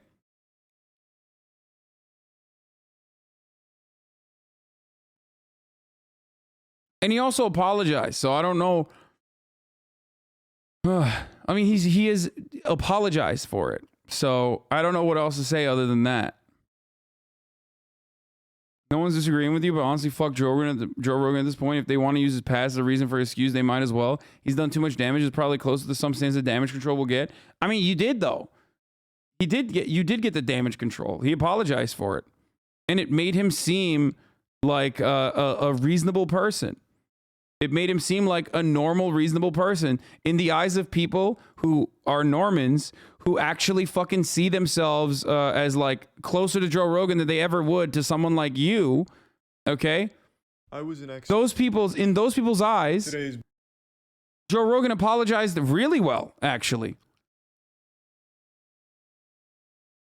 And he also apologized, so I don't know. I mean, he has apologized for it, so I don't know what else to say other than that. No one's disagreeing with you, but honestly, fuck Joe Rogan at this point. If they want to use his past as a reason for his excuse, they might as well. He's done too much damage. It's probably closer to some sense of damage control will get. I mean, you did though. You did get the damage control. He apologized for it, and it made him seem like a reasonable person. It made him seem like a normal, reasonable person in the eyes of people who are Normans, who actually fucking see themselves as like closer to Joe Rogan than they ever would to someone like you. Okay? I was an ex. In those people's eyes, Joe Rogan apologized really well, actually.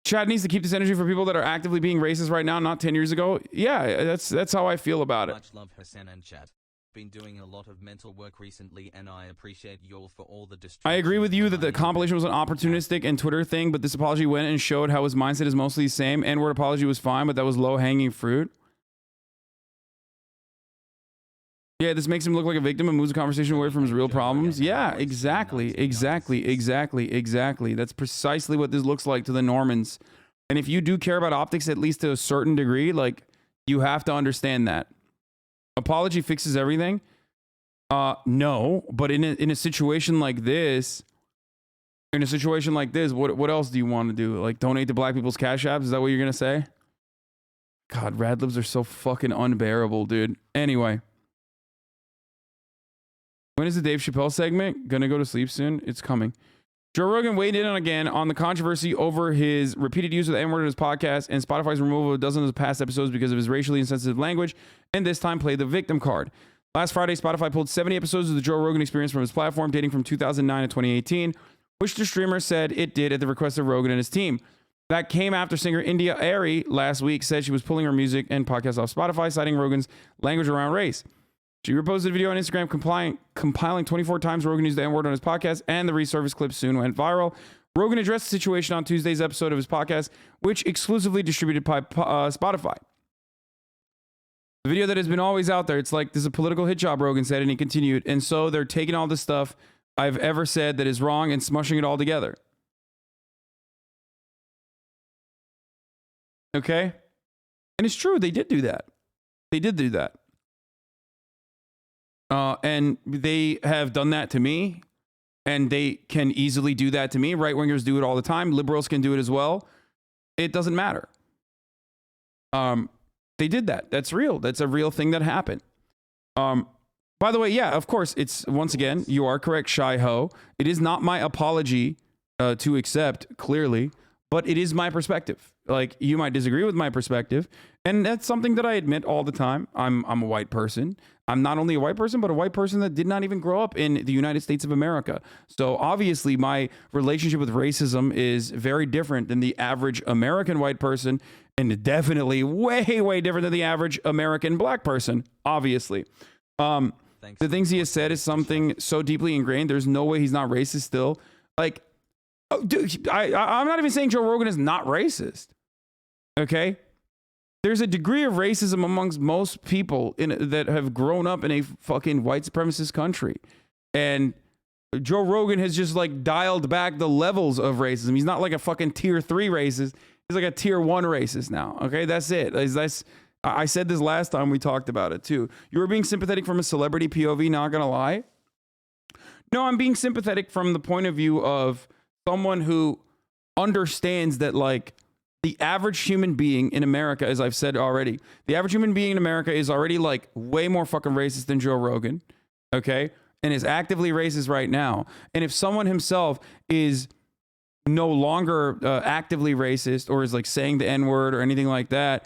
Chad needs to keep this energy for people that are actively being racist right now, not 10 years ago. Yeah, that's how I feel about it. Much love, Hassan and Chad. Been doing a lot of mental work recently, and I appreciate y'all for all the distractions. I agree with you that the compilation was an opportunistic and Twitter thing, but this apology went and showed how his mindset is mostly the same. N-word apology was fine, but that was low-hanging fruit. Yeah, this makes him look like a victim and moves the conversation away from his real problems. Yeah, exactly. That's precisely what this looks like to the Normans. And if you do care about optics, at least to a certain degree, like, you have to understand that. Apology fixes everything? No, but in a situation like this, what else do you want to do? Like donate to black people's cash apps? Is that what you're gonna say? God, rad libs are so fucking unbearable, dude. Anyway, when is the Dave Chappelle segment? Gonna go to sleep soon? It's coming. Joe Rogan weighed in again on the controversy over his repeated use of the N-word in his podcast and Spotify's removal of dozens of past episodes because of his racially insensitive language, and this time played the victim card. Last Friday, Spotify pulled 70 episodes of the Joe Rogan Experience from his platform, dating from 2009 to 2018, which the streamer said it did at the request of Rogan and his team. That came after singer India Arie last week said she was pulling her music and podcast off Spotify, citing Rogan's language around race. She reposted a video on Instagram compiling 24 times Rogan used the N-word on his podcast, and the resurfaced clip soon went viral. Rogan addressed the situation on Tuesday's episode of his podcast, which exclusively distributed by Spotify. The video that has been always out there, it's like, this is a political hit job, Rogan said, and he continued. And so they're taking all the stuff I've ever said that is wrong and smushing it all together. Okay? And it's true, they did do that. And they have done that to me, and they can easily do that to me. Right-wingers do it all the time. Liberals can do it as well. It doesn't matter. They did that. That's real. That's a real thing that happened. By the way, yeah, of course, it's, once again, you are correct, Shy Ho. It is not my apology to accept, clearly, but it is my perspective. Like, you might disagree with my perspective, and that's something that I admit all the time. I'm a white person. I'm not only a white person, but a white person that did not even grow up in the United States of America. So obviously my relationship with racism is very different than the average American white person, and definitely way, way different than the average American black person, obviously. The things he has said is something so deeply ingrained. There's no way he's not racist still. Like, oh, dude, I'm not even saying Joe Rogan is not racist. Okay? There's a degree of racism amongst most people that have grown up in a fucking white supremacist country. And Joe Rogan has just like dialed back the levels of racism. He's not like a fucking tier 3 racist. He's like a tier 1 racist now. Okay, that's it. I said this last time we talked about it too. You were being sympathetic from a celebrity POV, not gonna lie. No, I'm being sympathetic from the point of view of someone who understands that like the average human being in America, as I've said already, the average human being in America is already like way more fucking racist than Joe Rogan, okay? And is actively racist right now. And if someone himself is no longer actively racist or is like saying the N-word or anything like that,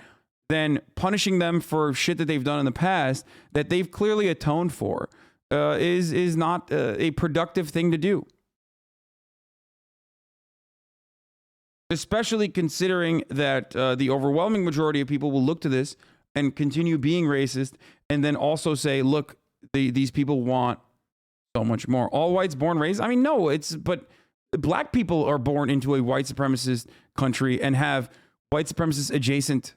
then punishing them for shit that they've done in the past that they've clearly atoned for is not a productive thing to do. Especially considering that the overwhelming majority of people will look to this and continue being racist and then also say, look, these people want so much more. All whites born raised? I mean, no, but black people are born into a white supremacist country and have white supremacist adjacent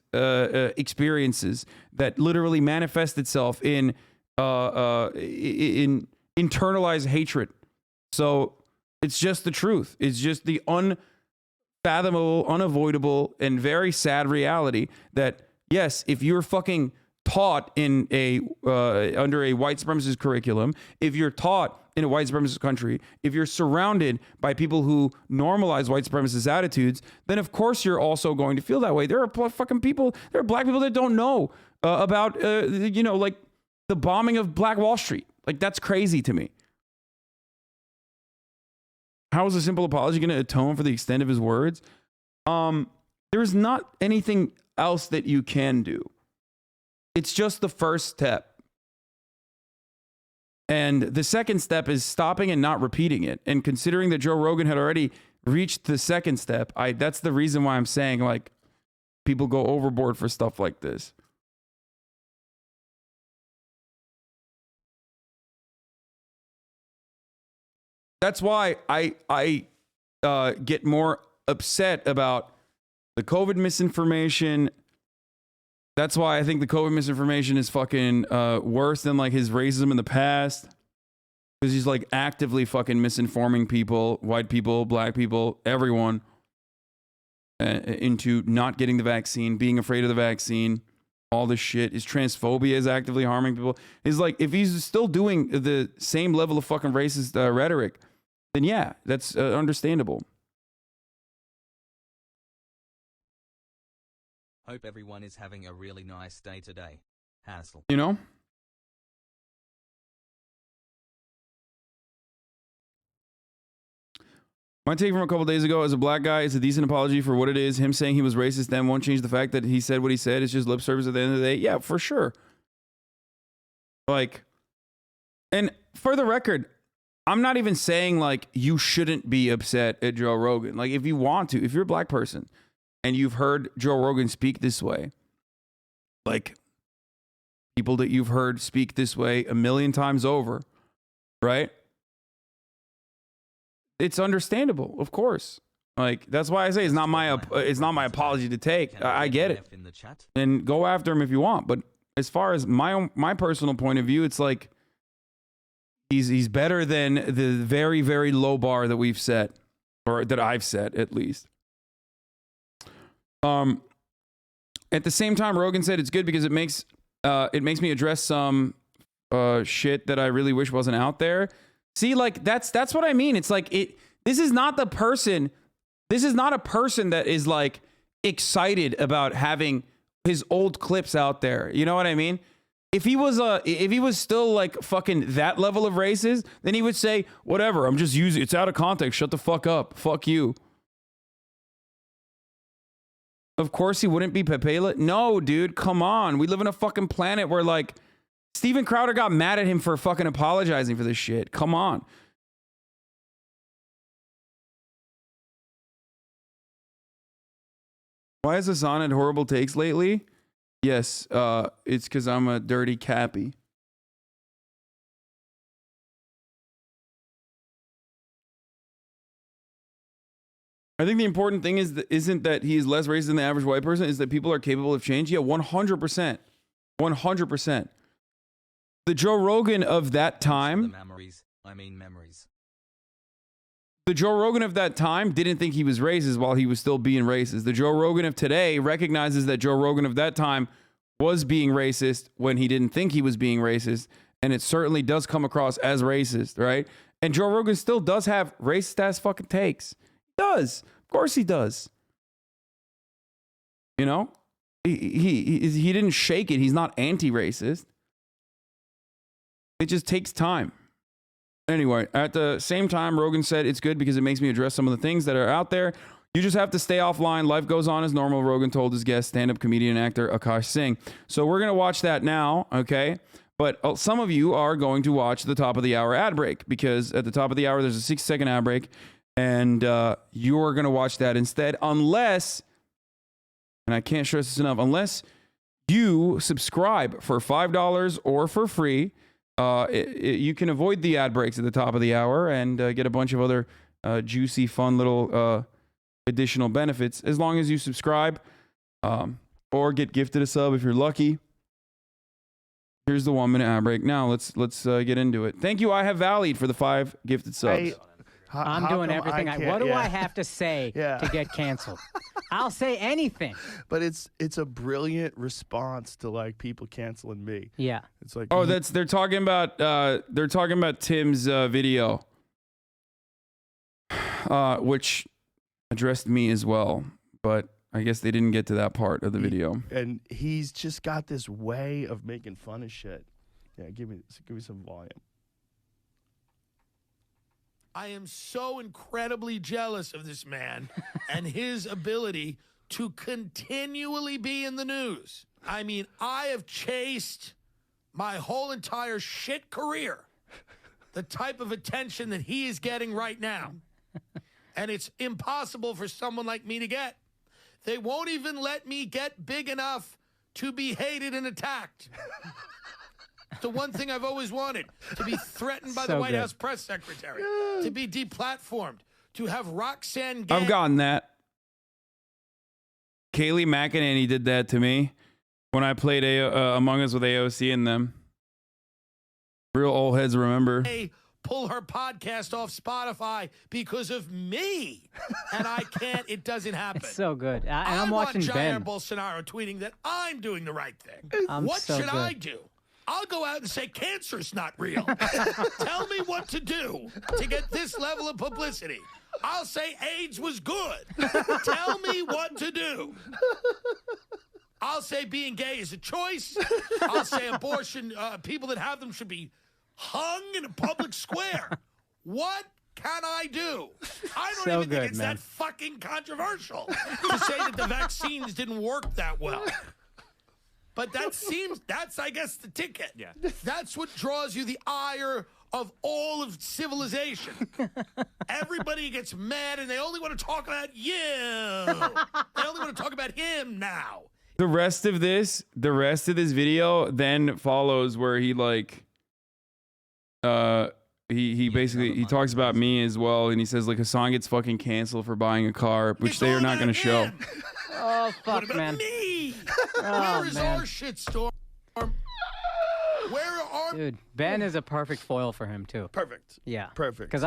experiences that literally manifest itself in internalized hatred. So it's just the truth. It's just the unfathomable, unavoidable, and very sad reality that yes, if you're fucking taught in a under a white supremacist curriculum, if you're taught in a white supremacist country, if you're surrounded by people who normalize white supremacist attitudes, then of course you're also going to feel that way. There are fucking people, there are black people that don't know about like the bombing of Black Wall Street. Like that's crazy to me. How is a simple apology going to atone for the extent of his words? There's not anything else that you can do. It's just the first step. And the second step is stopping and not repeating it. And considering that Joe Rogan had already reached the second step, that's the reason why I'm saying like people go overboard for stuff like this. That's why I get more upset about the COVID misinformation. That's why I think the COVID misinformation is fucking worse than like his racism in the past. Because he's like actively fucking misinforming people, white people, black people, everyone, into not getting the vaccine, being afraid of the vaccine, all this shit. His transphobia is actively harming people. He's like, if he's still doing the same level of fucking racist rhetoric, then yeah, that's understandable. Hope everyone is having a really nice day today. Hassel. You know? My take from a couple days ago as a black guy is a decent apology for what it is. Him saying he was racist then won't change the fact that he said what he said. It's just lip service at the end of the day. Yeah, for sure. Like, and for the record, I'm not even saying like you shouldn't be upset at Joe Rogan. Like if you want to, if you're a black person and you've heard Joe Rogan speak this way, like people that you've heard speak this way a million times over, right? It's understandable, of course. Like that's why I say it's not my apology to take. I get it, and go after him if you want. But as far as my personal point of view, it's like he's better than the very, very low bar that we've set, or that I've set at least. At the same time, Rogan said it's good because it makes me address some shit that I really wish wasn't out there. See, like that's what I mean. It's like this is not a person that is like excited about having his old clips out there. You know what I mean? If he was still like fucking that level of racist, then he would say, whatever, I'm just using it's out of context. Shut the fuck up. Fuck you. Of course he wouldn't be Pepela. No, dude, come on. We live in a fucking planet where like Steven Crowder got mad at him for fucking apologizing for this shit. Come on. Why has Hasan had horrible takes lately? Yes, it's because I'm a dirty cappy. I think the important thing isn't that he's less racist than the average white person, is that people are capable of change. Yeah, 100%. 100%. The Joe Rogan of that time I mean memories. The Joe Rogan of that time didn't think he was racist while he was still being racist. The Joe Rogan of today recognizes that Joe Rogan of that time was being racist when he didn't think he was being racist. And it certainly does come across as racist, right? And Joe Rogan still does have racist ass fucking takes. He does. Of course he does. You know? He didn't shake it. He's not anti-racist. It just takes time. Anyway, at the same time, Rogan said it's good because it makes me address some of the things that are out there. You just have to stay offline. Life goes on as normal, Rogan told his guest, stand-up comedian and actor Akash Singh. So we're going to watch that now, okay? But some of you are going to watch the top of the hour ad break because at the top of the hour, there's a 6-second ad break, and you're going to watch that instead unless, and I can't stress this enough, unless you subscribe for $5 or for free. You can avoid the ad breaks at the top of the hour and get a bunch of other juicy, fun little additional benefits as long as you subscribe or get gifted a sub if you're lucky. Here's the 1-minute ad break. Now let's get into it. Thank you, I Have Valleyed, for the 5 gifted subs. I'm doing everything. What do I have to say to get canceled? I'll say anything. But it's a brilliant response to like people canceling me. Yeah. It's like, oh, they're talking about Tim's video, which addressed me as well, but I guess they didn't get to that part of the video. And he's just got this way of making fun of shit. Yeah, give me some volume. I am so incredibly jealous of this man and his ability to continually be in the news. I mean, I have chased my whole entire shit career the type of attention that he is getting right now. And it's impossible for someone like me to get. They won't even let me get big enough to be hated and attacked. The one thing I've always wanted, to be threatened by the White House press secretary, to be deplatformed, to have Roxanne Gay. I've gotten that. Kayleigh McEnany did that to me when I played Among Us with AOC and them. Real old heads remember. Pull her podcast off Spotify because of me. And I can't, it doesn't happen. It's so good. I'm watching Ben. Jair Bolsonaro tweeting that I'm doing the right thing. What should I do? I'll go out and say cancer's not real. Tell me what to do to get this level of publicity. I'll say AIDS was good. Tell me what to do. I'll say being gay is a choice. I'll say abortion, people that have them should be hung in a public square. What can I do? I don't even think it's that fucking controversial to say that the vaccines didn't work that well. But that's, I guess, the ticket. Yeah. That's what draws you the ire of all of civilization. Everybody gets mad and they only want to talk about you. They only want to talk about him now. The rest of this video then follows where he like, he basically, he talks about me as well. And he says like Hasan gets fucking canceled for buying a car, which they are not going to show. Oh, fuck, what about man. me? Oh, Where is man. our shitstorm? Where are... Dude, Ben is a perfect foil for him, too. Perfect. Yeah. Perfect. Because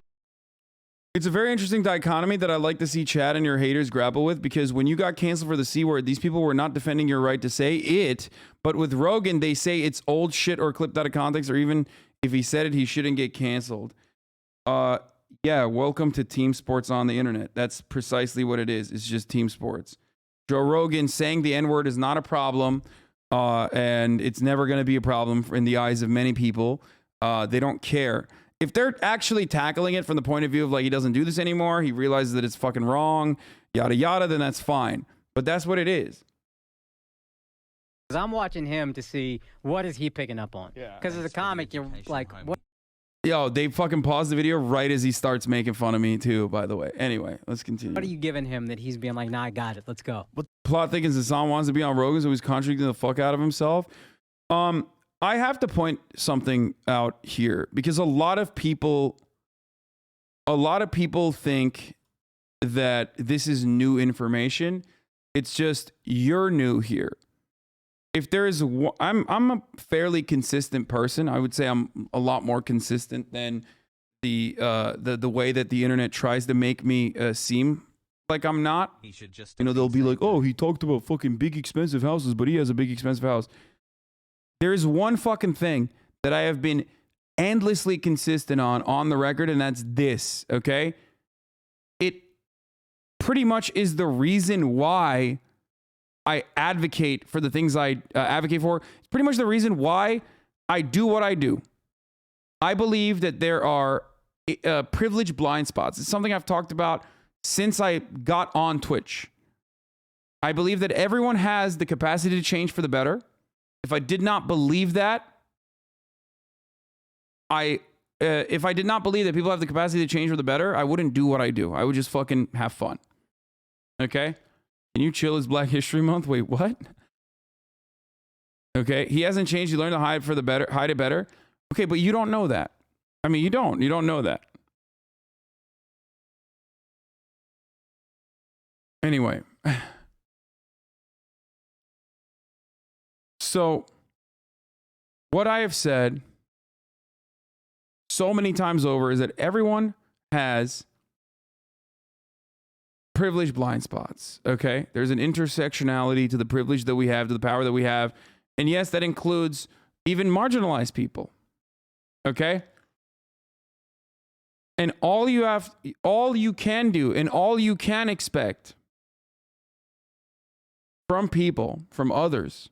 It's a very interesting dichotomy that I like to see Chad and your haters grapple with, because when you got canceled for the C word, these people were not defending your right to say it. But with Rogan, they say it's old shit or clipped out of context, or even if he said it, he shouldn't get canceled. Yeah, welcome to team sports on the internet. That's precisely what it is. It's just team sports. Joe Rogan saying the N-word is not a problem, and it's never going to be a problem in the eyes of many people. They don't care. If they're actually tackling it from the point of view of like he doesn't do this anymore, he realizes that it's fucking wrong, yada yada, then that's fine. But that's what it is. I'm watching him to see what is he picking up on. Because as a comic, you're like, what? Yo, they fucking paused the video right as he starts making fun of me too, by the way. Anyway, let's continue. What are you giving him that he's being like, nah, I got it, let's go? What plot thickens Hasan wants to be on Rogan, so he's contradicting the fuck out of himself. I have to point something out here, because a lot of people think that this is new information. It's just you're new here. If there is, I'm a fairly consistent person. I would say I'm a lot more consistent than the way that the internet tries to make me seem like I'm not. He should just You know, they'll be like, oh, he talked about fucking big expensive houses, but he has a big expensive house. There is one fucking thing that I have been endlessly consistent on the record, and that's this, okay? It pretty much is the reason why I advocate for the things I advocate for. It's pretty much the reason why I do what I do. I believe that there are privileged blind spots. It's something I've talked about since I got on Twitch. I believe that everyone has the capacity to change for the better. If I did not believe that, if I did not believe that people have the capacity to change for the better, I wouldn't do what I do. I would just fucking have fun. Okay? Can you chill? It's Black History Month? Wait, what? Okay, he hasn't changed. You learn to hide for the better, hide it better. Okay, but you don't know that. I mean, you don't know that. Anyway. So, what I have said so many times over is that everyone has privileged blind spots, okay? There's an intersectionality to the privilege that we have, to the power that we have. And yes, that includes even marginalized people, okay? And all you can do and all you can expect from people, from others,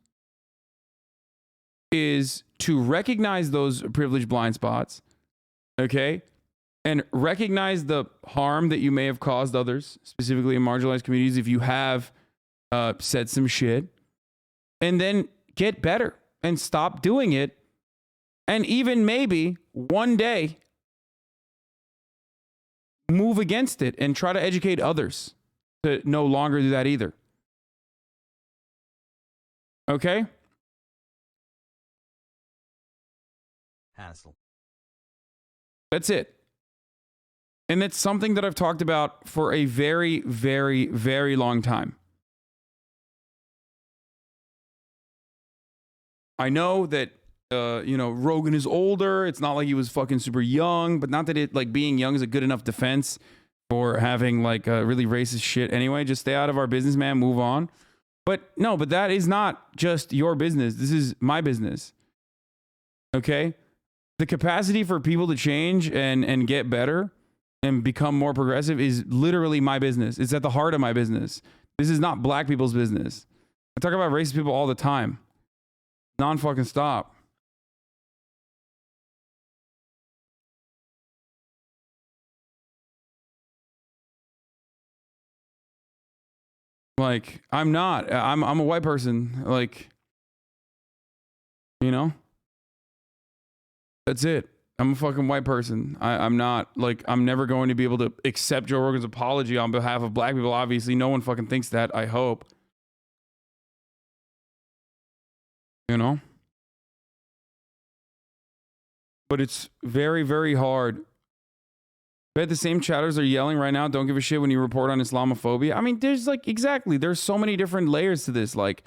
is to recognize those privileged blind spots, okay? And recognize the harm that you may have caused others, specifically in marginalized communities, if you have said some shit, and then get better and stop doing it. And even maybe one day move against it and try to educate others to no longer do that either. Okay? Hassle. That's it. And that's something that I've talked about for a very, very, very long time. I know that, Rogan is older. It's not like he was fucking super young, but not that it, like, being young is a good enough defense for having, like, really racist shit anyway. Just stay out of our business, man. Move on. But no, but that is not just your business. This is my business. Okay? The capacity for people to change and get better and become more progressive is literally my business. It's at the heart of my business. This is not black people's business. I talk about racist people all the time. Non-fucking stop. Like, I'm not. I'm a white person. Like, that's it. I'm a fucking white person. I'm not, like, I'm never going to be able to accept Joe Rogan's apology on behalf of black people. Obviously, no one fucking thinks that, I hope. But it's very, very hard. I bet the same chatters are yelling right now, don't give a shit when you report on Islamophobia. I mean, there's there's so many different layers to this. Like,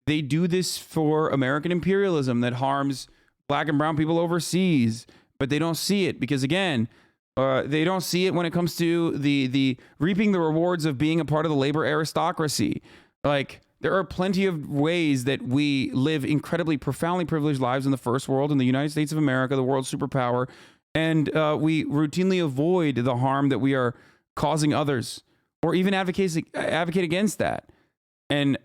they do this for American imperialism that harms black and brown people overseas, but they don't see it because, again, they don't see it when it comes to the reaping the rewards of being a part of the labor aristocracy. Like, there are plenty of ways that we live incredibly, profoundly privileged lives in the first world, in the United States of America, the world's superpower, and we routinely avoid the harm that we are causing others, or even advocate against that. And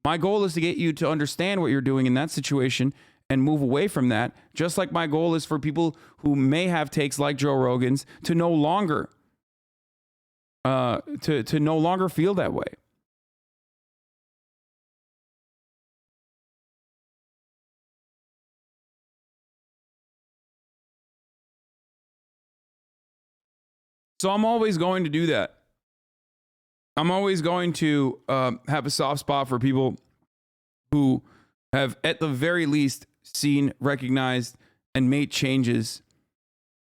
my goal is to get you to understand what you're doing in that situation and move away from that, just like my goal is for people who may have takes like Joe Rogan's to no longer to no longer feel that way. So I'm always going to do that. I'm always going to have a soft spot for people who have, at the very least, seen, recognized, and made changes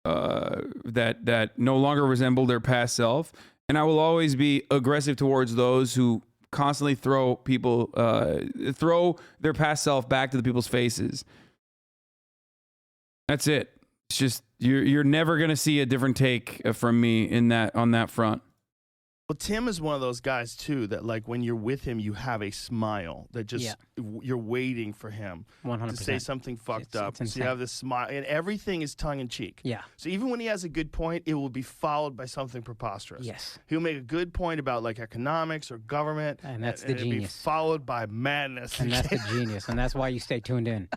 that no longer resemble their past self. And I will always be aggressive towards those who constantly throw their past self back to the people's faces. That's it. It's just you're never gonna see a different take from me on that front. Well, Tim is one of those guys too that like when you're with him, you have a smile that just you're waiting for him 100%. to say something fucked up. So you have this smile, and everything is tongue in cheek. Yeah. So even when he has a good point, it will be followed by something preposterous. Yes. He'll make a good point about like economics or government, and that's the it'll be genius. followed by madness. And that's the genius, and that's why you stay tuned in.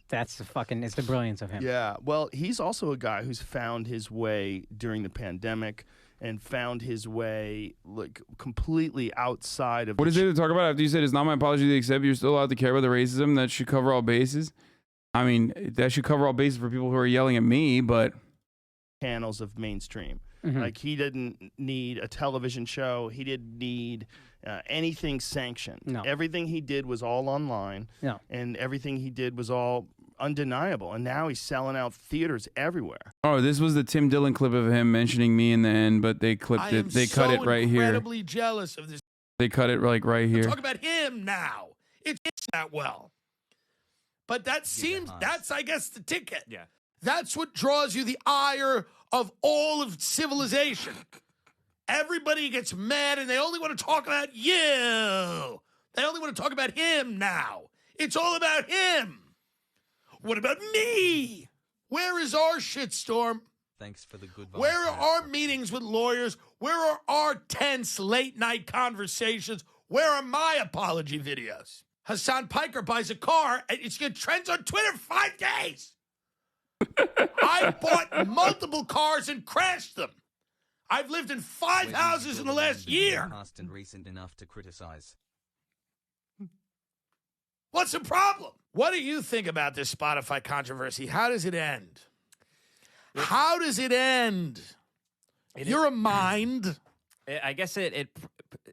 That's it's the brilliance of him. Yeah. Well, he's also a guy who's found his way during the pandemic. And found his way like completely outside of. What is it to talk about after you said it's not my apology to accept? You're still allowed to care about the racism. That should cover all bases. I mean, that should cover all bases for people who are yelling at me, but channels of mainstream. Mm-hmm. Like he didn't need a television show. He didn't need anything sanctioned. No. Everything he did was all online. No. And everything he did was all undeniable. And now he's selling out theaters everywhere. oh, this was the Tim Dillon clip of him mentioning me in the end, but they clipped it. They cut it right here. I'm incredibly jealous of this. They cut it like right here. Talk about him now. It's that well. But that seems, that's, I guess, the ticket. Yeah. That's what draws you the ire of all of civilization. Everybody gets mad and they only want to talk about you. They only want to talk about him now. It's all about him. What about me? Where is our shitstorm? Thanks for the good vibes. Where are our meetings with lawyers? Where are our tense late-night conversations? Where are my apology videos? Hasan Piker buys a car, and it's going to trend on Twitter for 5 days. I bought multiple cars and crashed them. I've lived in 5 houses in the last year. Past and recent enough to criticize. What's the problem? What do you think about this Spotify controversy? How does it end? How does it end? You're a mind. I guess it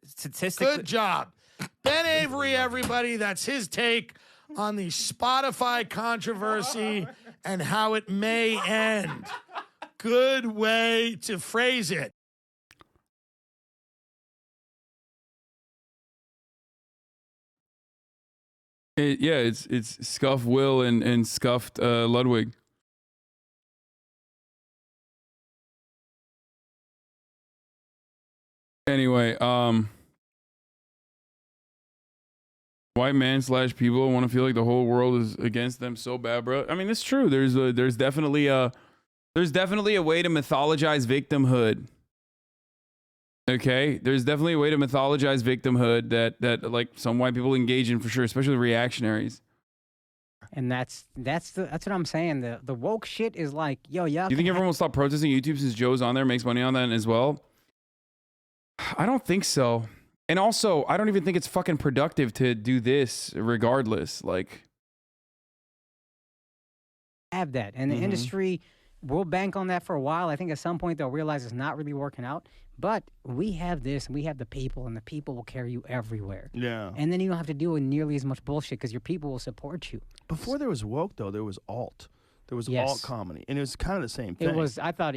statistically. Good job. Ben Avery, everybody. That's his take on the Spotify controversy and how it may end. Good way to phrase it. Yeah, it's Scuff Will and Scuffed Ludwig. Anyway, white man / people want to feel like the whole world is against them so bad, bro. I mean, it's true. There's definitely a way to mythologize victimhood. Okay, there's definitely a way to mythologize victimhood that like some white people engage in for sure, especially reactionaries. And that's what I'm saying. The woke shit is like, yo, yeah. Do you think everyone will stop protesting YouTube since Joe's on there, makes money on that as well? I don't think so. And also, I don't even think it's fucking productive to do this regardless. Like, have that. And the industry will bank on that for a while. I think at some point they'll realize it's not really working out. But we have this, and we have the people, and the people will carry you everywhere. Yeah. And then you don't have to deal with nearly as much bullshit because your people will support you. Before there was woke, though, there was alt. There was alt comedy, and it was kind of the same thing. It was. I thought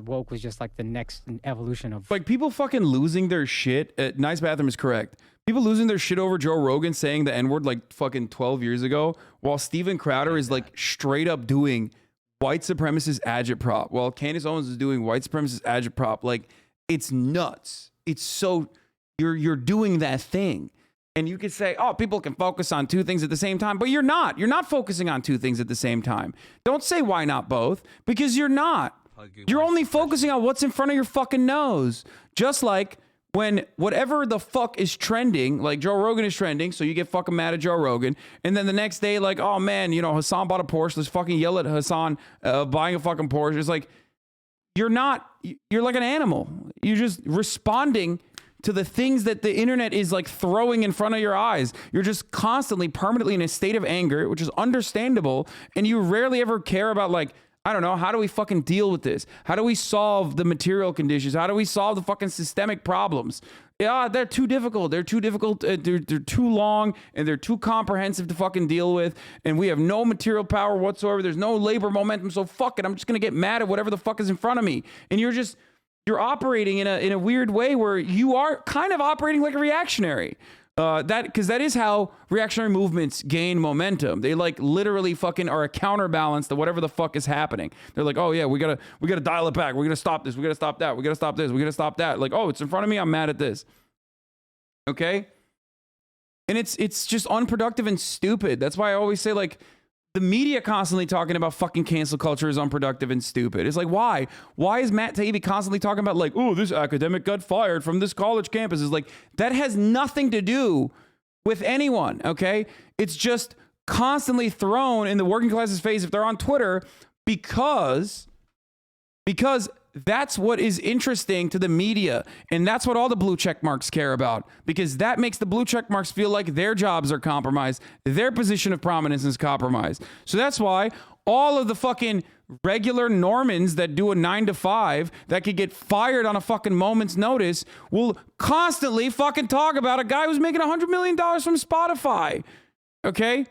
woke was just like the next evolution of like people fucking losing their shit. Nice Bathroom is correct. People losing their shit over Joe Rogan saying the N-word like fucking 12 years ago, while Steven Crowder is like straight up doing white supremacist agitprop, while Candace Owens is doing white supremacist agitprop. Like, it's nuts. It's so you're doing that thing. And you could say, oh, people can focus on two things at the same time, but you're not. You're not focusing on two things at the same time. Don't say why not both, because you're not. You're only focusing on what's in front of your fucking nose. Just like when whatever the fuck is trending, like Joe Rogan is trending, so you get fucking mad at Joe Rogan. And then the next day, like, oh man, you know, Hassan bought a Porsche. Let's fucking yell at Hassan buying a fucking Porsche. It's like, you're like an animal. You're just responding to the things that the internet is like throwing in front of your eyes. You're just constantly, permanently in a state of anger, which is understandable. And you rarely ever care about like, I don't know, how do we fucking deal with this? How do we solve the material conditions? How do we solve the fucking systemic problems? Yeah, they're too difficult. They're too difficult. They're too long and they're too comprehensive to fucking deal with. And we have no material power whatsoever. There's no labor momentum. So fuck it. I'm just going to get mad at whatever the fuck is in front of me. And you're operating in a weird way where you are kind of operating like a reactionary. Because that is how reactionary movements gain momentum. They like literally fucking are a counterbalance to whatever the fuck is happening. They're like, oh yeah, we gotta dial it back. We're gonna stop this. We gotta stop that. We gotta stop this. We gotta stop that. Like, oh, it's in front of me. I'm mad at this. Okay. And it's just unproductive and stupid. That's why I always say, like, the media constantly talking about fucking cancel culture is unproductive and stupid. It's like, why? Why is Matt Taibbi constantly talking about, like, oh, this academic got fired from this college campus? Is like, that has nothing to do with anyone, okay? It's just constantly thrown in the working class's face if they're on Twitter because that's what is interesting to the media. And that's what all the blue check marks care about, because that makes the blue check marks feel like their jobs are compromised. Their position of prominence is compromised. So that's why all of the fucking regular Normans that do a 9 to 5 that could get fired on a fucking moment's notice will constantly fucking talk about a guy who's making $100 million from Spotify. Okay?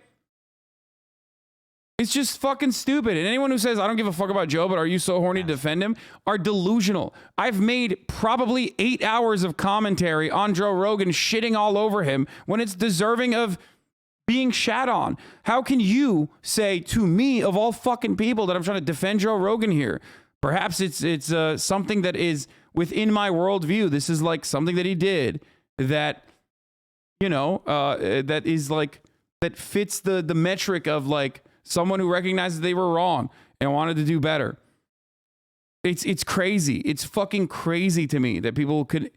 It's just fucking stupid. And anyone who says, I don't give a fuck about Joe, but are you so horny to defend him, are delusional. I've made probably 8 hours of commentary on Joe Rogan shitting all over him when it's deserving of being shat on. How can you say to me, of all fucking people, that I'm trying to defend Joe Rogan here? Perhaps it's something that is within my worldview. This is like something that he did that, you know, that is like, that fits the metric of like, someone who recognizes they were wrong and wanted to do better. It's crazy. It's fucking crazy to me that people could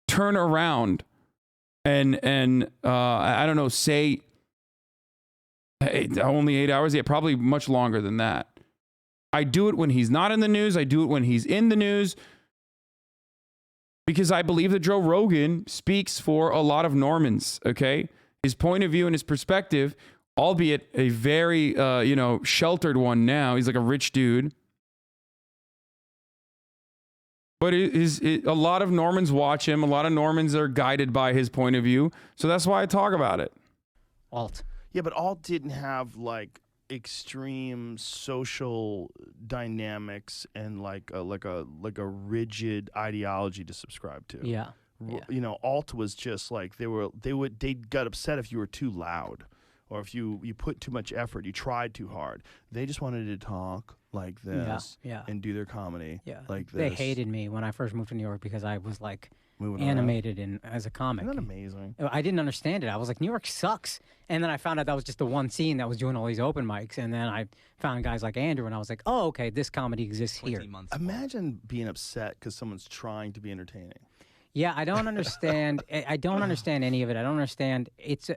turn around and I don't know, say only 8 hours. Yeah, probably much longer than that. I do it when he's not in the news. I do it when he's in the news, because I believe that Joe Rogan speaks for a lot of Normans. Okay, his point of view and his perspective, albeit a very, sheltered one now. He's like a rich dude. But a lot of Normans watch him. A lot of Normans are guided by his point of view. So that's why I talk about it. Alt. Yeah, but Alt didn't have, like, extreme social dynamics and, like a rigid ideology to subscribe to. Yeah. You know, Alt was just, like, they got upset if you were too loud. Or if you put too much effort, you tried too hard. They just wanted to talk like this and do their comedy like this. They hated me when I first moved to New York because I was like animated and as a comic. Isn't that amazing? I didn't understand it. I was like, New York sucks. And then I found out that was just the one scene that was doing all these open mics. And then I found guys like Andrew and I was like, oh, okay, this comedy exists here. Imagine being upset because someone's trying to be entertaining. Yeah, I don't understand. I don't understand any of it. I don't understand. It's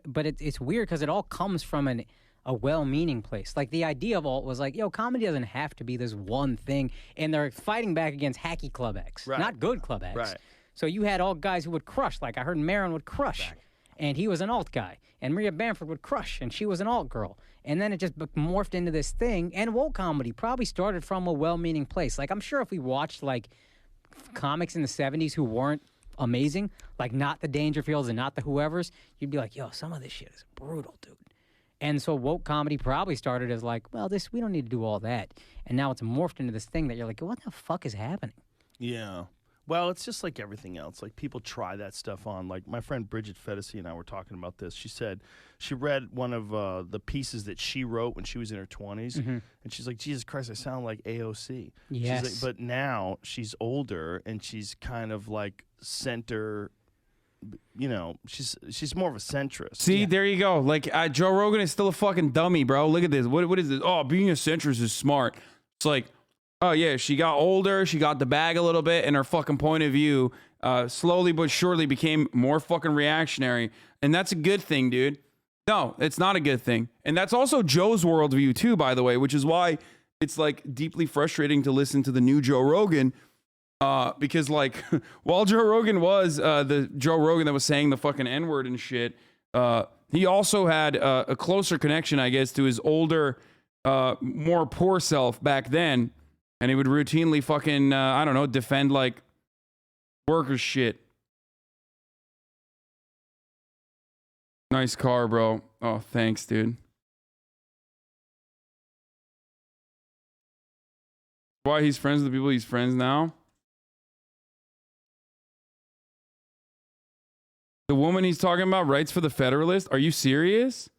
weird because it all comes from a well-meaning place. Like the idea of Alt was like, yo, comedy doesn't have to be this one thing, and they're fighting back against hacky Club X, not good Club X. Right. So you had all guys who would crush. Like I heard Maron would crush, and he was an alt guy, and Maria Bamford would crush, and she was an alt girl, and then it just morphed into this thing. And woke comedy probably started from a well-meaning place. Like I'm sure if we watched like comics in the '70s who weren't amazing, like not the Dangerfields and not the whoever's, you'd be like, yo, some of this shit is brutal, dude. And so woke comedy probably started as like, well, we don't need to do all that. And now it's morphed into this thing that you're like, what the fuck is happening? Yeah. Well, it's just like everything else. Like people try that stuff on. Like my friend Bridget Fedesi and I were talking about this. She said she read one of the pieces that she wrote when she was in her 20s, and she's like, Jesus Christ, I sound like AOC. Yes. She's like, but now she's older and she's kind of like center. You know, she's more of a centrist. See, there you go. Like Joe Rogan is still a fucking dummy, bro. Look at this. What is this? Oh, being a centrist is smart. It's like, oh yeah, she got older, she got the bag a little bit, and her fucking point of view slowly but surely became more fucking reactionary. And that's a good thing, dude. No, it's not a good thing. And that's also Joe's worldview too, by the way, which is why it's like deeply frustrating to listen to the new Joe Rogan. Because like while Joe Rogan was the Joe Rogan that was saying the fucking N-word and shit, he also had a closer connection, I guess, to his older, more poor self back then. And he would routinely fucking, I don't know, defend like worker shit. Nice car, bro. Oh, thanks, dude. Why he's friends with the people he's friends now? The woman he's talking about writes for the Federalist. Are you serious?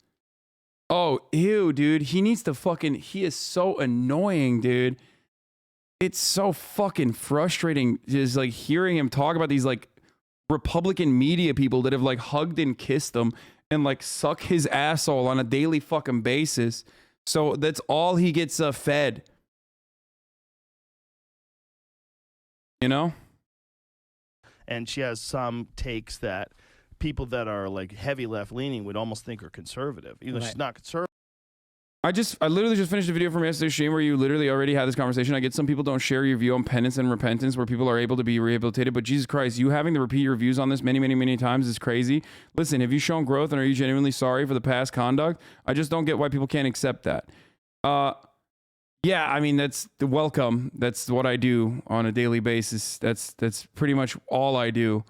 Oh, ew, dude. He needs to fucking... He is so annoying, dude. It's so fucking frustrating just like hearing him talk about these like Republican media people that have like hugged and kissed him and like suck his asshole on a daily fucking basis. So that's all he gets fed. You know? And she has some takes that people that are like heavy left leaning would almost think are conservative, even though she's not conservative. I literally just finished a video from yesterday's stream where you literally already had this conversation. I get some people don't share your view on penance and repentance where people are able to be rehabilitated, but Jesus Christ, you having to repeat your views on this many, many, many times is crazy. Listen, have you shown growth and are you genuinely sorry for the past conduct? I just don't get why people can't accept that. Yeah, I mean, that's the welcome. That's what I do on a daily basis. That's pretty much all I do.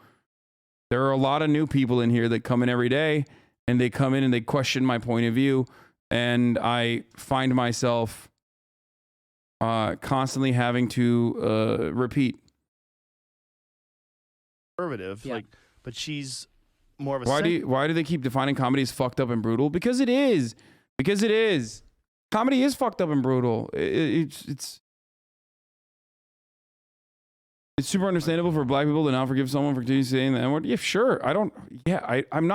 There are a lot of new people in here that come in every day and they come in and they question my point of view. And I find myself constantly having to repeat. Conservative, like, but she's more of a. Why do they keep defining comedy as fucked up and brutal? Because it is. Because it is. Comedy is fucked up and brutal. It's super understandable for black people to not forgive someone for continuing saying the N-word. Yeah, sure. I'm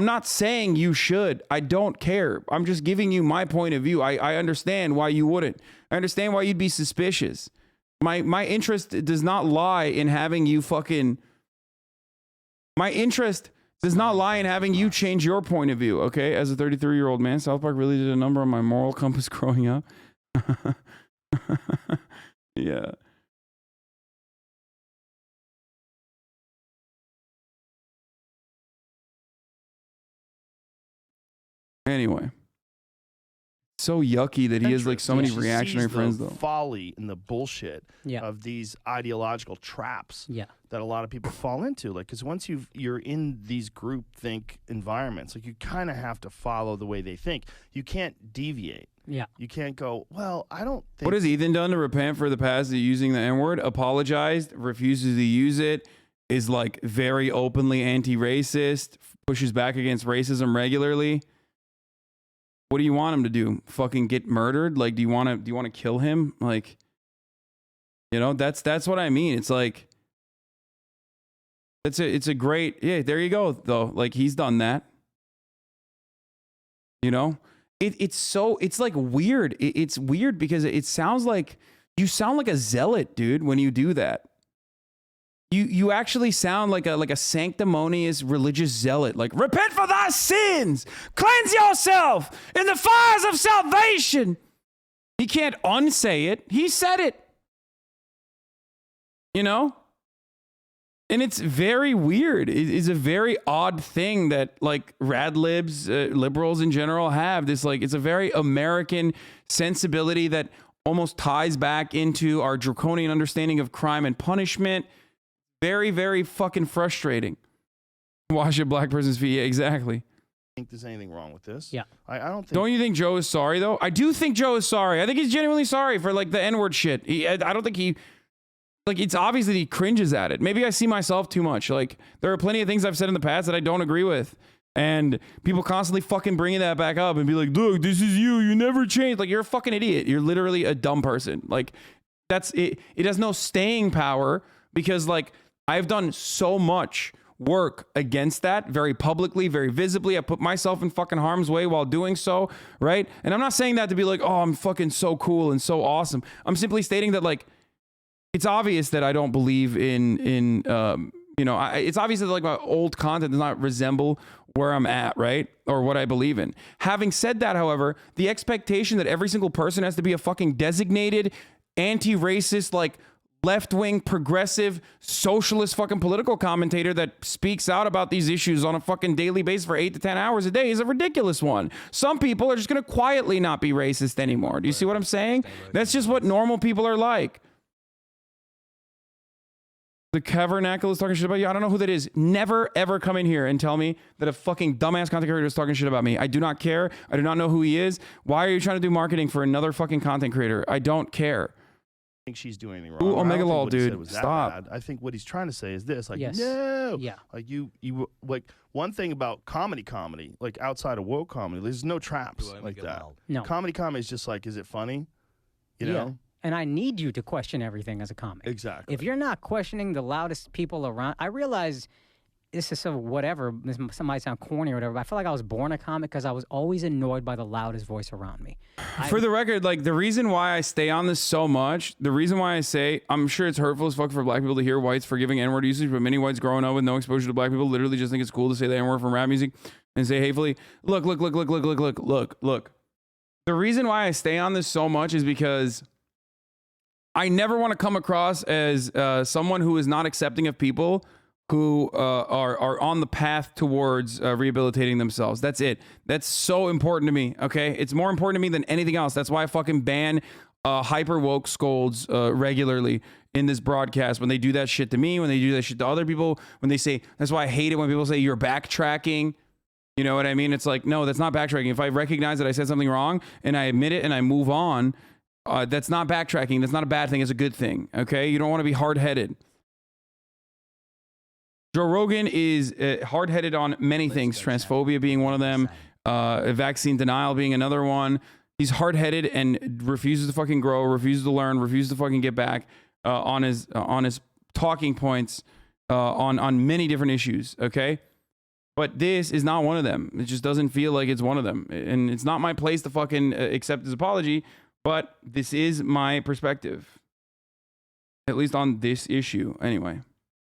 not saying you should. I don't care. I'm just giving you my point of view. I understand why you wouldn't. I understand why you'd be suspicious. My interest does not lie in having you fucking... My interest does not lie in having you change your point of view, okay? As a 33-year-old man, South Park really did a number on my moral compass growing up. Yeah. Anyway, so yucky that he has like so many reactionary friends though. Folly and the bullshit of these ideological traps that a lot of people fall into. Like, because once you're in these groupthink environments, like you kind of have to follow the way they think. You can't deviate. Yeah. You can't go, well, I don't think. What has Ethan done to repent for the past of using the N-word? Apologized, refuses to use it, is like very openly anti-racist, pushes back against racism regularly. What do you want him to do? Fucking get murdered? Like, do you want to kill him? Like, you know, that's what I mean. It's like, it's a great, yeah, there you go though. Like he's done that, you know, it's like weird. It's weird because it sounds like you sound like a zealot, dude, when you do that. You actually sound like a sanctimonious religious zealot. Like, repent for thy sins, cleanse yourself in the fires of salvation. He can't unsay it. He said it. You know? And it's very weird. It is a very odd thing that like rad libs, liberals in general have this, like, it's a very American sensibility that almost ties back into our draconian understanding of crime and punishment. Very, very fucking frustrating. Wash a black person's feet. Yeah, exactly. I think there's anything wrong with this. Yeah. I don't think. Don't you think Joe is sorry, though? I do think Joe is sorry. I think he's genuinely sorry for, like, the N-word shit. I don't think he... Like, it's obvious that he cringes at it. Maybe I see myself too much. Like, there are plenty of things I've said in the past that I don't agree with. And people constantly fucking bringing that back up and be like, look, this is you. You never changed. Like, you're a fucking idiot. You're literally a dumb person. Like, that's it. It has no staying power because, like, I've done so much work against that very publicly, very visibly. I put myself in fucking harm's way while doing so, right? And I'm not saying that to be like, oh, I'm fucking so cool and so awesome. I'm simply stating that, like, it's obvious that I don't believe in you know, it's obvious that, like, my old content does not resemble where I'm at, right? Or what I believe in. Having said that, however, the expectation that every single person has to be a fucking designated anti-racist, like, left-wing, progressive, socialist fucking political commentator that speaks out about these issues on a fucking daily basis for 8 to 10 hours a day is a ridiculous one. Some people are just going to quietly not be racist anymore. Do you see what I'm saying? That's just what normal people are like. The Cavernacle is talking shit about you. I don't know who that is. Never, ever come in here and tell me that a fucking dumbass content creator is talking shit about me. I do not care. I do not know who he is. Why are you trying to do marketing for another fucking content creator? I don't care. think she's doing anything wrong. Ooh, or I don't Omega think Law, what he said dude, was that stop. bad. I think what he's trying to say is this, like, Yes. no, Yeah. like you like one thing about comedy, like outside of woke comedy, there's no traps like that. No. Comedy is just like, is it funny? You Yeah. know? And I need you to question everything as a comic. Exactly. If you're not questioning the loudest people around, I realize this is so whatever. This might sound corny or whatever, but I feel like I was born a comic because I was always annoyed by the loudest voice around me. For the record, like the reason why I stay on this so much, the reason why I say, I'm sure it's hurtful as fuck for black people to hear whites forgiving N-word usage, but many whites growing up with no exposure to black people literally just think it's cool to say the N-word from rap music and say hatefully. Look. The reason why I stay on this so much is because I never want to come across as someone who is not accepting of people who are on the path towards rehabilitating themselves. That's it. That's so important to me, okay? It's more important to me than anything else. That's why I fucking ban hyper woke scolds regularly in this broadcast when they do that shit to me, when they do that shit to other people, when they say, that's why I hate it when people say you're backtracking. You know what I mean? It's like, no, that's not backtracking. If I recognize that I said something wrong and I admit it and I move on, that's not backtracking. That's not a bad thing. It's a good thing, okay? You don't want to be hard-headed. Joe Rogan is hard-headed on many things, transphobia being one of them, vaccine denial being another one. He's hard-headed and refuses to fucking grow, refuses to learn, refuses to fucking get back on his talking points on many different issues, okay? But this is not one of them. It just doesn't feel like it's one of them. And it's not my place to fucking accept his apology, but this is my perspective, at least on this issue anyway.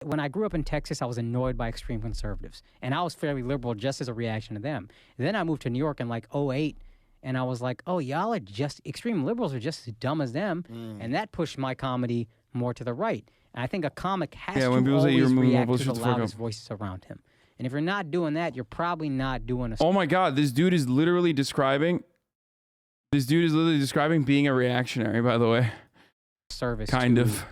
When I grew up in Texas, I was annoyed by extreme conservatives, and I was fairly liberal just as a reaction to them. Then I moved to New York in like 2008, and I was like, oh, y'all are just, extreme liberals are just as dumb as them, and that pushed my comedy more to the right. And I think a comic has to always react to the loudest voices around him. And if you're not doing that, you're probably not doing a... Oh my God, this dude is literally describing being a reactionary, by the way. Service kind of.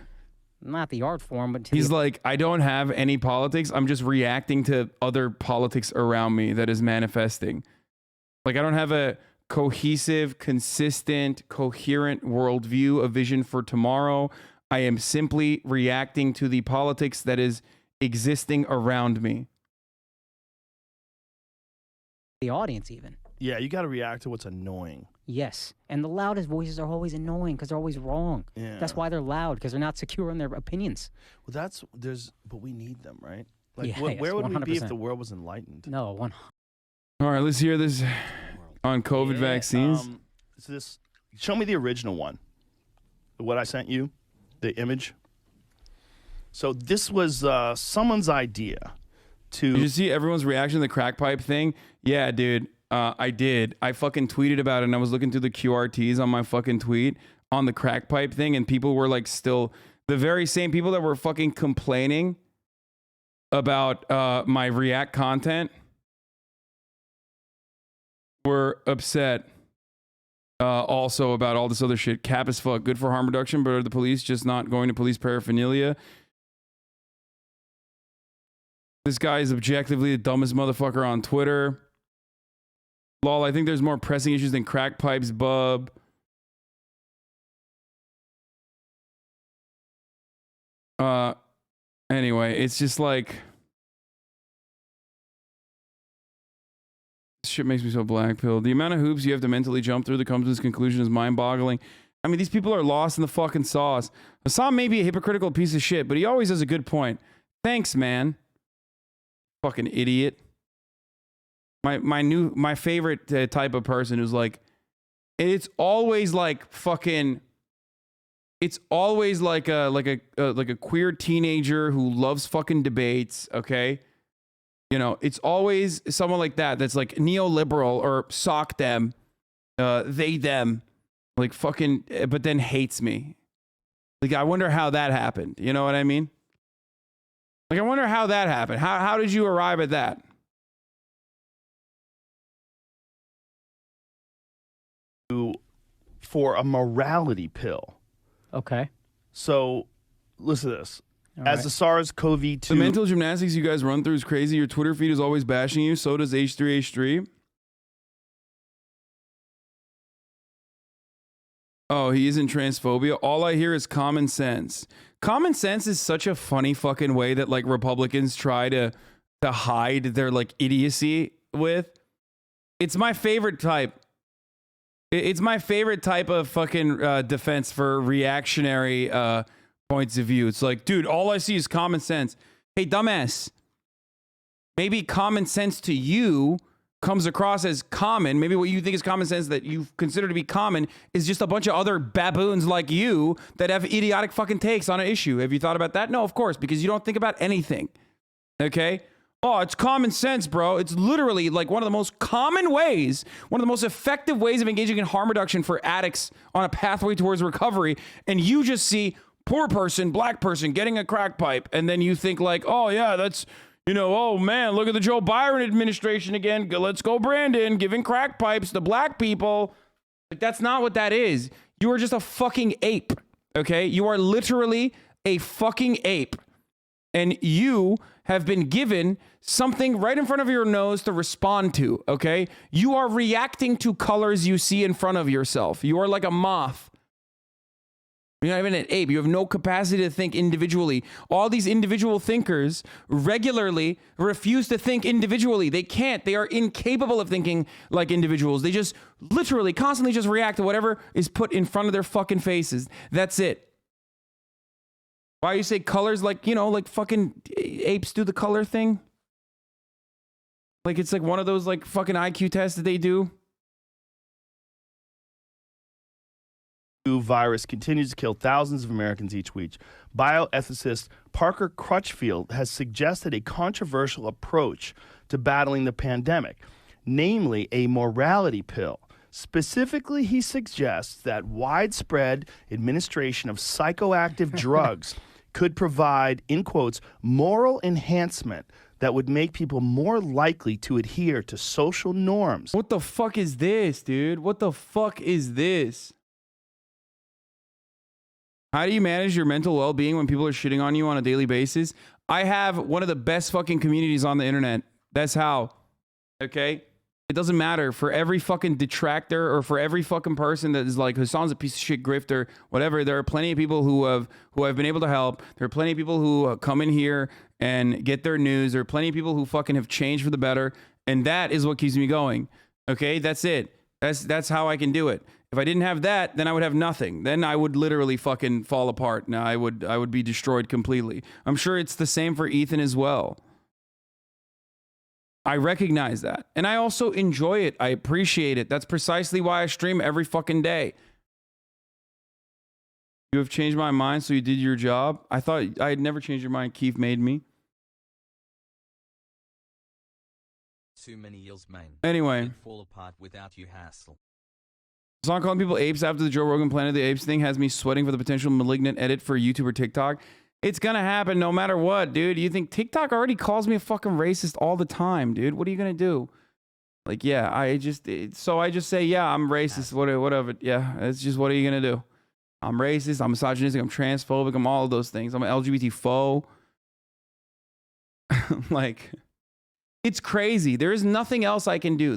Not the art form, but he's like, I don't have any politics. I'm just reacting to other politics around me that is manifesting. Like, I don't have a cohesive, consistent, coherent worldview, a vision for tomorrow. I am simply reacting to the politics that is existing around me. The audience even. Yeah, you got to react to what's annoying. Yes, and the loudest voices are always annoying because they're always wrong. Yeah. That's why they're loud, because they're not secure in their opinions. Well, but we need them, right? Like, Yeah, where would we be if 100%. the world was enlightened? No, one. All right, let's hear this on COVID vaccines. Show me the original one. What I sent you, the image. So this was someone's idea to... Did you see everyone's reaction to the crack pipe thing? Yeah, dude. I did. I fucking tweeted about it, and I was looking through the QRTs on my fucking tweet on the crack pipe thing, and people were like still the very same people that were fucking complaining about my React content were upset also about all this other shit. Cap as fuck. Good for harm reduction, but are the police just not going to police paraphernalia? This guy is objectively the dumbest motherfucker on Twitter. Lol, I think there's more pressing issues than crack pipes, bub. Anyway, it's just like... This shit makes me so black pill. The amount of hoops you have to mentally jump through to come to this conclusion is mind-boggling. I mean, these people are lost in the fucking sauce. Hassan may be a hypocritical piece of shit, but he always has a good point. Thanks, man. Fucking idiot. My favorite type of person who's like, it's always like fucking, it's always like a queer teenager who loves fucking debates. Okay, you know, it's always someone like that that's like neoliberal or sock them, they them, like fucking, but then hates me. Like, I wonder how that happened. You know what I mean? Like, I wonder how that happened. How did you arrive at that? For a morality pill. Okay. So, listen to this. All As right. the SARS-CoV-2... The mental gymnastics you guys run through is crazy. Your Twitter feed is always bashing you. So does H3H3. Oh, he isn't transphobia. All I hear is common sense. Common sense is such a funny fucking way that like Republicans try to hide their like idiocy with. It's my favorite type. It's my favorite type of fucking defense for reactionary points of view. It's like, dude, all I see is common sense. Hey, dumbass. Maybe common sense to you comes across as common. Maybe what you think is common sense that you consider to be common is just a bunch of other baboons like you that have idiotic fucking takes on an issue. Have you thought about that? No, of course, because you don't think about anything. Okay? Oh, it's common sense, bro. It's literally like one of the most common ways, one of the most effective ways of engaging in harm reduction for addicts on a pathway towards recovery. And you just see poor person, black person getting a crack pipe. And then you think like, oh yeah, that's, you know, oh man, look at the Joe Biden administration again. Let's go, Brandon, giving crack pipes to black people. Like, that's not what that is. You are just a fucking ape, okay? You are literally a fucking ape. And you have been given something right in front of your nose to respond to, okay? You are reacting to colors you see in front of yourself. You are like a moth. You're not even an ape. You have no capacity to think individually. All these individual thinkers regularly refuse to think individually. They can't. They are incapable of thinking like individuals. They just literally constantly just react to whatever is put in front of their fucking faces. That's it. Why you say colors like, you know, like fucking apes do the color thing? Like it's like one of those like fucking IQ tests that they do. Virus continues to kill thousands of Americans each week. Bioethicist Parker Crutchfield has suggested a controversial approach to battling the pandemic, namely a morality pill. Specifically, he suggests that widespread administration of psychoactive drugs could provide, in quotes, moral enhancement that would make people more likely to adhere to social norms. What the fuck is this, dude? What the fuck is this? How do you manage your mental well-being when people are shitting on you on a daily basis? I have one of the best fucking communities on the internet. That's how. Okay? It doesn't matter. For every fucking detractor or for every fucking person that is like, Hasan's a piece of shit grifter, whatever, there are plenty of people who have been able to help. There are plenty of people who come in here and get their news. There are plenty of people who fucking have changed for the better. And that is what keeps me going. Okay? That's it. That's how I can do it. If I didn't have that, then I would have nothing. Then I would literally fucking fall apart. Now I would be destroyed completely. I'm sure it's the same for Ethan as well. I recognize that. And I also enjoy it. I appreciate it. That's precisely why I stream every fucking day. You have changed my mind, so you did your job. I thought I had never changed your mind. Keith made me. Too many years, man. Anyway. Fall apart without you hassle. Song calling people apes after the Joe Rogan Planet of the Apes thing has me sweating for the potential malignant edit for YouTube or TikTok. It's gonna happen no matter what, dude. You think TikTok already calls me a fucking racist all the time, dude? What are you gonna do? Like, yeah, I just say, yeah, I'm racist, whatever. Yeah, it's just, what are you gonna do? I'm racist, I'm misogynistic, I'm transphobic, I'm all of those things. I'm an LGBT foe. Like, it's crazy. There is nothing else I can do.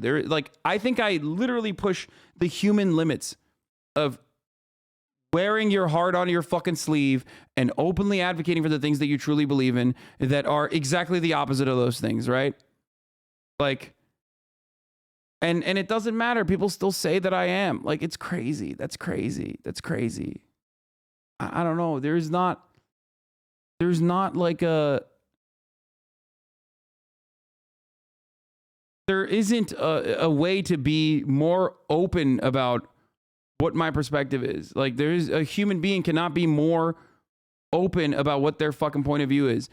I think I literally push the human limits of wearing your heart on your fucking sleeve and openly advocating for the things that you truly believe in that are exactly the opposite of those things, right? Like, and it doesn't matter. People still say that I am. Like, it's crazy. That's crazy. That's crazy. I don't know. There's not like there isn't a way to be more open about what my perspective is. Like, there's a human being cannot be more open about what their fucking point of view is.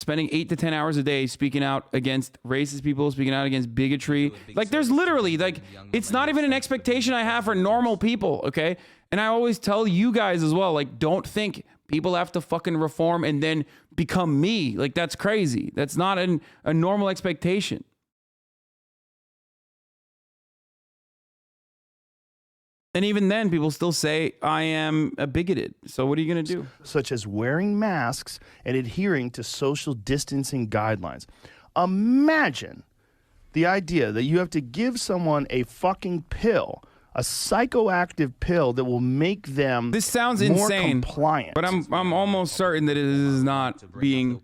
Spending 8 to 10 hours a day speaking out against racist people, speaking out against bigotry. Like, there's literally, like, it's not even an expectation I have for normal people, okay? And I always tell you guys as well, like, don't think people have to fucking reform and then become me. Like, that's crazy. That's not a normal expectation. And even then, people still say I am a bigoted. So what are you going to do? Such as wearing masks and adhering to social distancing guidelines. Imagine the idea that you have to give someone a fucking pill a psychoactive pill that will make them This sounds more insane, compliant. but I'm almost certain that it is not being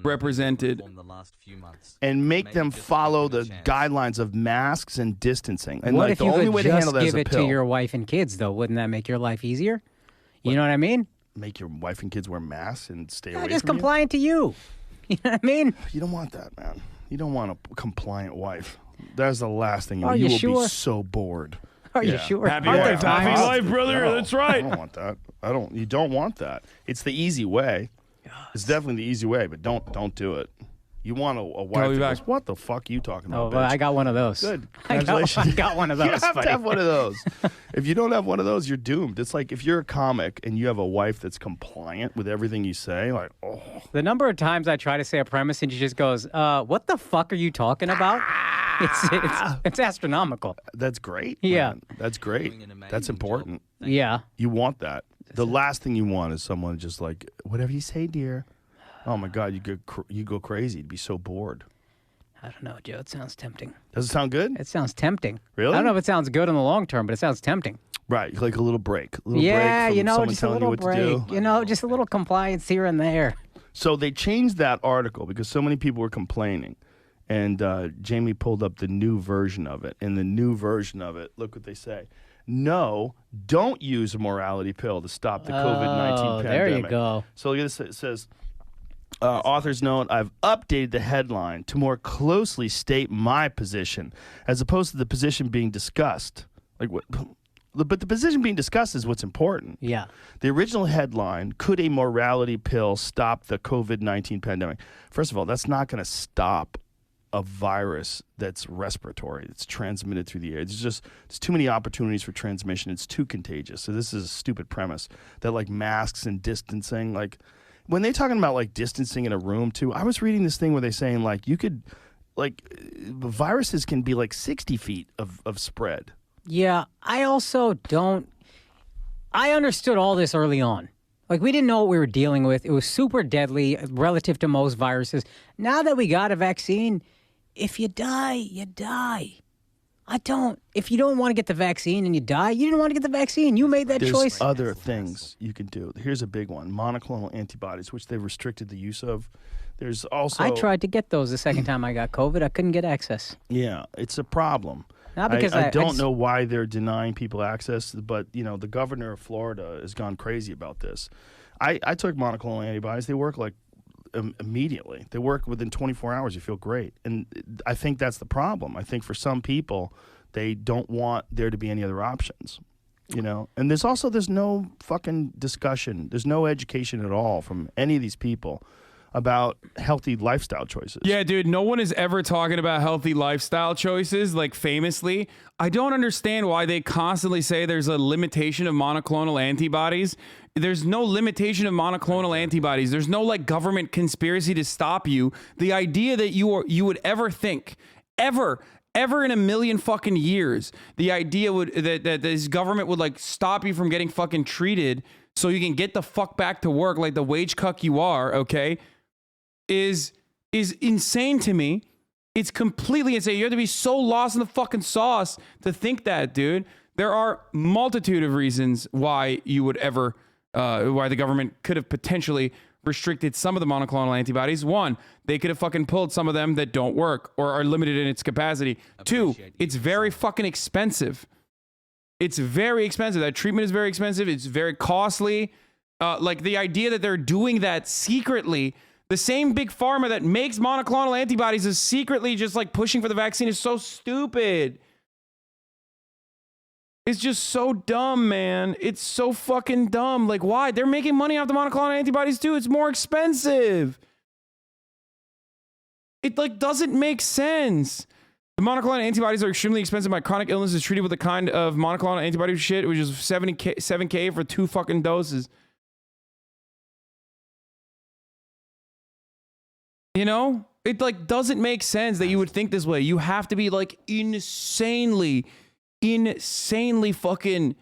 represented. And make them follow the guidelines of masks and distancing. And What like if the you only could way to just handle that is give a it pill. to your wife and kids, though? Wouldn't that make your life easier? You know what I mean? Make your wife and kids wear masks and stay away Just from compliant to you. You know what I mean? You don't want that, man. You don't want a compliant wife. That's the last thing you Are want. you will sure? be so bored. Are you sure? Happy Aren't there life, times- brother. No, that's right. I don't want that. You don't want that. It's the easy way. It's definitely the easy way, but don't do it. You want a wife be that back. goes, what the fuck are you talking Oh, about, well, bitch? I got one of those. Good. I Congratulations. got one of those. You have buddy. to have one of those. If you don't have one of those, you're doomed. It's like if you're a comic and you have a wife that's compliant with everything you say, like, oh. The number of times I try to say a premise and she just goes, what the fuck are you talking about? It's astronomical. That's great. Yeah. Man. That's great. That's important. Yeah. You want that. The last thing you want is someone just like, whatever you say, dear. Oh my God, you go crazy. You'd be so bored. I don't know, Joe. It sounds tempting. Does it sound good? It sounds tempting. Really? I don't know if it sounds good in the long term, but it sounds tempting. Right, like a little break. A little Yeah, break from you know, someone just a telling little you what to do. break. You know, just a little compliance here and there. So they changed that article because so many people were complaining. And Jamie pulled up the new version of it. And the new version of it, look what they say. No, don't use a morality pill to stop the COVID-19 pandemic. There you go. So look at this. It says, author's note, I've updated the headline to more closely state my position as opposed to the position being discussed. Like what? But the position being discussed is what's important. Yeah. The original headline, could a morality pill stop the COVID-19 pandemic? First of all, that's not going to stop a virus that's respiratory. It's transmitted through the air. There's too many opportunities for transmission. It's too contagious. So this is a stupid premise that like masks and distancing, like when they're talking about like distancing in a room too, I was reading this thing where they're saying like you could, like viruses can be like 60 feet of spread. Yeah, I also don't. I understood all this early on. Like, we didn't know what we were dealing with. It was super deadly relative to most viruses. Now that we got a vaccine, if you die, you die. If you don't want to get the vaccine and you die, you didn't want to get the vaccine. You made that There's choice. other things you can do. Here's a big one. Monoclonal antibodies, which they've restricted the use of. There's also... I tried to get those the second time I got COVID. I couldn't get access. Yeah, it's a problem. Not because I don't know why they're denying people access, but you know the governor of Florida has gone crazy about this. I took monoclonal antibodies. They work like immediately. They work within 24 hours. You feel great, and I think that's the problem. I think for some people, they don't want there to be any other options. You know, and there's no fucking discussion. There's no education at all from any of these people about healthy lifestyle choices. Yeah, dude, no one is ever talking about healthy lifestyle choices, like famously. I don't understand why they constantly say there's a limitation of monoclonal antibodies. There's no limitation of monoclonal antibodies. There's no like government conspiracy to stop you. The idea that you would ever think, ever in a million fucking years, the idea that this government would like stop you from getting fucking treated so you can get the fuck back to work like the wage cuck you are, okay? Is insane to me. It's completely insane. You have to be so lost in the fucking sauce to think that, dude. There are multitude of reasons why you would ever, why the government could have potentially restricted some of the monoclonal antibodies. One, they could have fucking pulled some of them that don't work or are limited in its capacity. Two, it's very fucking expensive. It's very expensive. That treatment is very expensive. It's very costly. Like the idea that they're doing that secretly. The same big pharma that makes monoclonal antibodies is secretly just like pushing for the vaccine is so stupid. It's just so dumb, man. It's so fucking dumb. Like, why? They're making money off the monoclonal antibodies too. It's more expensive. It like doesn't make sense. The monoclonal antibodies are extremely expensive. My chronic illness is treated with a kind of monoclonal antibody shit, which is $7K for 2 fucking doses. You know, it like doesn't make sense that you would think this way. You have to be like insanely fucking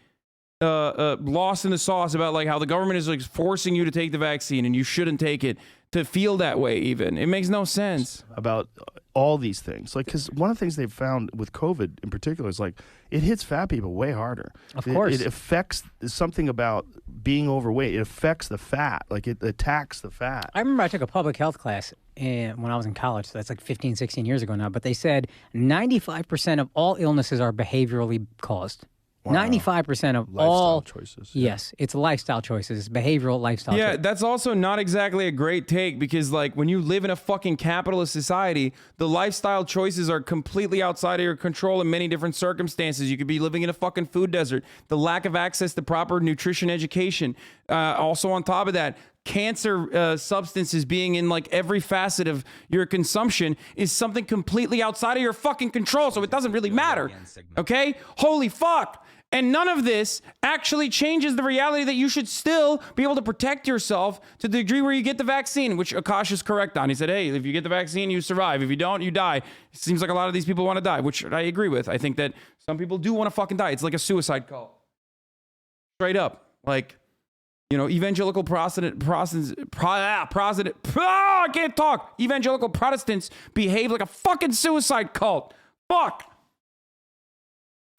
lost in the sauce about like how the government is like forcing you to take the vaccine and you shouldn't take it. to feel that way even. It makes no sense. About all these things. Like, because one of the things they've found with COVID in particular is, like, it hits fat people way harder. Of course. It affects something about being overweight. It affects the fat. Like, it attacks the fat. I remember I took a public health class when I was in college. So that's like 15, 16 years ago now. But they said 95% of all illnesses are behaviorally caused. Wow. 95% of all choices. Yes, it's lifestyle choices. It's behavioral lifestyle choices. Yeah, that's also not exactly a great take because, like, when you live in a fucking capitalist society, the lifestyle choices are completely outside of your control in many different circumstances. You could be living in a fucking food desert. The lack of access to proper nutrition education. Also on top of that, cancer substances being in like every facet of your consumption is something completely outside of your fucking control. So it doesn't really matter. Okay? Holy fuck. And none of this actually changes the reality that you should still be able to protect yourself to the degree where you get the vaccine, which Akash is correct on. He said, hey, if you get the vaccine, you survive. If you don't, you die. It seems like a lot of these people want to die, which I agree with. I think that some people do want to fucking die. It's like a suicide cult. Straight up. Like, you know, evangelical I can't talk. Evangelical Protestants behave like a fucking suicide cult. Fuck.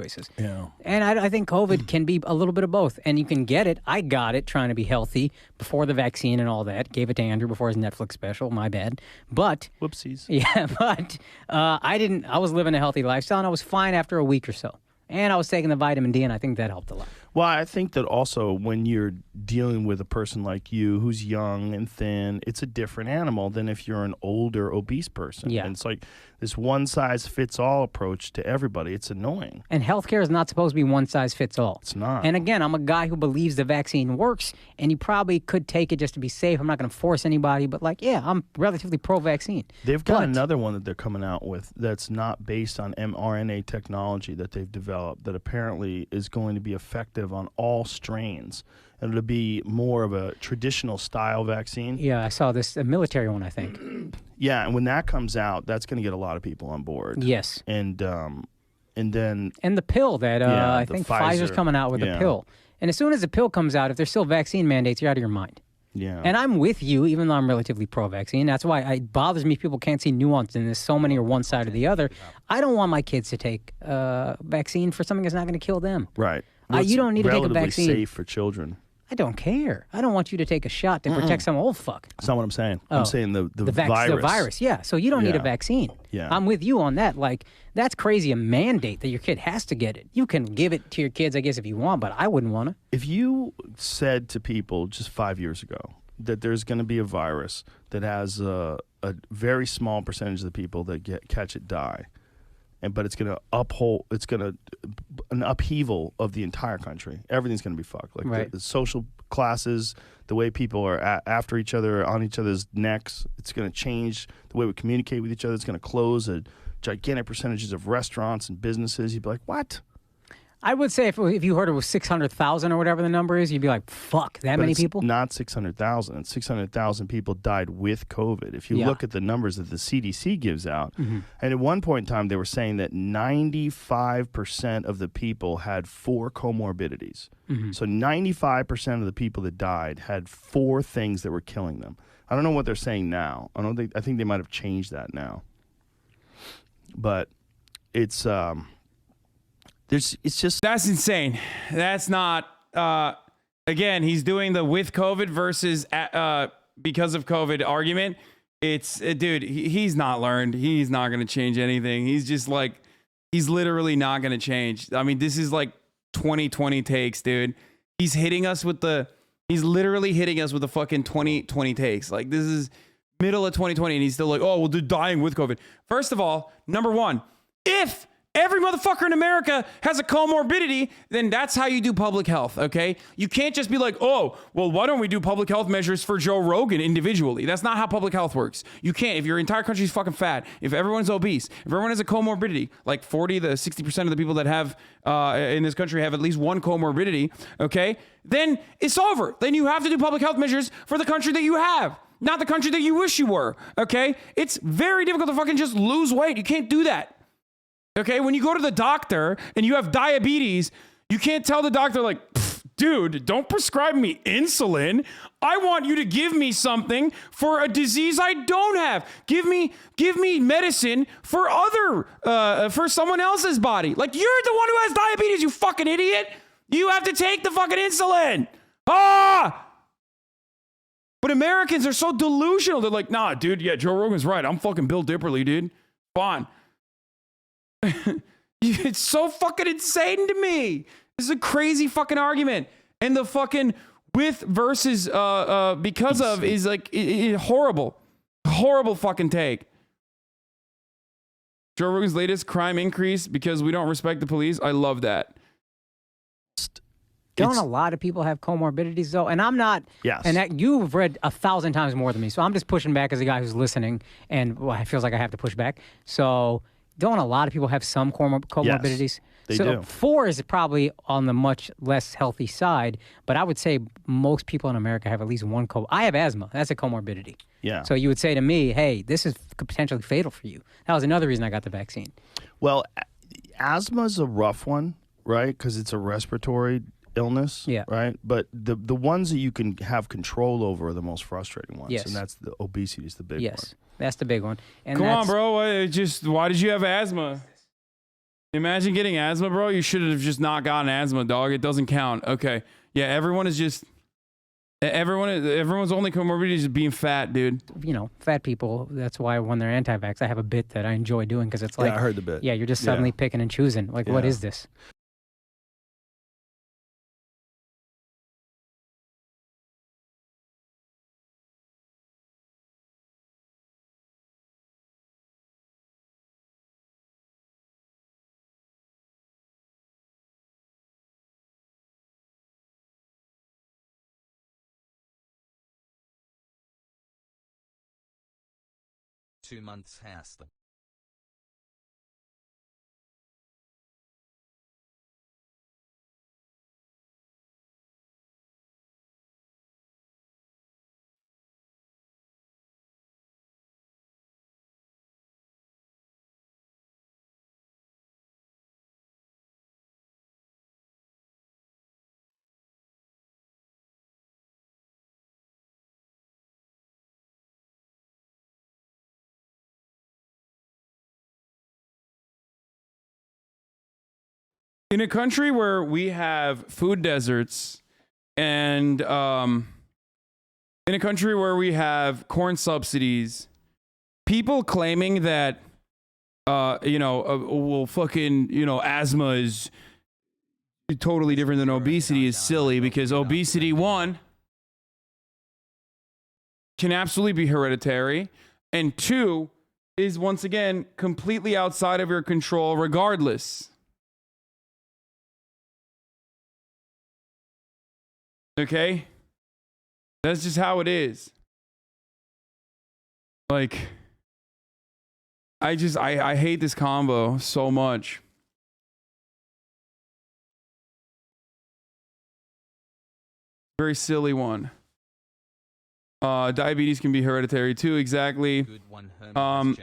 Choices. Yeah. And I think COVID can be a little bit of both. And you can get it. I got it trying to be healthy before the vaccine and all that. Gave it to Andrew before his Netflix special. My bad. But whoopsies. Yeah, but I didn't. I was living a healthy lifestyle and I was fine after a week or so. And I was taking the vitamin D and I think that helped a lot. Well, I think that also when you're dealing with a person like you who's young and thin, it's a different animal than if you're an older, obese person. Yeah. And it's like this one-size-fits-all approach to everybody. It's annoying. And healthcare is not supposed to be one-size-fits-all. It's not. And again, I'm a guy who believes the vaccine works, and you probably could take it just to be safe. I'm not going to force anybody, but like, yeah, I'm relatively pro-vaccine. They've got another one that they're coming out with that's not based on mRNA technology that they've developed that apparently is going to be effective on all strains. And it'll be more of a traditional style vaccine. Yeah, I saw this, a military one, I think. Yeah, and when that comes out, that's going to get a lot of people on board. Yes. And then... And the pill that I think Pfizer's coming out with a pill. And as soon as the pill comes out, if there's still vaccine mandates, you're out of your mind. Yeah. And I'm with you, even though I'm relatively pro-vaccine. That's why it bothers me people can't see nuance in this. So many are one side or the other. I don't want my kids to take vaccine for something that's not going to kill them. Right. You don't need to take a vaccine. Safe for children. I don't care. I don't want you to take a shot to protect some old fuck. That's not what I'm saying. I'm saying the virus. The virus, yeah. So you don't need a vaccine. Yeah. I'm with you on that. Like, that's crazy, a mandate that your kid has to get it. You can give it to your kids, I guess, if you want, but I wouldn't want to. If you said to people just 5 years ago that there's going to be a virus that has a very small percentage of the people that catch it die, but it's going to an upheaval of the entire country. Everything's going to be fucked. Like the social classes, the way people are after each other, on each other's necks. It's going to change the way we communicate with each other. It's going to close a gigantic percentages of restaurants and businesses. You'd be like, what? I would say if you heard it was 600,000 or whatever the number is, you'd be like, fuck, that many people? Not 600,000. 600,000 people died with COVID. If you look at the numbers that the CDC gives out, and at one point in time, they were saying that 95% of the people had 4 comorbidities. So 95% of the people that died had 4 things that were killing them. I don't know what they're saying now. I think they might have changed that now. But it's just that's insane. That's not again, he's doing the with COVID versus because of COVID argument. It's dude, he's not learned. He's not going to change anything. He's just like, he's literally not going to change. I mean, this is like 2020 takes, dude. He's literally hitting us with the fucking 2020 takes. Like, this is middle of 2020 and he's still like, oh, well, they're dying with COVID. First of all, number one, if every motherfucker in America has a comorbidity, then that's how you do public health, okay? You can't just be like, oh, well, why don't we do public health measures for Joe Rogan individually? That's not how public health works. You can't. If your entire country's fucking fat, if everyone's obese, if everyone has a comorbidity, like 40 to 60% of the people that have in this country have at least one comorbidity, okay? Then it's over. Then you have to do public health measures for the country that you have, not the country that you wish you were, okay? It's very difficult to fucking just lose weight. You can't do that. Okay, when you go to the doctor and you have diabetes, you can't tell the doctor like, dude, don't prescribe me insulin. I want you to give me something for a disease I don't have. Give me medicine for for someone else's body. Like, you're the one who has diabetes, you fucking idiot. You have to take the fucking insulin. But Americans are so delusional. They're like, nah, dude, yeah, Joe Rogan's right. I'm fucking Bill Dipperly, dude. Fine. It's so fucking insane to me. This is a crazy fucking argument. And the fucking with versus because of is like horrible. Horrible fucking take. Joe Rogan's latest crime increase because we don't respect the police. I love that. Don't a lot of people have comorbidities though? And I'm not. Yes. And that, you've read 1,000 times more than me, so I'm just pushing back as a guy who's listening, and well, it feels like I have to push back. So don't a lot of people have some comorbidities? Yes, they so do. 4 is probably on the much less healthy side, but I would say most people in America have at least one I have asthma. That's a comorbidity. Yeah. So you would say to me, hey, this is potentially fatal for you. That was another reason I got the vaccine. Well, asthma is a rough one, right? Because it's a respiratory illness, right? But the ones that you can have control over are the most frustrating ones. Yes. And that's the obesity is the big one. Yes, that's the big one. And Come on, bro. Why did you have asthma? Imagine getting asthma, bro. You should have just not gotten asthma, dog. It doesn't count. Okay. Yeah, everyone's only comorbidity is being fat, dude. You know, fat people, that's why when they're anti-vax, I have a bit that I enjoy doing because it's like, I heard the bit. Yeah, you're just suddenly picking and choosing. Like, what is this? Two months has them. In a country where we have food deserts and in a country where we have corn subsidies, people claiming that asthma is totally different than obesity is silly, because obesity, one, can absolutely be hereditary, and two, is once again completely outside of your control regardless. Okay? That's just how it is. Like, I hate this combo so much. Very silly one. Diabetes can be hereditary too, exactly.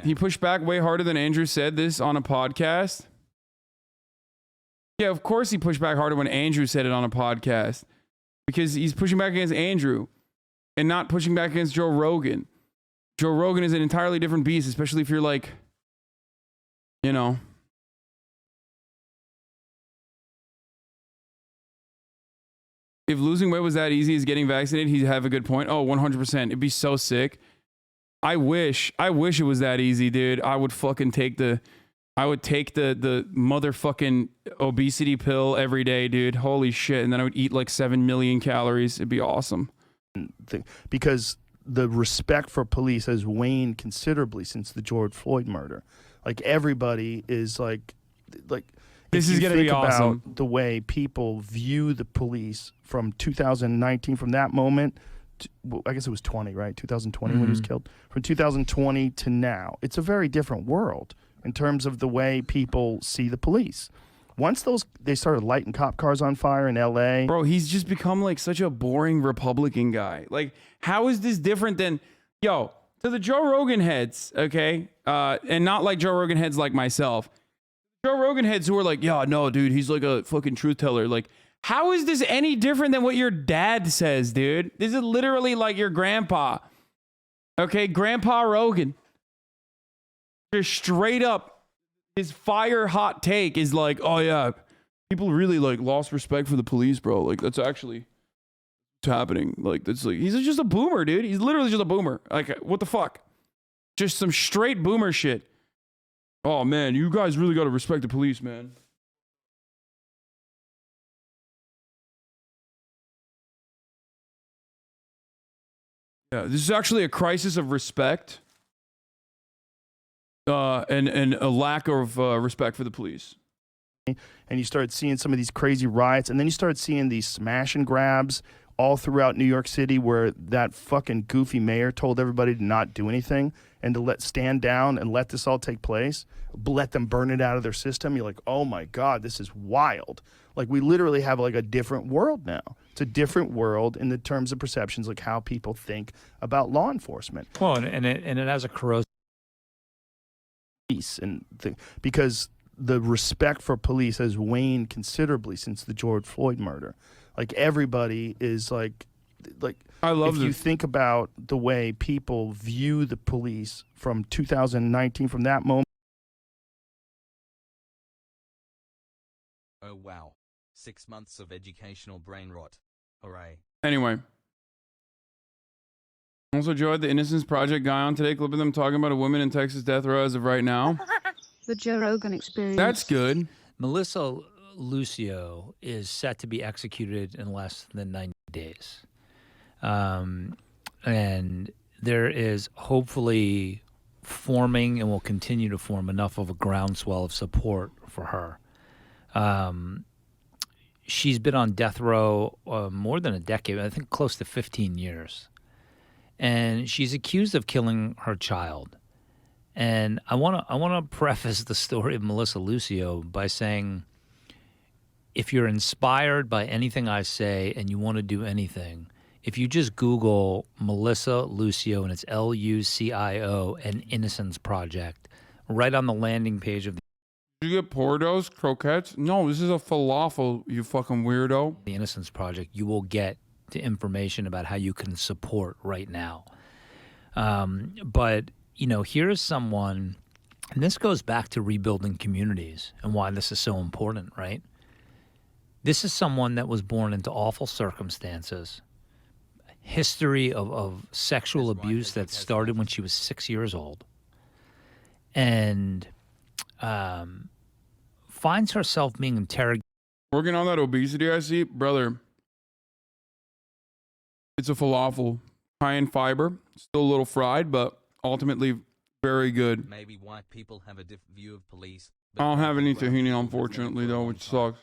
He pushed back way harder than Andrew said this on a podcast. Yeah, of course he pushed back harder when Andrew said it on a podcast. Because he's pushing back against Andrew and not pushing back against Joe Rogan. Joe Rogan is an entirely different beast, especially if you're like, you know. If losing weight was that easy as getting vaccinated, he'd have a good point. Oh, 100%. It'd be so sick. I wish it was that easy, dude. I would take the motherfucking obesity pill every day, dude. Holy shit. And then I would eat like 7 million calories. It'd be awesome. Because the respect for police has waned considerably since the George Floyd murder. Like, everybody is like this is going to be awesome. The way people view the police from 2019, from that moment, I guess it was 20, right? 2020 when he was killed. From 2020 to now, it's a very different world in terms of the way people see the police. Once they started lighting cop cars on fire in LA. Bro, he's just become like such a boring Republican guy. Like, how is this different than, to the Joe Rogan heads, okay? And not like Joe Rogan heads like myself. Joe Rogan heads who are like, yeah, no, dude, he's like a fucking truth teller. Like, How is this any different than what your dad says, dude? This is literally like your grandpa. Okay, Grandpa Rogan. Just straight up, his fire hot take is like, oh yeah, people really like lost respect for the police, bro. Like that's actually what's happening. Like that's like he's just a boomer, dude. He's literally just a boomer. Like what the fuck? Just some straight boomer shit. Oh man, you guys really got to respect the police, man. Yeah, this is actually a crisis of respect. And a lack of respect for the police. And you start seeing some of these crazy riots, and then you start seeing these smash and grabs all throughout New York City where that fucking goofy mayor told everybody to not do anything and to stand down and let this all take place, let them burn it out of their system. You're like, oh my God, this is wild. Like we literally have like a different world now. It's a different world in the terms of perceptions, like how people think about law enforcement. Well, and it has a corrosive because the respect for police has waned considerably since the George Floyd murder. Like everybody is like I love if you think about the way people view the police from 2019, from that moment. Oh wow. 6 months of educational brain rot. Hooray. Anyway. Also joined the Innocence Project guy on today, clipping them talking about a woman in Texas death row as of right now. The Joe Rogan Experience. That's good. Melissa Lucio is set to be executed in less than 90 days. And there is hopefully forming and will continue to form enough of a groundswell of support for her. She's been on death row more than a decade, I think close to 15 years. And she's accused of killing her child. And I want to preface the story of Melissa Lucio by saying, if you're inspired by anything I say and you want to do anything, if you just Google Melissa Lucio, and it's Lucio, and Innocence Project, right on the landing page of the Did you get Portos, croquettes? No, this is a falafel, you fucking weirdo. The Innocence Project, you will get to information about how you can support right now. But, you know, here's someone, and this goes back to rebuilding communities and why this is so important, right? This is someone that was born into awful circumstances, history of sexual abuse that started when she was 6 years old, and finds herself being interrogated. Working on that obesity I see, brother. It's a falafel, high in fiber, still a little fried, but ultimately very good. Maybe white people have a different view of police. I don't have any tahini, unfortunately, though, which sucks.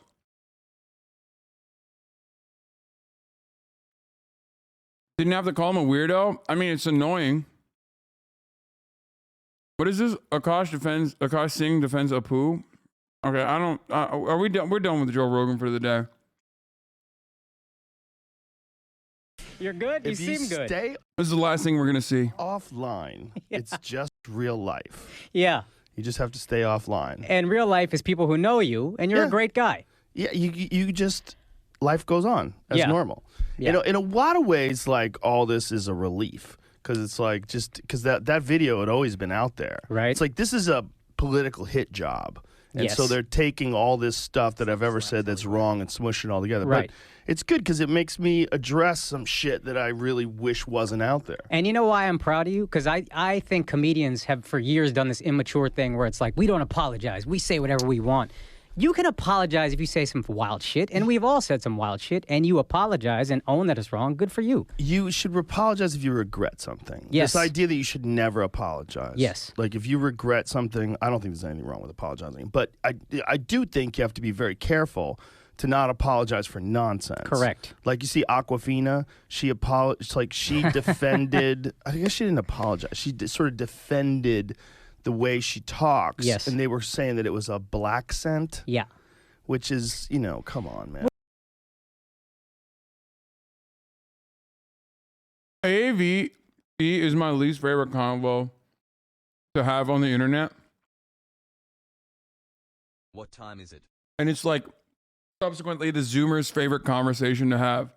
Didn't have to call him a weirdo. I mean, it's annoying. What is this? Akash Singh defends Apu. Okay, I don't. Are we done? We're done with Joe Rogan for the day. You're good. You seem good. Stay This is the last thing we're gonna see. offline. It's just real life. Yeah. You just have to stay offline. And real life is people who know you, and you're a great guy. Yeah, you just, life goes on as Yeah. normal. Yeah. You know, in a lot of ways, like, all this is a relief. Because it's like, just because that video had always been out there. Right. It's like, this is a political hit job. And so Yes. they're taking all this stuff that I've ever said that's wrong and smushing it all together. Right. But it's good because it makes me address some shit that I really wish wasn't out there. And you know why I'm proud of you? Because I think comedians have for years done this immature thing where it's like, we don't apologize. We say whatever we want. You can apologize if you say some wild shit, and we've all said some wild shit, and you apologize and own that it's wrong. Good for you. You should apologize if you regret something. Yes. This idea that you should never apologize. Yes. Like, if you regret something, I don't think there's anything wrong with apologizing. But I do think you have to be very careful to not apologize for nonsense. Correct. Like, you see Aquafina, she defended, I guess she didn't apologize. She sort of defended the way she talks. Yes. And they were saying that it was a black scent. Yeah. Which is, you know, come on, man. AAV is my least favorite combo to have on the internet. What time is it? And it's like Subsequently, the Zoomers' favorite conversation to have.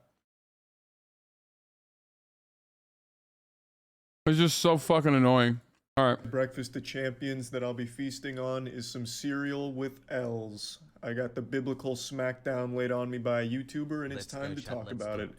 It's just so fucking annoying. All right. Breakfast of champions that I'll be feasting on is some cereal with L's. I got the biblical smackdown laid on me by a YouTuber, and it's time to talk about it.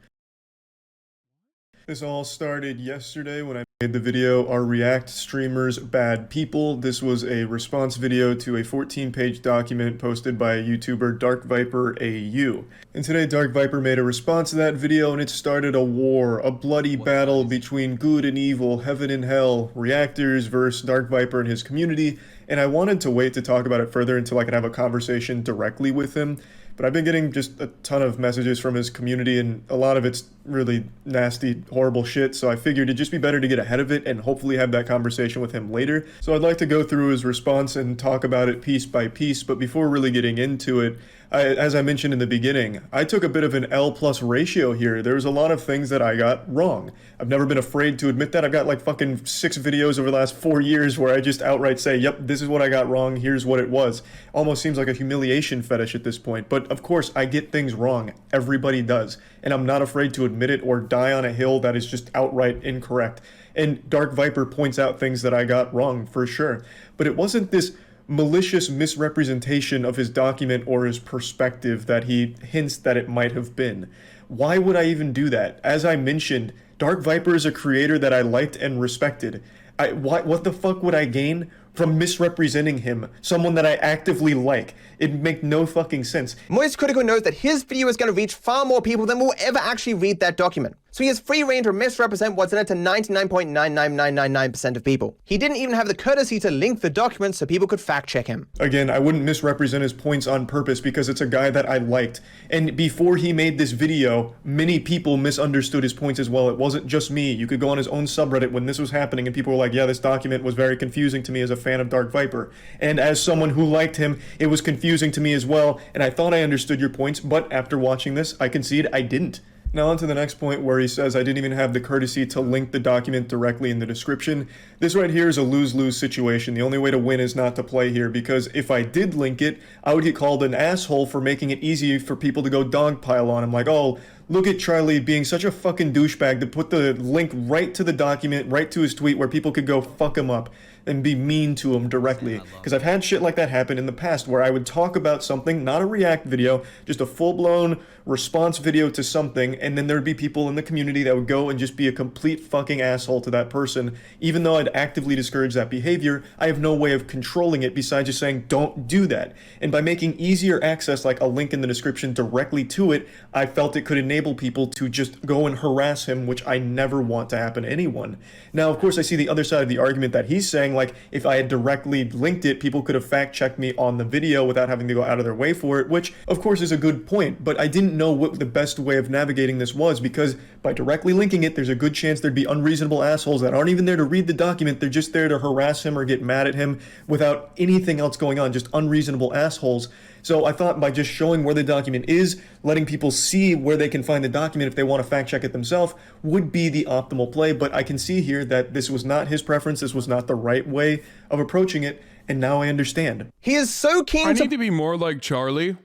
This all started yesterday when I made the video, Are React Streamers Bad People? This was a response video to a 14-page document posted by a YouTuber, Dark Viper AU. And today, Dark Viper made a response to that video, and it started a war, a bloody battle between good and evil, heaven and hell, reactors versus Dark Viper and his community. And I wanted to wait to talk about it further until I could have a conversation directly with him. But I've been getting just a ton of messages from his community, and a lot of it's really nasty, horrible shit, so I figured it'd just be better to get ahead of it and hopefully have that conversation with him later. So I'd like to go through his response and talk about it piece by piece, but before really getting into it, as I mentioned in the beginning, I took a bit of an L+ ratio here. There's a lot of things that I got wrong. I've never been afraid to admit that. I've got like fucking 6 videos over the last 4 years where I just outright say, yep, this is what I got wrong, here's what it was. Almost seems like a humiliation fetish at this point, but of course I get things wrong. Everybody does. And I'm not afraid to admit it or die on a hill that is just outright incorrect. And Dark Viper points out things that I got wrong for sure. But it wasn't this malicious misrepresentation of his document or his perspective that he hints that it might have been. Why would I even do that? As I mentioned, Dark Viper is a creator that I liked and respected. What the fuck would I gain from misrepresenting him, someone that I actively like? It'd make no fucking sense. Moist Critical knows that his video is going to reach far more people than will ever actually read that document. So he has free reign to misrepresent what's in it to 99.99999% of people. He didn't even have the courtesy to link the document so people could fact check him. Again, I wouldn't misrepresent his points on purpose because it's a guy that I liked. And before he made this video, many people misunderstood his points as well. It wasn't just me. You could go on his own subreddit when this was happening and people were like, yeah, this document was very confusing to me as a fan of Dark Viper. And as someone who liked him, it was confusing to me as well. And I thought I understood your points, but after watching this, I concede I didn't. Now on to the next point where he says I didn't even have the courtesy to link the document directly in the description. This right here is a lose-lose situation. The only way to win is not to play here, because if I did link it, I would get called an asshole for making it easy for people to go dogpile on him. Like, oh, look at Charlie being such a fucking douchebag to put the link right to the document, right to his tweet where people could go fuck him up and be mean to him directly. Because I've had shit like that happen in the past where I would talk about something, not a react video, just a full-blown response video to something, and then there'd be people in the community that would go and just be a complete fucking asshole to that person. Even though I'd actively discourage that behavior, I have no way of controlling it besides just saying, don't do that. And by making easier access, like a link in the description directly to it, I felt it could enable people to just go and harass him, which I never want to happen to anyone. Now, of course, I see the other side of the argument that he's saying, like, if I had directly linked it, people could have fact-checked me on the video without having to go out of their way for it, which, of course, is a good point, but I didn't know what the best way of navigating this was, because by directly linking it, there's a good chance there'd be unreasonable assholes that aren't even there to read the document, they're just there to harass him or get mad at him without anything else going on, just unreasonable assholes. So I thought by just showing where the document is, letting people see where they can find the document if they want to fact check it themselves, would be the optimal play. But I can see here that this was not his preference, this was not the right way of approaching it, and now I understand. He is so keen I need to be more like Charlie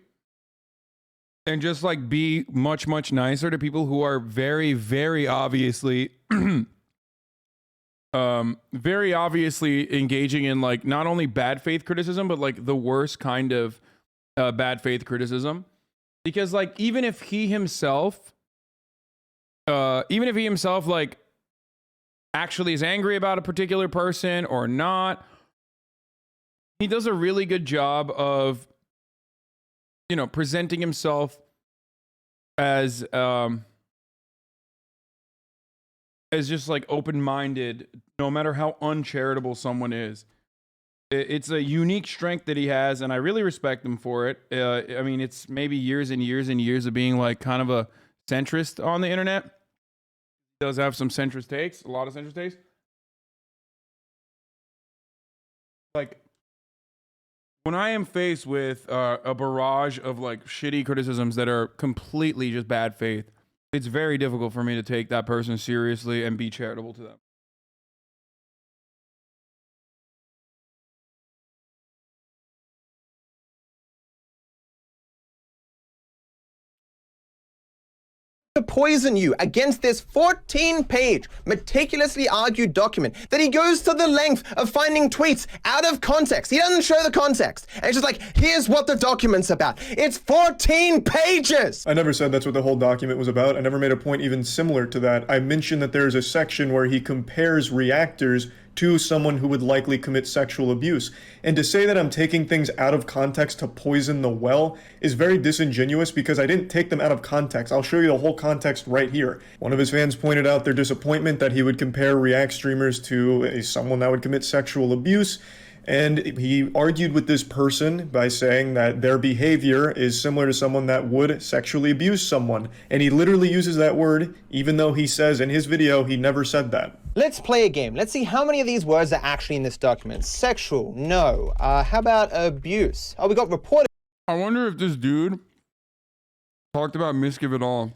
and just like be much, much nicer to people who are very, very obviously very obviously engaging in like not only bad faith criticism, but like the worst kind of bad faith criticism. Because like even if he himself like actually is angry about a particular person or not, he does a really good job of, you know, presenting himself as just like open-minded, no matter how uncharitable someone is. It's a unique strength that he has, and I really respect him for it. I mean, it's maybe years and years and years of being like kind of a centrist on the internet. He does have some centrist takes, a lot of centrist takes. Like, when I am faced with a barrage of like shitty criticisms that are completely just bad faith, it's very difficult for me to take that person seriously and be charitable to them. to poison you against this 14-page, meticulously argued document that he goes to the length of finding tweets out of context. He doesn't show the context. And it's just like, here's what the document's about. It's 14 pages! I never said that's what the whole document was about. I never made a point even similar to that. I mentioned that there's a section where he compares reactors to someone who would likely commit sexual abuse. And to say that I'm taking things out of context to poison the well is very disingenuous because I didn't take them out of context. I'll show you the whole context right here. One of his fans pointed out their disappointment that he would compare React streamers to someone that would commit sexual abuse. And he argued with this person by saying that their behavior is similar to someone that would sexually abuse someone. And he literally uses that word, even though he says in his video he never said that. Let's play a game. Let's see how many of these words are actually in this document. Sexual, no. How about abuse? Oh, we got reported. I wonder if this dude talked about Miskiv at all.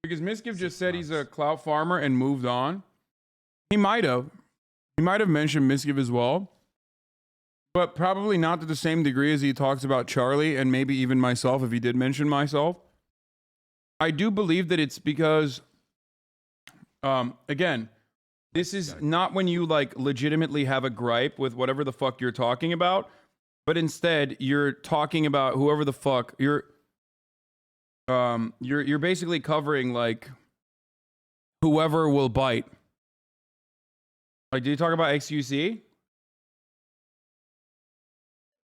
Because Miskiv just said he's a clout farmer and moved on. He might have. He might have mentioned Miskiv as well, but probably not to the same degree as he talks about Charlie and maybe even myself, if he did mention myself. I do believe that it's because, again, this is not when you like legitimately have a gripe with whatever the fuck you're talking about, but instead you're talking about whoever the fuck you're basically covering like whoever will bite. Like, did you talk about XUC?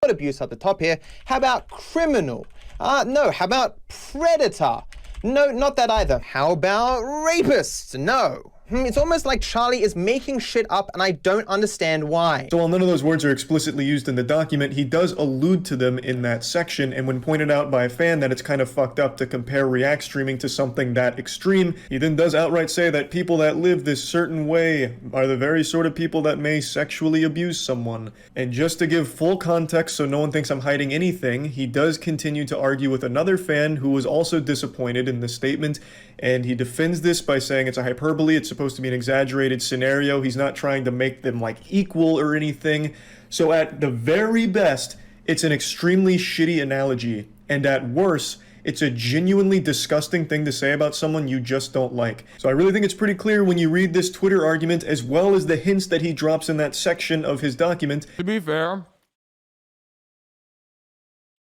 Abuse at the top here. How about criminal? No. How about predator? No, not that either. How about rapist? No. It's almost like Charlie is making shit up and I don't understand why. So while none of those words are explicitly used in the document, he does allude to them in that section, and when pointed out by a fan that it's kind of fucked up to compare React streaming to something that extreme, he then does outright say that people that live this certain way are the very sort of people that may sexually abuse someone. And just to give full context so no one thinks I'm hiding anything, he does continue to argue with another fan who was also disappointed in this statement, and he defends this by saying it's a hyperbole, it's supposed to be an exaggerated scenario, he's not trying to make them like equal or anything. So at the very best, it's an extremely shitty analogy, and at worst, it's a genuinely disgusting thing to say about someone you just don't like. So I really think it's pretty clear when you read this Twitter argument as well as the hints that he drops in that section of his document. To be fair,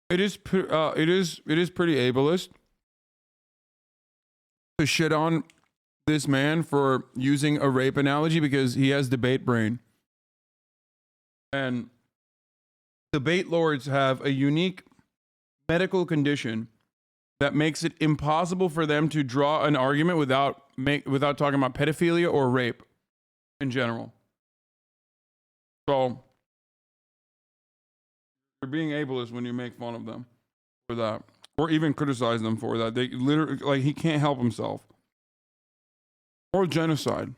it is pretty ableist to shit on this man for using a rape analogy because he has debate brain. And debate lords have a unique medical condition that makes it impossible for them to draw an argument without talking about pedophilia or rape in general. So you're being ableist when you make fun of them for that, or even criticize them for that. They literally, like, he can't help himself. Or genocide.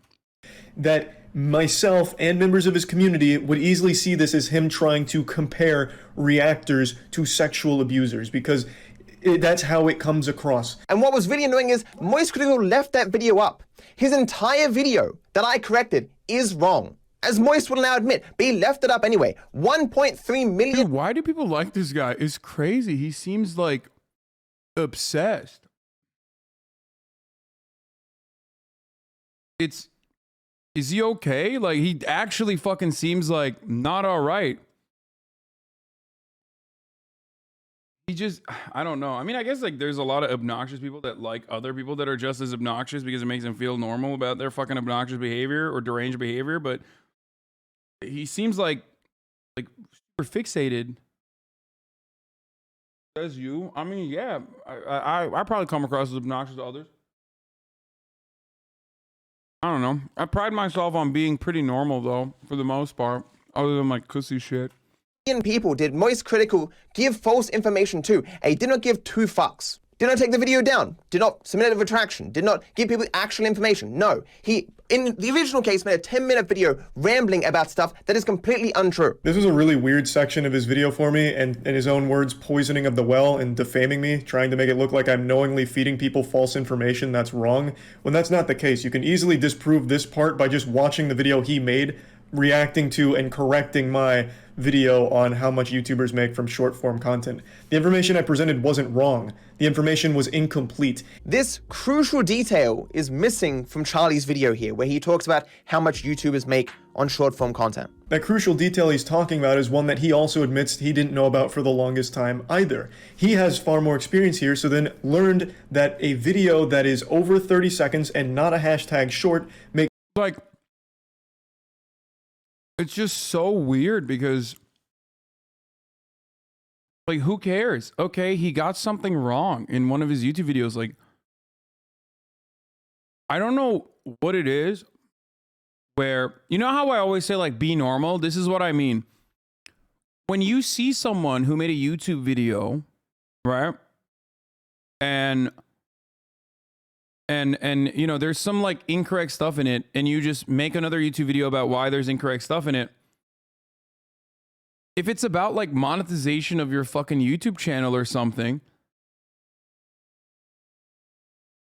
That myself and members of his community would easily see this as him trying to compare reactors to sexual abusers, because that's how it comes across. And what was really annoying is Moist Critical left that video up. His entire video that I corrected is wrong, as Moist will now admit, but he left it up anyway. 1.3 million. Dude, why do people like this guy? It's crazy. He seems like obsessed. Is he okay? Like, he actually fucking seems like not all right. He just, I don't know. I mean, I guess like there's a lot of obnoxious people that like other people that are just as obnoxious because it makes them feel normal about their fucking obnoxious behavior or deranged behavior. But he seems like super fixated. As you, I mean, yeah, I probably come across as obnoxious to others. I don't know. I pride myself on being pretty normal, though, for the most part, other than like cussy shit. People did Moist Critical give false information to, and he did not give two fucks. Did not take the video down. Did not submit a retraction. Did not give people actual information. No. He, in the original case, made a 10-minute video rambling about stuff that is completely untrue. This was a really weird section of his video for me, and in his own words, poisoning of the well and defaming me, trying to make it look like I'm knowingly feeding people false information that's wrong, when that's not the case. You can easily disprove this part by just watching the video he made reacting to and correcting my video on how much YouTubers make from short form content. The information I presented wasn't wrong. The information was incomplete. This crucial detail is missing from Charlie's video here, where he talks about how much YouTubers make on short form content. That crucial detail he's talking about is one that he also admits he didn't know about for the longest time either. He has far more experience here, so then learned that a video that is over 30 seconds and not a hashtag short makes like, it's just so weird because, like, who cares? Okay, he got something wrong in one of his YouTube videos. Like, I don't know what it is where, you know how I always say, like, be normal? This is what I mean. When you see someone who made a YouTube video, right? And you know, there's some like incorrect stuff in it, and you just make another YouTube video about why there's incorrect stuff in it. If it's about like monetization of your fucking YouTube channel or something,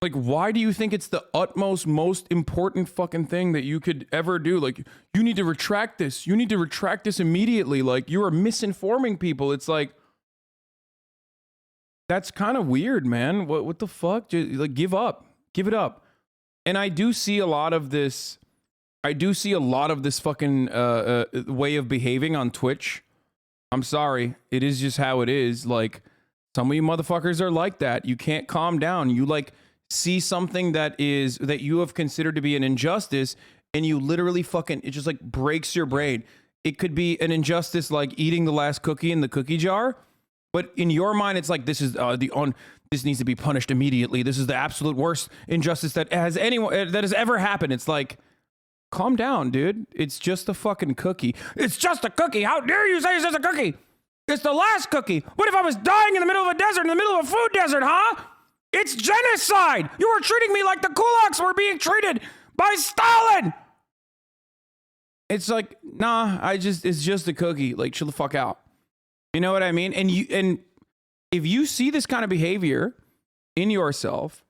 like, why do you think it's the utmost, most important fucking thing that you could ever do? Like, you need to retract this. You need to retract this immediately. Like, you are misinforming people. It's like, that's kind of weird, man. What the fuck? Just, like, give up. Give it up. And I do see a lot of this. I do see a lot of this fucking way of behaving on Twitch. I'm sorry. It is just how it is. Like, some of you motherfuckers are like that. You can't calm down. You like see something that you have considered to be an injustice, and you literally fucking, it just like breaks your brain. It could be an injustice like eating the last cookie in the cookie jar, but in your mind, it's like, this is this needs to be punished immediately. This is the absolute worst injustice that has ever happened. It's like, calm down, dude. It's just a fucking cookie. It's just a cookie. How dare you say it's just a cookie? It's the last cookie. What if I was dying in the middle of a desert, in the middle of a food desert, huh? It's genocide. You were treating me like the kulaks were being treated by Stalin. It's like, nah, it's just a cookie. Like, chill the fuck out. You know what I mean? And if you see this kind of behavior in yourself,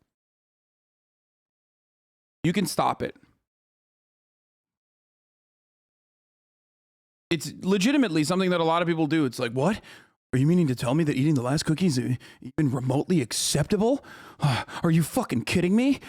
you can stop it. It's legitimately something that a lot of people do. It's like, what? Are you meaning to tell me that eating the last cookie is even remotely acceptable? Are you fucking kidding me?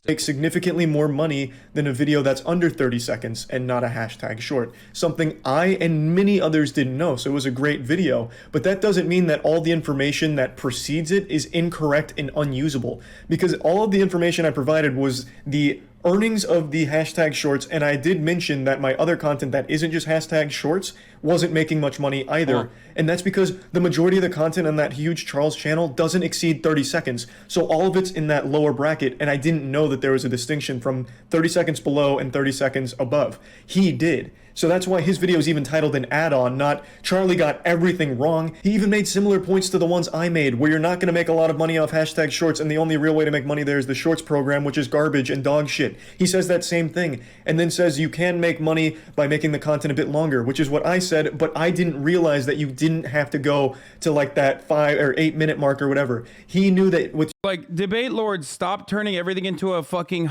Make significantly more money than a video that's under 30 seconds and not a hashtag short. Something I and many others didn't know, so it was a great video. But that doesn't mean that all the information that precedes it is incorrect and unusable, because all of the information I provided was the earnings of the hashtag shorts, and I did mention that my other content that isn't just hashtag shorts wasn't making much money either. And that's because the majority of the content on that huge Charles channel doesn't exceed 30 seconds. So all of it's in that lower bracket, and I didn't know that there was a distinction from 30 seconds below and 30 seconds above. He did. So that's why his video is even titled an add-on, not Charlie got everything wrong. He even made similar points to the ones I made, where you're not going to make a lot of money off hashtag shorts, and the only real way to make money there is the shorts program, which is garbage and dog shit. He says that same thing, and then says you can make money by making the content a bit longer, which is what I said, but I didn't realize that you didn't have to go to like that 5 or 8 minute mark or whatever. He knew that with like, debate lords, stop turning everything into a fucking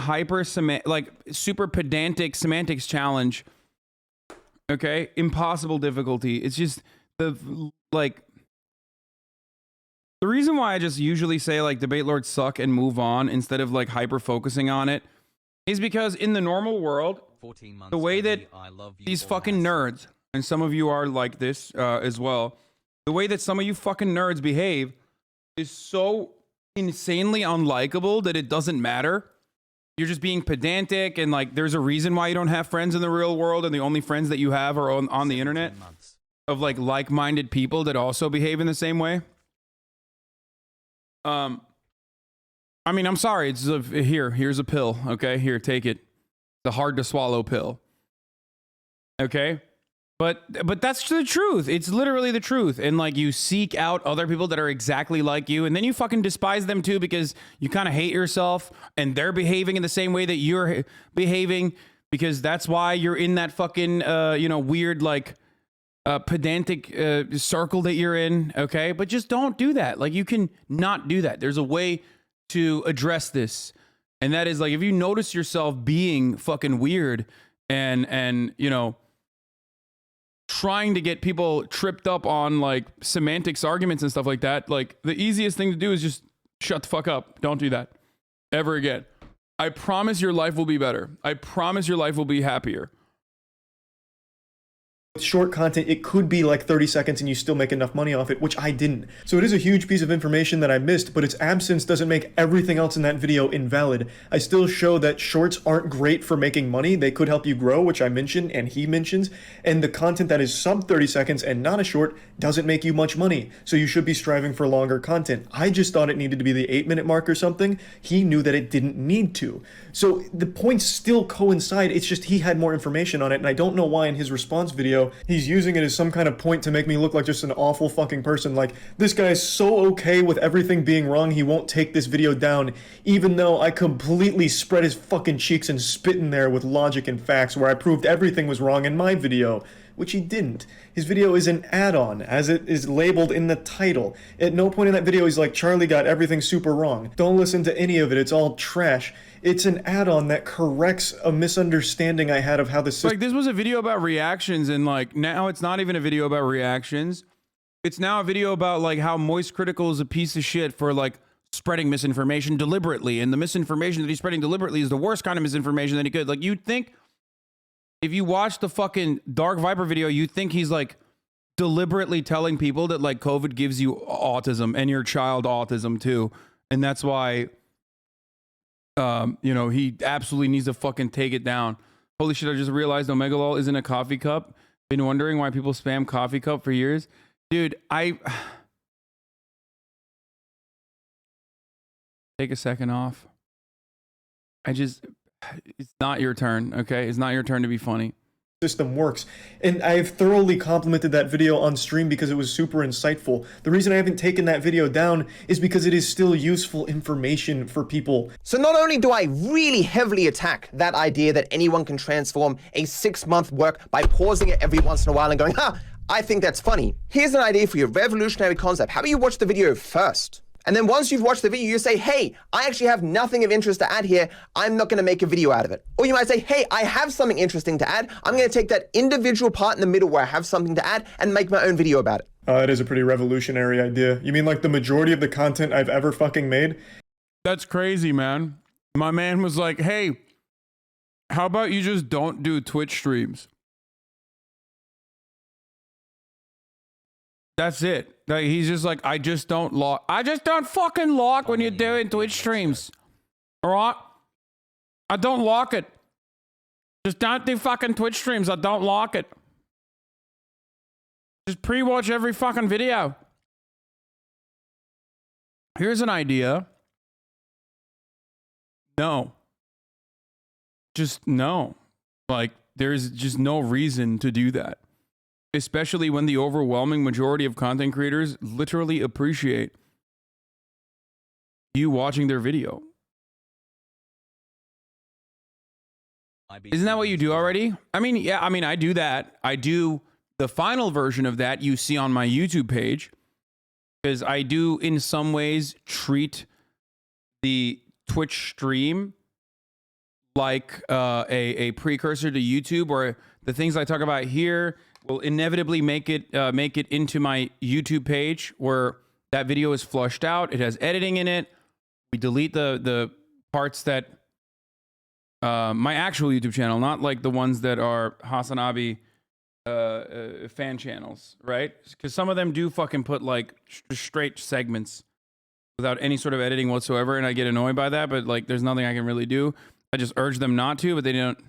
super pedantic semantics challenge. Okay, impossible difficulty. It's just the reason why I just usually say like debate lords suck and move on instead of like hyper focusing on it is because in the normal world, the way that these fucking nerds, and some of you are like this as well, the way that some of you fucking nerds behave is so insanely unlikable that it doesn't matter. You're just being pedantic, and like there's a reason why you don't have friends in the real world, and the only friends that you have are on the internet of like-minded people that also behave in the same way. I mean, I'm sorry. It's here's a pill. Okay, here, take it. The hard to swallow pill. Okay, but that's the truth. It's literally the truth. And like you seek out other people that are exactly like you, and then you fucking despise them too because you kind of hate yourself, and they're behaving in the same way that you're behaving, because that's why you're in that fucking weird like pedantic circle that you're in. Okay, but just don't do that. Like, you can not do that. There's a way to address this. And that is like, if you notice yourself being fucking weird and you know, trying to get people tripped up on like semantics arguments and stuff like that, like the easiest thing to do is just shut the fuck up. Don't do that ever again. I promise your life will be better. I promise your life will be happier. Short content, it could be like 30 seconds and you still make enough money off it, which I didn't. So it is a huge piece of information that I missed, but its absence doesn't make everything else in that video invalid. I still show that shorts aren't great for making money. They could help you grow, which I mentioned and he mentions, and the content that is sub 30 seconds and not a short doesn't make you much money. So you should be striving for longer content. I just thought it needed to be the 8-minute mark or something. He knew that it didn't need to. So the points still coincide. It's just he had more information on it, and I don't know why in his response video he's using it as some kind of point to make me look like just an awful fucking person. Like, this guy's so okay with everything being wrong, he won't take this video down, even though I completely spread his fucking cheeks and spit in there with logic and facts where I proved everything was wrong in my video, which he didn't. His video is an add-on, as it is labeled in the title. At no point in that video he's like, Charlie got everything super wrong. Don't listen to any of it, it's all trash. It's an add-on that corrects a misunderstanding I had of how the system— Like, this was a video about reactions, and like now it's not even a video about reactions. It's now a video about like how Moist Critical is a piece of shit for like spreading misinformation deliberately, and the misinformation that he's spreading deliberately is the worst kind of misinformation that he could. Like, you'd think if you watch the fucking Dark Viper video, you think he's like deliberately telling people that like COVID gives you autism and your child autism too, and that's why you know, he absolutely needs to fucking take it down. Holy shit, I just realized Omegalol isn't a coffee cup. Been wondering why people spam coffee cup for years. Dude, take a second off. It's not your turn, okay? It's not your turn to be funny. System works, and I've thoroughly complimented that video on stream because it was super insightful. The reason I haven't taken that video down is because it is still useful information for people. So not only do I really heavily attack that idea that anyone can transform a 6-month work by pausing it every once in a while and going, I think that's funny. Here's an idea for you, a revolutionary concept. How about you watch the video first? And then once you've watched the video, you say, hey, I actually have nothing of interest to add here. I'm not going to make a video out of it. Or you might say, hey, I have something interesting to add. I'm going to take that individual part in the middle where I have something to add and make my own video about it. It is a pretty revolutionary idea. You mean like the majority of the content I've ever fucking made? That's crazy, man. My man was like, hey, how about you just don't do Twitch streams? That's it. Like, he's just like, I just don't fucking lock when you're doing Twitch streams. All right? I don't lock it. Just don't do fucking Twitch streams. I don't lock it. Just pre-watch every fucking video. Here's an idea. No. Just no. Like, there's just no reason to do that. Especially when the overwhelming majority of content creators literally appreciate you watching their video. Isn't that what you do already? I mean, yeah, I mean, I do that. I do the final version of that you see on my YouTube page, because I do in some ways treat the Twitch stream like a precursor to YouTube, where the things I talk about here will inevitably make it into my YouTube page, where that video is flushed out. It has editing in it. We delete the parts that my actual YouTube channel, not like the ones that are Hasanabi fan channels, right? Because some of them do fucking put like straight segments without any sort of editing whatsoever, and I get annoyed by that. But like, there's nothing I can really do. I just urge them not to, but they don't.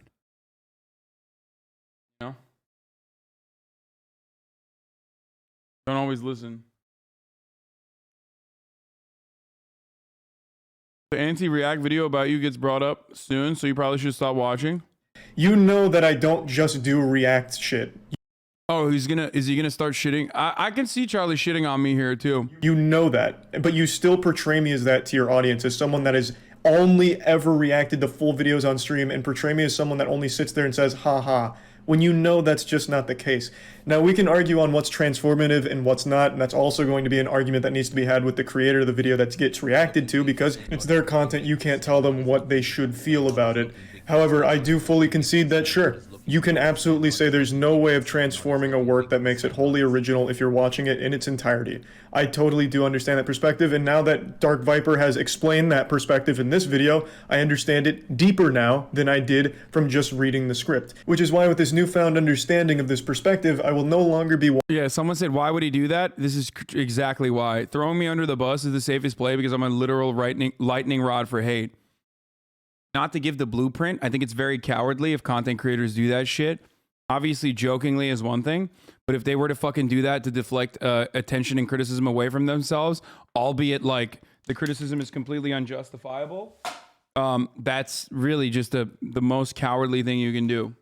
Don't always listen. The anti-react video about you gets brought up soon, so you probably should stop watching. You know that I don't just do react shit. Oh, is he gonna start shitting? I can see Charlie shitting on me here too. You know that, but you still portray me as that to your audience, as someone that has only ever reacted to full videos on stream, and portray me as someone that only sits there and says, ha ha, when you know that's just not the case. Now, we can argue on what's transformative and what's not, and that's also going to be an argument that needs to be had with the creator of the video that gets reacted to, because it's their content. You can't tell them what they should feel about it. However, I do fully concede that, sure, you can absolutely say there's no way of transforming a work that makes it wholly original if you're watching it in its entirety. I totally do understand that perspective, and now that Dark Viper has explained that perspective in this video, I understand it deeper now than I did from just reading the script. Which is why with this newfound understanding of this perspective, I will no longer be... Yeah, someone said, why would he do that? This is exactly why. Throwing me under the bus is the safest play because I'm a literal lightning rod for hate. Not to give the blueprint, I think it's very cowardly if content creators do that shit. Obviously, jokingly is one thing, but if they were to fucking do that to deflect attention and criticism away from themselves, albeit like the criticism is completely unjustifiable, that's really just the most cowardly thing you can do.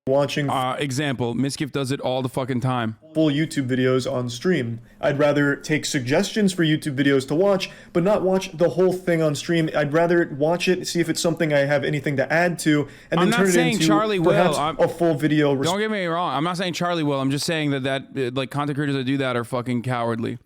Watching example, Misgift does it all the fucking time. Full YouTube videos on stream. I'd rather take suggestions for YouTube videos to watch, but not watch the whole thing on stream. I'd rather watch it, see if it's something I have anything to add to, and then turn it into Charlie perhaps will. a full video. Don't get me wrong. I'm not saying Charlie will. I'm just saying that like content creators that do that are fucking cowardly.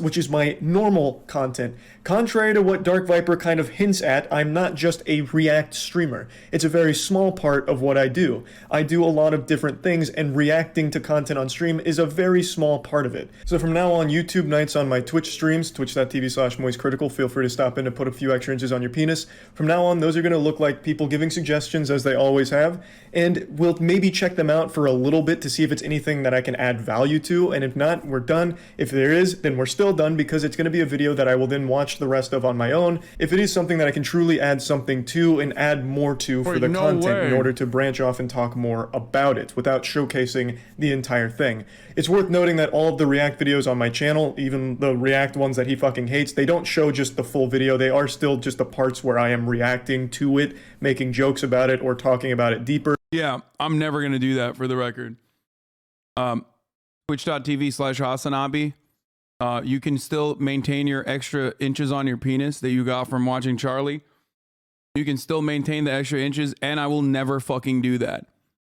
Which is my normal content. Contrary to what Dark Viper kind of hints at, I'm not just a React streamer. It's a very small part of what I do. I do a lot of different things, and reacting to content on stream is a very small part of it. So from now on, YouTube nights on my Twitch streams, twitch.tv/moistcritical, feel free to stop in and put a few extra inches on your penis. From now on, those are going to look like people giving suggestions, as they always have, and we'll maybe check them out for a little bit to see if it's anything that I can add value to, and if not, we're done. If there is, then we're still done, because it's going to be a video that I will then watch the rest of on my own. If it is something that I can truly add something to and add more to for the content in order to branch off and talk more about it without showcasing the entire thing. It's worth noting that all of the React videos on my channel, even the React ones that he fucking hates, they don't show just the full video. They are still just the parts where I am reacting to it, making jokes about it, or talking about it deeper. Yeah, I'm never going to do that, for the record. Twitch.tv/Hasanabi. You can still maintain your extra inches on your penis that you got from watching Charlie. You can still maintain the extra inches, and I will never fucking do that.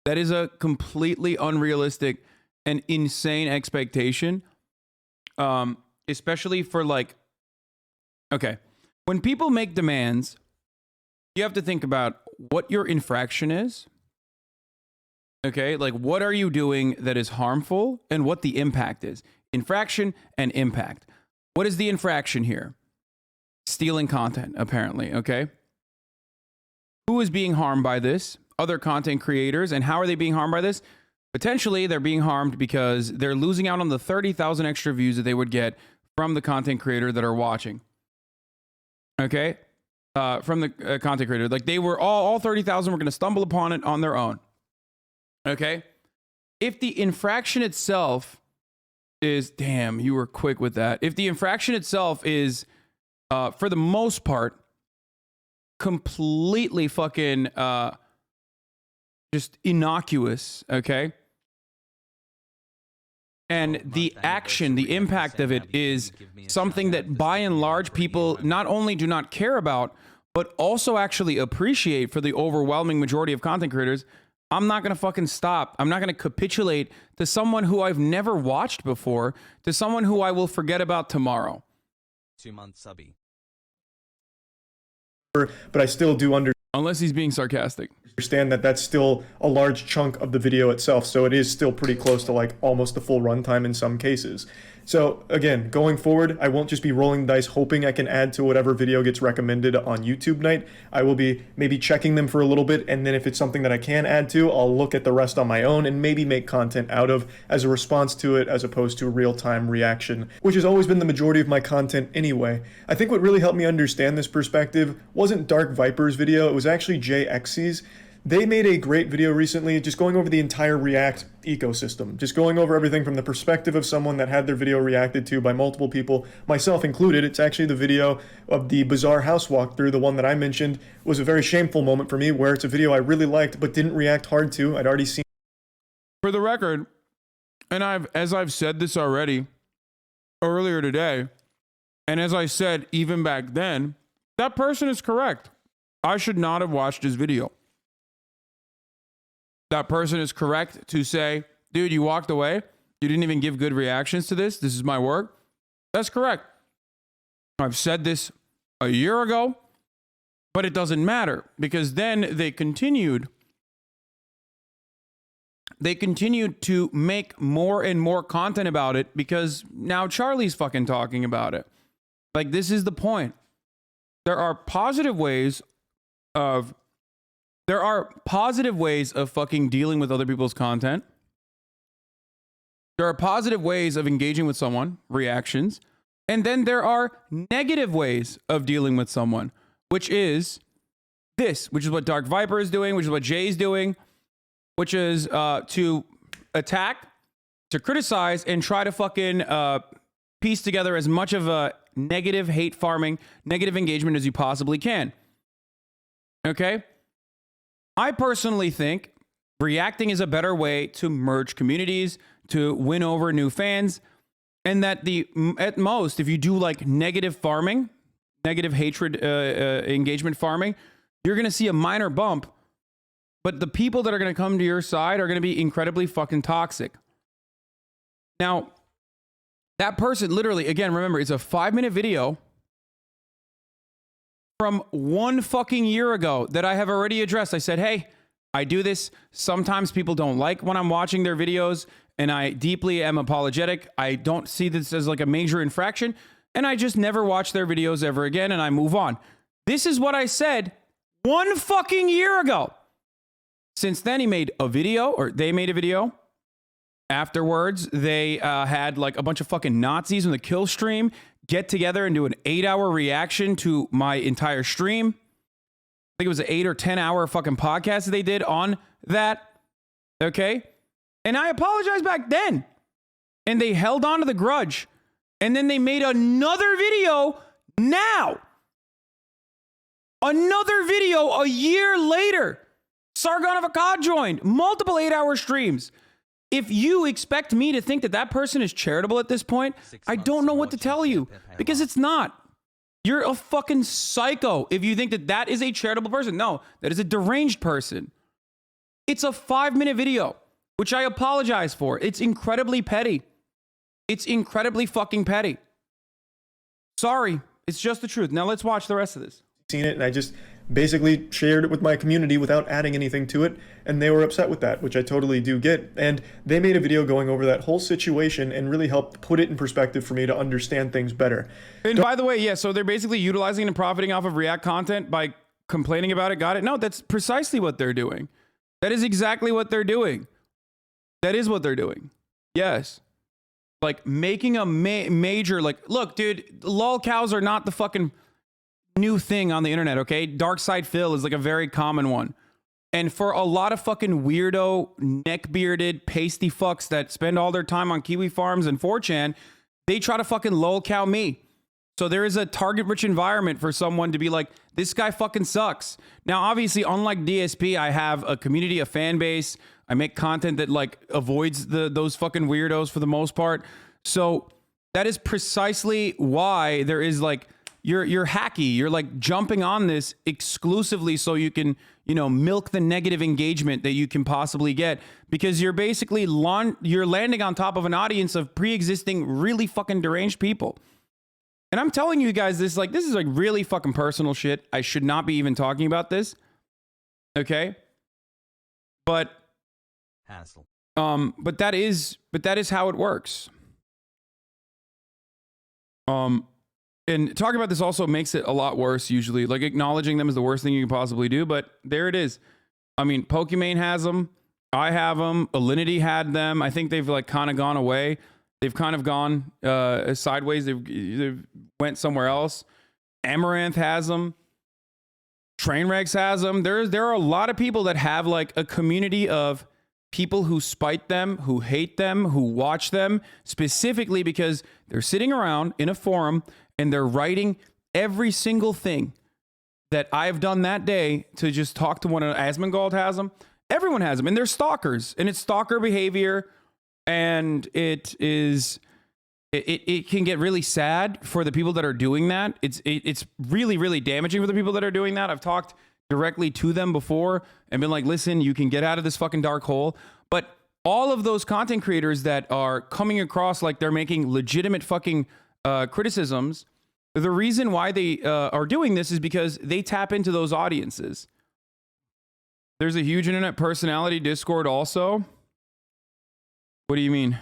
That is a completely unrealistic and insane expectation. Especially for like, okay, when people make demands, you have to think about what your infraction is. Okay, like what are you doing that is harmful and what the impact is. Infraction and impact. What is the infraction here? Stealing content, apparently, okay? Who is being harmed by this? Other content creators. And how are they being harmed by this? Potentially, they're being harmed because they're losing out on the 30,000 extra views that they would get from the content creator that are watching. Okay? From the content creator. Like they were all 30,000 were going to stumble upon it on their own. Okay? If the infraction itself is, damn, you were quick with that. If the infraction itself is, for the most part, completely fucking just innocuous, okay? And the action, the impact of it is something that by and large people not only do not care about, but also actually appreciate for the overwhelming majority of content creators. I'm not going to fucking stop. I'm not going to capitulate to someone who I've never watched before, to someone who I will forget about tomorrow. 2-month subby. But I still do unless he's being sarcastic. Understand that that's still a large chunk of the video itself, so it is still pretty close to like almost the full runtime in some cases. So again, going forward, I won't just be rolling the dice hoping I can add to whatever video gets recommended on YouTube night. I will be maybe checking them for a little bit, and then if it's something that I can add to, I'll look at the rest on my own and maybe make content out of as a response to it, as opposed to real-time reaction, which has always been the majority of my content anyway. I think what really helped me understand this perspective wasn't Dark Viper's video, it was actually JXC's. They made a great video recently just going over the entire React ecosystem, just going over everything from the perspective of someone that had their video reacted to by multiple people, myself included. It's actually the video of the Bizarre House walkthrough, the one that I mentioned, was a very shameful moment for me where it's a video I really liked but didn't react hard to. I'd already seen. For the record, and as I've said this already earlier today, and as I said even back then, that person is correct. I should not have watched his video. that person is correct to say, dude, you walked away. You didn't even give good reactions to this. This is my work. That's correct. I've said this a year ago, but it doesn't matter because then they continued to make more and more content about it because now Charlie's fucking talking about it. Like, this is the point. There are positive ways of fucking dealing with other people's content. There are positive ways of engaging with someone, reactions. And then there are negative ways of dealing with someone, which is this, which is what Dark Viper is doing, which is what Jay's doing, which is to attack, to criticize, and try to fucking piece together as much of a negative hate farming, negative engagement as you possibly can. Okay? I personally think reacting is a better way to merge communities, to win over new fans, and that at most, if you do like negative farming, negative hatred engagement farming, you're going to see a minor bump, but the people that are going to come to your side are going to be incredibly fucking toxic. Now, that person literally, again, remember, it's a 5-minute video from 1 fucking year ago that I have already addressed. I said, hey, I do this. Sometimes people don't like when I'm watching their videos, and I deeply am apologetic. I don't see this as like a major infraction, and I just never watch their videos ever again, and I move on. This is what I said 1 fucking year ago. Since then, they made a video. Afterwards, they had like a bunch of fucking Nazis on the kill stream get together and do an 8-hour reaction to my entire stream. I think it was an 8 or 10-hour fucking podcast that they did on that. Okay? And I apologized back then. And they held on to the grudge. And then they made another video now. Another video a year later. Sargon of Akkad joined. Multiple 8-hour streams. If you expect me to think that that person is charitable at this point, I don't know what to tell you. Because it's not. You're a fucking psycho if you think that that is a charitable person. No, that is a deranged person. It's a 5-minute video, which I apologize for. It's incredibly petty. It's incredibly fucking petty. Sorry. It's just the truth. Now let's watch the rest of this. Seen it, and I just basically shared it with my community without adding anything to it, and they were upset with that, which I totally do get. And they made a video going over that whole situation and really helped put it in perspective for me to understand things better. And by the way, yeah, so they're basically utilizing and profiting off of React content by complaining about it. Got it? No, that's precisely what they're doing. That is exactly what they're doing. That is what they're doing. Yes. Like making a major, like, look, dude, lol cows are not the fucking new thing on the internet, okay? Dark Side Phil is like a very common one. And for a lot of fucking weirdo, neck-bearded, pasty fucks that spend all their time on Kiwi Farms and 4chan, they try to fucking lol cow me. So there is a target-rich environment for someone to be like, this guy fucking sucks. Now, obviously, unlike DSP, I have a community, a fan base. I make content that like avoids those fucking weirdos for the most part. So that is precisely why there is like, you're hacky. You're like jumping on this exclusively so you can, you know, milk the negative engagement that you can possibly get, because you're basically you're landing on top of an audience of pre-existing really fucking deranged people. And I'm telling you guys this, like, this is like really fucking personal shit. I should not be even talking about this. Okay? But hassle. But that is how it works. And talking about this also makes it a lot worse usually. Like acknowledging them is the worst thing you can possibly do, but there it is. I mean, Pokimane has them. I have them. Alinity had them. I think they've like kind of gone away. They've kind of gone sideways. They've went somewhere else. Amaranth has them. Trainwrecks has them. There are a lot of people that have like a community of people who spite them, who hate them, who watch them, specifically because they're sitting around in a forum and they're writing every single thing that I've done that day to just talk to one of Asmongold has them. Everyone has them, and they're stalkers, and it's stalker behavior, and it can get really sad for the people that are doing that. It's really, really damaging for the people that are doing that. I've talked directly to them before and been like, listen, you can get out of this fucking dark hole. But all of those content creators that are coming across like they're making legitimate fucking criticisms, the reason why they are doing this is because they tap into those audiences. There's a huge internet personality Discord also. What do you mean?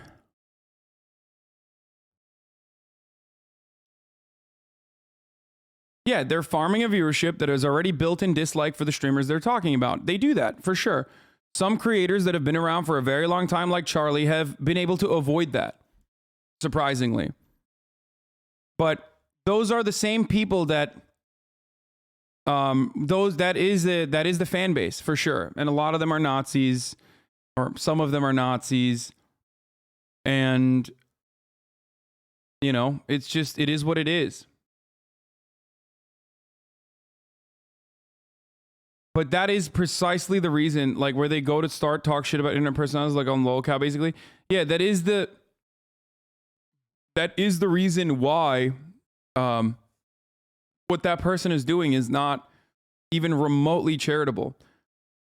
Yeah, they're farming a viewership that has already built-in dislike for the streamers they're talking about. They do that, for sure. Some creators that have been around for a very long time, like Charlie, have been able to avoid that, surprisingly. But those are the same people that... that is the fan base, for sure. And a lot of them are Nazis, or some of them are Nazis. And, you know, it's just, it is what it is. But that is precisely the reason, like, where they go to start talk shit about internet personalities, like on lolcow, basically. Yeah, that is the reason why what that person is doing is not even remotely charitable.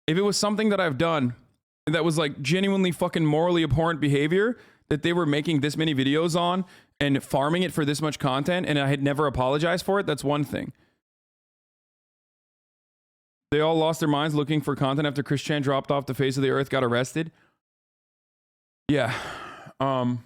If it was something that I've done that was like genuinely fucking morally abhorrent behavior that they were making this many videos on and farming it for this much content and I had never apologized for it, that's one thing. They all lost their minds looking for content after Chris Chan dropped off the face of the earth, got arrested. Yeah. All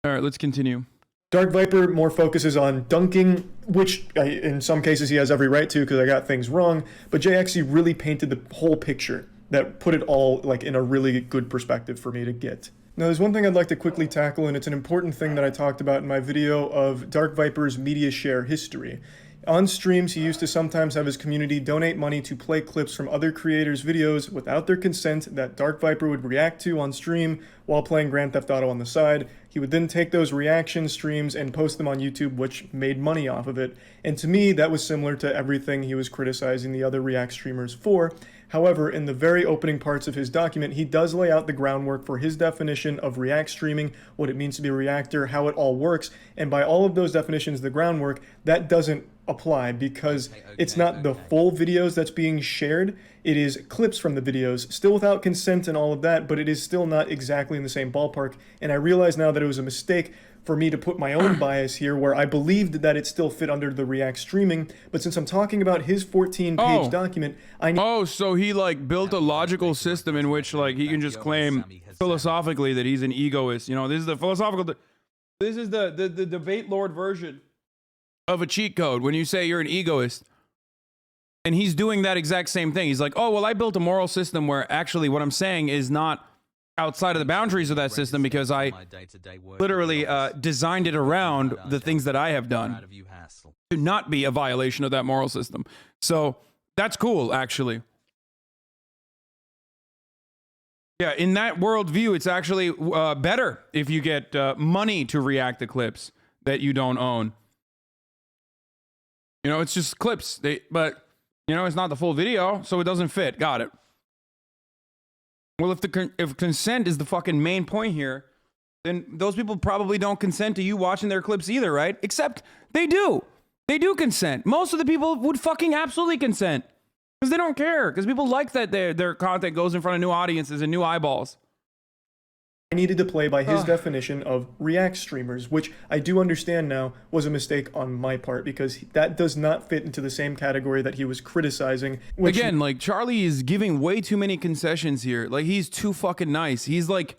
right, let's continue. Dark Viper more focuses on dunking, which in some cases he has every right to because I got things wrong, but JXE really painted the whole picture that put it all like in a really good perspective for me to get. Now there's one thing I'd like to quickly tackle, and it's an important thing that I talked about in my video of Dark Viper's media share history. On streams, he used to sometimes have his community donate money to play clips from other creators' videos without their consent that Dark Viper would react to on stream while playing Grand Theft Auto on the side. He would then take those reaction streams and post them on YouTube, which made money off of it. And to me, that was similar to everything he was criticizing the other React streamers for. However, in the very opening parts of his document, he does lay out the groundwork for his definition of React streaming, what it means to be a reactor, how it all works, and by all of those definitions, the groundwork, that doesn't apply because it's not the full videos that's being shared, it is clips from the videos, still without consent and all of that, but it is still not exactly in the same ballpark, and I realize now that it was a mistake for me to put my own bias here where I believed that it still fit under the React streaming, but since I'm talking about his 14-page document, so he like built a logical system in which like he can just claim philosophically that he's an egoist. You know, this is the philosophical, this is the debate lord version of a cheat code when you say you're an egoist. And he's doing that exact same thing. He's like, oh, well, I built a moral system where actually what I'm saying is not outside of the boundaries of that system because I literally designed it around the things that I have done to not be a violation of that moral system. So that's cool, actually. Yeah, in that worldview, it's actually better if you get money to react to clips that you don't own. You know, it's just clips. But, you know, it's not the full video, so it doesn't fit. Got it. Well, if consent is the fucking main point here, then those people probably don't consent to you watching their clips either, right? Except they do. They do consent. Most of the people would fucking absolutely consent because they don't care. Because people like that their content goes in front of new audiences and new eyeballs. I needed to play by his definition of React streamers, which I do understand now was a mistake on my part because that does not fit into the same category that he was criticizing. Again, like Charlie is giving way too many concessions here. Like he's too fucking nice. He's like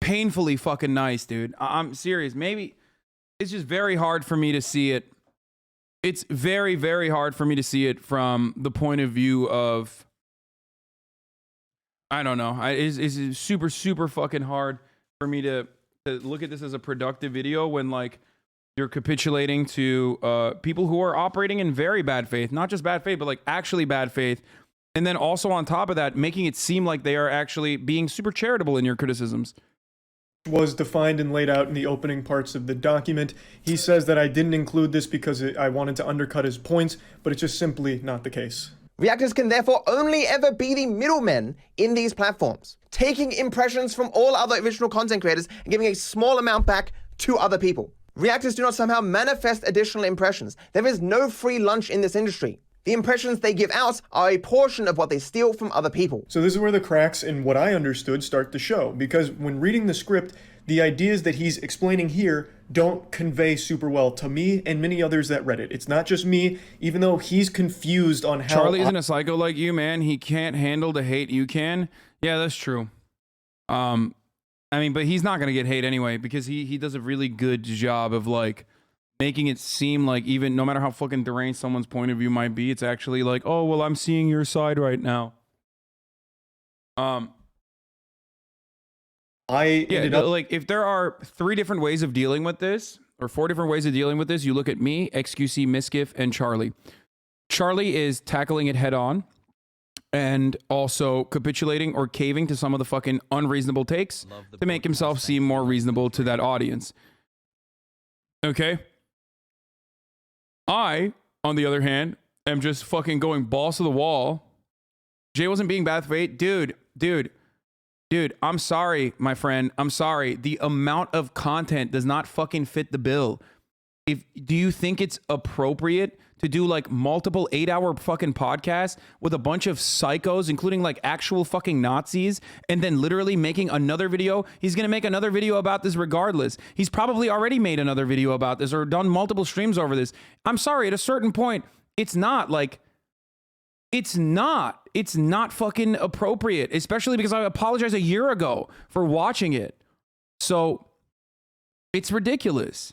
painfully fucking nice, dude. I'm serious. Maybe it's just very hard for me to see it. It's very, very hard for me to see it from the point of view of, I don't know. It's super, super fucking hard for me to look at this as a productive video when like you're capitulating to people who are operating in very bad faith, not just bad faith, but like actually bad faith. And then also on top of that, making it seem like they are actually being super charitable in your criticisms. Was defined and laid out in the opening parts of the document. He says that I didn't include this because I wanted to undercut his points, but it's just simply not the case. Reactors can therefore only ever be the middlemen in these platforms, taking impressions from all other original content creators and giving a small amount back to other people. Reactors do not somehow manifest additional impressions. There is no free lunch in this industry. The impressions they give out are a portion of what they steal from other people. So this is where the cracks in what I understood start to show, because when reading the script, the ideas that he's explaining here don't convey super well to me and many others that read it. It's not just me, even though he's confused on how... Charlie isn't a psycho like you, man. He can't handle the hate you can. Yeah, that's true. I mean, but he's not going to get hate anyway, because he does a really good job of, like, making it seem like even no matter how fucking deranged someone's point of view might be, it's actually like, oh, well, I'm seeing your side right now. Like, if there are 3 different ways of dealing with this, or 4 different ways of dealing with this, you look at me, XQC, Miskiff, and Charlie. Charlie is tackling it head on and also capitulating or caving to some of the fucking unreasonable takes to make himself seem more reasonable to that audience. Okay? I, on the other hand, am just fucking going balls to the wall. Jay wasn't being bad faith. Dude, I'm sorry, my friend. I'm sorry. The amount of content does not fucking fit the bill. Do you think it's appropriate to do like multiple 8-hour fucking podcasts with a bunch of psychos, including like actual fucking Nazis, and then literally making another video? He's going to make another video about this regardless. He's probably already made another video about this or done multiple streams over this. I'm sorry, at a certain point, it's not fucking appropriate, especially because I apologized a year ago for watching it. So it's ridiculous.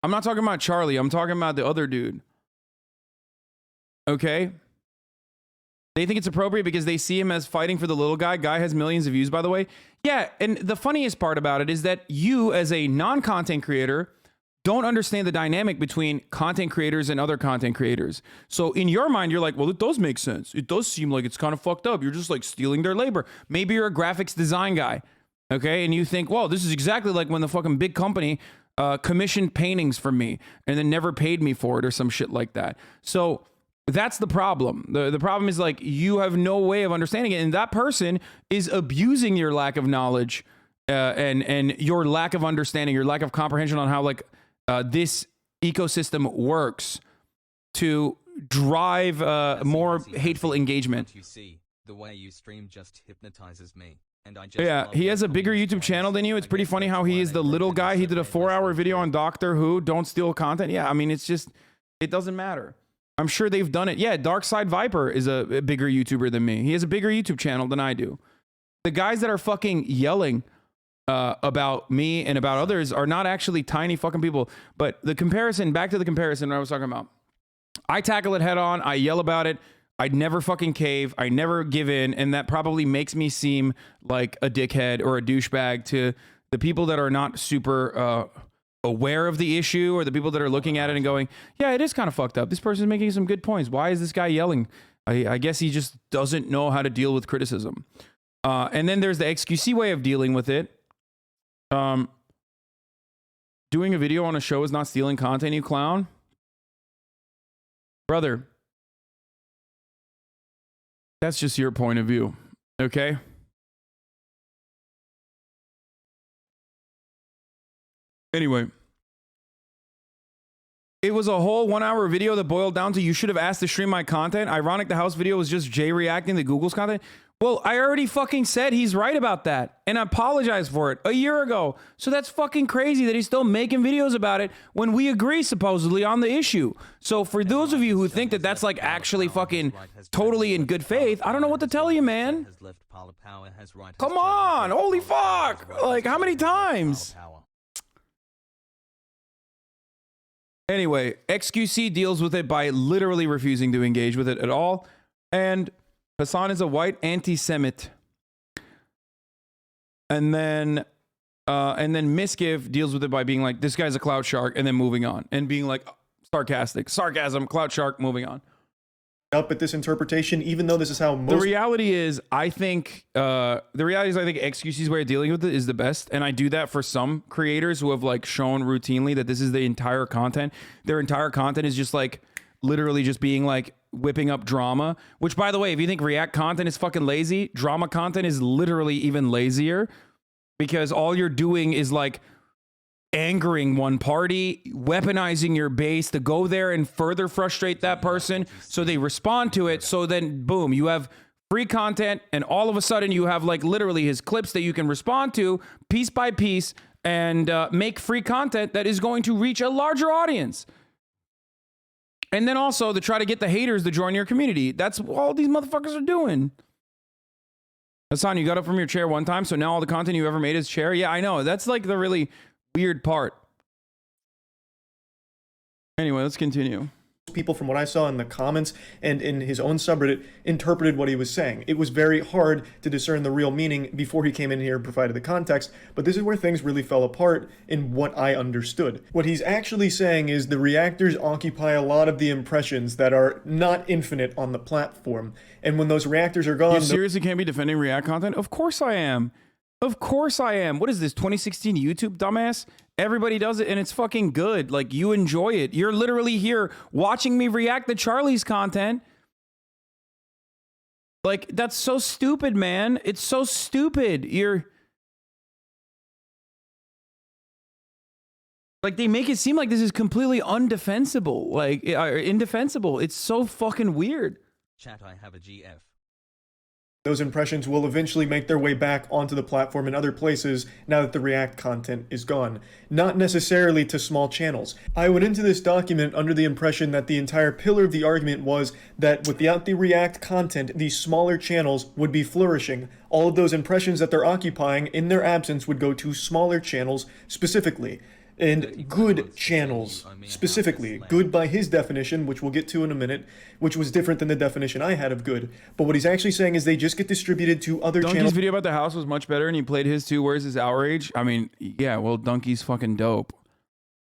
I'm not talking about Charlie. I'm talking about the other dude. Okay? They think it's appropriate because they see him as fighting for the little guy. Guy has millions of views, by the way. Yeah, and the funniest part about it is that you, as a non-content creator, don't understand the dynamic between content creators and other content creators. So in your mind, you're like, well, it does make sense. It does seem like it's kind of fucked up. You're just like stealing their labor. Maybe you're a graphics design guy, okay? And you think, well, this is exactly like when the fucking big company commissioned paintings from me and then never paid me for it or some shit like that. So that's the problem. The problem is like you have no way of understanding it, and that person is abusing your lack of knowledge and your lack of understanding, your lack of comprehension on how like this ecosystem works to drive more hateful engagement. You see, the way you stream just hypnotizes me. And I just yeah, he has a bigger YouTube channel than you. It's pretty funny how he is the little guy. He did a 4-hour video on Doctor Who. Don't steal content. Yeah, I mean, it's just, it doesn't matter. I'm sure they've done it. Yeah, Darkside Viper is a bigger YouTuber than me. He has a bigger YouTube channel than I do. The guys that are fucking yelling about me and about others are not actually tiny fucking people. But the comparison, back to the comparison I was talking about. I tackle it head on. I yell about it. I'd never fucking cave. I never give in. And that probably makes me seem like a dickhead or a douchebag to the people that are not super aware of the issue, or the people that are looking at it and going, yeah, it is kind of fucked up. This person's making some good points. Why is this guy yelling? I guess he just doesn't know how to deal with criticism. And then there's the XQC way of dealing with it. Doing a video on a show is not stealing content, you clown. Brother, that's just your point of view, okay? Anyway, it was a whole 1-hour video that boiled down to you should have asked to stream my content. Ironic, the house video was just Jay reacting to Google's content. Well, I already fucking said he's right about that, and I apologized for it a year ago. So that's fucking crazy that he's still making videos about it when we agree supposedly on the issue. So for those of you who think that that's like actually fucking totally in good faith, I don't know what to tell you, man. Come on, holy fuck. Like, how many times? Anyway, XQC deals with it by literally refusing to engage with it at all. And Hasan is a white anti-Semite. And then Miskiv deals with it by being like, this guy's a clout shark, and then moving on. And being like, sarcasm, clout shark, moving on. Up at this interpretation, even though this is how most... The reality is, I think XQC's way of dealing with it is the best. And I do that for some creators who have like shown routinely that this is the entire content. Their entire content is just like, literally just being like, whipping up drama, which by the way, if you think React content is fucking lazy, drama content is literally even lazier, because all you're doing is like angering one party, weaponizing your base to go there and further frustrate that person so they respond to it. So then, boom, you have free content, and all of a sudden you have like literally his clips that you can respond to piece by piece and make free content that is going to reach a larger audience. And then also to try to get the haters to join your community. That's what all these motherfuckers are doing. Hasan, you got up from your chair one time, so now all the content you ever made is chair? Yeah, I know. That's like the really weird part. Anyway, let's continue. People, from what I saw in the comments and in his own subreddit, interpreted what he was saying. It was very hard to discern the real meaning before he came in here and provided the context, but this is where things really fell apart in what I understood. What he's actually saying is the reactors occupy a lot of the impressions that are not infinite on the platform, and when those reactors are gone... You seriously can't be defending React content? Of course I am. Of course I am. What is this, 2016 YouTube, dumbass? Everybody does it and it's fucking good. Like, you enjoy it. You're literally here watching me react to Charlie's content. Like, that's so stupid, man. It's so stupid. You're... Like, they make it seem like this is completely undefensible. Like, indefensible. It's so fucking weird. Chat, I have a GF. Those impressions will eventually make their way back onto the platform in other places now that the React content is gone. Not necessarily to small channels. I went into this document under the impression that the entire pillar of the argument was that without the React content, these smaller channels would be flourishing. All of those impressions that they're occupying in their absence would go to smaller channels specifically. And good channels, specifically. Good by his definition, which we'll get to in a minute, which was different than the definition I had of good. But what he's actually saying is they just get distributed to other channels. Donkey's video about the house was much better, and he played his too. Where's his outrage? I mean, yeah, well, Donkey's fucking dope.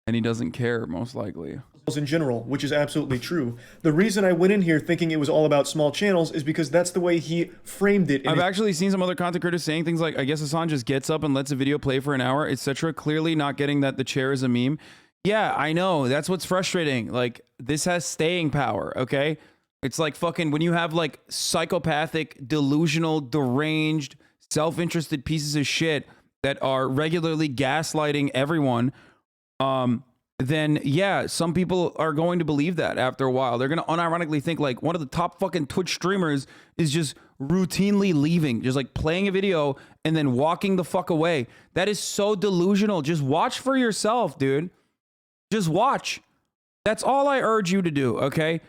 And he doesn't care, most likely. In general, which is absolutely true. The reason I went in here thinking it was all about small channels is because that's the way he framed it. I've actually seen some other content creators saying things like, I guess Hasan just gets up and lets a video play for an hour, etc. Clearly not getting that the chair is a meme. Yeah, I know. That's what's frustrating. Like, this has staying power, okay? It's like fucking when you have like psychopathic, delusional, deranged, self-interested pieces of shit that are regularly gaslighting everyone, then yeah, some people are going to believe that after a while. They're going to unironically think like one of the top fucking Twitch streamers is just routinely leaving, just like playing a video and then walking the fuck away. That is so delusional. Just watch for yourself, dude. Just watch. That's all I urge you to do, okay?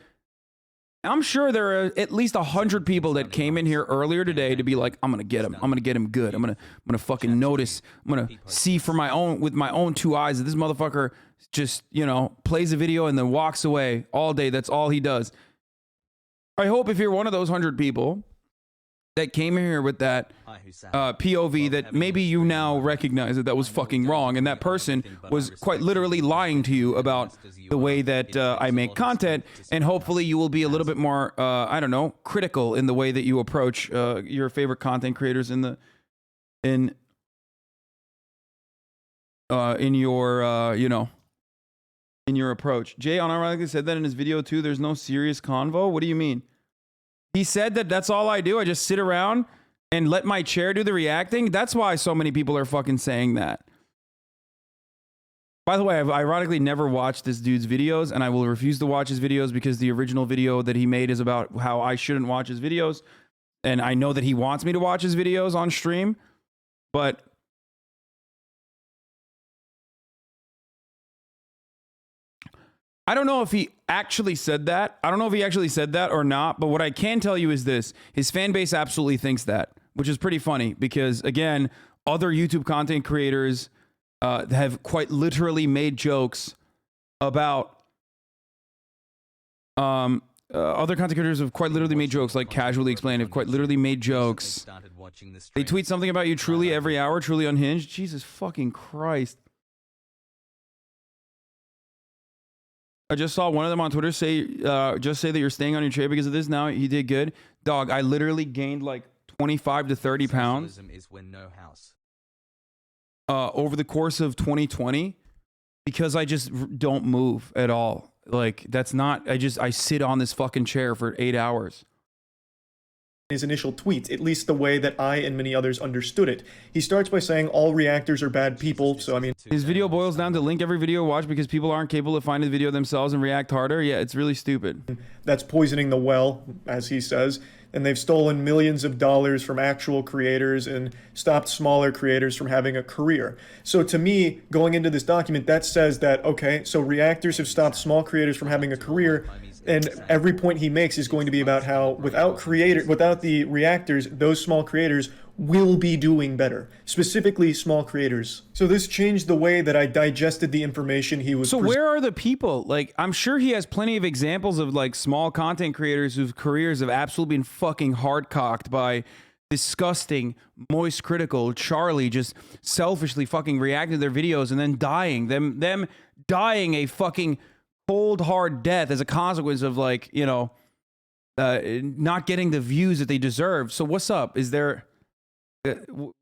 I'm sure there are at least 100 people that came in here earlier today to be like, I'm gonna get him. I'm gonna get him good. I'm gonna fucking notice. I'm gonna see for my own, with my own two eyes, that this motherfucker just, you know, plays a video and then walks away all day. That's all he does. I hope if you're one of those 100 people that came in here with that POV, that maybe you now recognize that that was fucking wrong, and that person was quite literally lying to you about the way that I make content, and hopefully you will be a little bit more, I don't know, critical in the way that you approach your favorite content creators in your you know, in your approach. Jay unironically said that in his video too. There's no serious convo. What do you mean? He said that that's all I do. I just sit around and let my chair do the reacting. That's why so many people are fucking saying that. By the way, I've ironically never watched this dude's videos, and I will refuse to watch his videos because the original video that he made is about how I shouldn't watch his videos. And I know that he wants me to watch his videos on stream, but I don't know if he actually said that. I don't know if he actually said that or not, but what I can tell you is this. His fan base absolutely thinks that, which is pretty funny because, again, other YouTube content creators have quite literally made jokes about... other content creators have quite literally made jokes, like Casually Explained, have quite literally made jokes. They tweet something about you truly every hour, truly unhinged. Jesus fucking Christ. I just saw one of them on Twitter say, just say that you're staying on your chair because of this. Now he did good. Dog, I literally gained like 25 to 30 pounds over the course of 2020 because I just don't move at all. Like, that's not, I sit on this fucking chair for 8 hours. his initial tweets, at least the way that I and many others understood it. He starts by saying all reactors are bad people, so I mean... His video boils down to link every video watch because people aren't capable of finding the video themselves and react harder. Yeah, it's really stupid. That's poisoning the well, as he says. And they've stolen millions of dollars from actual creators and stopped smaller creators from having a career. So to me, going into this document, that says that, okay, so reactors have stopped small creators from having a career, and every point he makes is going to be about how without the reactors, those small creators will be doing better, specifically small creators. So this changed the way that I digested the information he was. So where are the people? Like, I'm sure he has plenty of examples of like small content creators whose careers have absolutely been fucking hardcocked by disgusting, moist, critical Charlie just selfishly fucking reacting to their videos and then dying. Them dying a fucking cold, hard death as a consequence of, like, you know, not getting the views that they deserve. So what's up? Is there...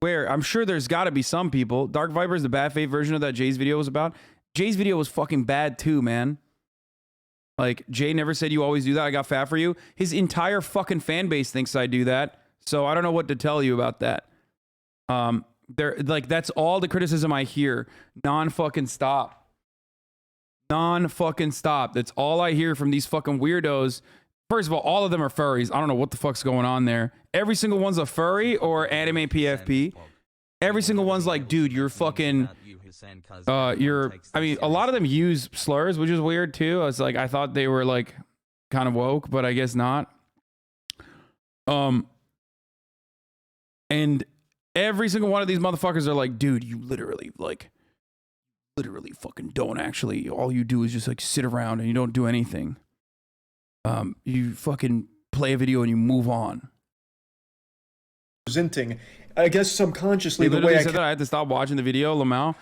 where? I'm sure there's got to be some people. Dark Viper is the bad faith version of that Jay's video was about. Jay's video was fucking bad too, man. Like, Jay never said you always do that. I got fat for you. His entire fucking fan base thinks I do that. So I don't know what to tell you about that. Like, that's all the criticism I hear. Non-fucking stop. Non-fucking stop. That's all I hear from these fucking weirdos. First of all of them are furries. I don't know what the fuck's going on there. Every single one's a furry or anime PFP. Every single one's like, dude, you're fucking, I mean, a lot of them use slurs, which is weird too. It's like, I thought they were like kind of woke, but I guess not. And every single one of these motherfuckers are like, dude, you literally fucking don't actually, all you do is just like sit around and you don't do anything. You fucking play a video and you move on. Presenting, I guess subconsciously, the way way I said that I had to stop watching the video, Lamau.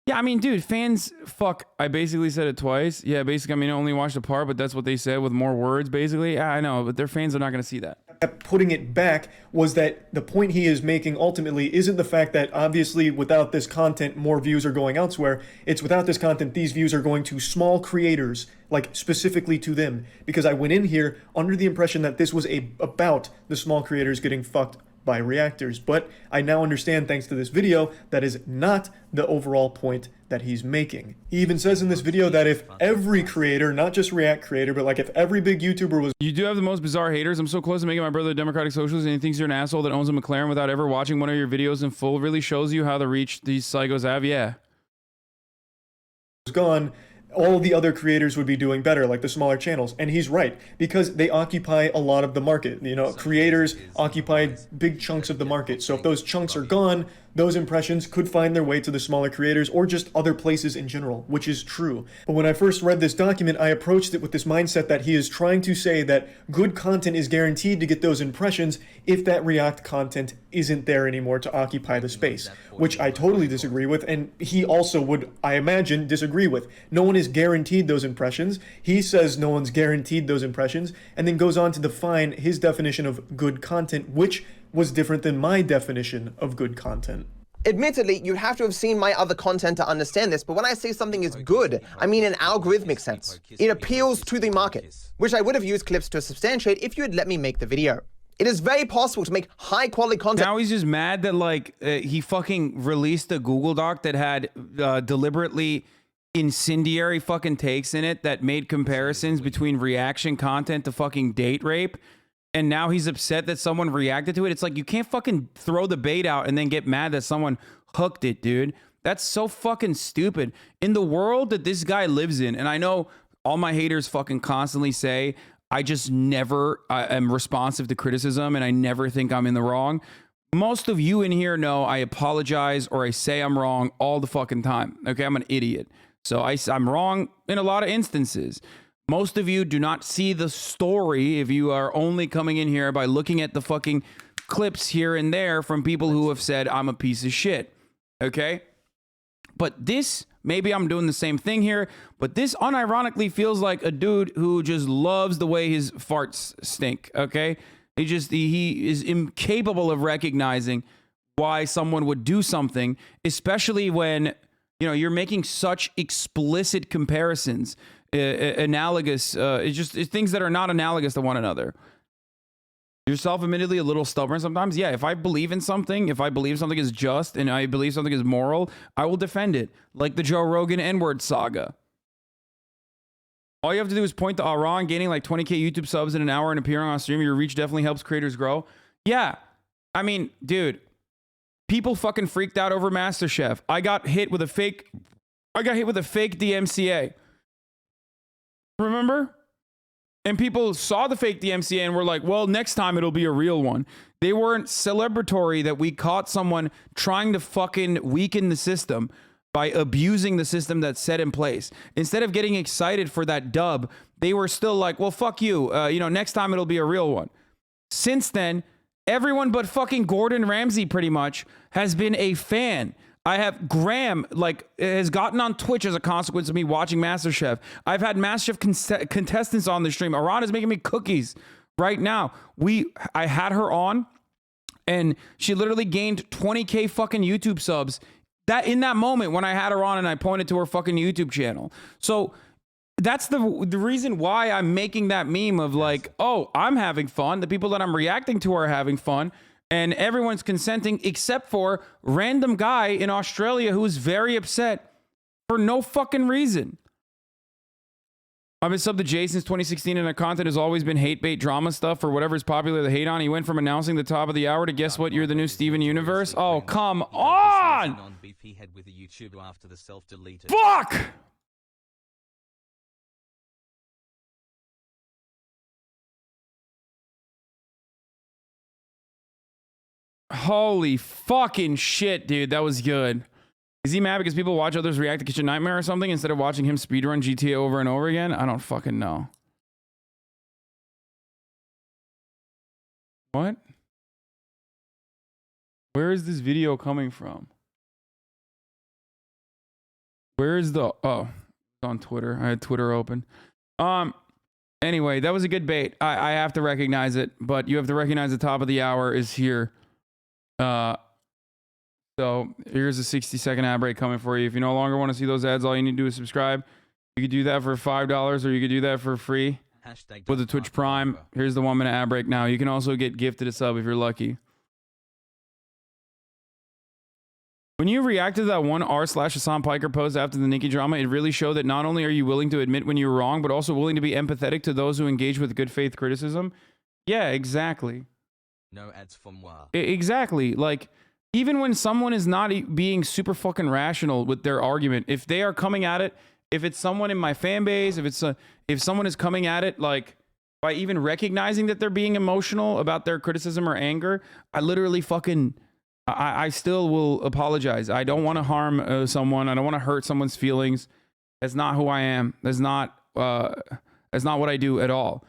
Yeah, I mean, dude, fans, fuck, I basically said it twice. Yeah, basically, I mean, I only watched a part, but that's what they said with more words, basically. Yeah, I know, but their fans are not going to see that. Putting it back was that the point he is making ultimately isn't the fact that obviously without this content, more views are going elsewhere. It's without this content, these views are going to small creators, like specifically to them. Because I went in here under the impression that this was about the small creators getting fucked by reactors, but I now understand, thanks to this video, that is not the overall point that he's making. He even says in this video that if every creator, not just React creator, but like if every big YouTuber was... You do have the most bizarre haters. I'm so close to making my brother a Democratic Socialist, and he thinks you're an asshole that owns a McLaren without ever watching one of your videos in full. Really shows you how the reach these psychos have. Yeah. Gone, all the other creators would be doing better, like the smaller channels. And he's right, because they occupy a lot of the market. You know, creators occupy big chunks of the market. So if those chunks are gone, those impressions could find their way to the smaller creators or just other places in general, which is true. But when I first read this document, I approached it with this mindset that he is trying to say that good content is guaranteed to get those impressions if that React content isn't there anymore to occupy the space, which I totally disagree with, and he also would, I imagine, disagree with. No one is guaranteed those impressions. He says no one's guaranteed those impressions, and then goes on to define his definition of good content, which was different than my definition of good content. Admittedly, you'd have to have seen my other content to understand this, but when I say something is good, I mean in algorithmic sense. It appeals to the market, which I would have used clips to substantiate if you had let me make the video. It is very possible to make high-quality content. Now he's just mad that, like, he fucking released a Google Doc that had deliberately incendiary fucking takes in it that made comparisons between reaction content to fucking date rape. And now he's upset that someone reacted to it. It's like, you can't fucking throw the bait out and then get mad that someone hooked it, dude. That's so fucking stupid. In the world that this guy lives in, and I know all my haters fucking constantly say, I just never am responsive to criticism and I never think I'm in the wrong. Most of you in here know I apologize or I say I'm wrong all the fucking time. Okay, I'm an idiot. So I'm wrong in a lot of instances. Most of you do not see the story if you are only coming in here by looking at the fucking clips here and there from people who have said I'm a piece of shit. Okay? But this, maybe I'm doing the same thing here, but this unironically feels like a dude who just loves the way his farts stink. Okay? He is incapable of recognizing why someone would do something, especially when, you know, you're making such explicit comparisons. Analogous, it's things that are not analogous to one another. You're self-admittedly a little stubborn sometimes. Yeah, if I believe in something, if I believe something is just and I believe something is moral, I will defend it. Like the Joe Rogan N-word saga. All you have to do is point to Aran gaining like 20K YouTube subs in an hour and appearing on stream. Your reach definitely helps creators grow. Yeah. I mean, dude, people fucking freaked out over MasterChef. I got hit with a fake DMCA. Remember? And people saw the fake DMCA and were like, well, next time it'll be a real one. They weren't celebratory that we caught someone trying to fucking weaken the system by abusing the system that's set in place. Instead of getting excited for that dub, they were still like, well, fuck you. Next time it'll be a real one. Since then, everyone but fucking Gordon Ramsay pretty much has been a fan. I have Graham, has gotten on Twitch as a consequence of me watching MasterChef. I've had MasterChef contestants on the stream. Aran is making me cookies right now. I had her on, and she literally gained 20K fucking YouTube subs. That in that moment when I had her on and I pointed to her fucking YouTube channel. So that's the reason why I'm making that meme of like, oh, I'm having fun. The people that I'm reacting to are having fun. And everyone's consenting except for random guy in Australia who is very upset for no fucking reason. I've been subbed to Jay since 2016 and our content has always been hate bait drama stuff for whatever's popular to hate on. He went from announcing the top of the hour to guess what, you're the new Steven Universe. Oh, come on! Fuck! Holy fucking shit, dude. That was good. Is he mad because people watch others react to Kitchen Nightmare or something instead of watching him speedrun GTA over and over again? I don't fucking know. What? Where is this video coming from? Where is the... Oh, it's on Twitter. I had Twitter open. Anyway, that was a good bait. I have to recognize it, but you have to recognize the top of the hour is here. So here's a 60-second ad break coming for you. If you no longer want to see those ads, all you need to do is subscribe. You could do that for $5 or you could do that for free with the Twitch Prime. Here's the 1-minute ad break now. You can also get gifted a sub if you're lucky. When you reacted to that one r/Hasan Piker post after the Nikki drama, it really showed that not only are you willing to admit when you're wrong, but also willing to be empathetic to those who engage with good faith criticism. Yeah, exactly. No ads for moi. Exactly. Like, even when someone is not being super fucking rational with their argument, if they are coming at it, if it's someone in my fan base, if someone is coming at it, like, by even recognizing that they're being emotional about their criticism or anger, I literally fucking... I still will apologize. I don't want to harm someone. I don't want to hurt someone's feelings. That's not who I am. That's not what I do at all.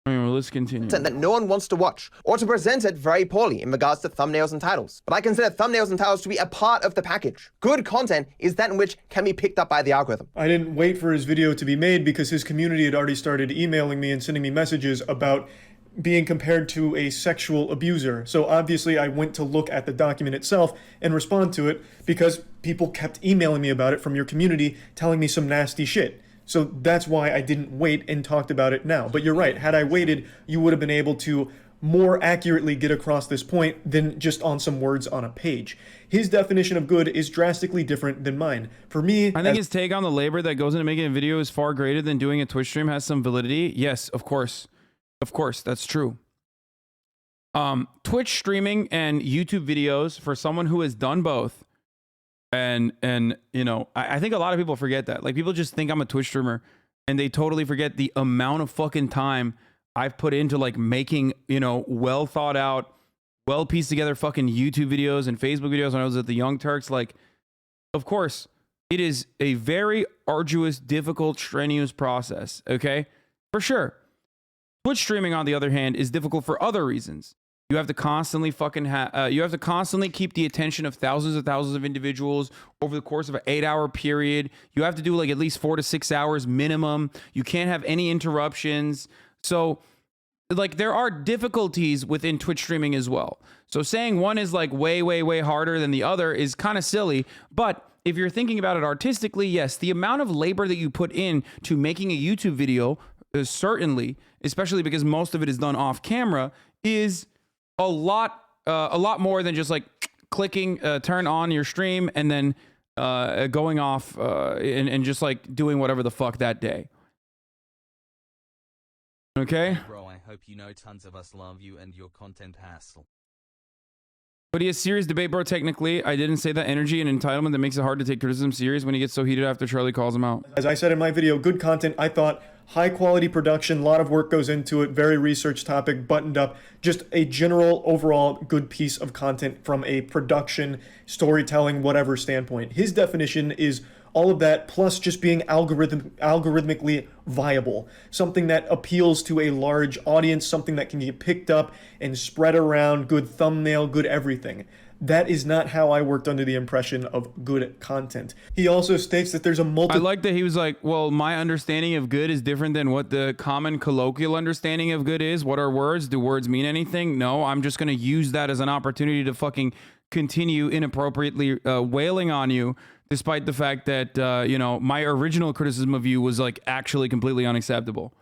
Anyway, let's continue. That no one wants to watch, or to present it very poorly in regards to thumbnails and titles. But I consider thumbnails and titles to be a part of the package. Good content is that in which can be picked up by the algorithm. I didn't wait for his video to be made because his community had already started emailing me and sending me messages about being compared to a sexual abuser. So obviously I went to look at the document itself and respond to it because people kept emailing me about it from your community, telling me some nasty shit. So that's why I didn't wait and talked about it now. But you're right, had I waited, you would have been able to more accurately get across this point than just on some words on a page. His definition of good is drastically different than mine. For me, I think his take on the labor that goes into making a video is far greater than doing a Twitch stream has some validity. Yes, of course. Of course, that's true. Twitch streaming and YouTube videos for someone who has done both. And you know, I think a lot of people forget that. Like, people just think I'm a Twitch streamer and they totally forget the amount of fucking time I've put into like making, you know, well thought out, well pieced together fucking YouTube videos and Facebook videos when I was at the Young Turks. Like, of course, it is a very arduous, difficult, strenuous process. Okay, for sure. Twitch streaming, on the other hand, is difficult for other reasons. You have to constantly fucking you have to constantly keep the attention of thousands of individuals over the course of an 8-hour period. You have to do like at least 4 to 6 hours minimum. You can't have any interruptions. So like, there are difficulties within Twitch streaming as well. So saying one is like way harder than the other is kind of silly. But if you're thinking about it artistically, yes, the amount of labor that you put in to making a YouTube video certainly, especially because most of it is done off camera, is a lot more than just like clicking turn on your stream and then going off and just like doing whatever the fuck that day. Okay? Bro, I hope you know tons of us love you and your content hassle. But he has serious debate, bro. Technically, I didn't say that energy and entitlement that makes it hard to take criticism serious when he gets so heated after Charlie calls him out. As I said in my video, good content, I thought high quality production, a lot of work goes into it, very research topic, buttoned up, just a general overall good piece of content from a production, storytelling, whatever standpoint. His definition is all of that plus just being algorithmically viable, something that appeals to a large audience, something that can get picked up and spread around, good thumbnail, good everything. That is not how I worked under the impression of good content. He also states that there's a I like that he was like, well, my understanding of good is different than what the common colloquial understanding of good is. What are words? Do words mean anything? No, I'm just going to use that as an opportunity to fucking continue inappropriately wailing on you, despite the fact that, you know, my original criticism of you was like actually completely unacceptable.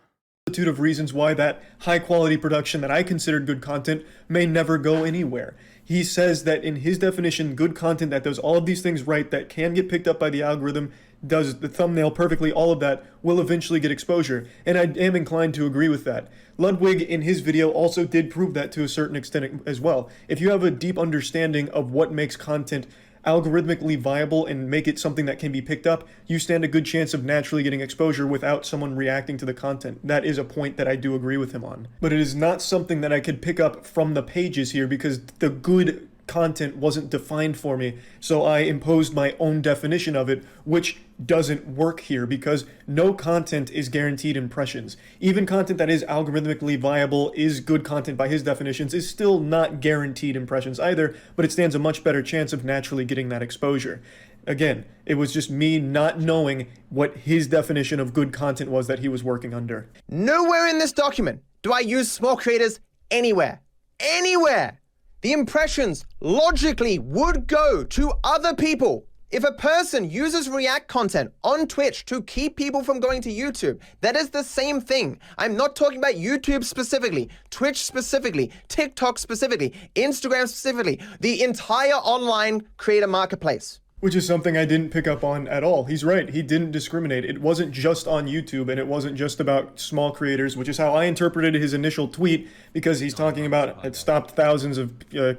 Of reasons why that high quality production that I considered good content may never go anywhere. He says that in his definition, good content that does all of these things right, that can get picked up by the algorithm, does the thumbnail perfectly, all of that will eventually get exposure. And I am inclined to agree with that. Ludwig in his video also did prove that to a certain extent as well. If you have a deep understanding of what makes content algorithmically viable and make it something that can be picked up, you stand a good chance of naturally getting exposure without someone reacting to the content. That is a point that I do agree with him on. But it is not something that I could pick up from the pages here because the good content wasn't defined for me, so I imposed my own definition of it, which doesn't work here because no content is guaranteed impressions. Even content that is algorithmically viable, is good content by his definitions, is still not guaranteed impressions either, but it stands a much better chance of naturally getting that exposure. Again, it was just me not knowing what his definition of good content was that he was working under. Nowhere in this document do I use small creators anywhere. Anywhere! The impressions logically would go to other people. If a person uses React content on Twitch to keep people from going to YouTube, that is the same thing. I'm not talking about YouTube specifically, Twitch specifically, TikTok specifically, Instagram specifically, the entire online creator marketplace. Which is something I didn't pick up on at all. He's right, he didn't discriminate. It wasn't just on YouTube and it wasn't just about small creators, which is how I interpreted his initial tweet, because he's talking about it stopped thousands of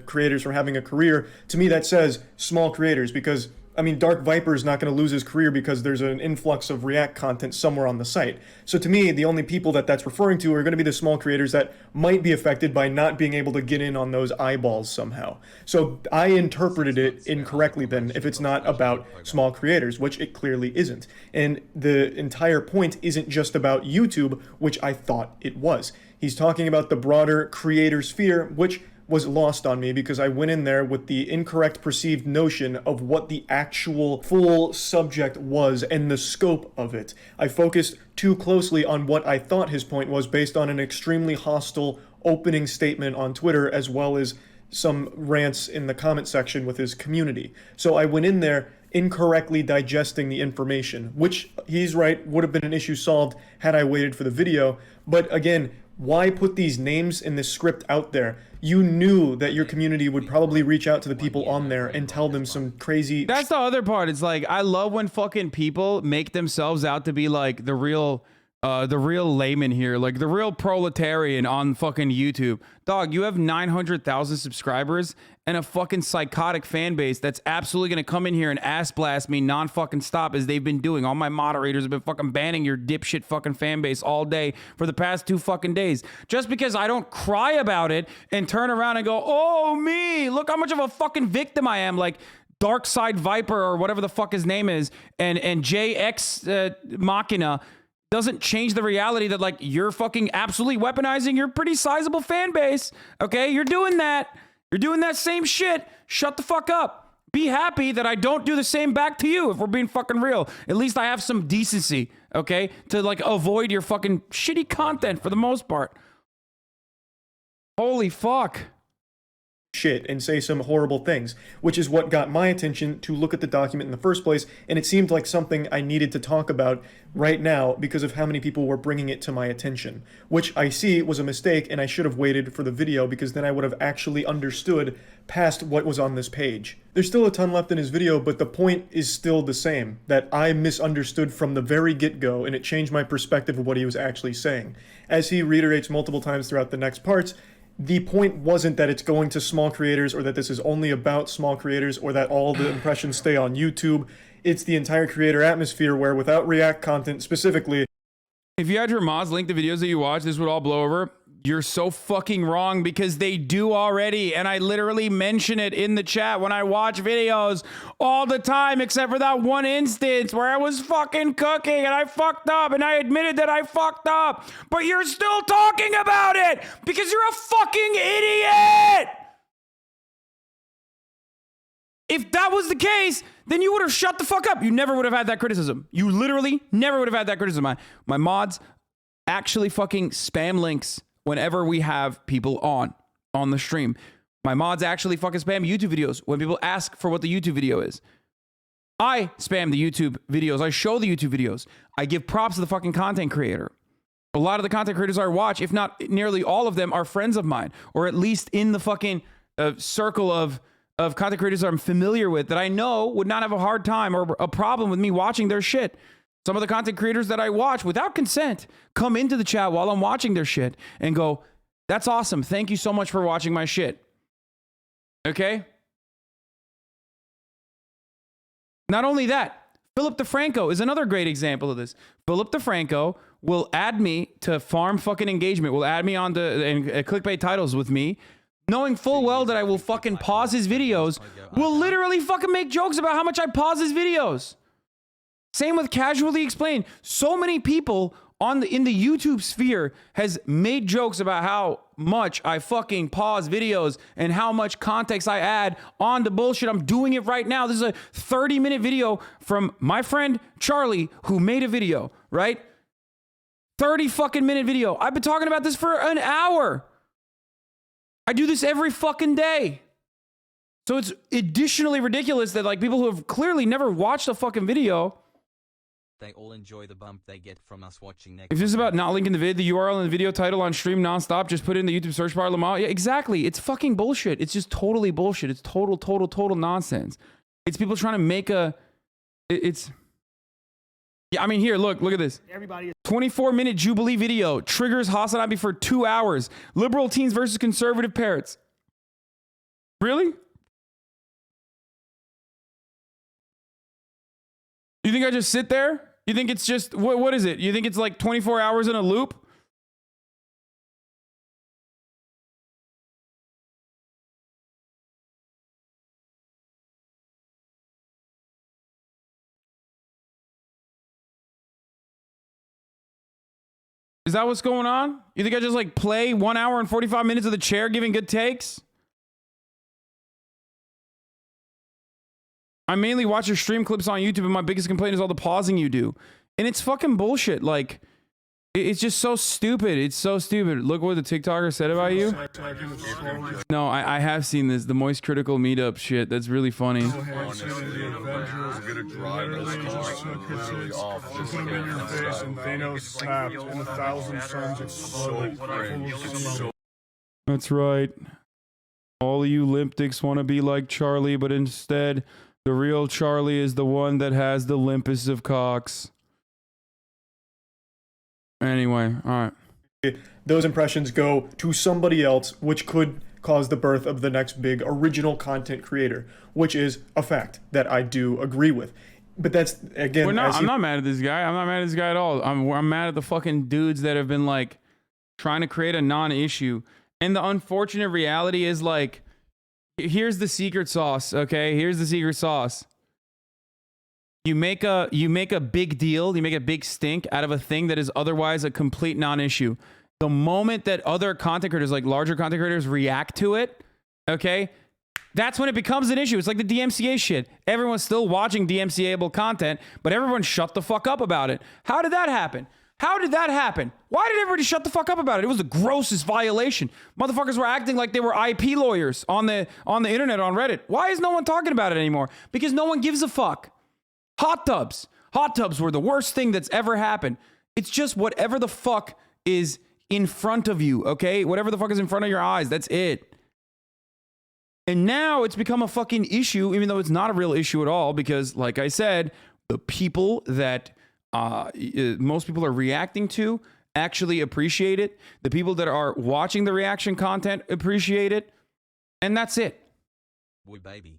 creators from having a career. To me that says small creators, because I mean, Dark Viper is not going to lose his career because there's an influx of React content somewhere on the site. So to me, the only people that that's referring to are going to be the small creators that might be affected by not being able to get in on those eyeballs somehow. So I interpreted it incorrectly then if it's not about small creators, which it clearly isn't. And the entire point isn't just about YouTube, which I thought it was. He's talking about the broader creator sphere, which was lost on me because I went in there with the incorrect perceived notion of what the actual full subject was and the scope of it. I focused too closely on what I thought his point was based on an extremely hostile opening statement on Twitter, as well as some rants in the comment section with his community. So I went in there incorrectly digesting the information, which he's right, would have been an issue solved had I waited for the video. But again, why put these names in this script out there? You knew that your community would probably reach out to the people on there and tell them some crazy... That's the other part. It's like, I love when fucking people make themselves out to be like the real layman here, like the real proletarian on fucking YouTube. Dog, you have 900,000 subscribers and a fucking psychotic fan base that's absolutely gonna come in here and ass blast me non-fucking stop, as they've been doing. All my moderators have been fucking banning your dipshit fucking fan base all day for the past 2 fucking days. Just because I don't cry about it and turn around and go, oh me, look how much of a fucking victim I am, like Dark Side Viper or whatever the fuck his name is, and JX Machina, doesn't change the reality that like you're fucking absolutely weaponizing your pretty sizable fan base. Okay, you're doing that. You're doing that same shit. Shut the fuck up. Be happy that I don't do the same back to you, if we're being fucking real. At least I have some decency, okay, to like avoid your fucking shitty content for the most part. Holy fuck. shit and say some horrible things, which is what got my attention to look at the document in the first place, and it seemed like something I needed to talk about right now because of how many people were bringing it to my attention, which I see was a mistake, and I should have waited for the video because then I would have actually understood past what was on this page. There's still a ton left in his video, but the point is still the same, that I misunderstood from the very get-go, and it changed my perspective of what he was actually saying. As he reiterates multiple times throughout the next parts, the point wasn't that it's going to small creators or that this is only about small creators or that all the impressions stay on YouTube. It's the entire creator atmosphere where without React content specifically... If you had your mods link the videos that you watch, this would all blow over. You're so fucking wrong because they do already. And I literally mention it in the chat when I watch videos all the time, except for that one instance where I was fucking cooking and I fucked up and I admitted that I fucked up. But you're still talking about it because you're a fucking idiot. If that was the case, then you would have shut the fuck up. You never would have had that criticism. You literally never would have had that criticism. My mods actually fucking spam links whenever we have people on the stream. My mods actually fucking spam YouTube videos when people ask for what the YouTube video is. I spam the YouTube videos. I show the YouTube videos. I give props to the fucking content creator. A lot of the content creators I watch, if not nearly all of them, are friends of mine, or at least in the fucking circle of content creators I'm familiar with that I know would not have a hard time or a problem with me watching their shit. Some of the content creators that I watch without consent come into the chat while I'm watching their shit and go, that's awesome. Thank you so much for watching my shit. Okay? Not only that, Philip DeFranco is another great example of this. Philip DeFranco will add me to farm fucking engagement, will add me on to clickbait titles with me, knowing full well that I will fucking pause his videos, will literally fucking make jokes about how much I pause his videos. Same with Casually Explained. So many people in the YouTube sphere has made jokes about how much I fucking pause videos and how much context I add on the bullshit. I'm doing it right now. This is a 30-minute video from my friend Charlie who made a video, right? 30 fucking minute video. I've been talking about this for an hour. I do this every fucking day. So it's additionally ridiculous that like people who have clearly never watched a fucking video, they all enjoy the bump they get from us watching next. if this is about not linking the vid, the URL and the video title on stream nonstop, just put it in the YouTube search bar, Lamar. Yeah, exactly. It's fucking bullshit. It's just totally bullshit. It's total nonsense. It's people trying to make yeah, I mean, here, look at this. 24-minute Jubilee video triggers Hasanabi for 2 hours. Liberal teens versus conservative parrots. Really? You think I just sit there? You think it's just, what is it? You think it's like 24 hours in a loop? Is that what's going on? You think I just like play 1 hour and 45 minutes of the chair giving good takes? I mainly watch your stream clips on YouTube, and my biggest complaint is all the pausing you do. And it's fucking bullshit. Like, it's just so stupid. It's so stupid. Look what the TikToker said about you. No, I have seen this. The Moist Critical meetup shit. That's really funny. That's right. All of you limp dicks want to be like Charlie, but instead, the real Charlie is the one that has the limpest of cocks. Anyway, all right. Those impressions go to somebody else, which could cause the birth of the next big original content creator, which is a fact that I do agree with. But that's, again... I'm not mad at this guy. I'm not mad at this guy at all. I'm mad at the fucking dudes that have been, like, trying to create a non-issue. And the unfortunate reality is, like, here's the secret sauce, okay? Here's the secret sauce. You make a big deal, you make a big stink out of a thing that is otherwise a complete non-issue. The moment that other content creators, like larger content creators, react to it, okay, that's when it becomes an issue. It's like the DMCA shit. Everyone's still watching DMCA-able content, but everyone shut the fuck up about it. How did that happen? How did that happen? Why did everybody shut the fuck up about it? It was the grossest violation. Motherfuckers were acting like they were IP lawyers on the internet, on Reddit. Why is no one talking about it anymore? Because no one gives a fuck. Hot tubs. Hot tubs were the worst thing that's ever happened. It's just whatever the fuck is in front of you, okay? Whatever the fuck is in front of your eyes, that's it. And now it's become a fucking issue, even though it's not a real issue at all, because like I said, the people that most people are reacting to actually appreciate it. The people that are watching the reaction content appreciate it. And that's it. Boy, baby.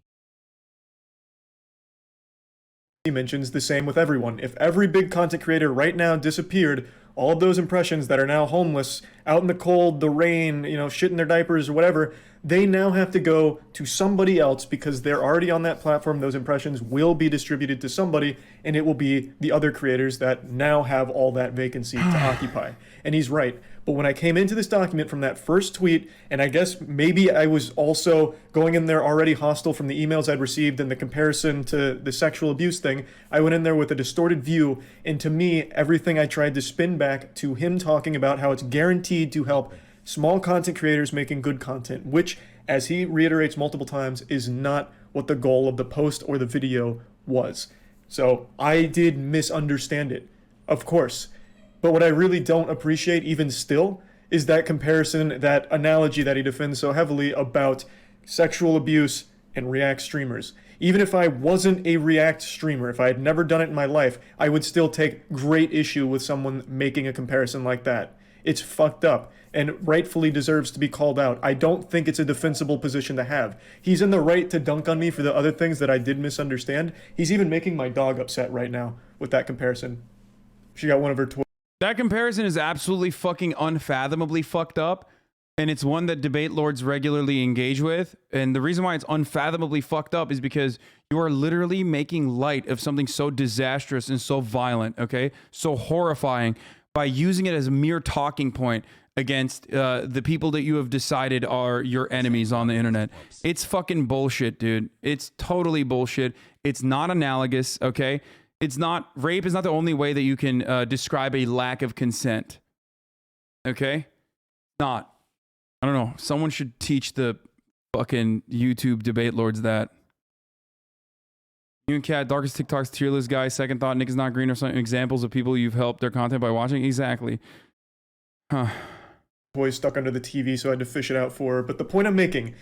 He mentions the same with everyone. If every big content creator right now disappeared, all of those impressions that are now homeless, out in the cold, the rain, you know, shit in their diapers or whatever, they now have to go to somebody else because they're already on that platform. Those impressions will be distributed to somebody, and it will be the other creators that now have all that vacancy to occupy. And he's right. But when I came into this document from that first tweet, and I guess maybe I was also going in there already hostile from the emails I'd received and the comparison to the sexual abuse thing, I went in there with a distorted view, and to me, everything I tried to spin back to him talking about how it's guaranteed to help small content creators making good content, which, as he reiterates multiple times, is not what the goal of the post or the video was. So I did misunderstand it, of course. But what I really don't appreciate even still is that comparison, that analogy that he defends so heavily about sexual abuse and React streamers. Even if I wasn't a React streamer, if I had never done it in my life, I would still take great issue with someone making a comparison like that. It's fucked up and rightfully deserves to be called out. I don't think it's a defensible position to have. He's in the right to dunk on me for the other things that I did misunderstand. He's even making my dog upset right now with that comparison. She got one of her toys. That comparison is absolutely fucking unfathomably fucked up. And it's one that debate lords regularly engage with. And the reason why it's unfathomably fucked up is because you are literally making light of something so disastrous and so violent, okay? So horrifying by using it as a mere talking point against the people that you have decided are your enemies on the internet. It's fucking bullshit, dude. It's totally bullshit. It's not analogous, okay? It's not, rape is not the only way that you can describe a lack of consent, okay? Not. I don't know. Someone should teach the fucking YouTube debate lords that. You and Cat, darkest TikToks, tier list guy, second thought, Nick is not green or something. Examples of people you've helped their content by watching? Exactly. Huh. Toys stuck under the TV, so I had to fish it out for her. But the point I'm making,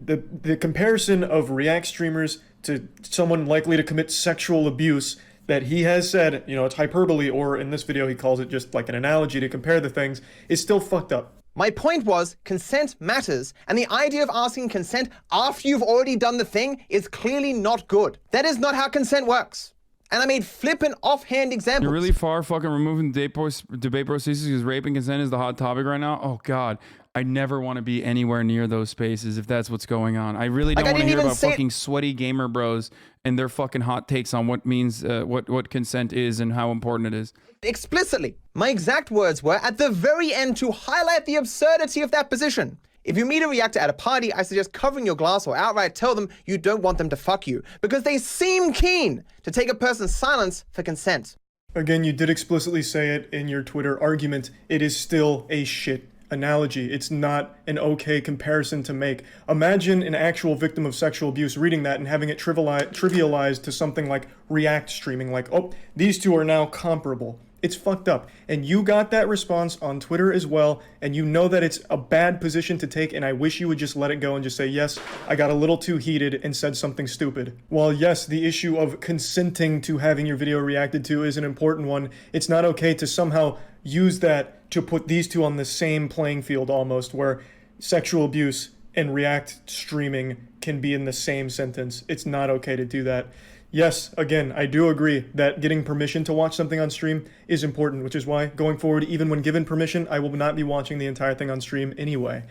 the comparison of React streamers to someone likely to commit sexual abuse that he has said, you know, it's hyperbole, or in this video he calls it just like an analogy to compare the things, is still fucked up. My point was, consent matters, and the idea of asking consent after you've already done the thing is clearly not good. That is not how consent works. And I made flippant offhand examples. You're really far fucking removing debate procedures because rape and consent is the hot topic right now. Oh God, I never want to be anywhere near those spaces if that's what's going on. I really don't want to hear about fucking sweaty gamer bros and their fucking hot takes on what means, what consent is and how important it is. Explicitly, my exact words were at the very end to highlight the absurdity of that position. If you meet a reactor at a party, I suggest covering your glass or outright tell them you don't want them to fuck you, because they seem keen to take a person's silence for consent. Again, you did explicitly say it in your Twitter argument. It is still a shit analogy. It's not an okay comparison to make. Imagine an actual victim of sexual abuse reading that and having it trivialized to something like React streaming, like, oh, these two are now comparable. It's fucked up. And you got that response on Twitter as well, and you know that it's a bad position to take, and I wish you would just let it go and just say, yes, I got a little too heated and said something stupid. While yes, the issue of consenting to having your video reacted to is an important one, it's not okay to somehow use that to put these two on the same playing field almost, where sexual abuse and React streaming can be in the same sentence. It's not okay to do that. Yes, again, I do agree that getting permission to watch something on stream is important, which is why, going forward, even when given permission, I will not be watching the entire thing on stream anyway.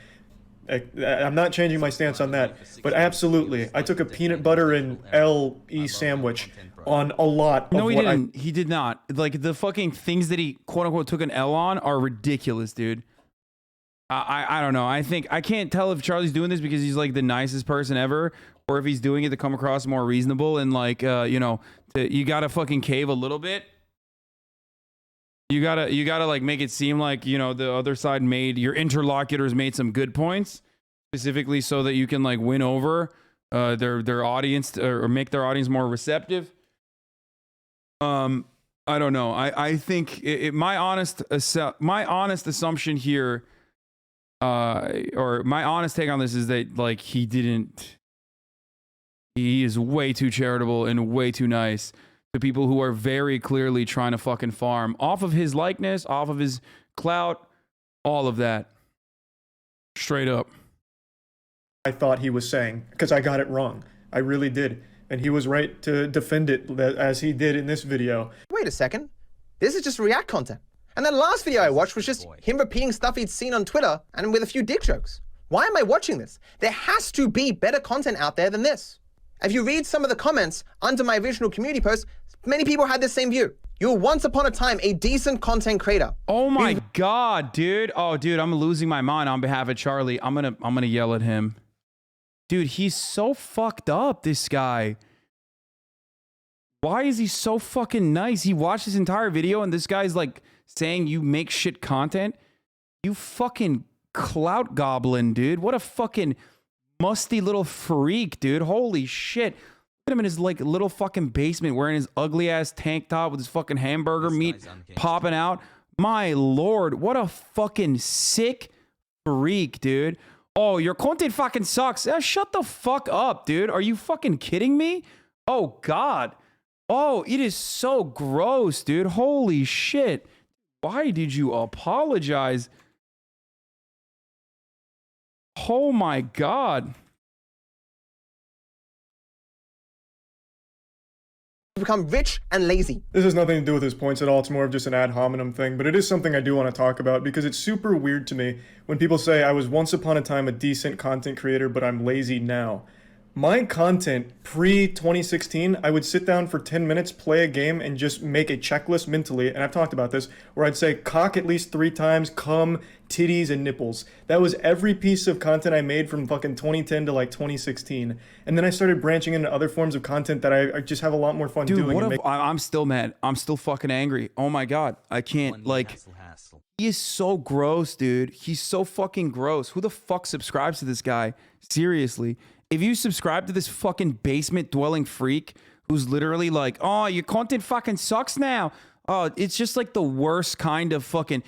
I'm not changing my stance on that, but absolutely, I took a peanut butter and LE sandwich on a lot of No, he didn't. He did not. Like, the fucking things that he, quote-unquote, took an L on are ridiculous, dude. I don't know. I can't tell if Charlie's doing this because he's like the nicest person ever, or if he's doing it to come across more reasonable and like, you know, you gotta fucking cave a little bit. You gotta like make it seem like, you know, the other side your interlocutors made some good points, specifically so that you can like win over their audience or make their audience more receptive. I don't know. I think my honest assumption here, or my honest take on this is that like he is way too charitable and way too nice to people who are very clearly trying to fucking farm off of his likeness, off of his clout, all of that. Straight up. I thought he was saying, because I got it wrong. I really did. And he was right to defend it as he did in this video. Wait a second. This is just React content. And that last video I watched was just him repeating stuff he'd seen on Twitter and with a few dick jokes. Why am I watching this? There has to be better content out there than this. If you read some of the comments under my original community post, many people had the same view. You were once upon a time a decent content creator. Oh my God, dude. Oh, dude, I'm losing my mind on behalf of Charlie. I'm gonna yell at him. Dude, he's so fucked up, this guy. Why is he so fucking nice? He watched this entire video and this guy's like saying you make shit content. You fucking clout goblin, dude. What a fucking musty little freak, dude. Holy shit. Look at him in his like little fucking basement wearing his ugly ass tank top with his fucking hamburger meat popping out. My lord, what a fucking sick freak, dude. Oh, your content fucking sucks. Shut the fuck up, dude. Are you fucking kidding me? Oh God. Oh, it is so gross, dude. Holy shit. Why did you apologize? Oh my God. Become rich and lazy. This has nothing to do with his points at all. It's more of just an ad hominem thing, but it is something I do want to talk about because it's super weird to me when people say I was once upon a time a decent content creator, but I'm lazy now. My content pre-2016, I would sit down for 10 minutes, play a game, and just make a checklist mentally, and I've talked about this, where I'd say cock at least 3 times, cum, titties, and nipples. That was every piece of content I made from fucking 2010 to like 2016. And then I started branching into other forms of content that I just have a lot more fun doing. Dude, I'm still mad. I'm still fucking angry. Oh my God. I can't, like... He is so gross, dude. He's so fucking gross. Who the fuck subscribes to this guy? Seriously. If you subscribe to this fucking basement dwelling freak who's literally like, oh, your content fucking sucks now. Oh, it's just like the worst kind of fucking,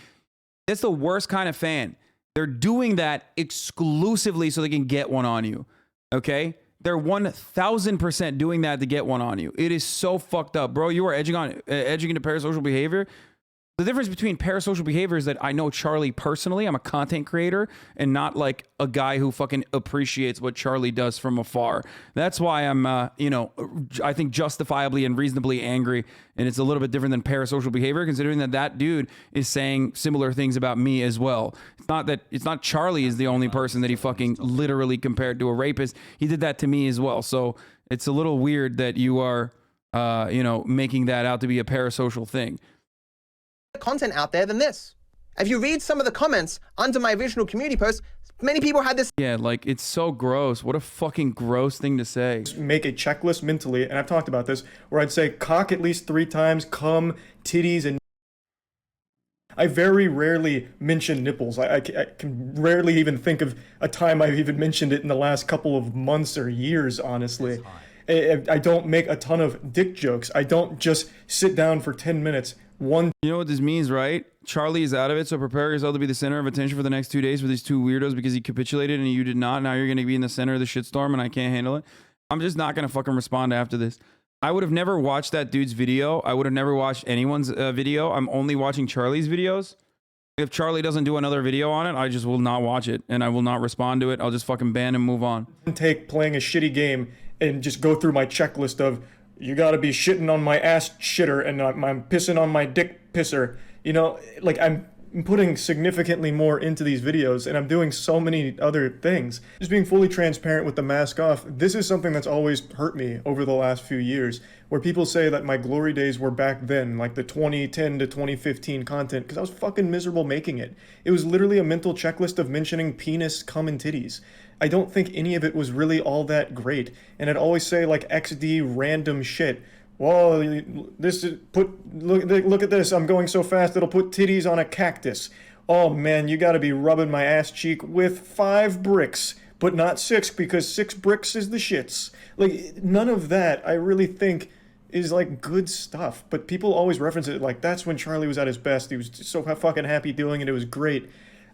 that's the worst kind of fan. They're doing that exclusively so they can get one on you. Okay? They're 1000% doing that to get one on you. It is so fucked up, bro. You are edging into parasocial behavior. The difference between parasocial behavior is that I know Charlie personally. I'm a content creator and not like a guy who fucking appreciates what Charlie does from afar. That's why I'm, I think justifiably and reasonably angry. And it's a little bit different than parasocial behavior, considering that that dude is saying similar things about me as well. It's not Charlie is the only person that he fucking literally compared to a rapist. He did that to me as well. So it's a little weird that you are, making that out to be a parasocial thing. Content out there than this. If you read some of the comments under my original community post, many people had this. Yeah, like it's so gross. What a fucking gross thing to say. Make a checklist mentally, and I've talked about this, where I'd say cock at least 3 times, cum, titties, and I very rarely mention nipples. I can rarely even think of a time I've even mentioned it in the last couple of months or years, honestly. I don't make a ton of dick jokes. I don't just sit down for 10 minutes. You know what this means, right? Charlie is out of it, so prepare yourself to be the center of attention for the next 2 days for these 2 weirdos because he capitulated and you did not. Now you're going to be in the center of the shitstorm and I can't handle it. I'm just not going to fucking respond after this. I would have never watched that dude's video. I would have never watched anyone's video. I'm only watching Charlie's videos. If Charlie doesn't do another video on it, I just will not watch it and I will not respond to it. I'll just fucking ban and move on. Take playing a shitty game and just go through my checklist of you gotta be shitting on my ass shitter and I'm pissing on my dick pisser. You know, like I'm putting significantly more into these videos and I'm doing so many other things. Just being fully transparent with the mask off, this is something that's always hurt me over the last few years, where people say that my glory days were back then, like the 2010 to 2015 content, because I was fucking miserable making it. It was literally a mental checklist of mentioning penis, cum, and titties. I don't think any of it was really all that great. And I'd always say like XD random shit whoa, this is look at this. I'm going so fast it'll put titties on a cactus. Oh man, you got to be rubbing my ass cheek with 5 bricks, but not 6 because 6 bricks is the shits. Like none of that I really think is like good stuff, but people always reference it like that's when Charlie was at his best. He was so fucking happy doing it. It was great.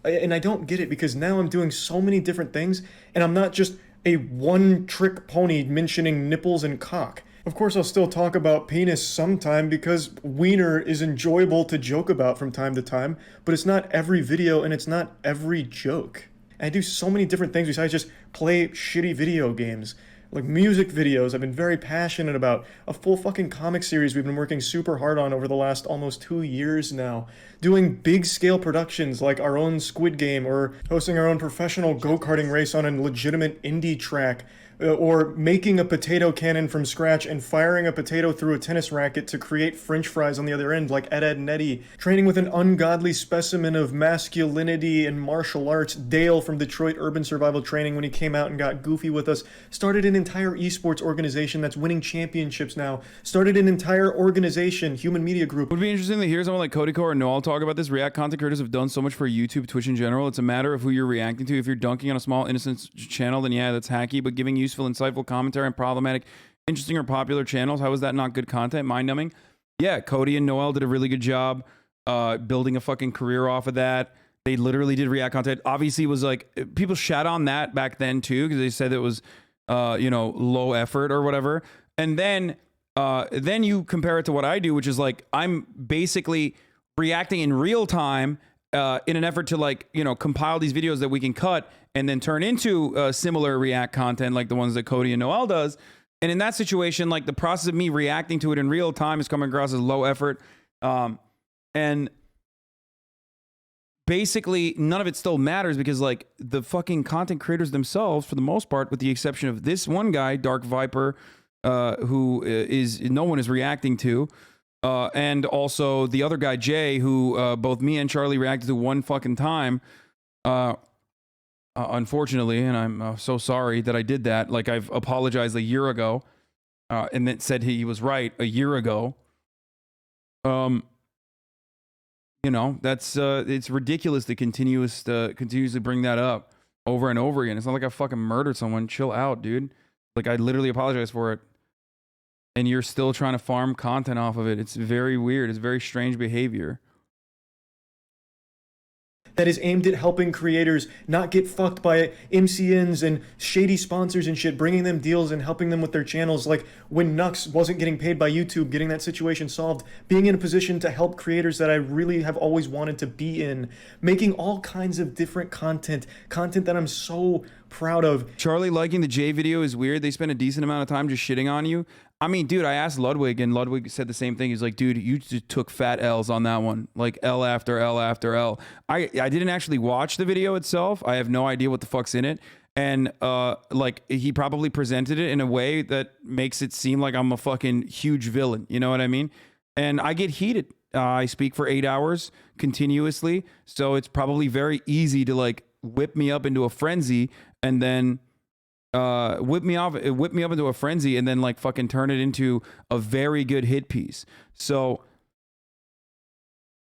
And I don't get it because now I'm doing so many different things and I'm not just a one-trick pony mentioning nipples and cock. Of course, I'll still talk about penis sometime because wiener is enjoyable to joke about from time to time, but it's not every video and it's not every joke. I do so many different things besides just play shitty video games. Like music videos, I've been very passionate about. A full fucking comic series we've been working super hard on over the last almost 2 years now. Doing big scale productions like our own Squid Game or hosting our own professional go-karting race on a legitimate indie track. Or making a potato cannon from scratch and firing a potato through a tennis racket to create french fries on the other end like Ed, Edd n Eddy. Training with an ungodly specimen of masculinity and martial arts, Dale from Detroit Urban Survival Training when he came out and got goofy with us. Started an entire esports organization that's winning championships now. Started an entire organization, Human Media Group. It would be interesting to hear someone like Cody Core or Noel talk about this. React content creators have done so much for YouTube, Twitch in general. It's a matter of who you're reacting to. If you're dunking on a small innocent channel, then yeah, that's hacky, but giving useful, insightful commentary on problematic, interesting, or popular channels, how is that not good content? Mind-numbing? Yeah, Cody and Noel did a really good job building a fucking career off of that. They literally did React content. Obviously, it was like, people shat on that back then too, because they said it was, you know, low effort or whatever. And then you compare it to what I do, which is like, I'm basically reacting in real time in an effort to like, you know, compile these videos that we can cut and then turn into similar React content like the ones that Cody and Noel does. And in that situation, like the process of me reacting to it in real time is coming across as low effort. And basically none of it still matters because like the fucking content creators themselves, for the most part, with the exception of this one guy, Dark Viper, who is no one is reacting to, and also the other guy, Jay, who both me and Charlie reacted to one fucking time. Unfortunately, and I'm so sorry that I did that. Like I've apologized a year ago, and then said he was right a year ago. You know, that's it's ridiculous to continuously bring that up over and over again. It's not like I fucking murdered someone. Chill out, dude. Like I literally apologized for it, and you're still trying to farm content off of it. It's very weird. It's very strange behavior. That is aimed at helping creators not get fucked by MCNs and shady sponsors and shit, bringing them deals and helping them with their channels. Like when Nux wasn't getting paid by YouTube, getting that situation solved, being in a position to help creators that I really have always wanted to be in, making all kinds of different content that I'm so proud of. Charlie liking the J video is weird. They spent a decent amount of time just shitting on you. I mean, dude, I asked Ludwig, and Ludwig said the same thing. He's like, dude, you just took fat L's on that one. Like L after L after L. I didn't actually watch the video itself. I have no idea what the fuck's in it. And like he probably presented it in a way that makes it seem like I'm a fucking huge villain. You know what I mean? And I get heated. I speak for 8 hours continuously. So it's probably very easy to like whip me up into a frenzy and then whip me up into a frenzy and then like fucking turn it into a very good hit piece. So,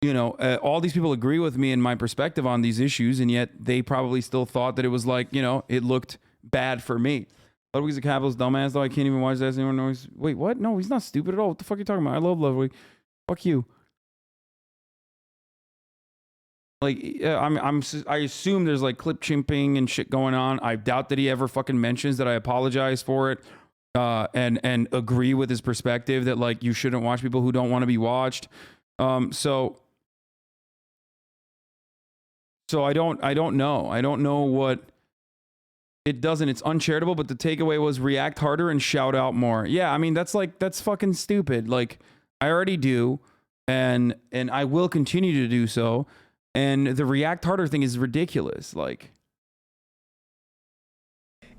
you know, all these people agree with me in my perspective on these issues, and yet they probably still thought that it was like, you know, it looked bad for me. Ludwig's a capitalist dumbass, though. I can't even watch that anymore. Wait, what? No, he's not stupid at all. What the fuck are you talking about? I love Ludwig. Fuck you. Like, I assume there's like clip chimping and shit going on. I doubt that he ever fucking mentions that I apologize for it, and agree with his perspective that like you shouldn't watch people who don't want to be watched. So I don't know. I don't know what it doesn't. It's uncharitable, but the takeaway was react harder and shout out more. Yeah, I mean that's fucking stupid. Like I already do, and I will continue to do so. And the react harder thing is ridiculous. Like,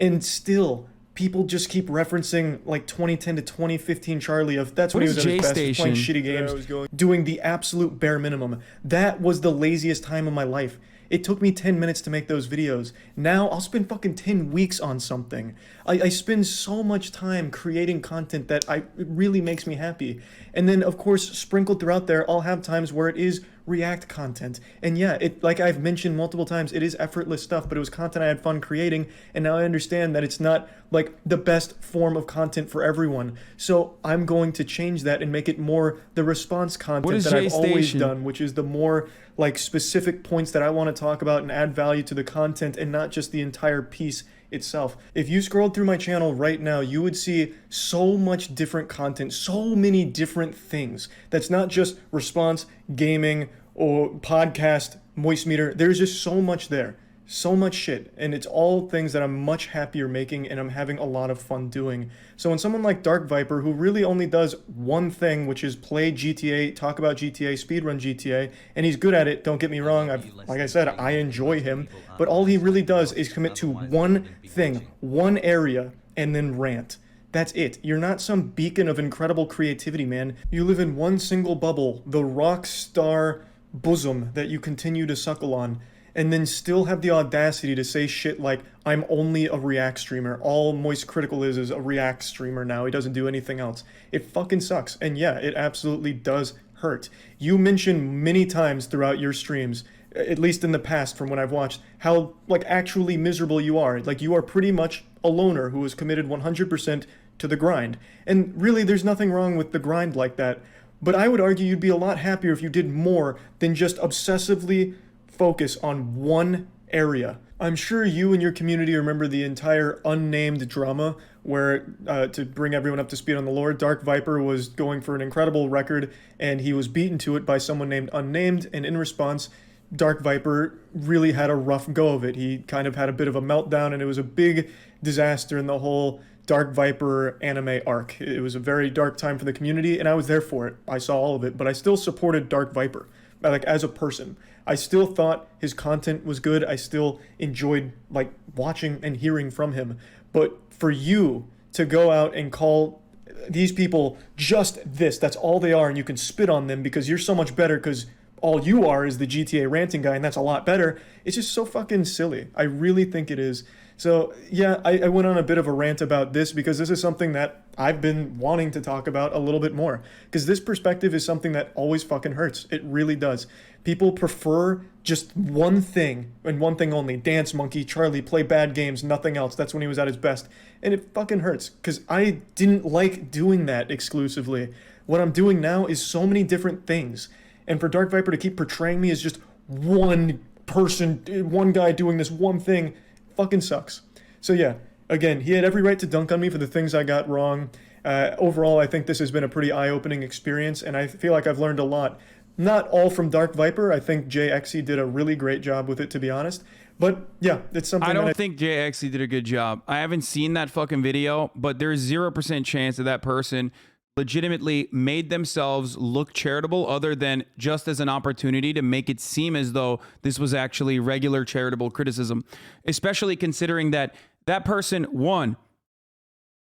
and still, people just keep referencing like 2010 to 2015 Charlie of that's when he was at his best, playing shitty games, doing the absolute bare minimum. That was the laziest time of my life. It took me 10 minutes to make those videos. Now I'll spend fucking 10 weeks on something. I spend so much time creating content that it really makes me happy. And then of course, sprinkled throughout there, I'll have times where it is React content. And yeah, like I've mentioned multiple times, it is effortless stuff, but it was content I had fun creating. And now I understand that it's not like the best form of content for everyone. So I'm going to change that and make it more the response content that I've always done, which is the more like specific points that I want to talk about and add value to the content and not just the entire piece itself. If you scrolled through my channel right now, you would see so much different content, so many different things. That's not just response, gaming, or podcast, moist meter. There's just so much there. So much shit, and it's all things that I'm much happier making and I'm having a lot of fun doing. So when someone like Dark Viper, who really only does one thing, which is play GTA, talk about GTA, speedrun GTA, and he's good at it, don't get me wrong, like I said, I enjoy him, but all he really does is commit to one thing, one area, and then rant. That's it. You're not some beacon of incredible creativity, man. You live in one single bubble, the rock star bosom that you continue to suckle on, and then still have the audacity to say shit like, I'm only a React streamer. All Moist Critical is a React streamer now. He doesn't do anything else. It fucking sucks. And yeah, it absolutely does hurt. You mention many times throughout your streams, at least in the past from when I've watched, how like actually miserable you are. Like you are pretty much a loner who is committed 100% to the grind. And really, there's nothing wrong with the grind like that. But I would argue you'd be a lot happier if you did more than just obsessively focus on one area. I'm sure you and your community remember the entire unnamed drama where, to bring everyone up to speed on the lore, Dark Viper was going for an incredible record and he was beaten to it by someone named Unnamed, and in response, Dark Viper really had a rough go of it. He kind of had a bit of a meltdown and it was a big disaster in the whole Dark Viper anime arc. It was a very dark time for the community and I was there for it. I saw all of it, but I still supported Dark Viper, like as a person. I still thought his content was good. I still enjoyed like watching and hearing from him. But for you to go out and call these people just this, that's all they are, and you can spit on them because you're so much better because all you are is the GTA ranting guy and that's a lot better. It's just so fucking silly. I really think it is. So yeah, I went on a bit of a rant about this because this is something that I've been wanting to talk about a little bit more, because this perspective is something that always fucking hurts. It really does. People prefer just one thing and one thing only. Dance Monkey, Charlie, play bad games, nothing else. That's when he was at his best. And it fucking hurts because I didn't like doing that exclusively. What I'm doing now is so many different things. And for Dark Viper to keep portraying me as just one person, one guy doing this one thing, fucking sucks. So yeah, again, he had every right to dunk on me for the things I got wrong. Overall, I think this has been a pretty eye-opening experience, and I feel like I've learned a lot. Not all from Dark Viper. I think JXE did a really great job with it, to be honest. But yeah, it's something I don't think JXE did a good job. I haven't seen that fucking video, but there's 0% chance that that person legitimately made themselves look charitable, other than just as an opportunity to make it seem as though this was actually regular charitable criticism, especially considering that that person, one,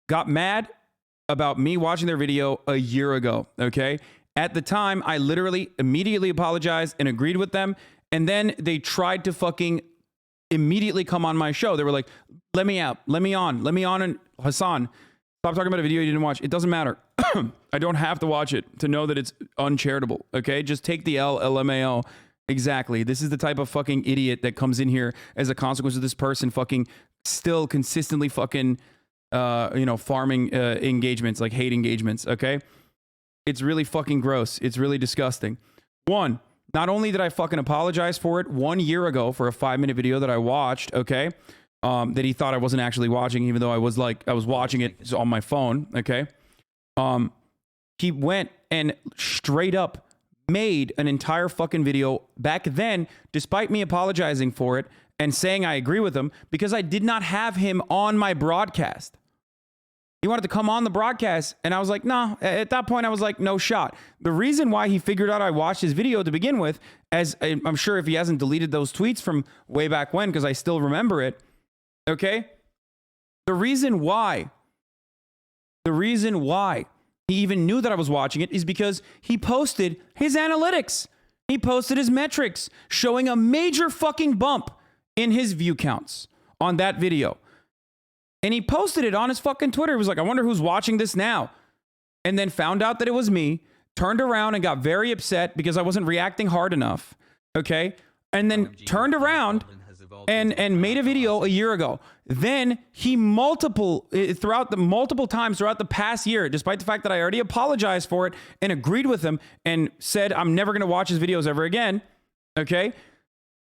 got mad about me watching their video a year ago, okay? At the time, I literally immediately apologized and agreed with them, and then they tried to fucking immediately come on my show. They were like, let me out, let me on, and Hasan, stop talking about a video you didn't watch. It doesn't matter. I don't have to watch it to know that it's uncharitable, okay? Just take the L, LMAO. Exactly. This is the type of fucking idiot that comes in here as a consequence of this person fucking still consistently fucking, farming engagements, like hate engagements, okay? It's really fucking gross. It's really disgusting. One, not only did I fucking apologize for it 1 year ago for a 5-minute video that I watched, okay? That he thought I wasn't actually watching, even though I was watching it on my phone, okay? He went and straight up made an entire fucking video back then, despite me apologizing for it and saying I agree with him, because I did not have him on my broadcast. He wanted to come on the broadcast, and I was like, no. At that point, I was like, no shot. The reason why he figured out I watched his video to begin with, as I'm sure if he hasn't deleted those tweets from way back when, because I still remember it, okay? The reason why he even knew that I was watching it is because he posted his analytics. He posted his metrics showing a major fucking bump in his view counts on that video. And he posted it on his fucking Twitter. He was like, I wonder who's watching this now. And then found out that it was me, turned around and got very upset because I wasn't reacting hard enough. Okay. And then turned around and made a video a year ago. Then he multiple times throughout the past year, despite the fact that I already apologized for it and agreed with him and said I'm never going to watch his videos ever again. Okay.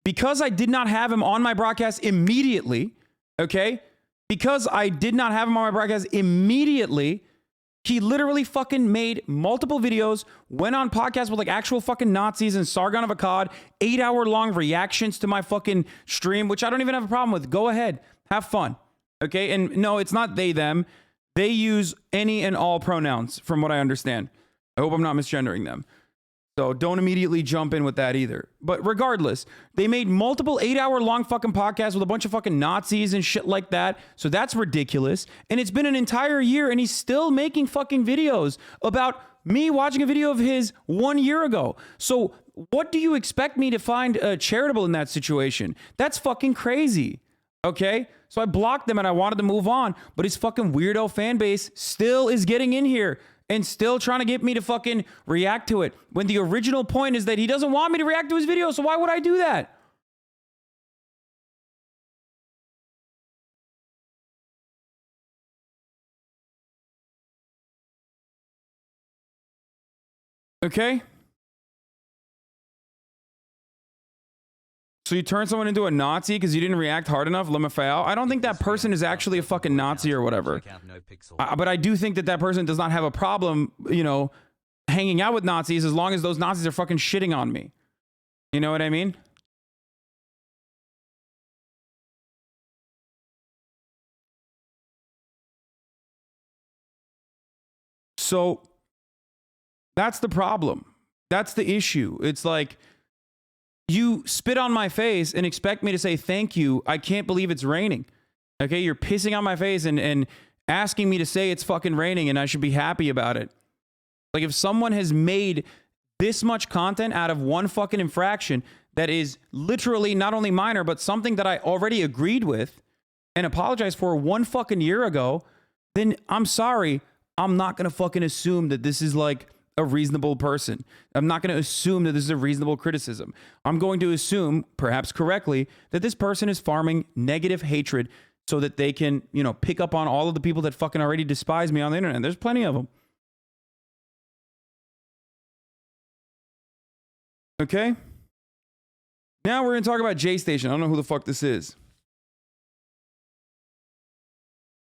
Because I did not have him on my broadcast immediately. Okay. Because I did not have him on my broadcast immediately, he literally fucking made multiple videos, went on podcasts with like actual fucking Nazis and Sargon of Akkad, 8-hour-long reactions to my fucking stream, which I don't even have a problem with. Go ahead. Have fun. Okay? And no, it's not they, them. They use any and all pronouns, from what I understand. I hope I'm not misgendering them. So don't immediately jump in with that either. But regardless, they made multiple 8-hour-long fucking podcasts with a bunch of fucking Nazis and shit like that. So that's ridiculous. And it's been an entire year and he's still making fucking videos about me watching a video of his 1 year ago. So what do you expect me to find charitable in that situation? That's fucking crazy. Okay? So I blocked them and I wanted to move on. But his fucking weirdo fan base still is getting in here and still trying to get me to fucking react to it. When the original point is that he doesn't want me to react to his video, so why would I do that? Okay? So you turn someone into a Nazi because you didn't react hard enough, LeMaFao? I don't think that person is actually a fucking Nazi or whatever. But I do think that that person does not have a problem, you know, hanging out with Nazis as long as those Nazis are fucking shitting on me. You know what I mean? So that's the problem. That's the issue. It's like, you spit on my face and expect me to say thank you. I can't believe it's raining. Okay, you're pissing on my face and asking me to say it's fucking raining and I should be happy about it. Like, if someone has made this much content out of one fucking infraction that is literally not only minor, but something that I already agreed with and apologized for 1 fucking year ago, then I'm sorry. I'm not going to fucking assume that this is like a reasonable person. I'm not going to assume that this is a reasonable criticism. I'm going to assume, perhaps correctly, that this person is farming negative hatred so that they can, you know, pick up on all of the people that fucking already despise me on the internet. There's plenty of them. Okay? Now we're going to talk about J-Station. I don't know who the fuck this is.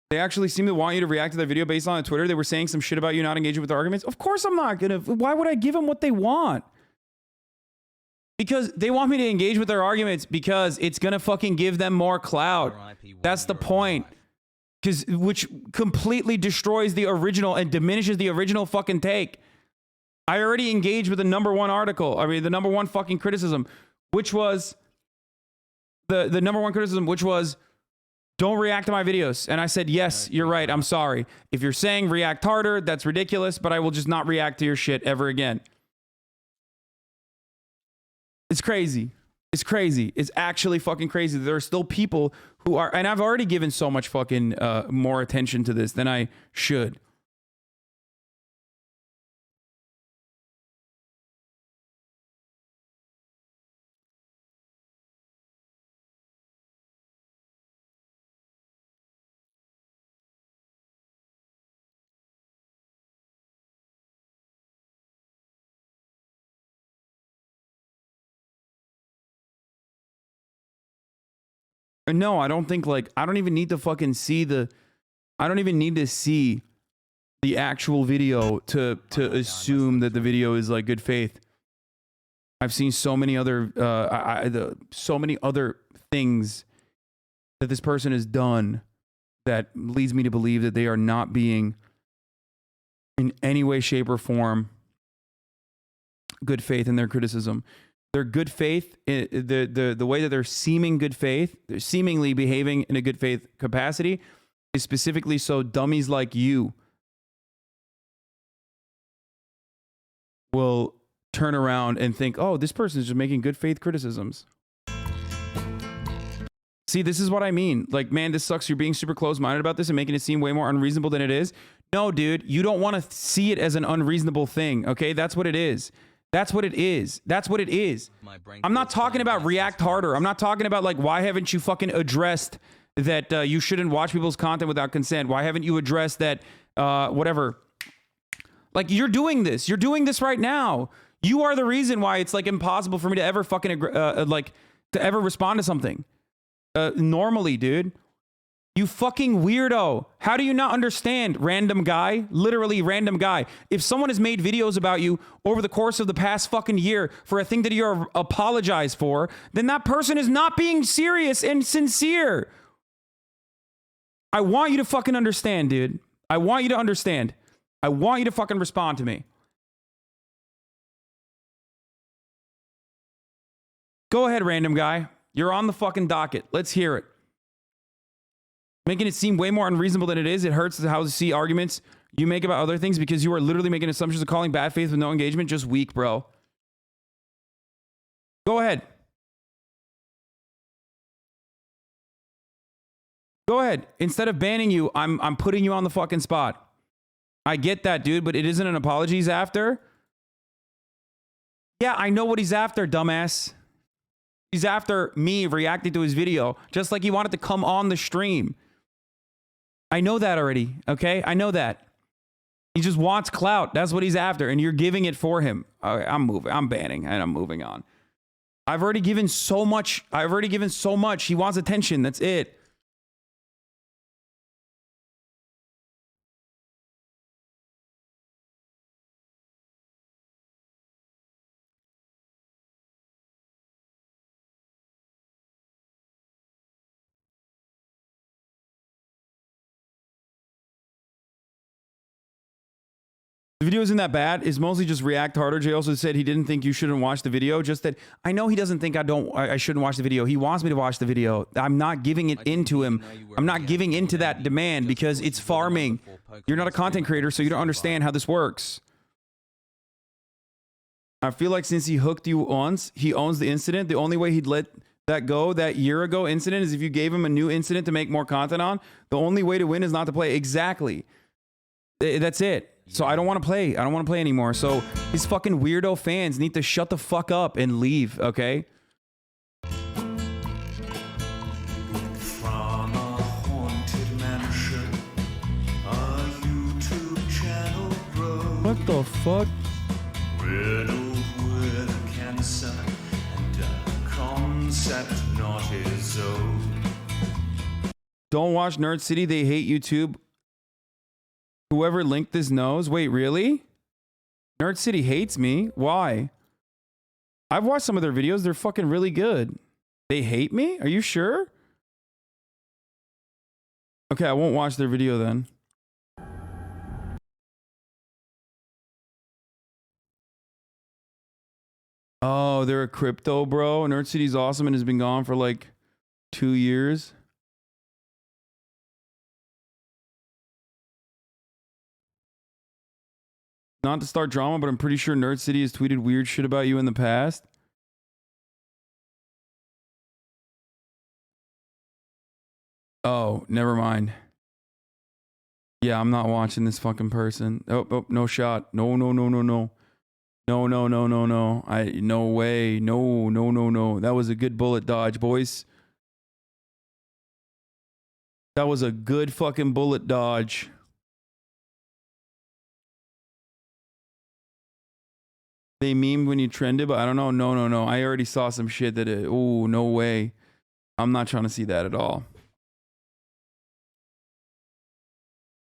They actually seem to want you to react to that video based on Twitter. They were saying some shit about you not engaging with their arguments. Of course I'm not gonna. Why would I give them what they want? Because they want me to engage with their arguments because it's gonna fucking give them more clout. That's the point. Which completely destroys the original and diminishes the original fucking take. I already engaged with the #1 article. I mean, the #1 fucking criticism, which was the #1 criticism, which was, don't react to my videos. And I said, yes, you're right. I'm sorry. If you're saying react harder, that's ridiculous, but I will just not react to your shit ever again. It's crazy. It's crazy. It's actually fucking crazy. There are still people who are, and I've already given so much fucking more attention to this than I should. No, I don't think, like, I don't even need to fucking see I don't even need to see the actual video to assume that the video is like good faith. I've seen so many other so many other things that this person has done that leads me to believe that they are not being in any way, shape, or form good faith in their criticism. Their good faith, the way that they're seeming good faith, they're seemingly behaving in a good faith capacity, is specifically so dummies like you will turn around and think, oh, this person is just making good faith criticisms. See, this is what I mean. Like, man, this sucks. You're being super close-minded about this and making it seem way more unreasonable than it is. No, dude, you don't want to see it as an unreasonable thing, okay? That's what it is. That's what it is. That's what it is. I'm not talking about react harder. I'm not talking about, like, why haven't you fucking addressed that you shouldn't watch people's content without consent? Why haven't you addressed that, whatever? Like, you're doing this. You're doing this right now. You are the reason why it's, like, impossible for me to ever fucking, to ever respond to something. Normally, dude. You fucking weirdo. How do you not understand, random guy? Literally random guy. If someone has made videos about you over the course of the past fucking year for a thing that you're apologized for, then that person is not being serious and sincere. I want you to fucking understand, dude. I want you to understand. I want you to fucking respond to me. Go ahead, random guy. You're on the fucking docket. Let's hear it. Making it seem way more unreasonable than it is. It hurts how to see arguments you make about other things because you are literally making assumptions of calling bad faith with no engagement. Just weak, bro. Go ahead. Go ahead. Instead of banning you, I'm putting you on the fucking spot. I get that, dude, but it isn't an apology he's after. Yeah, I know what he's after, dumbass. He's after me reacting to his video, just like he wanted to come on the stream. I know that already, okay? I know that. He just wants clout. That's what he's after, and you're giving it for him. I'm moving. I'm banning, and I'm moving on. I've already given so much. He wants attention. That's it. The video isn't that bad. It's mostly just react harder. Jay also said he didn't think you shouldn't watch the video. Just that I know he doesn't think I shouldn't watch the video. He wants me to watch the video. I'm not giving it into him. I'm not giving into that demand because it's farming. You're not a content creator, so you don't understand how this works. I feel like since he hooked you once, he owns the incident. The only way he'd let that go, that year ago incident, is if you gave him a new incident to make more content on. The only way to win is not to play. Exactly. That's it. So I don't want to play. I don't want to play anymore. So these fucking weirdo fans need to shut the fuck up and leave, okay? From a haunted mansion, a YouTube channel grows. What the fuck? Riddled with cancer and a concept not his own. Don't watch Nerd City. They hate YouTube. Whoever linked this knows. Wait, really? Nerd City hates me? Why? I've watched some of their videos. They're fucking really good. They hate me? Are you sure? Okay, I won't watch their video then. Oh, they're a crypto bro. Nerd City's awesome and has been gone for like 2 years. Not to start drama, but I'm pretty sure Nerd City has tweeted weird shit about you in the past. Oh, never mind. Yeah, I'm not watching this fucking person. Oh, no shot. No. No. No, way. No. That was a good bullet dodge, boys. That was a good fucking bullet dodge. They memed when you trended, but I don't know. No. I already saw some shit that oh, no way. I'm not trying to see that at all.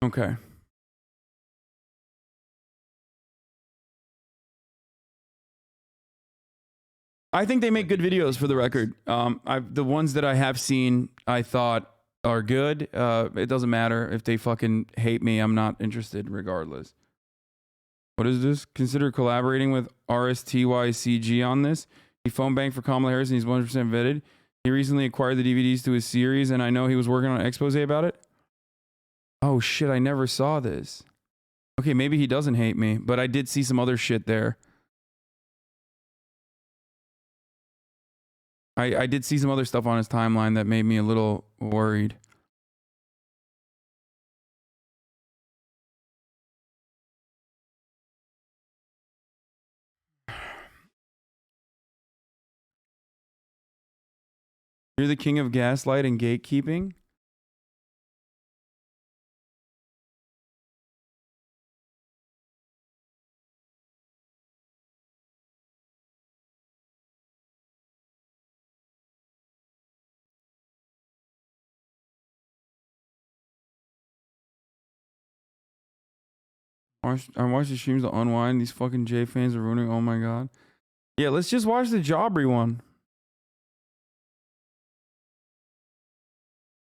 Okay. I think they make good videos, for the record. The ones that I have seen, I thought are good. It doesn't matter if they fucking hate me. I'm not interested regardless. What is this? Consider collaborating with RSTYCG on this. He phone banked for Kamala Harris and he's 100% vetted. He recently acquired the DVDs to his series and I know he was working on an expose about it. Oh shit, I never saw this. Okay, maybe he doesn't hate me, but I did see some other shit there. I did see some other stuff on his timeline that made me a little worried. You're the king of gaslight and gatekeeping? I watched the streams to unwind. These fucking J fans are ruining. Oh my god. Yeah, let's just watch the Jobbery one.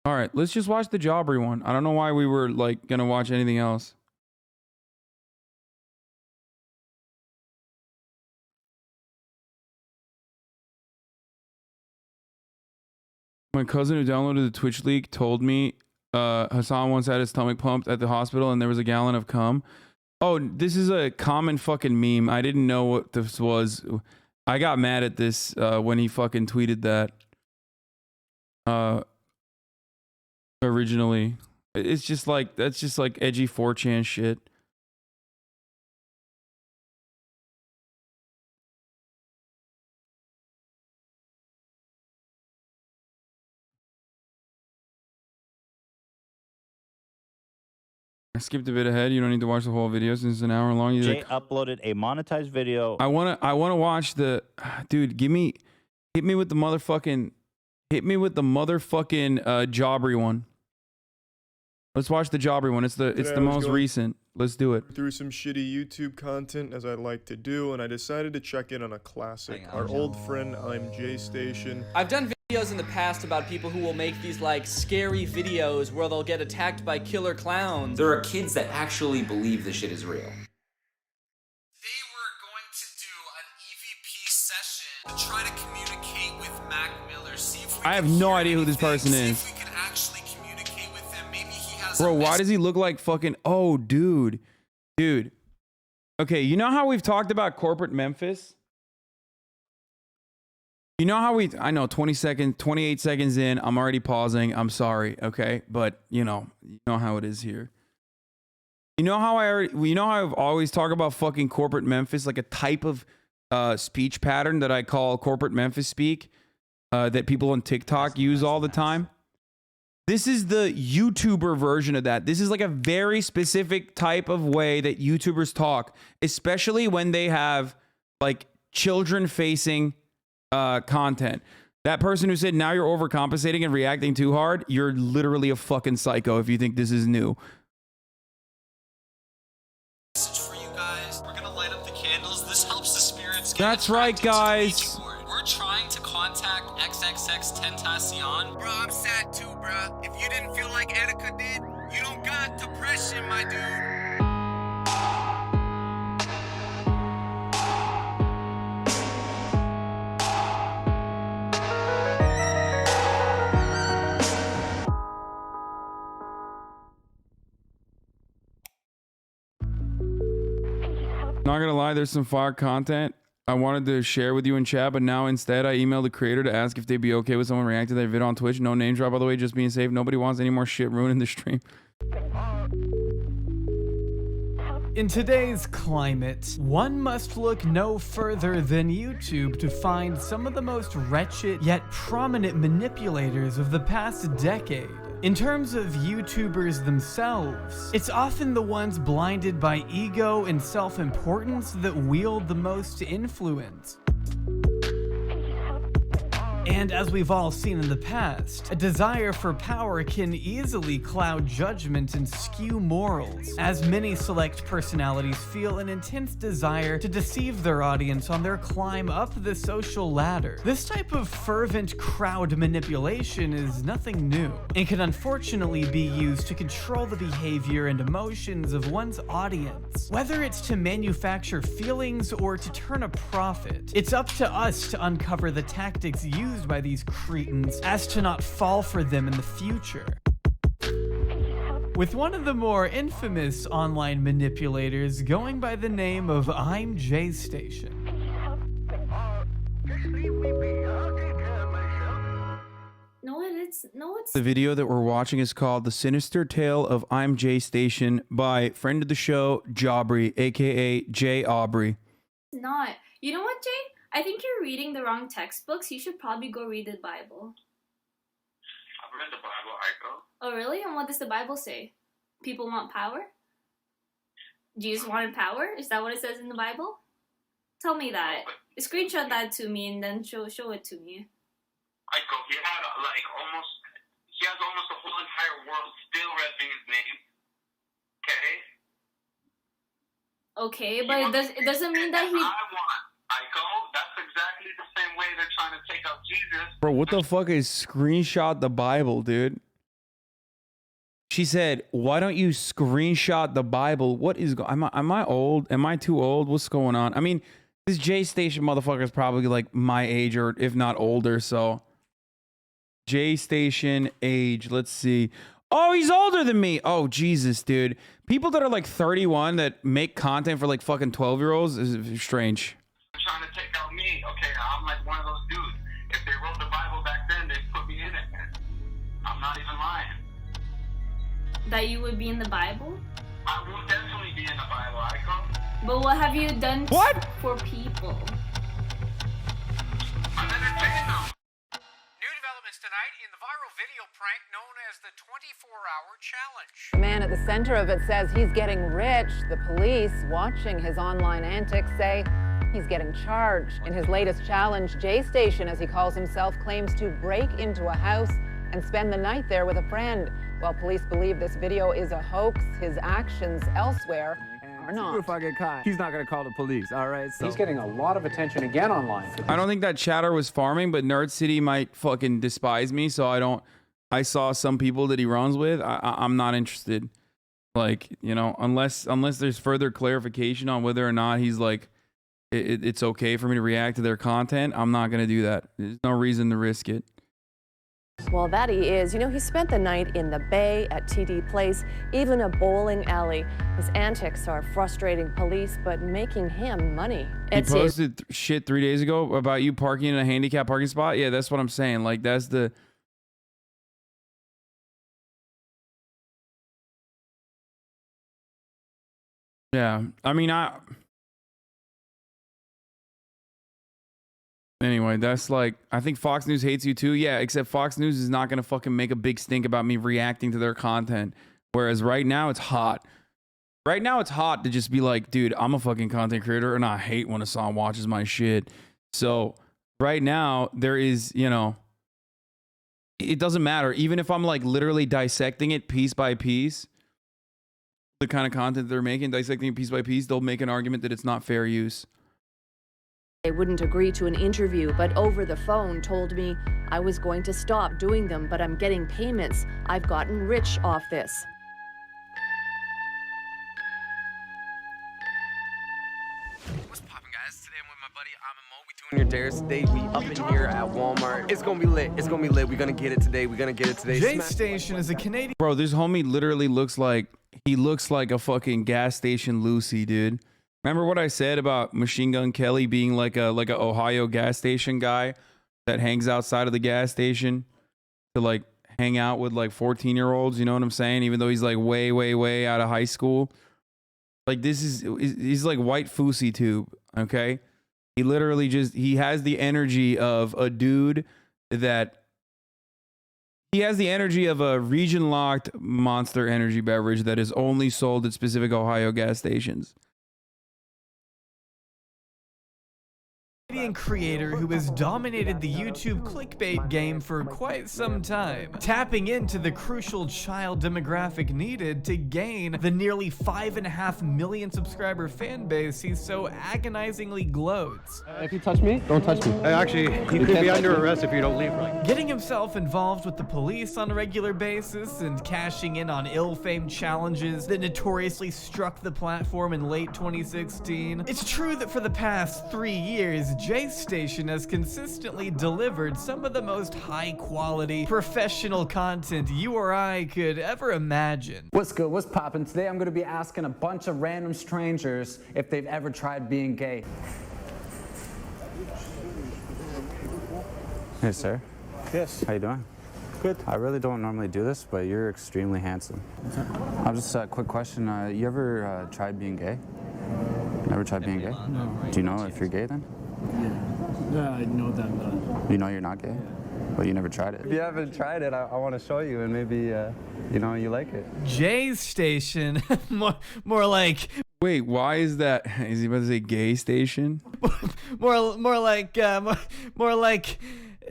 All right, let's just watch the Jobbery one. I don't know why we were like gonna watch anything else. My cousin who downloaded the Twitch leak told me Hasan once had his stomach pumped at the hospital and there was a gallon of cum. Oh, this is a common fucking meme. I didn't know what this was. I got mad at this when he fucking tweeted that. Originally. It's just like, that's just like edgy 4chan shit. I skipped a bit ahead. You don't need to watch the whole video since it's an hour long. Jay uploaded a monetized video. I wanna watch the dude. Hit me with the motherfucking Jobbery one. Let's watch the Jobbery one. It's the most recent. Let's do it. Through some shitty YouTube content as I like to do, and I decided to check in on a classic. Our old friend I'm J Station. I've done videos in the past about people who will make these like scary videos where they'll get attacked by killer clowns. There are kids that actually believe this shit is real. They were going to do an EVP session to try to communicate with Mac Miller. See if we I have no idea who this person is. see if we can actually communicate with him. Maybe he has Bro, why does he look like fucking... Oh, dude. Dude. Okay, you know how we've talked about corporate Memphis? You know how I know 28 seconds in, I'm already pausing. I'm sorry, okay? But, you know how it is here. You know how I've always talked about fucking corporate Memphis, like a type of speech pattern that I call corporate Memphis speak that people on TikTok use all the time? This is the YouTuber version of that. This is like a very specific type of way that YouTubers talk, especially when they have like children-facing content. That person who said, now you're overcompensating and reacting too hard, you're literally a fucking psycho if you think this is new. message for you guys. We're gonna light up the candles. This helps the spirits get That's right, guys. We're trying to contact XXX Tentacion. Bro, I'm sad too, bro. If you didn't feel like Etika did, you don't got depression, my dude. Not gonna lie, there's some fire content I wanted to share with you in chat, but now instead I emailed the creator to ask if they'd be okay with someone reacting to their video on Twitch. No name drop, by the way, just being safe. Nobody wants any more shit ruining the stream. In today's climate, one must look no further than YouTube to find some of the most wretched yet prominent manipulators of the past decade. In terms of YouTubers themselves, it's often the ones blinded by ego and self-importance that wield the most influence. And as we've all seen in the past, a desire for power can easily cloud judgment and skew morals, as many select personalities feel an intense desire to deceive their audience on their climb up the social ladder. This type of fervent crowd manipulation is nothing new, and can unfortunately be used to control the behavior and emotions of one's audience. Whether it's to manufacture feelings or to turn a profit, it's up to us to uncover the tactics used by these cretins as to not fall for them in the future. With one of the more infamous online manipulators going by the name of I'm J Station. know it's The video that we're watching is called The Sinister Tale of I'm Jay Station by friend of the show, Jaubrey, aka Jay Aubrey. not. You know what, Jay? I think you're reading the wrong textbooks. You should probably go read the Bible. I've read the Bible, Aiko. Oh, really? And what does the Bible say? People want power? Jesus wanted power? Is that what it says in the Bible? Tell me that. Screenshot that to me and then show it to me. Aiko, he has almost the whole entire world still repping his name. Okay? Okay, but it doesn't mean that he... Aiko, that's exactly the same way they're trying to take out Jesus. Bro, what the fuck is screenshot the Bible, dude? She said, why don't you screenshot the Bible? What is am I old? Am I too old? What's going on? I mean, this J Station motherfucker is probably like my age or if not older, so J Station age, let's see. Oh, he's older than me. Oh, Jesus, dude. People that are like 31 that make content for like fucking 12-year-olds is strange. They're trying to take out me. Okay, I'm like one of those dudes. If they wrote the Bible back then, they'd put me in it, man. I'm not even lying. That you would be in the Bible? I will definitely be in the Bible, Aiko. But what have you done for people? I'm entertaining them. New developments tonight in the viral video prank known as the 24-hour challenge. The man at the center of it says he's getting rich. The police, watching his online antics, say he's getting charged. In his latest challenge, J Station, as he calls himself, claims to break into a house and spend the night there with a friend. While police believe this video is a hoax, his actions elsewhere are not. If I get caught, he's not gonna call the police, all right? So. He's getting a lot of attention again online. I don't think that chatter was farming, but Nerd City might fucking despise me, so I saw some people that he runs with. I'm not interested. Like, you know, unless there's further clarification on whether or not he's like, it's okay for me to react to their content, I'm not gonna do that. There's no reason to risk it. Well, that he is. You know, he spent the night in the Bay, at TD Place, even a bowling alley. His antics are frustrating police, but making him money. He posted shit 3 days ago about you parking in a handicapped parking spot. Yeah, that's what I'm saying. Like, that's the... Yeah, I mean, Anyway, that's like, I think Fox News hates you too. Yeah, except Fox News is not going to fucking make a big stink about me reacting to their content. Whereas right now it's hot. Right now it's hot to just be like, dude, I'm a fucking content creator and I hate when Hasan watches my shit. So right now there is, you know, it doesn't matter. Even if I'm like literally dissecting it piece by piece, the kind of content they're making, dissecting it piece by piece, they'll make an argument that it's not fair use. They wouldn't agree to an interview, but over the phone told me I was going to stop doing them, but I'm getting payments. I've gotten rich off this. What's poppin', guys? Today I'm with my buddy Amamo. We doing your dares today. We up in here at Walmart. It's gonna be lit. It's gonna be lit. We're gonna get it today. We're gonna get it today. J Station is a Canadian. Bro, this homie literally looks like a fucking gas station Lucy, dude. Remember what I said about Machine Gun Kelly being like a Ohio gas station guy that hangs outside of the gas station to like hang out with like 14-year-olds, you know what I'm saying? Even though he's like way, way, way out of high school. Like he's like white Fousey tube, okay? He literally he has the energy of a dude that he has the energy of a region-locked Monster energy beverage that is only sold at specific Ohio gas stations. Creator who has dominated the YouTube clickbait game for quite some time, tapping into the crucial child demographic needed to gain the nearly 5.5 million subscriber fan base he so agonizingly gloats. If you touch me, don't touch me. Actually, you could be under arrest if you don't leave, right? Getting himself involved with the police on a regular basis and cashing in on ill-famed challenges that notoriously struck the platform in late 2016. It's true that for the past 3 years, J Station has consistently delivered some of the most high-quality, professional content you or I could ever imagine. What's good? What's poppin'? Today I'm gonna be asking a bunch of random strangers if they've ever tried being gay. Hey, sir. Yes. How you doing? good. I really don't normally do this, but you're extremely handsome. I'll just a quick question. You ever tried being gay? Never tried being gay? No. Do you know if you're gay then? Yeah, I know that. You know you're not gay? But you never tried it. If you haven't tried it, I want to show you, and maybe, you know, you like it. Jay's station, more like. Wait, why is that? Is he about to say gay station? more like.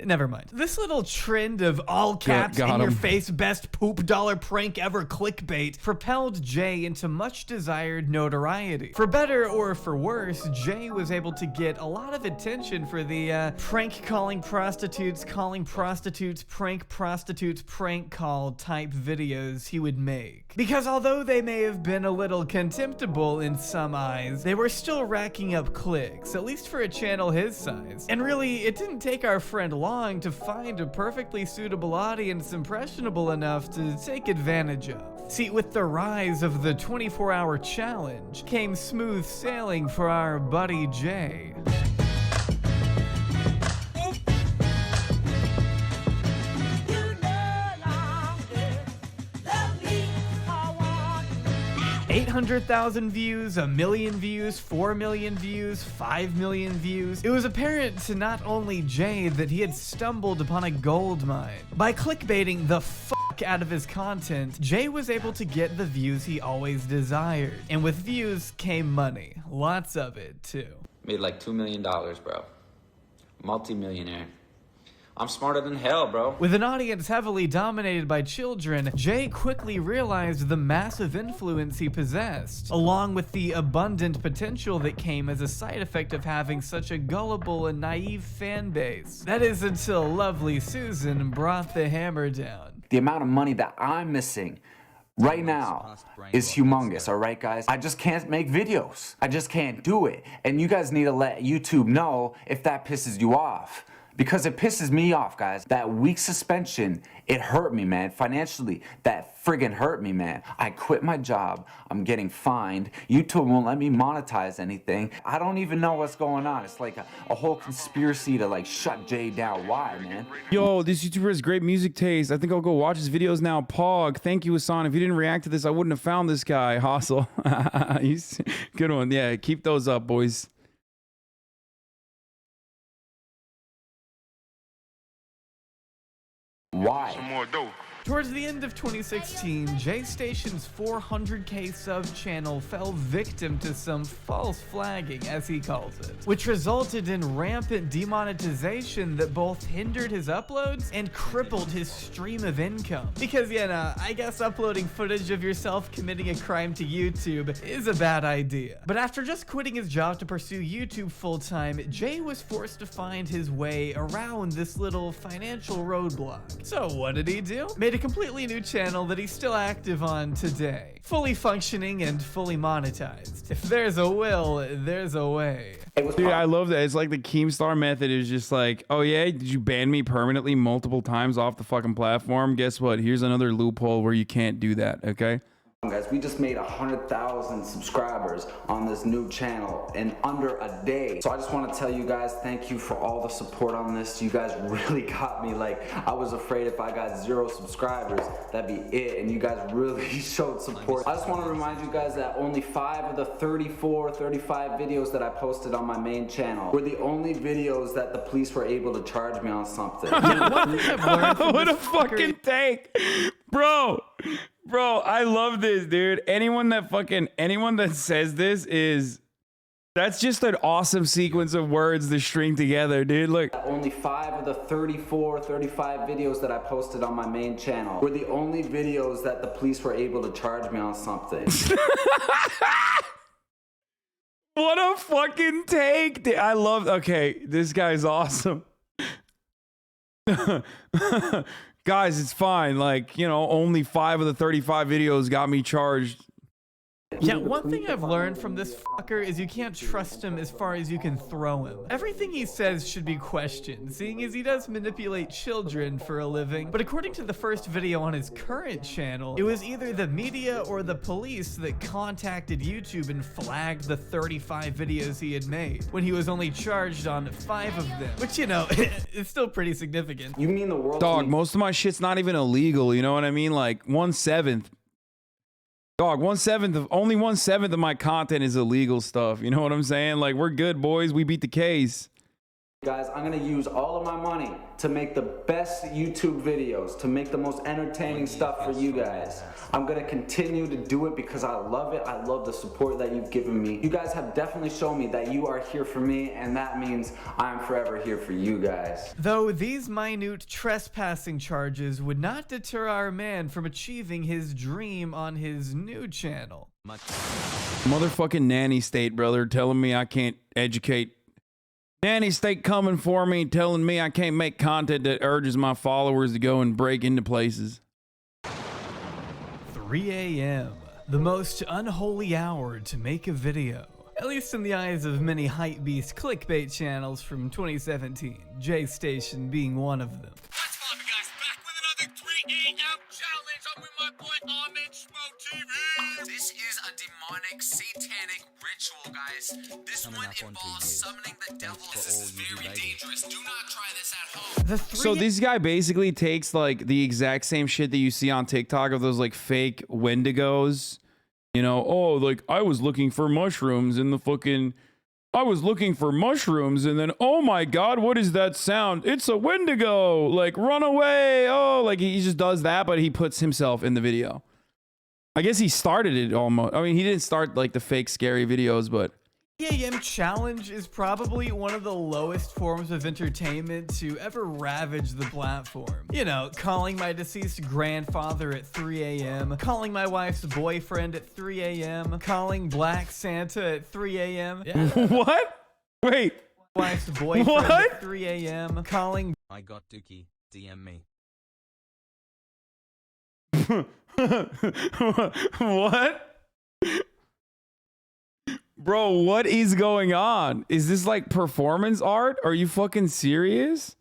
Never mind. This little trend of all caps in your face best poop dollar prank ever clickbait propelled Jay into much desired notoriety. For better or for worse, Jay was able to get a lot of attention for the prank prostitutes, prank call type videos he would make. Because although they may have been a little contemptible in some eyes, they were still racking up clicks, at least for a channel his size. And really, it didn't take our friend long to find a perfectly suitable audience impressionable enough to take advantage of. See, with the rise of the 24-hour challenge came smooth sailing for our buddy Jay. 800,000 views, 1 million views, 4 million views, 5 million views. It was apparent to not only Jay that he had stumbled upon a gold mine. By clickbaiting the fuck out of his content, Jay was able to get the views he always desired. And with views came money. Lots of it, too. Made like $2 million, bro. Multi-millionaire. I'm smarter than hell, bro. With an audience heavily dominated by children, Jay quickly realized the massive influence he possessed, along with the abundant potential that came as a side effect of having such a gullible and naive fan base. That is until lovely Susan brought the hammer down. The amount of money that I'm missing right now is humongous, all right, guys? I just can't make videos. I just can't do it. And you guys need to let YouTube know if that pisses you off. Because it pisses me off, guys. That week suspension, it hurt me, man. Financially, that friggin' hurt me, man. I quit my job. I'm getting fined. YouTube won't let me monetize anything. I don't even know what's going on. It's like a whole conspiracy to like shut Jay down. Why, man? Yo, this YouTuber has great music taste. I think I'll go watch his videos now. Pog, thank you, Hasan. If you didn't react to this, I wouldn't have found this guy. Hustle. Good one. Yeah, keep those up, boys. Why? Some more dope. Towards the end of 2016, Jay Station's 400k sub channel fell victim to some false flagging, as he calls it, which resulted in rampant demonetization that both hindered his uploads and crippled his stream of income. Because, I guess uploading footage of yourself committing a crime to YouTube is a bad idea. But after just quitting his job to pursue YouTube full-time, Jay was forced to find his way around this little financial roadblock. So what did he do? Made a completely new channel that he's still active on today. Fully functioning and fully monetized. If there's a will, there's a way. Dude, I love that. It's like the Keemstar method is just like, oh yeah, did you ban me permanently multiple times off the fucking platform? Guess what? Here's another loophole where you can't do that, okay? Guys, we just made 100,000 subscribers on this new channel in under a day. So I just want to tell you guys, thank you for all the support on this. You guys really got me. Like, I was afraid if I got 0 subscribers, that'd be it. And you guys really showed support. I just want to remind you guys that only 5 of the 35 videos that I posted on my main channel were the only videos that the police were able to charge me on something. What a fucking take, bro. Bro, I love this, dude. Anyone that says this that's just an awesome sequence of words to string together, dude. Look. Only 5 of the 35 videos that I posted on my main channel were the only videos that the police were able to charge me on something. What a fucking take. I love, okay, this guy's awesome. Guys, it's fine. Like, only 5 of the 35 videos got me charged. Yeah, one thing I've learned from this fucker is you can't trust him as far as you can throw him. Everything he says should be questioned, seeing as he does manipulate children for a living. But according to the first video on his current channel, it was either the media or the police that contacted YouTube and flagged the 35 videos he had made, when he was only charged on 5 of them. Which, you know, it's still pretty significant. You mean the world? Dog, most of my shit's not even illegal, you know what I mean? Like 1/7. Dog, only 1/7 of my content is illegal stuff. You know what I'm saying? Like, we're good, boys. We beat the case. Guys, I'm gonna use all of my money to make the best YouTube videos, to make the most entertaining stuff for you guys. I'm gonna continue to do it because I love it. I love the support that you've given me. You guys have definitely shown me that you are here for me, and that means I'm forever here for you guys. Though these minute trespassing charges would not deter our man from achieving his dream on his new channel. Motherfucking nanny state, brother, telling me I can't educate. Nanny state coming for me, telling me I can't make content that urges my followers to go and break into places. 3 a.m. The most unholy hour to make a video. At least in the eyes of many hypebeast clickbait channels from 2017, J Station being one of them. What's poppin', guys? Back with another 3 a.m. challenge. I'm with my boy Ahmed Schmo TV. This is a demonic, satanic ritual, guys. This one involves summoning the devil. This is very dangerous. Do not try this at home. So this guy basically takes like the exact same shit that you see on TikTok of those like fake Wendigos. You know, oh, like I was looking for mushrooms in the fucking... I was looking for mushrooms and then, oh my God, what is that sound? It's a Wendigo! Like, run away! Oh, like he just does that, but he puts himself in the video. I guess he started it almost. I mean, he didn't start like the fake scary videos, but... 3 a.m. challenge is probably one of the lowest forms of entertainment to ever ravage the platform. You know, calling my deceased grandfather at 3 a.m., calling my wife's boyfriend at 3 a.m., calling Black Santa at 3 a.m. Yeah. What? Wait. Wife's boyfriend What? at 3 a.m., calling... I got Dookie. DM me. What? Bro, what is going on? Is this like performance art? Are you fucking serious?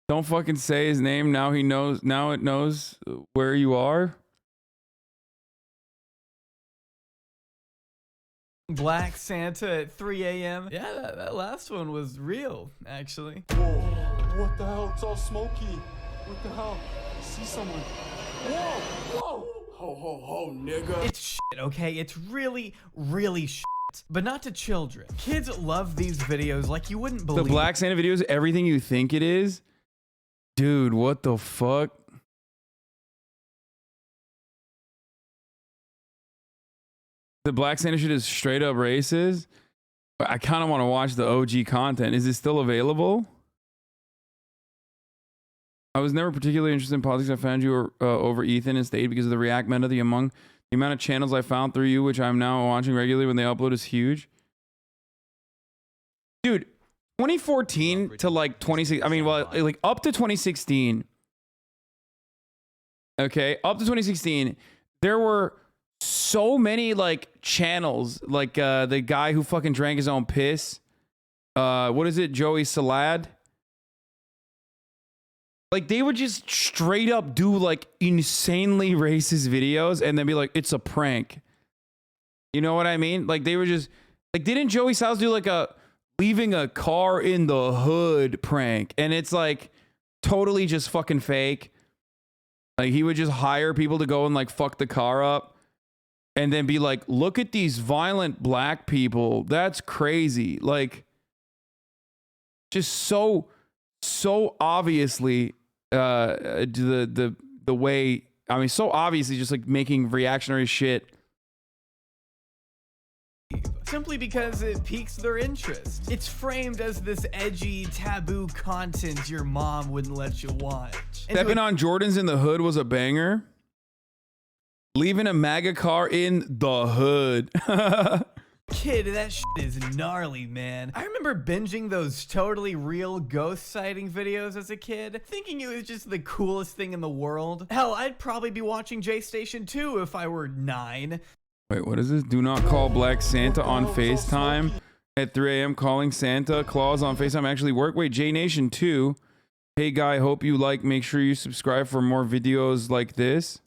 Don't fucking say his name. Now he knows. Now it knows where you are. Black Santa at 3 a.m. Yeah, that last one was real, actually. Whoa, what the hell? It's all smoky. What the hell? I see someone. Whoa, whoa. Ho, ho, ho, nigga. It's shit, okay? It's really, really shit. But not to children. Kids love these videos like you wouldn't believe. The Black Santa video is everything you think it is? Dude, what the fuck? The Black Santa shit is straight up racist? But I kind of want to watch the OG content. Is it still available? I was never particularly interested in politics. I found you over Ethan and stayed because of the React meta. The amount of channels I found through you, which I'm now watching regularly when they upload, is huge. Dude, 2014 to like 2016. I mean, well, like up to 2016. Okay, up to 2016, there were so many like channels, like the guy who fucking drank his own piss. What is it, Joey Salad? Like, they would just straight up do, like, insanely racist videos and then be like, it's a prank. You know what I mean? Like, they were just... Like, didn't Joey Styles do, like, a leaving a car in the hood prank? And it's, like, totally just fucking fake. Like, he would just hire people to go and, like, fuck the car up. And then be like, look at these violent black people. That's crazy. Like, just so obviously the way, I mean, so obviously just like making reactionary shit simply because it piques their interest. It's framed as this edgy, taboo content your mom wouldn't let you watch. Stepping on Jordans in the hood was a banger. Leaving a MAGA car in the hood. Kid, that shit is gnarly, man. I remember binging those totally real ghost sighting videos as a kid, thinking it was just the coolest thing in the world. Hell, I'd probably be watching J Station 2 if I were 9. Wait, what is this? Do not call Black Santa on FaceTime at 3 a.m. Calling Santa Claus on FaceTime actually work. Wait, J Nation 2. Hey guy, hope you like. Make sure you subscribe for more videos like this.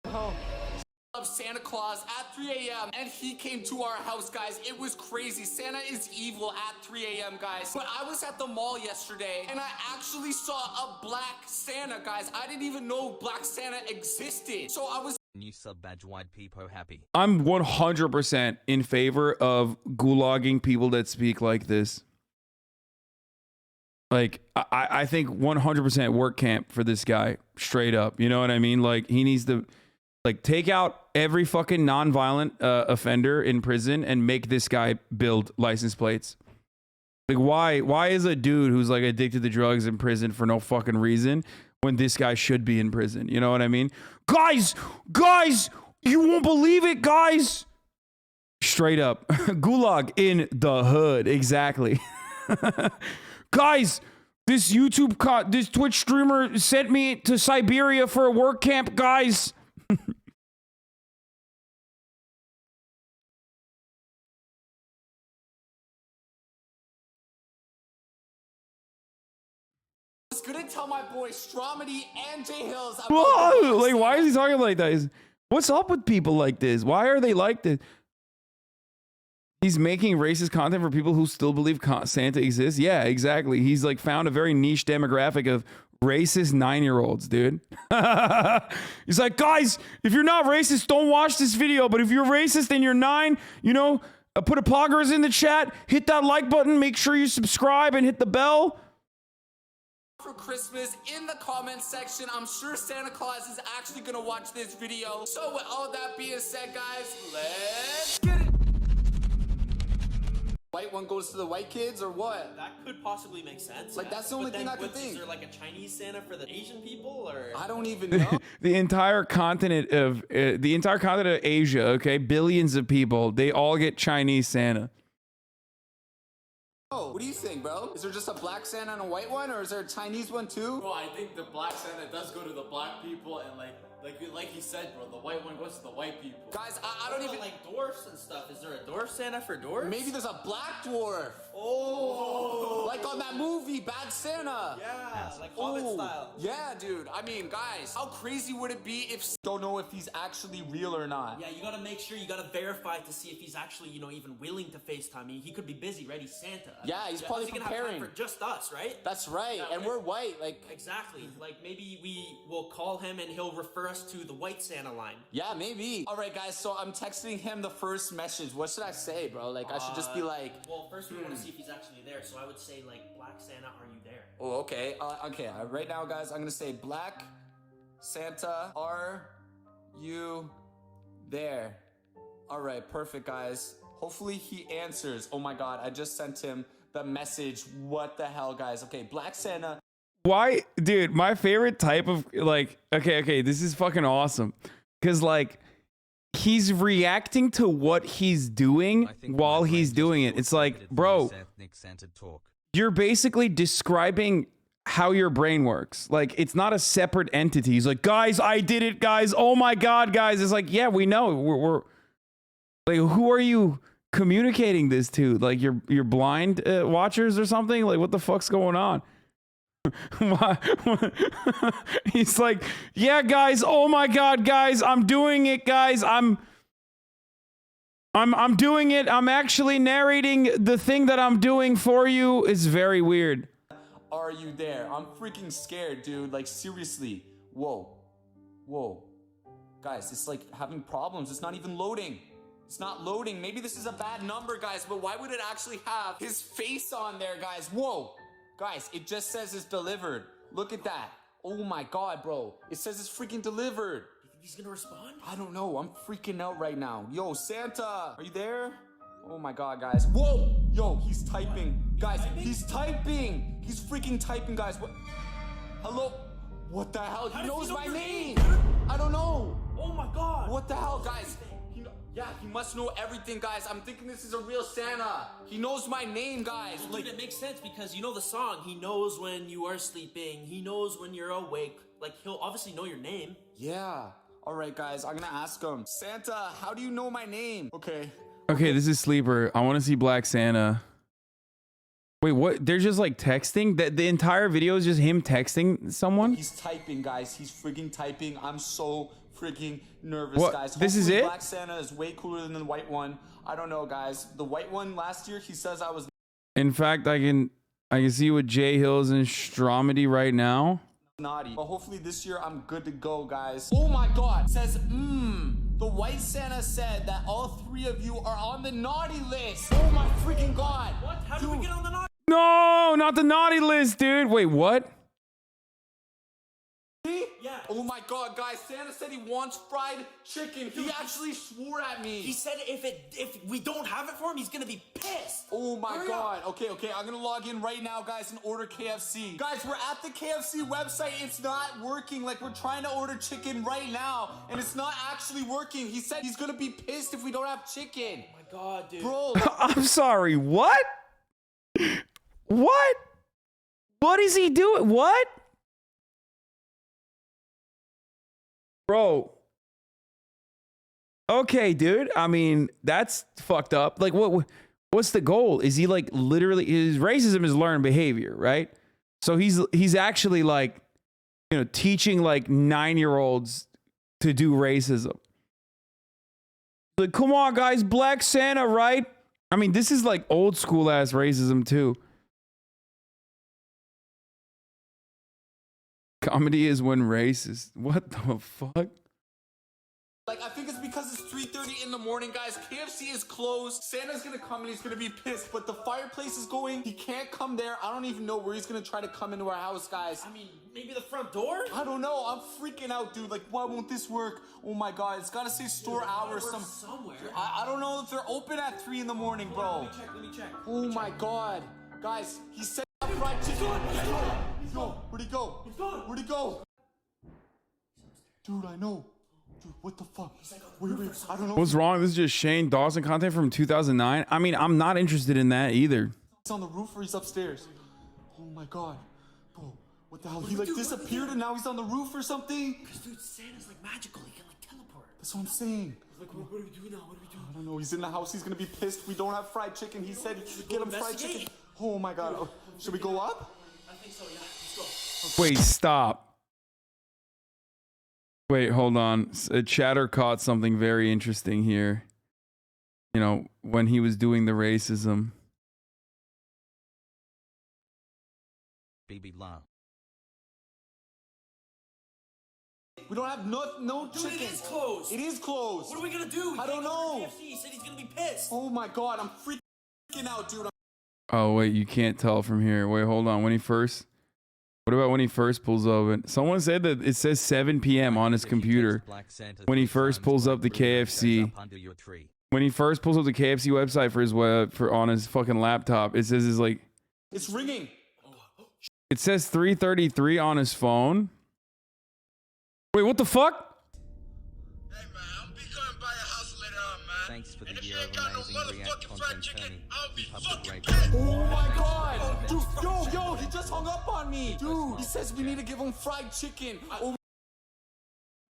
Of Santa Claus at 3 a.m. and he came to our house, guys. It was crazy. Santa is evil at 3 a.m. guys. But I was at the mall yesterday and I actually saw a Black Santa, guys. I didn't even know Black Santa existed. So I was New sub badge white peepo happy. I'm 100% in favor of gulagging people that speak like this. Like, I think 100% work camp for this guy, straight up. You know what I mean? Like, he needs to, like, take out every fucking non-violent offender in prison and make this guy build license plates. Like, why is a dude who's, like, addicted to drugs in prison for no fucking reason when this guy should be in prison? You know what I mean? Guys, you won't believe it, guys. Straight up. Gulag in the hood. Exactly. Guys, this this Twitch streamer sent me to Siberia for a work camp, guys. gonna tell my boy Stromedy and J Hills. Whoa, like, why is he talking like that? What's up with people like this? Why are they like this? He's making racist content for people who still believe Santa exists. Yeah, exactly. He's like found a very niche demographic of racist 9-year-olds, dude. He's like, guys, if you're not racist, don't watch this video. But if you're racist and you're 9, you know, put a poggers in the chat, hit that like button, make sure you subscribe and hit the bell. For Christmas in the comments section. I'm sure Santa Claus is actually gonna watch this video. So with all that being said, guys, let's get it. White one goes to the white kids or what? That could possibly make sense. Like, that's the only thing I could think. Is there like a Chinese Santa for the Asian people, or I don't even know. The entire continent of Asia, okay, billions of people, they all get Chinese Santa. Oh, what do you think, bro? Is there just a black Santa and a white one, or is there a Chinese one too? Bro, I think the black Santa does go to the black people, and like you said, bro, the white one goes to the white people. Guys, I don't even like dwarfs and stuff. Is there a dwarf Santa for dwarfs? Maybe there's a black dwarf. Oh, like on that movie, Bad Santa. Yeah, like Hobbit style. Yeah, dude. I mean, guys, how crazy would it be if don't know if he's actually real or not? Yeah, you gotta make sure, you gotta verify to see if he's actually, you know, even willing to FaceTime me. He could be busy, right? He's Santa. Yeah, he's probably gonna preparing have time for just us, right? That's right, yeah, and we're white, like exactly. Like maybe we will call him and he'll refer us to the white Santa line. Yeah, maybe. All right, guys. So I'm texting him the first message. What should I say, bro? Like, I should just be like. Well, first we want to see if he's actually there. So I would say like, Black Santa, are you there? Oh, okay. Okay. Right now, guys, I'm gonna say Black Santa, are you there? All right, perfect, guys. Hopefully he answers. Oh my God, I just sent him the message. What the hell, guys? Okay, Black Santa. Why, dude, my favorite type of, like, okay, this is fucking awesome. Because, like, he's reacting to what he's doing while he's doing it. It's like, bro, you're basically describing how your brain works. Like, it's not a separate entity. He's like, guys, I did it, guys. Oh my God, guys. It's like, yeah, we know. We're like, who are you communicating this to? Like, you're blind watchers or something? Like, what the fuck's going on? He's like, yeah, guys, oh my God, guys, I'm doing it, guys. I'm doing it. I'm actually narrating the thing that I'm doing for you. It's very weird. Are you there? I'm freaking scared, dude. Like, seriously. Whoa. Guys, it's like having problems. It's not even loading. It's not loading. Maybe this is a bad number, guys, but why would it actually have his face on there, guys? Whoa. Guys, it just says it's delivered. Look at that. Oh my God, bro. It says it's freaking delivered. You think he's gonna respond? I don't know. I'm freaking out right now. Yo, Santa, are you there? Oh my God, guys. Whoa! Yo, he's typing. Guys, he's typing. He's freaking typing, guys. What? Hello? What the hell? He knows my name. I don't know. Oh my God. What the hell, guys? Yeah, he must know everything, guys. I'm thinking this is a real Santa. He knows my name, guys. Well, dude, it makes sense because you know the song. He knows when you are sleeping. He knows when you're awake. Like, he'll obviously know your name. Yeah. All right, guys, I'm gonna ask him. Santa, how do you know my name? Okay. Okay, this is Sleeper. I want to see Black Santa. Wait, what? They're just like texting? The entire video is just him texting someone? He's typing, guys. He's freaking typing. I'm so freaking nervous, What? guys. This is it? Black Santa is way cooler than the white one. I don't know, guys. The white one last year, he says I was In fact, I can see what Jay Hill's in Stromedy right now. naughty. But hopefully this year I'm good to go, guys. Oh my god. It says, the white Santa said that all 3 of you are on the naughty list. Oh my freaking god. What? How did we get on the naughty? No, not the naughty list, dude. Wait, what? Yeah. Oh my god, guys. Santa said he wants fried chicken. He actually swore at me. He said if we don't have it for him, he's gonna be pissed. Oh my god. Okay, I'm gonna log in right now, guys, and order KFC. Guys, we're at the KFC website. It's not working. Like, we're trying to order chicken right now, and it's not actually working. He said he's gonna be pissed if we don't have chicken. Oh my god, dude. Bro. I'm sorry, what? What? What is he doing? What? Bro. Okay, dude. I mean, that's fucked up. Like, what's the goal? Is he like literally, his racism is learned behavior, right? So he's actually like, you know, teaching like 9-year-olds to do racism. Like, come on, guys, Black Santa, right? I mean, this is like old school ass racism too. Comedy is when racist. What the fuck? Like, I think it's because it's 3:30 in the morning, guys. KFC is closed. Santa's gonna come and he's gonna be pissed, but the fireplace is going. He can't come there. I don't even know where he's gonna try to come into our house, guys. I mean, maybe the front door? I don't know. I'm freaking out, dude. Like, why won't this work? Oh my god, it's gotta say store hours somewhere. I don't know if they're open at 3 in the morning, bro. Let me check. Oh my god. Guys, he said fried chicken. He's gone. Where'd he go? He's gone. Where'd he go? Dude, I know. Dude, what the fuck? Wait, I don't know. What's wrong? This is just Shane Dawson content from 2009. I mean, I'm not interested in that either. He's on the roof or he's upstairs. Oh my god. Bro, what the hell? He like disappeared and now he's on the roof or something? Because dude, Santa's like magical. He can like teleport. That's what I'm saying. Like, what do we do now? What do we do? I don't know. He's in the house. He's gonna be pissed. We don't have fried chicken. He said get him fried chicken. Oh my god. Should we go up? I think so, yeah. Let's go. Wait, stop. Wait, hold on. Chatter caught something very interesting here. You know, when he was doing the racism. BB La. We don't have no chicken. Dude, it is closed. It is closed. What are we gonna do? I don't know. KFC. He said he's gonna be pissed. Oh my god, I'm freaking out, dude. Oh, wait, you can't tell from here. Wait, hold on. What about when he first pulls over? Someone said that it says 7 p.m. on his computer when he first pulls up the KFC. When he first pulls up the KFC website for his on his fucking laptop, it says it's like It's ringing. it says 3:33 on his phone. Wait, what the fuck? Thanks for the year of amazing React content, Tony. Keep up the great Oh my god! Dude, yo, he just hung up on me! Dude, he says we need to give him fried chicken.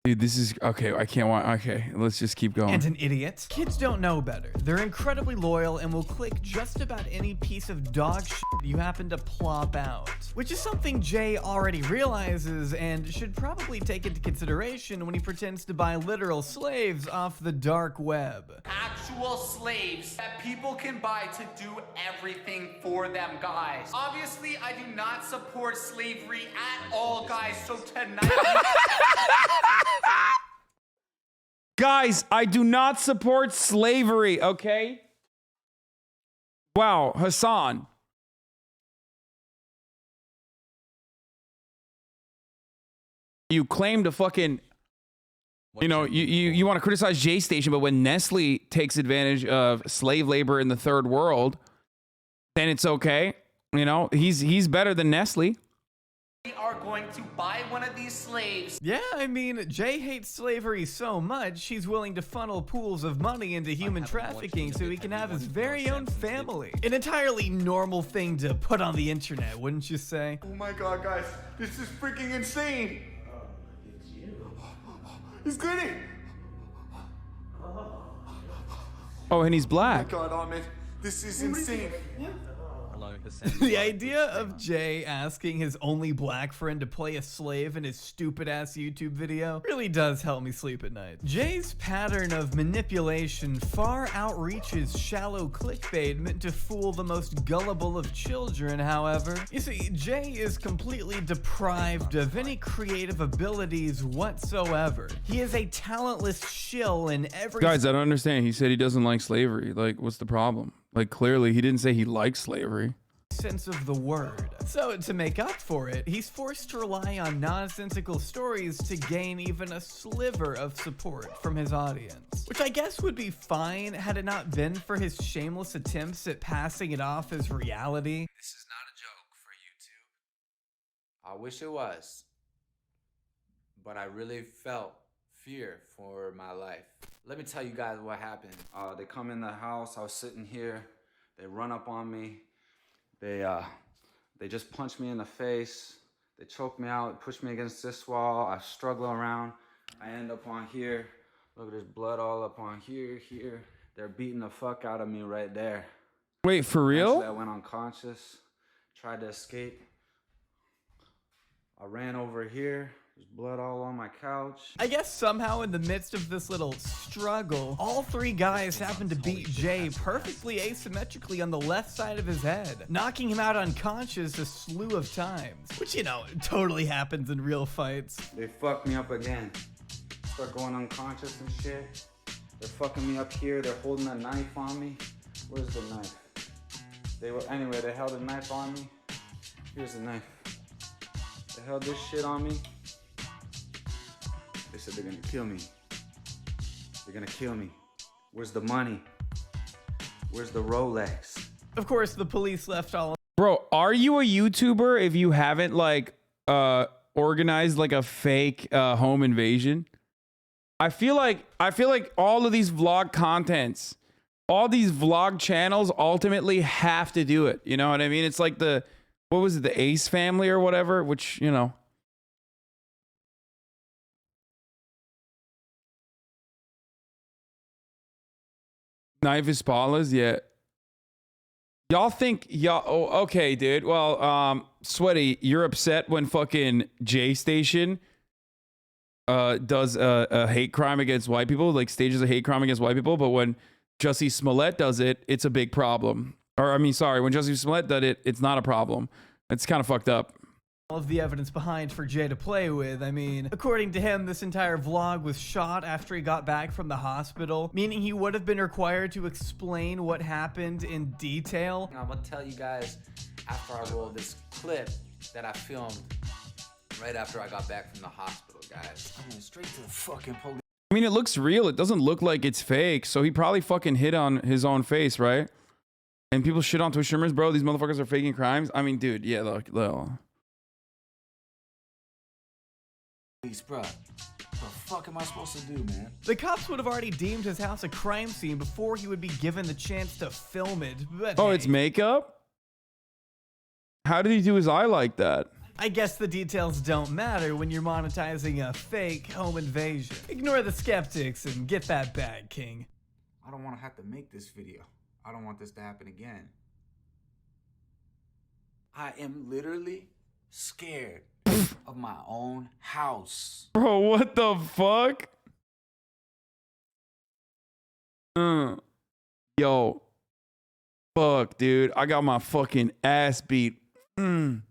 Dude, this is okay. I can't want. Okay, let's just keep going. And an idiot. Kids don't know better. They're incredibly loyal and will click just about any piece of dog shit you happen to plop out. Which is something Jay already realizes and should probably take into consideration when he pretends to buy literal slaves off the dark web. Actual slaves that people can buy to do everything for them, guys. Obviously, I do not support slavery at all, guys. So tonight... Guys, I do not support slavery, okay? Wow, Hassan. You claim to fucking, you know, you want to criticize J Station, but when Nestle takes advantage of slave labor in the third world, then it's okay. You know, he's better than Nestle. We are going to buy one of these slaves. Yeah, I mean, Jay hates slavery so much, he's willing to funnel pools of money into human trafficking so he can have his very own family. An entirely normal thing to put on the internet, wouldn't you say? Oh my god, guys, this is freaking insane. He's grinning. Oh, and he's black. Oh my God, Ahmed, this is insane. Hello, Hassan. The idea of Jay asking his only black friend to play a slave in his stupid-ass YouTube video really does help me sleep at night. Jay's pattern of manipulation far outreaches shallow clickbait meant to fool the most gullible of children, however. You see, Jay is completely deprived of any creative abilities whatsoever. He is a talentless shill in every— Guys, I don't understand. He said he doesn't like slavery. Like, what's the problem? Like, clearly, he didn't say he likes slavery. sense of the word. So to make up for it, he's forced to rely on nonsensical stories to gain even a sliver of support from his audience. Which I guess would be fine had it not been for his shameless attempts at passing it off as reality. This is not a joke for YouTube. I wish it was. But I really felt fear for my life. Let me tell you guys what happened. They come in the house, I was sitting here, they run up on me, they just punch me in the face, they choke me out, push me against this wall, I struggle around, I end up on here, look at this blood all up on here, they're beating the fuck out of me right there. Wait, for real? Eventually, I went unconscious, tried to escape, I ran over here, there's blood all on my couch. I guess somehow in the midst of this little struggle, all three guys happened to beat Jay perfectly asymmetrically on the left side of his head, knocking him out unconscious a slew of times, which, you know, totally happens in real fights. They fucked me up again. Start going unconscious and shit. They're fucking me up here, they're holding a knife on me. Where's the knife? Anyway, they held a knife on me. Here's the knife. They held this shit on me. They said they're gonna kill me. They're gonna kill me. Where's the money? Where's the Rolex? Of course, the police left all— Bro, are you a YouTuber if you haven't like organized like a fake home invasion? I feel like all of these vlog contents, all these vlog channels ultimately have to do it. You know what I mean? It's like the, what was it, the Ace family or whatever, which, you know. Knife Ispalas, yeah. Y'all think y'all, oh, okay, dude. Well, Sweaty, you're upset when fucking J Station does a hate crime against white people, like stages a hate crime against white people, but when Jussie Smollett does it, it's a big problem. Or I mean, sorry, when Jussie Smollett did it, it's not a problem. It's kind of fucked up. All of the evidence behind for Jay to play with. I mean, according to him, this entire vlog was shot after he got back from the hospital, meaning he would have been required to explain what happened in detail. I'm gonna tell you guys after I roll this clip that I filmed right after I got back from the hospital, guys. I went straight to the fucking police. I mean, it looks real. It doesn't look like it's fake. So he probably fucking hit on his own face, right? And people shit on Twitch streamers, bro. These motherfuckers are faking crimes. I mean, dude, yeah, look. Bro, what the fuck am I supposed to do, man? The cops would have already deemed his house a crime scene before he would be given the chance to film it, but Oh, hey, it's makeup? How did he do his eye like that? I guess the details don't matter when you're monetizing a fake home invasion. Ignore the skeptics and get that bag, King. I don't want to have to make this video. I don't want this to happen again. I am literally scared of my own house. Bro, what the fuck? Yo. Fuck, dude. I got my fucking ass beat. 5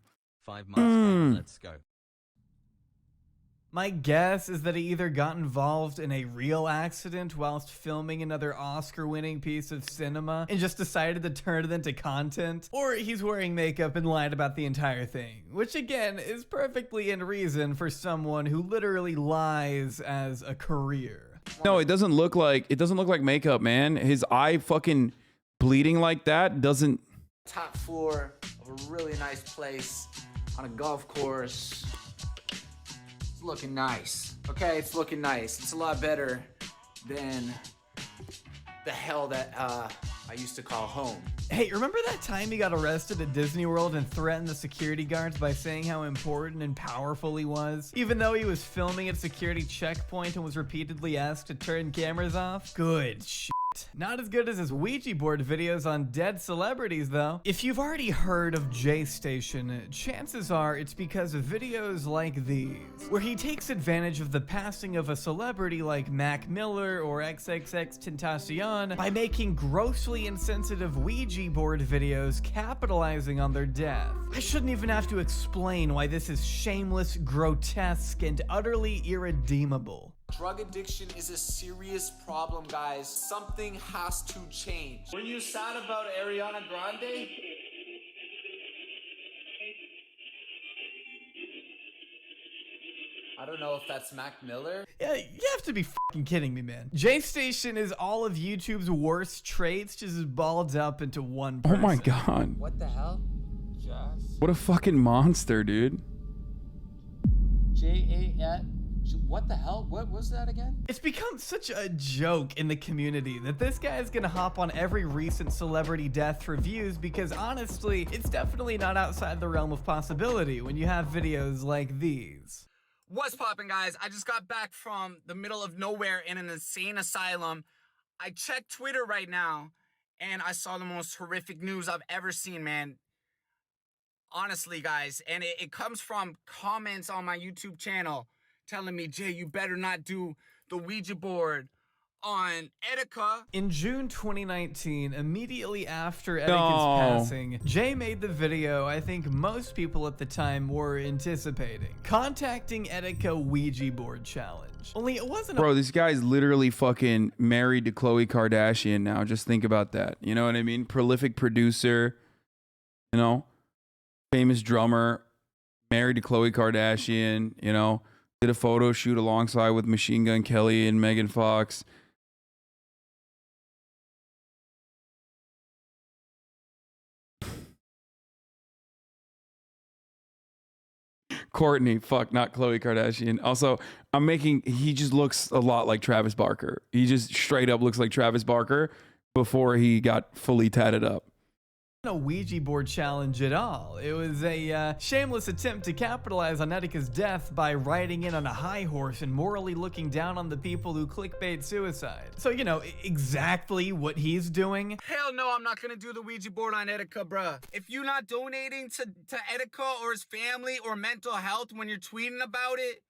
months later, let's go. My guess is that he either got involved in a real accident whilst filming another Oscar-winning piece of cinema and just decided to turn it into content, or he's wearing makeup and lied about the entire thing, which again is perfectly in reason for someone who literally lies as a career. No, it doesn't look like makeup, man. His eye fucking bleeding like that doesn't. Top floor of a really nice place on a golf course. It's looking nice. Okay, it's looking nice. It's a lot better than the hell that I used to call home. Hey, remember that time he got arrested at Disney World and threatened the security guards by saying how important and powerful he was? Even though he was filming at a security checkpoint and was repeatedly asked to turn cameras off? Good shit. Not as good as his Ouija board videos on dead celebrities, though. If you've already heard of J Station, chances are it's because of videos like these, where he takes advantage of the passing of a celebrity like Mac Miller or XXXTentacion by making grossly insensitive Ouija board videos capitalizing on their death. I shouldn't even have to explain why this is shameless, grotesque, and utterly irredeemable. Drug addiction is a serious problem, guys. Something has to change. Were you sad about Ariana Grande? I don't know if that's Mac Miller. Yeah, you have to be fucking kidding me, man. J Station is all of YouTube's worst traits just balled up into one person. Oh my god. What the hell? What a fucking monster, dude. What the hell? What was that again? It's become such a joke in the community that this guy is gonna hop on every recent celebrity death for views because honestly, it's definitely not outside the realm of possibility when you have videos like these. What's poppin', guys? I just got back from the middle of nowhere in an insane asylum. I checked Twitter right now, and I saw the most horrific news I've ever seen, man. Honestly, guys, and it comes from comments on my YouTube channel telling me, Jay, you better not do the Ouija board on Etika. In June 2019, immediately after Etika's passing, Jay made the video I think most people at the time were anticipating. Contacting Etika Ouija board challenge. Only it wasn't Bro, this guy's literally fucking married to Khloe Kardashian now. Just think about that. You know what I mean? Prolific producer, you know, famous drummer, married to Khloe Kardashian, you know, did a photo shoot alongside with Machine Gun Kelly and Megan Fox. Courtney, fuck, not Khloe Kardashian. Also, he just looks a lot like Travis Barker. He just straight up looks like Travis Barker before he got fully tatted up. A Ouija board challenge at all. It was a shameless attempt to capitalize on Etika's death by riding in on a high horse and morally looking down on the people who clickbait suicide. So, you know, exactly what he's doing. Hell no, I'm not gonna do the Ouija board on Etika, bruh. If you're not donating to Etika or his family or mental health when you're tweeting about it,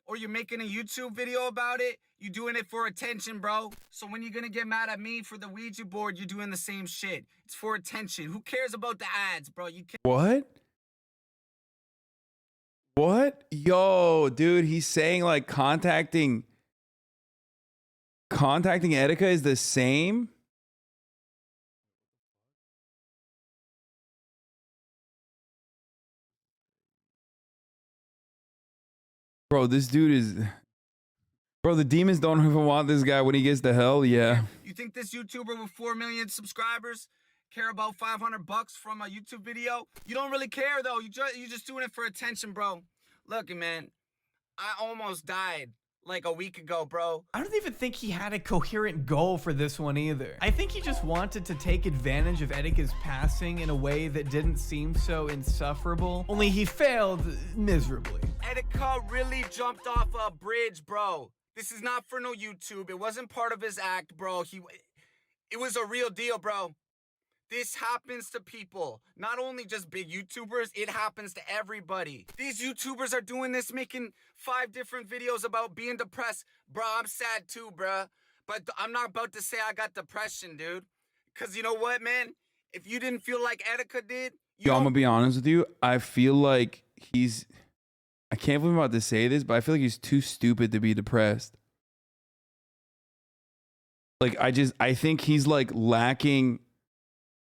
or you're making a YouTube video about it, you're doing it for attention, bro. So when you're gonna get mad at me for the Ouija board, you're doing the same shit. It's for attention. Who cares about the ads, bro? You can't. What? What? Yo, dude, he's saying like contacting Etika is the same? Bro, this dude is... Bro, the demons don't even want this guy when he gets to hell. Yeah. You think this YouTuber with 4 million subscribers care about $500 from a YouTube video? You don't really care, though. You're just doing it for attention, bro. Look, man, I almost died like a week ago, bro. I don't even think he had a coherent goal for this one either. I think he just wanted to take advantage of Etika's passing in a way that didn't seem so insufferable, only he failed miserably. Etika really jumped off a bridge, bro. This is not for no YouTube. It wasn't part of his act, bro. It was a real deal, bro. This happens to people. Not only just big YouTubers, it happens to everybody. These YouTubers are doing this, making 5 different videos about being depressed. Bro, I'm sad too, bro. But I'm not about to say I got depression, dude. Because you know what, man? If you didn't feel like Etika did... Yo, I'm gonna be honest with you. I feel like he's... I can't believe I'm about to say this, but I feel like he's too stupid to be depressed. Like, I think he's like lacking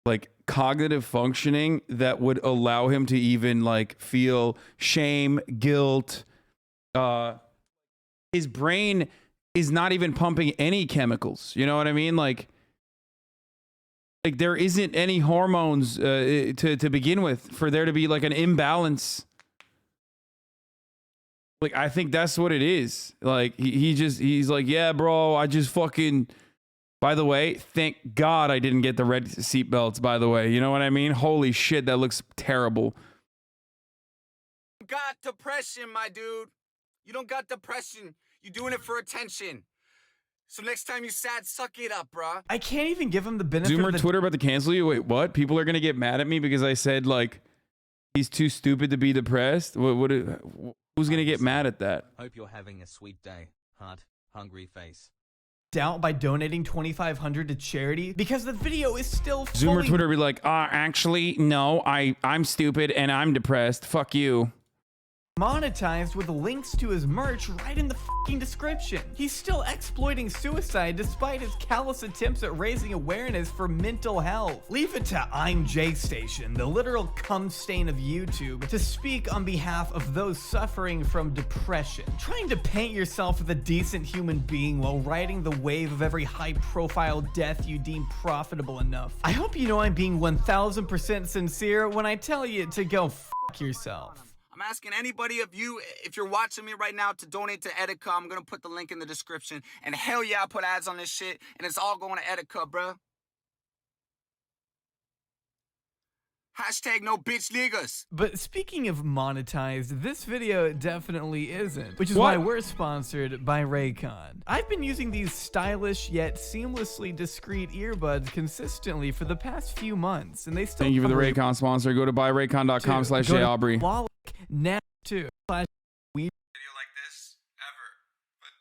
like cognitive functioning that would allow him to even like feel shame, guilt. His brain is not even pumping any chemicals. You know what I mean? Like there isn't any hormones to begin with for there to be like an imbalance. Like, I think that's what it is. Like, he's like, yeah, bro, I just fucking, By the way, thank God I didn't get the red seatbelts, by the way. You know what I mean? Holy shit, that looks terrible. Got depression, my dude. You don't got depression. You're doing it for attention. So next time you sad, suck it up, bruh. I can't even give him the benefit Zoomer of the Twitter about to cancel you? Wait, what? People are going to get mad at me because I said, like, he's too stupid to be depressed? Who's going to get mad at that? Hope you're having a sweet day. Heart, hungry face. doubt by donating $2,500 to charity because the video is still Zoomer fully Twitter be like, actually, no, I'm stupid and I'm depressed. Fuck you. monetized with links to his merch right in the fucking description. He's still exploiting suicide despite his callous attempts at raising awareness for mental health. Leave it to I'm J Station, the literal cum stain of YouTube, to speak on behalf of those suffering from depression. Trying to paint yourself as a decent human being while riding the wave of every high-profile death you deem profitable enough. I hope you know I'm being 1000% sincere when I tell you to go fuck yourself. I'm asking anybody of you, if you're watching me right now, to donate to Etika. I'm gonna put the link in the description. And hell yeah, I put ads on this shit, and it's all going to Etika, bruh. Hashtag no bitch niggas. But speaking of monetized, this video definitely isn't, which is why we're sponsored by Raycon. I've been using these stylish yet seamlessly discreet earbuds consistently for the past few months, and they still Thank you for the Raycon sponsor. Go to buyraycon.com/JAubry. Now too. Video like this ever, but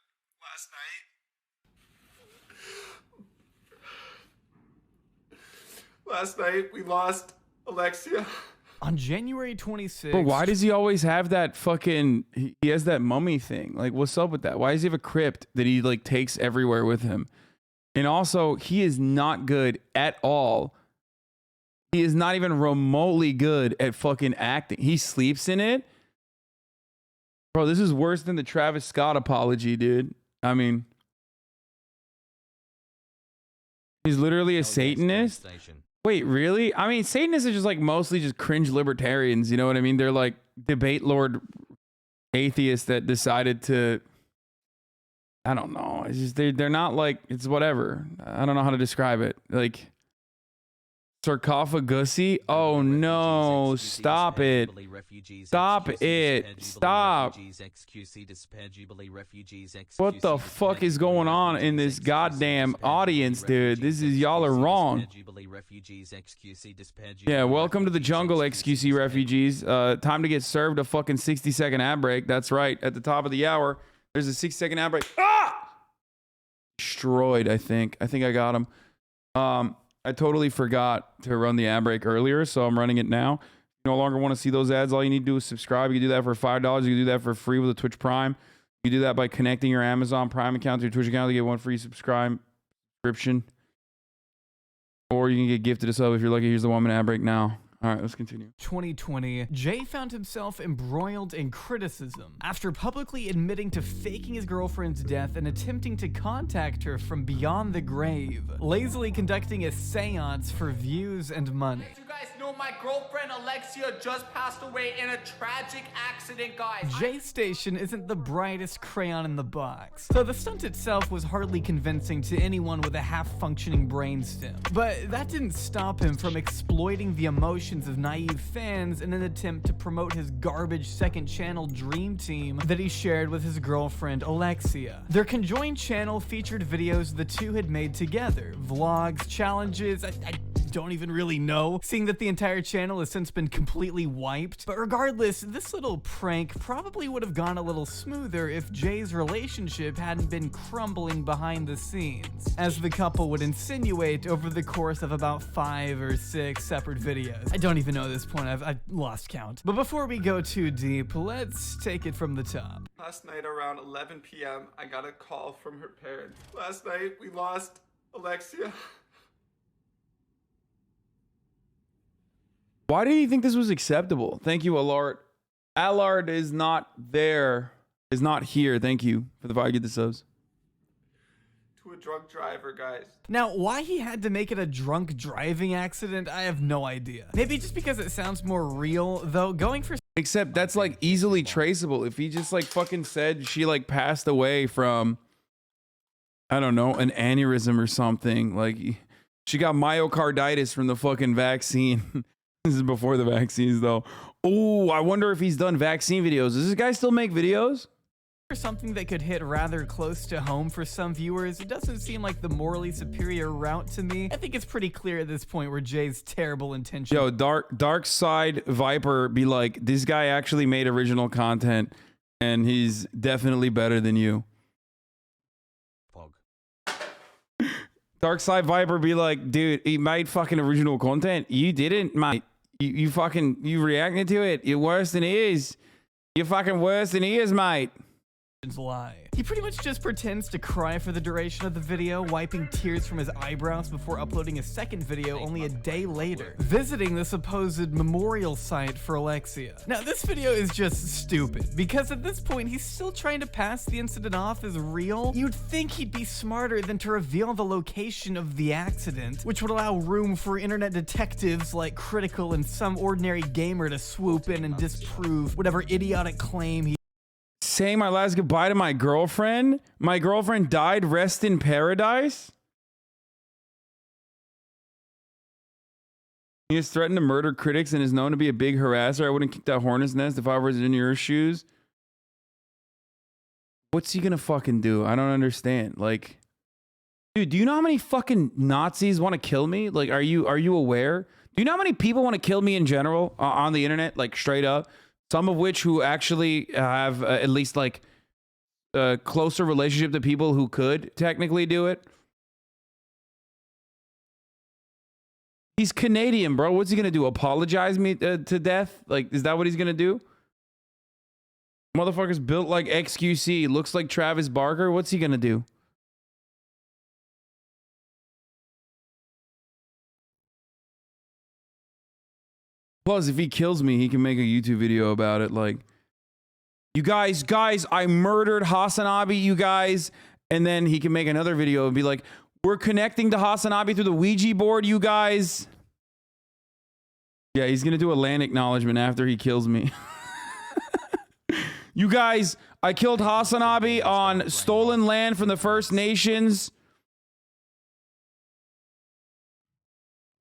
last night we lost Alexia. On January 26th. But why does he always have that fucking, he has that mummy thing? Like, what's up with that? Why does he have a crypt that he like takes everywhere with him? And also, he is not good at all. He is not even remotely good at fucking acting. He sleeps in it. Bro, this is worse than the Travis Scott apology, dude. I mean, he's literally a Satanist. Wait, really? I mean, Satanists are just like mostly just cringe libertarians. You know what I mean? They're like debate lord atheists that decided to, I don't know. It's just, they're not like, it's whatever. I don't know how to describe it. Like, sarcophagusy? Oh no, stop it. Stop it. Stop. What the fuck is going on in this goddamn audience, dude? This is, y'all are wrong. Yeah, welcome to the jungle, XQC refugees. Time to get served a fucking 60-second ad break. That's right, at the top of the hour. There's a 60-second ad break. Ah! Destroyed, I think. I think I got him. I totally forgot to run the ad break earlier, so I'm running it now. If you no longer want to see those ads, all you need to do is subscribe. You can do that for $5. You can do that for free with a Twitch Prime. You can do that by connecting your Amazon Prime account to your Twitch account to get one free subscription. Or you can get gifted a sub if you're lucky. Here's the 1 minute ad break now. All right, let's continue. 2020, Jay found himself embroiled in criticism after publicly admitting to faking his girlfriend's death and attempting to contact her from beyond the grave, lazily conducting a seance for views and money. You guys know my girlfriend Alexia just passed away in a tragic accident, guys. J Station isn't the brightest crayon in the box, so the stunt itself was hardly convincing to anyone with a half-functioning brainstem. But that didn't stop him from exploiting the emotions of naive fans in an attempt to promote his garbage second channel dream team that he shared with his girlfriend Alexia. Their conjoined channel featured videos the two had made together, vlogs, challenges, I don't even really know, seeing that the entire channel has since been completely wiped. But regardless, this little prank probably would have gone a little smoother if Jay's relationship hadn't been crumbling behind the scenes, as the couple would insinuate over the course of about 5 or 6 separate videos. I don't even know at this point, I've lost count. But before we go too deep, let's take it from the top. Last night around 11 p.m., I got a call from her parents. Last night we lost Alexia. Why did he think this was acceptable? Thank you, Allard. Allard is not there. Is not here. Thank you for the fire. Get the subs. To a drunk driver, guys. Now, why he had to make it a drunk driving accident, I have no idea. Maybe just because it sounds more real, though, going for... Except that's like easily traceable. If he just like fucking said she like passed away from I don't know, an aneurysm or something. Like, she got myocarditis from the fucking vaccine. This is before the vaccines, though. Oh, I wonder if he's done vaccine videos. Does this guy still make videos? For something that could hit rather close to home for some viewers, it doesn't seem like the morally superior route to me. I think it's pretty clear at this point where Jay's terrible intention. Yo, Dark Side Viper be like, this guy actually made original content, and he's definitely better than you. Dark Side Viper be like, dude, he made fucking original content. You didn't, mate. You reacted to it. You're worse than he is. You're fucking worse than he is, mate. Lie. He pretty much just pretends to cry for the duration of the video, wiping tears from his eyebrows before uploading a second video only a day later, visiting the supposed memorial site for Alexia. Now, this video is just stupid, because at this point, he's still trying to pass the incident off as real. You'd think he'd be smarter than to reveal the location of the accident, which would allow room for internet detectives like Critical and some ordinary gamer to swoop in and disprove whatever idiotic claim he saying my last goodbye to my girlfriend. My girlfriend died. Rest in paradise. He has threatened to murder critics and is known to be a big harasser. I wouldn't kick that hornet's nest if I was in your shoes. What's he gonna fucking do? I don't understand. Like, dude, do you know how many fucking Nazis want to kill me? Like, are you aware? Do you know how many people want to kill me in general on the internet? Like, straight up. Some of which who actually have at least like a closer relationship to people who could technically do it. He's Canadian, bro. What's he gonna do? Apologize me to death? Like, is that what he's gonna do? Motherfucker's built like XQC. Looks like Travis Barker. What's he gonna do? Plus, if he kills me, he can make a YouTube video about it. Like, you guys, I murdered Hasanabi, you guys. And then he can make another video and be like, we're connecting to Hasanabi through the Ouija board, you guys. Yeah, he's going to do a land acknowledgement after he kills me. You guys, I killed Hasanabi on stolen land from the First Nations.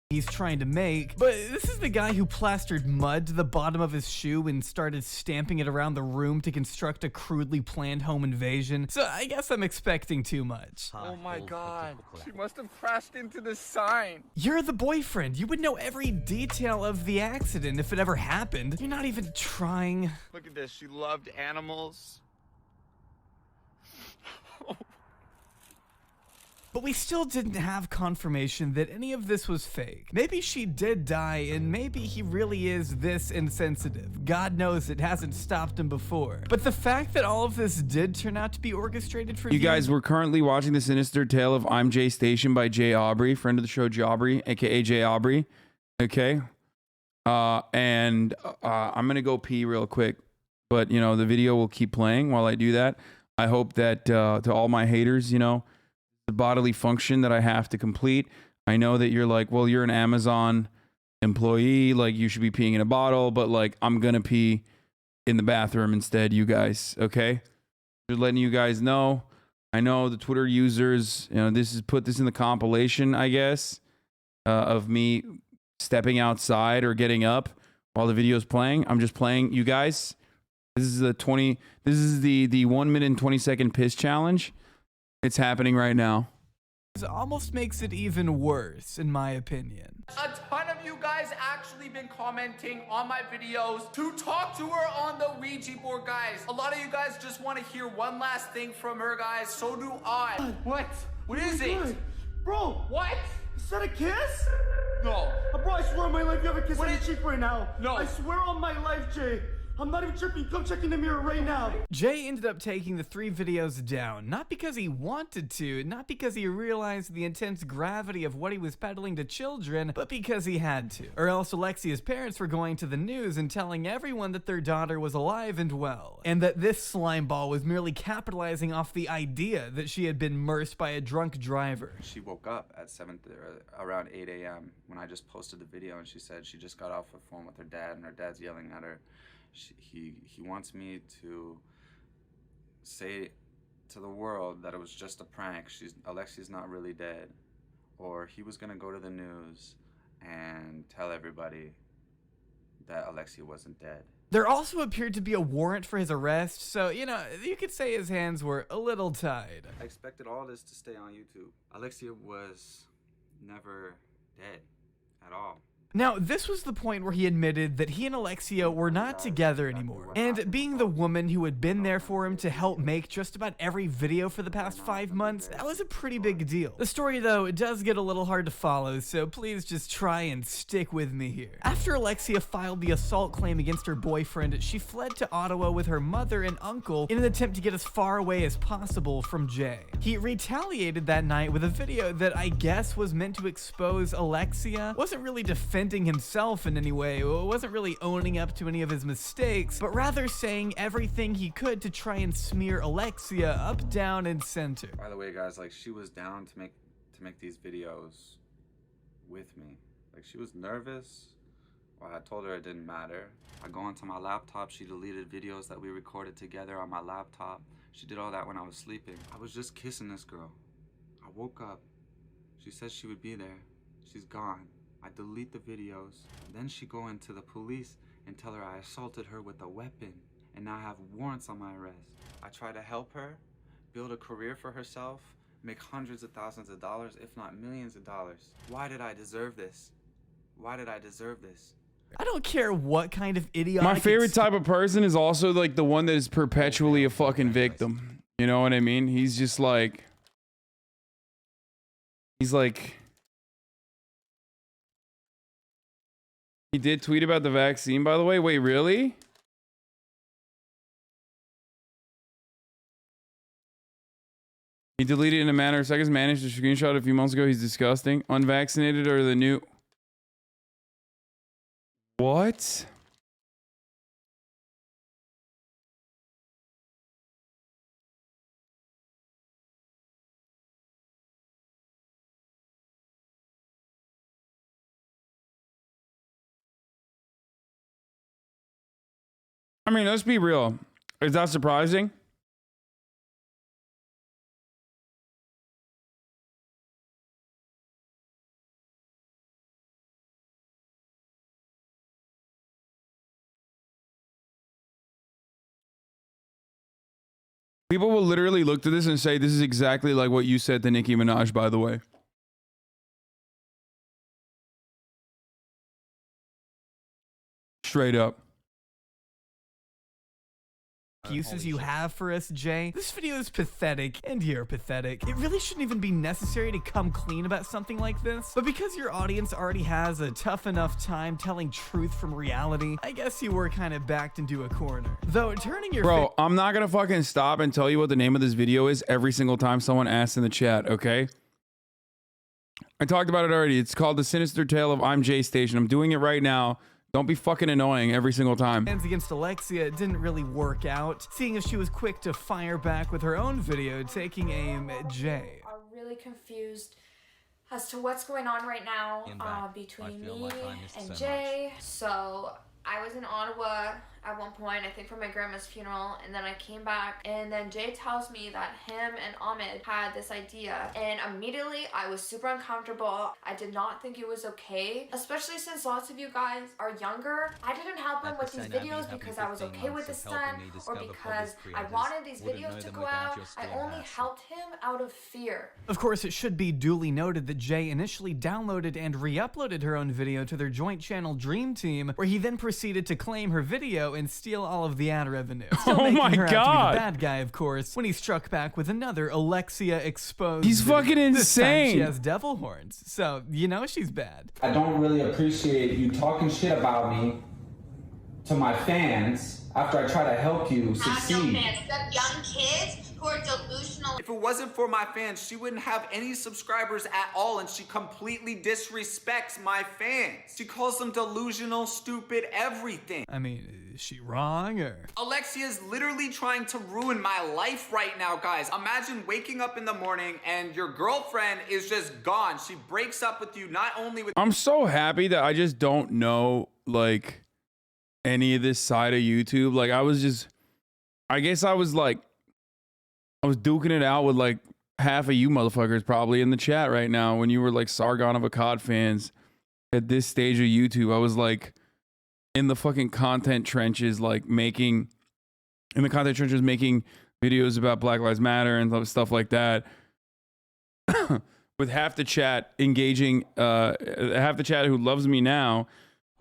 he's trying to make. But this is the guy who plastered mud to the bottom of his shoe and started stamping it around the room to construct a crudely planned home invasion. So I guess I'm expecting too much. Oh my god, she must have crashed into the sign. You're the boyfriend. You would know every detail of the accident if it ever happened. You're not even trying. Look at this, she loved animals. But we still didn't have confirmation that any of this was fake. Maybe she did die, and maybe he really is this insensitive. God knows it hasn't stopped him before. But the fact that all of this did turn out to be orchestrated for you guys, we're currently watching The Sinister Tale of I'm Jay Station by Jay Aubrey, friend of the show Jaubrey, aka Jay Aubrey. Okay. I'm gonna go pee real quick, but you know, the video will keep playing while I do that. I hope that to all my haters, you know, the bodily function that I have to complete. I know that you're like, well, you're an Amazon employee, like you should be peeing in a bottle, but like I'm gonna pee in the bathroom instead, you guys. Okay, just letting you guys know. I know the Twitter users, you know, this is put this in the compilation, I guess, of me stepping outside or getting up while the video is playing. I'm just playing, you guys. This is the 1 minute and 20 second piss challenge. It's happening right now. It almost makes it even worse, in my opinion. A ton of you guys actually been commenting on my videos to talk to her on the Ouija board, guys. A lot of you guys just want to hear one last thing from her, guys. So do I. What? What is it? Bro, what? Is that a kiss? No. Bro, I swear on my life you have a kiss What on your is- cheek right now. No. I swear on my life, Jay. I'm not even tripping. Come check in the mirror right now. Jay ended up taking the 3 videos down, not because he wanted to, not because he realized the intense gravity of what he was peddling to children, but because he had to. Or else Alexia's parents were going to the news and telling everyone that their daughter was alive and well, and that this slimeball was merely capitalizing off the idea that she had been murdered by a drunk driver. She woke up at around 8 a.m. when I just posted the video, and she said she just got off the phone with her dad, and her dad's yelling at her. He wants me to say to the world that it was just a prank, Alexia's not really dead, or he was gonna go to the news and tell everybody that Alexia wasn't dead. There also appeared to be a warrant for his arrest, so, you know, you could say his hands were a little tied. I expected all this to stay on YouTube. Alexia was never dead at all. Now, this was the point where he admitted that he and Alexia were not together anymore. And being the woman who had been there for him to help make just about every video for the past 5 months, that was a pretty big deal. The story, though, it does get a little hard to follow, so please just try and stick with me here. After Alexia filed the assault claim against her boyfriend, she fled to Ottawa with her mother and uncle in an attempt to get as far away as possible from Jay. He retaliated that night with a video that I guess was meant to expose Alexia. Wasn't really defending himself in any way, wasn't really owning up to any of his mistakes, but rather saying everything he could to try and smear Alexia up, down, and center. By the way, guys, like, she was down to make these videos with me. Like, she was nervous. Well, I told her it didn't matter. I go onto my laptop, she deleted videos that we recorded together on my laptop. She did all that when I was sleeping. I was just kissing this girl. I woke up. She said she would be there. She's gone. I delete the videos. Then she go into the police and tell her I assaulted her with a weapon and now have warrants on my arrest. I try to help her build a career for herself, make hundreds of thousands of dollars, if not millions of dollars. Why did I deserve this? Why did I deserve this? I don't care what kind of idiotic... My favorite type of person is also like the one that is perpetually a fucking victim. You know what I mean? He's just like... He's like... He did tweet about the vaccine, by the way. Wait, really? He deleted in a matter of seconds, managed a screenshot a few months ago. He's disgusting. Unvaccinated or the new... What? I mean, let's be real. Is that surprising? People will literally look to this and say, this is exactly like what you said to Nicki Minaj, by the way. Straight up. Excuses you have for us, Jay. This video is pathetic, and you're pathetic. It really shouldn't even be necessary to come clean about something like this, but because your audience already has a tough enough time telling truth from reality, I guess you were kind of backed into a corner. Though turning your... Bro, I'm not gonna fucking stop and tell you what the name of this video is every single time someone asks in the chat, okay? I talked about it already. It's called The Sinister Tale of I'm Jay Station. I'm doing it right now. Don't be fucking annoying every single time. Hands against Alexia didn't really work out, seeing as she was quick to fire back with her own video taking aim at Jay. Are really confused as to what's going on right now between me and Jay. So I was in Ottawa at one point, I think for my grandma's funeral, and then I came back, and then Jay tells me that him and Ahmed had this idea, and immediately I was super uncomfortable. I did not think it was okay, especially since lots of you guys are younger. I didn't help him with these videos because I was okay with the stunt or because I wanted these videos to go out. I only helped him out of fear. Of course, it should be duly noted that Jay initially downloaded and re-uploaded her own video to their joint channel Dream Team, where he then proceeded to claim her video and steal all of the ad revenue. Still Oh my her out God. to be the bad guy, of course, when he struck back with another Alexia exposed. He's video. fucking This time insane. she has devil horns, so you know she's bad. I don't really appreciate you talking shit about me to my fans after I try to help you succeed. Except young kids who are delusional. If it wasn't for my fans, she wouldn't have any subscribers at all, and she completely disrespects my fans. She calls them delusional, stupid, everything. I mean, is she wrong or? Alexia is literally trying to ruin my life right now, guys. Imagine waking up in the morning and your girlfriend is just gone. She breaks up with you, not only with... I'm so happy that I just don't know, like, any of this side of YouTube. Like, I guess I was like, I was duking it out with like half of you motherfuckers probably in the chat right now when you were like Sargon of Akkad fans at this stage of YouTube. I was like in the fucking content trenches, like making videos about Black Lives Matter and stuff like that. With half the chat engaging, half the chat who loves me now,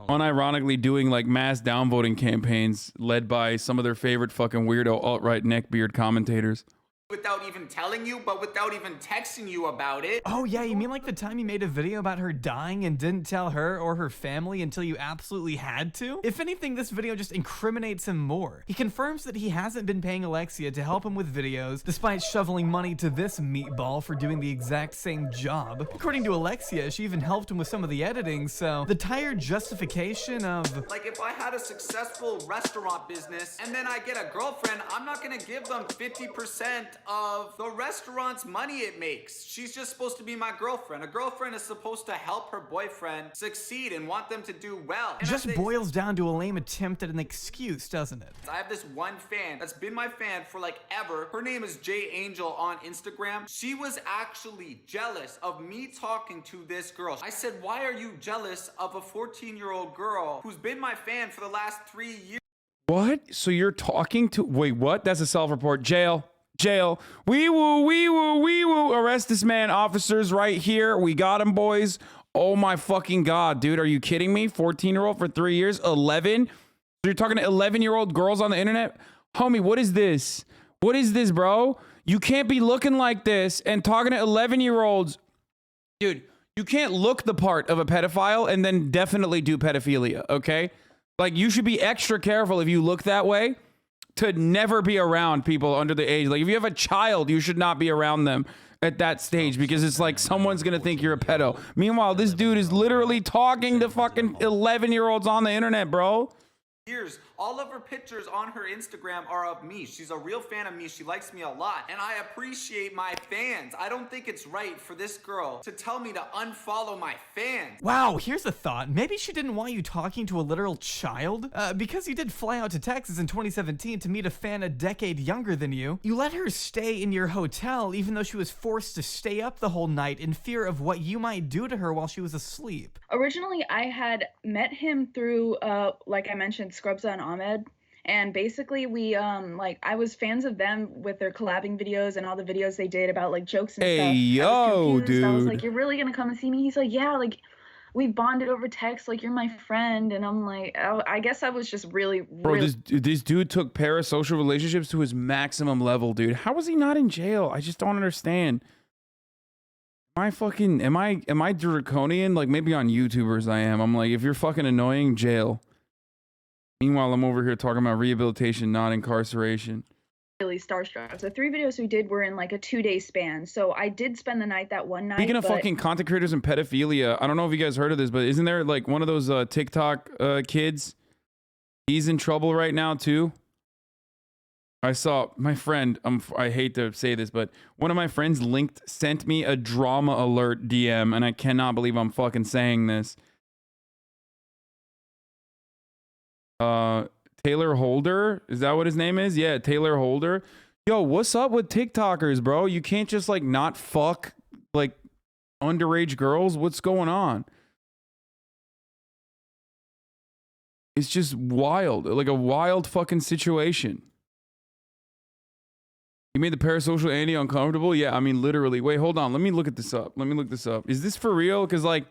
unironically doing like mass downvoting campaigns led by some of their favorite fucking weirdo alt-right neckbeard commentators. Without even telling you, but without even texting you about it. Oh yeah, you mean like the time you made a video about her dying and didn't tell her or her family until you absolutely had to? If anything, this video just incriminates him more. He confirms that he hasn't been paying Alexia to help him with videos, despite shoveling money to this meatball for doing the exact same job. According to Alexia, she even helped him with some of the editing, so the tired justification of... Like if I had a successful restaurant business and then I get a girlfriend, I'm not gonna give them 50% of the restaurant's money it makes. She's just supposed to be my girlfriend. A girlfriend is supposed to help her boyfriend succeed and want them to do well. And just boils down to a lame attempt at an excuse, doesn't it? I have this one fan that's been my fan for like ever. Her name is J Angel on Instagram. She was actually jealous of me talking to this girl. I said, why are you jealous of a 14-year-old girl who's been my fan for the last 3 years? What? So you're talking to... Wait, what? That's a self-report. Jail. Jail. Wee woo, wee woo, wee woo. Arrest this man. Officers right here. We got him, boys. Oh my fucking God, dude. Are you kidding me? 14-year-old for 3 years? 11? So you're talking to 11-year-old girls on the internet? Homie, what is this? What is this, bro? You can't be looking like this and talking to 11-year-olds. Dude, you can't look the part of a pedophile and then definitely do pedophilia, okay? Like, you should be extra careful if you look that way to never be around people under the age. Like, if you have a child, you should not be around them at that stage because it's like someone's gonna think you're a pedo. Meanwhile, this dude is literally talking to fucking 11-year-olds on the internet, bro. Years. All of her pictures on her Instagram are of me. She's a real fan of me. She likes me a lot. And I appreciate my fans. I don't think it's right for this girl to tell me to unfollow my fans. Wow, here's a thought. Maybe she didn't want you talking to a literal child. Because you did fly out to Texas in 2017 to meet a fan a decade younger than you. You let her stay in your hotel even though she was forced to stay up the whole night in fear of what you might do to her while she was asleep. Originally, I had met him through, like I mentioned, Scrubs on Ahmed, and basically we I was fans of them with their collabing videos and all the videos they did about like jokes and stuff. Hey yo, dude. I was like, you're really gonna come and see me? He's like, yeah, like we bonded over text, like you're my friend. And I'm like, oh, I guess I was just really Bro, this dude took parasocial relationships to his maximum level, dude. How was he not in jail? I just don't understand. Am I draconian? Like, maybe on YouTubers I am. I'm like, if you're fucking annoying, jail. Meanwhile, I'm over here talking about rehabilitation, not incarceration. really starstruck. The 3 videos we did were in like a 2-day span. So I did spend the night that one night. Speaking of fucking content creators and pedophilia, I don't know if you guys heard of this, but isn't there like one of those TikTok kids? He's in trouble right now too. I saw my friend, I hate to say this, but one of my friends sent me a drama alert DM, and I cannot believe I'm fucking saying this. Taylor Holder, is that what his name is? Yeah, Taylor Holder. Yo, what's up with TikTokers, bro? You can't just like not fuck like underage girls. What's going on? It's just wild, like a wild fucking situation. You made the parasocial Andy uncomfortable? Yeah, I mean, literally. Wait, hold on. Let me look this up. Is this for real? Because, like,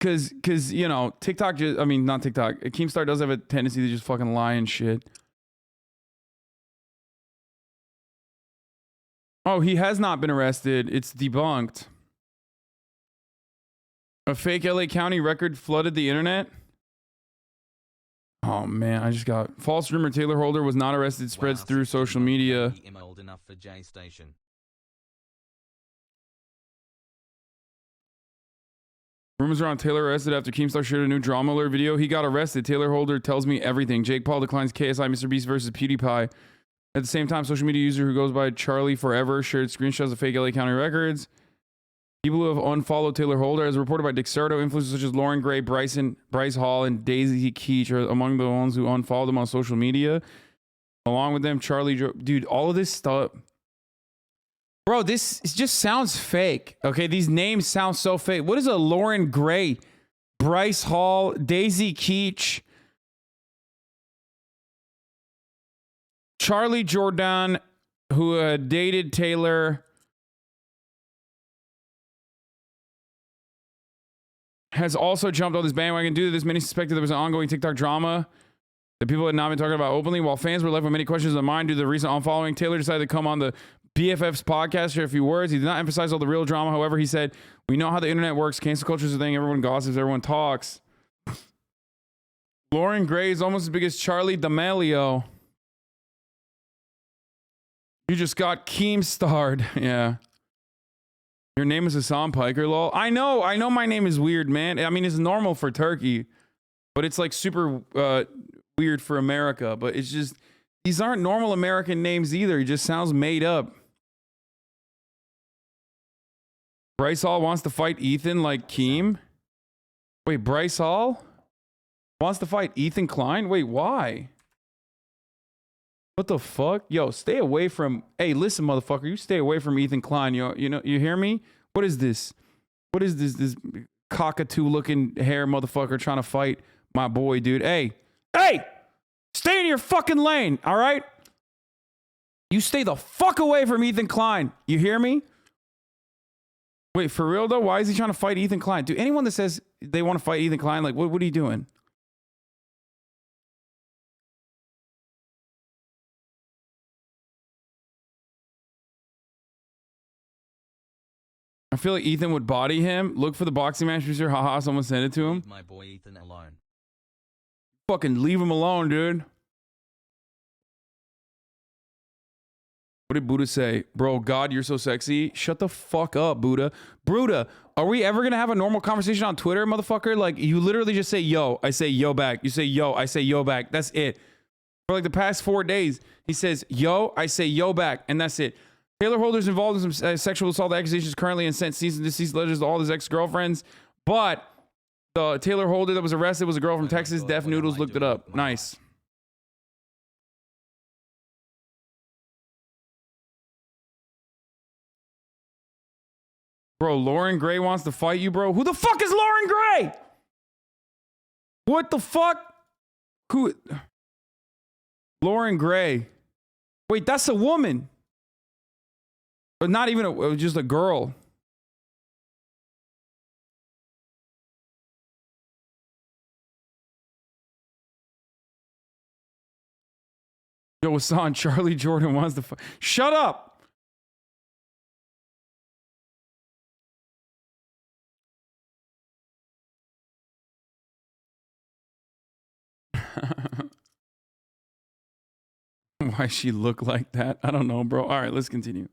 because you know, TikTok just, I mean, not TikTok. Keemstar does have a tendency to just fucking lie and shit. Oh, he has not been arrested. It's debunked. A fake LA County record flooded the internet. Oh man, I just got false rumor Taylor Holder was not arrested spreads through social media. Old enough for J Station. Rumors are on Taylor arrested after Keemstar shared a new drama alert video. He got arrested. Taylor Holder tells me everything. Jake Paul declines KSI Mr. Beast versus PewDiePie. At the same time, social media user who goes by Charlie Forever shared screenshots of fake LA County records. People who have unfollowed Taylor Holder, as reported by Dexerto, influencers such as Lauren Gray, Bryce Hall, and Daisy Keach are among the ones who unfollowed him on social media. Along with them, Charlie, dude, all of this stuff. Bro, this just sounds fake. Okay, these names sound so fake. What is a Lauren Gray, Bryce Hall, Daisy Keach, Charlie Jordan, who dated Taylor, has also jumped on this bandwagon due to this. Many suspected there was an ongoing TikTok drama that people had not been talking about openly. While fans were left with many questions in their mind due to the recent unfollowing, Taylor decided to come on the BFF's podcast, share a few words. He did not emphasize all the real drama. However, he said, "We know how the internet works. Cancel culture is a thing. Everyone gossips. Everyone talks." Lauren Gray is almost as big as Charlie D'Amelio. You just got Keemstarred. Yeah. Your name is Hasan Piker, lol. I know my name is weird, man. I mean, it's normal for Turkey, but it's like super weird for America. But it's just, these aren't normal American names either. It just sounds made up. Bryce Hall wants to fight Ethan like Keem. Wait, Bryce Hall wants to fight Ethan Klein? Wait, why? What the fuck? Yo, stay away from... Hey, listen, motherfucker. You stay away from Ethan Klein. You know, you hear me? What is this? What is this cockatoo-looking hair motherfucker trying to fight my boy, dude? Hey! Stay in your fucking lane, all right? You stay the fuck away from Ethan Klein. You hear me? Wait, for real, though? Why is he trying to fight Ethan Klein? Dude, anyone that says they want to fight Ethan Klein, like, what are you doing? I feel like Ethan would body him. Look for the boxing match producer. Haha, someone sent it to him. Leave my boy Ethan alone. Fucking leave him alone, dude. What did Buddha say? Bro, God, you're so sexy. Shut the fuck up, Buddha. Bruda, are we ever gonna have a normal conversation on Twitter, motherfucker? Like, you literally just say yo, I say yo back. You say yo, I say yo back. That's it. For like the past 4 days, he says yo, I say yo back, and that's it. Taylor Holder's involved in some sexual assault accusations currently and sent cease and desist letters to all his ex-girlfriends. But the Taylor Holder that was arrested was a girl from Texas. Def Noodles looked it up. Nice. Bro, Lauren Gray wants to fight you, bro. Who the fuck is Lauren Gray? What the fuck? Who? Lauren Gray. Wait, that's a woman. But not even just a girl. Yo, Hassan, Charlie Jordan wants to fight. Shut up! Why she look like that? I don't know, bro. All right, let's continue.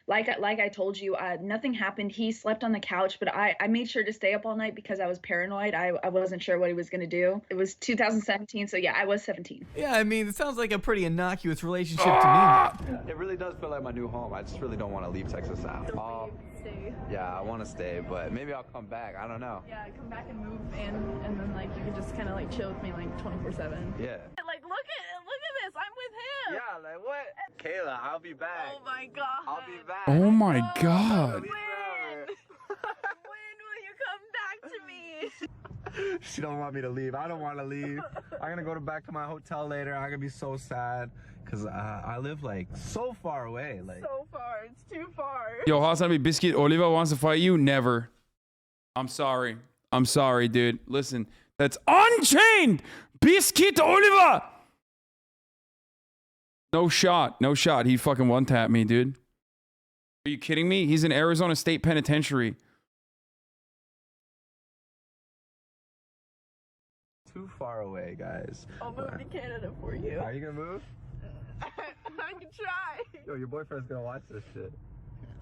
Like I told you, nothing happened. He slept on the couch, but I made sure to stay up all night because I was paranoid. I wasn't sure what he was going to do. It was 2017, so yeah, I was 17. Yeah, I mean, it sounds like a pretty innocuous relationship to me, man. It really does feel like my new home. I just really don't want to leave Texas now. Stay. Yeah, I want to stay, but maybe I'll come back. I don't know. Yeah, come back and move in, and then like you can just kind of like chill with me like 24/7. Yeah. Like look at this, I'm with him. Yeah, like what? Kayla, I'll be back. Oh my god. I'll be back. Oh my god. When will you come back to me? She don't want me to leave. I don't want to leave. I'm gonna go back to my hotel later. I'm gonna be so sad because I live like so far away. Like so far, it's too far. Yo, Hasanabi Biscuit Oliva wants to fight you? Never. I'm sorry. I'm sorry, dude. Listen, that's Unchained Biscuit Oliva. No shot. No shot. He fucking one-tapped me, dude. Are you kidding me? He's in Arizona State Penitentiary. too far away, guys. I'll move to Canada for you. Are you gonna move? I can try. Yo, your boyfriend's gonna watch this shit.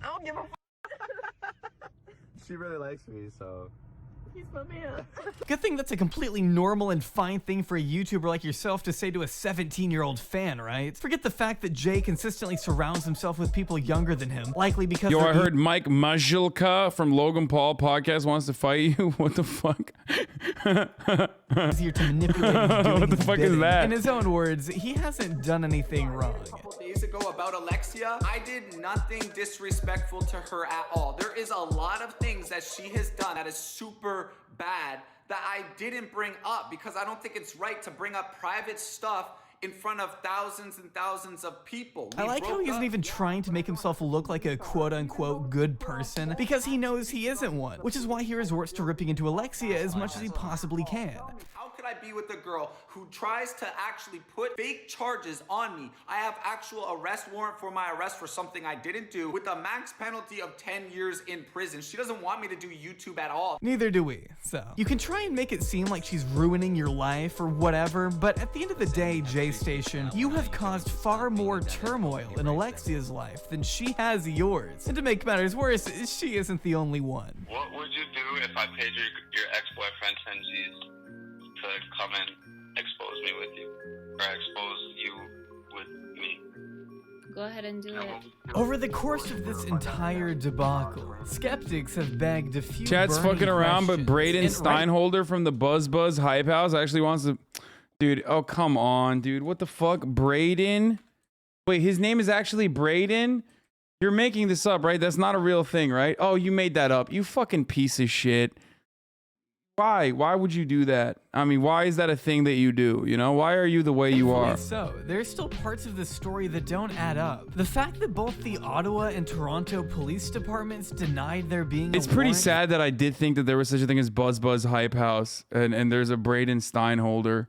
I don't give a f. She really likes me, so. He's my man. Good thing that's a completely normal and fine thing for a YouTuber like yourself to say to a 17-year-old fan, right? Forget the fact that Jay consistently surrounds himself with people younger than him, likely because Yo, I heard Mike Majilka from Logan Paul podcast wants to fight you. What the fuck? easier to manipulate into doing What the his fuck is bidding. that? In his own words, he hasn't done anything wrong. Days ago about Alexia, I did nothing disrespectful to her at all. There is a lot of things that she has done that is super bad that I didn't bring up because I don't think it's right to bring up private stuff in front of thousands and thousands of people. I like how he isn't even trying to make himself look like a quote-unquote good person because he knows he isn't one, which is why he resorts to ripping into Alexia as much as he possibly can. How could I be with a girl who tries to actually put fake charges on me? I have actual arrest warrant for my arrest for something I didn't do with a max penalty of 10 years in prison. She doesn't want me to do YouTube at all. Neither do we, so. You can try and make it seem like she's ruining your life or whatever, but at the end of the day, J Station, you have caused far more turmoil in Alexia's life than she has yours. And to make matters worse, she isn't the only one. What would you do if I paid your ex-boyfriend 10 G's to come and expose me with you? Or expose you with me? Go ahead and do it. Over the course of this entire debacle, skeptics have begged a few Chat's burning fucking around, but questions. Braden And Steinholder from the Buzz Hype House actually wants to... Dude, oh, come on, dude. What the fuck? Braden? Wait, his name is actually Braden? You're making this up, right? That's not a real thing, right? Oh, you made that up. You fucking piece of shit. Why? Why would you do that? I mean, why is that a thing that you do? You know, why are you the way you are? So, there's still parts of this story that don't add up. The fact that both the Ottawa and Toronto police departments denied there being It's a pretty warrant sad that I did think that there was such a thing as Buzz Hype House, and there's a Braden Steinholder.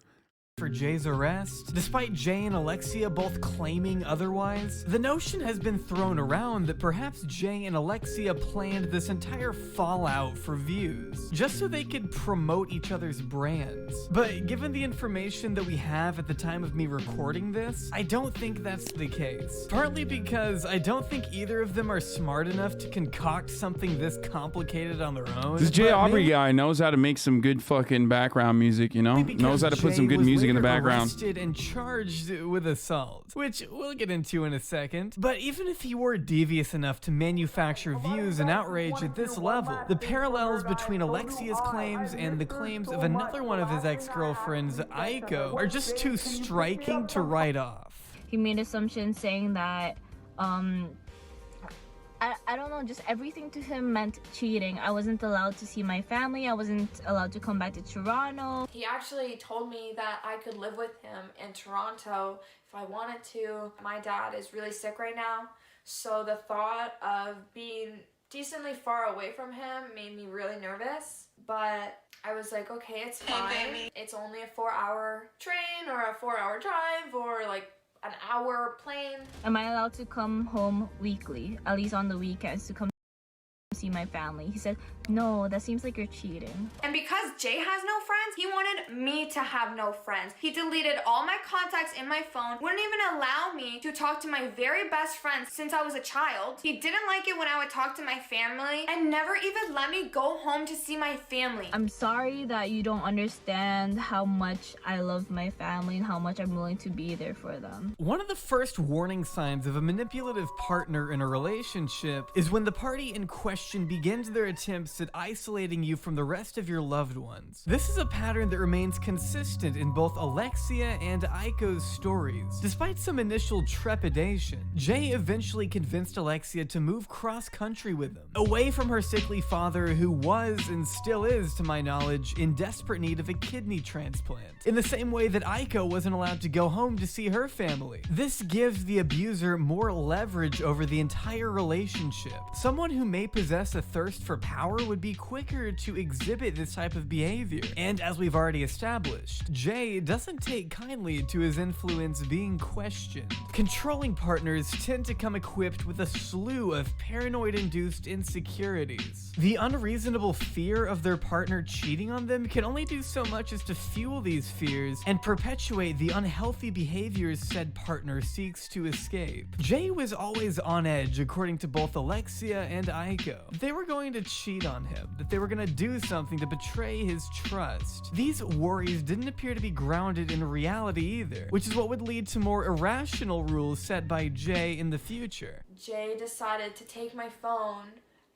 for Jay's arrest, despite Jay and Alexia both claiming otherwise. The notion has been thrown around that perhaps Jay and Alexia planned this entire fallout for views, just so they could promote each other's brands. But given the information that we have at the time of me recording this, I don't think that's the case. Partly because I don't think either of them are smart enough to concoct something this complicated on their own. This Jay But Aubrey maybe- guy knows how to make some good fucking background music, you know? Knows how to put some good music in the background. Arrested and charged with assault, which we'll get into in a second. But even if he were devious enough to manufacture views and outrage at this level, the parallels between Alexia's claims and the claims of another one of his ex-girlfriends, Aiko, are just too striking to write off. He made assumptions saying that I don't know, just everything to him meant cheating. I wasn't allowed to see my family. I wasn't allowed to come back to Toronto. He actually told me that I could live with him in Toronto if I wanted to. My dad is really sick right now, so the thought of being decently far away from him made me really nervous. But I was like, okay, it's fine. It's only a 4-hour train or a 4-hour drive or like an hour plane. Am I allowed to come home weekly, at least on the weekends, to come see my family? He said, no, that seems like you're cheating. And because Jay has no friends, he wanted me to have no friends. He deleted all my contacts in my phone, wouldn't even allow me to talk to my very best friend since I was a child. He didn't like it when I would talk to my family and never even let me go home to see my family. I'm sorry that you don't understand how much I love my family and how much I'm willing to be there for them. One of the first warning signs of a manipulative partner in a relationship is when the party in question begins their attempts at isolating you from the rest of your loved ones. This is a pattern that remains consistent in both Alexia and Aiko's stories. Despite some initial trepidation, Jay eventually convinced Alexia to move cross-country with him, away from her sickly father, who was and still is, to my knowledge, in desperate need of a kidney transplant, in the same way that Aiko wasn't allowed to go home to see her family. This gives the abuser more leverage over the entire relationship. Someone who may possess a thirst for power would be quicker to exhibit this type of behavior. And as we've already established, Jay doesn't take kindly to his influence being questioned. Controlling partners tend to come equipped with a slew of paranoid-induced insecurities. The unreasonable fear of their partner cheating on them can only do so much as to fuel these fears and perpetuate the unhealthy behaviors said partner seeks to escape. Jay was always on edge, according to both Alexia and Aiko. They were going to cheat on him, that they were going to do something to betray his trust. These worries didn't appear to be grounded in reality either, which is what would lead to more irrational rules set by Jay in the future. Jay decided to take my phone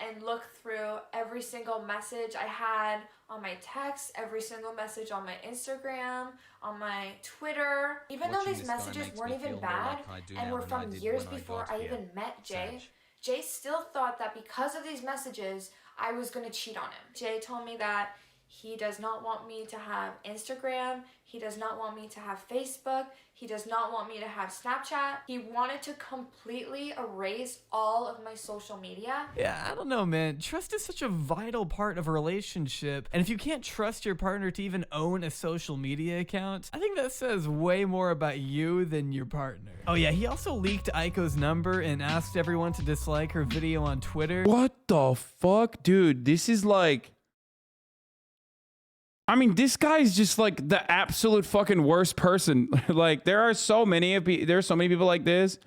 and look through every single message I had on my text, every single message on my Instagram, on my Twitter. Even though these messages weren't even bad and were from years before I even met Jay, Jay still thought that because of these messages, I was gonna cheat on him. Jay told me that he does not want me to have Instagram. He does not want me to have Facebook. He does not want me to have Snapchat. He wanted to completely erase all of my social media. Yeah, I don't know, man. Trust is such a vital part of a relationship. And if you can't trust your partner to even own a social media account, I think that says way more about you than your partner. Oh yeah, he also leaked Aiko's number and asked everyone to dislike her video on Twitter. What the fuck? Dude, this is like... I mean, this guy's just like the absolute fucking worst person. Like, there's so many people like this.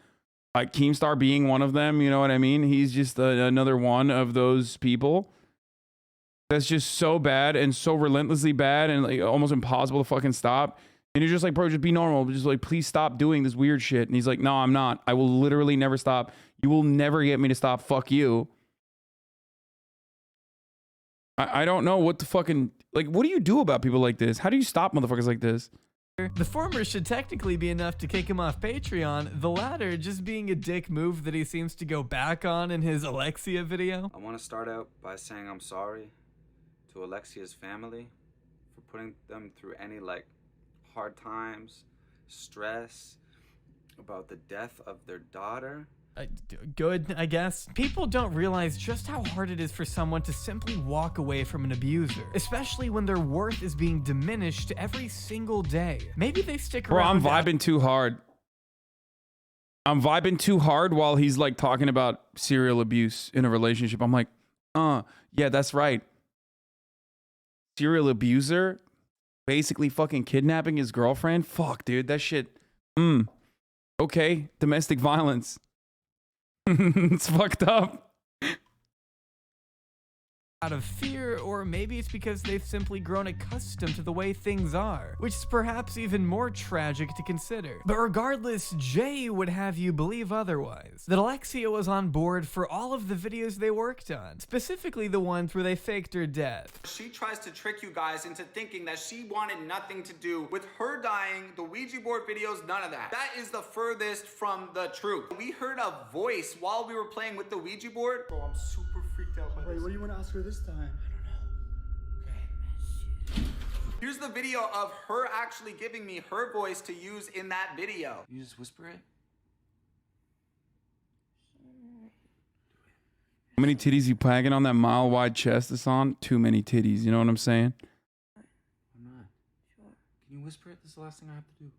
Like Keemstar being one of them, you know what I mean? He's just another one of those people. That's just so bad and so relentlessly bad and like almost impossible to fucking stop. And you're just like, bro, just be normal. Just like, please stop doing this weird shit. And he's like, no, I'm not. I will literally never stop. You will never get me to stop. Fuck you. I don't know what the fucking... Like, what do you do about people like this? How do you stop motherfuckers like this? The former should technically be enough to kick him off Patreon, the latter just being a dick move that he seems to go back on in his Alexia video. I want to start out by saying I'm sorry to Alexia's family for putting them through any, like, hard times, stress about the death of their daughter. Good, I guess. People don't realize just how hard it is for someone to simply walk away from an abuser, especially when their worth is being diminished every single day. Maybe they stick around. Bro, I'm vibing too hard. I'm vibing too hard while he's like talking about serial abuse in a relationship. I'm like, yeah, that's right. Serial abuser basically fucking kidnapping his girlfriend. Fuck, dude, that shit. Okay, domestic violence. It's fucked up. Out of fear, or maybe it's because they've simply grown accustomed to the way things are, which is perhaps even more tragic to consider. But regardless, Jay would have you believe otherwise, that Alexia was on board for all of the videos they worked on, specifically the ones where they faked her death. She tries to trick you guys into thinking that she wanted nothing to do with her dying, the Ouija board videos, none of that. That is the furthest from the truth. We heard a voice while we were playing with the Ouija board. Bro, I'm super freaked out by this. Wait, what do you want to ask her this time? Here's the video of her actually giving me her voice to use in that video. You just whisper it? How many titties you packing on that mile-wide chest it's on? Too many titties, you know what I'm saying? I'm not. Sure. Can you whisper it? This is the last thing I have to do.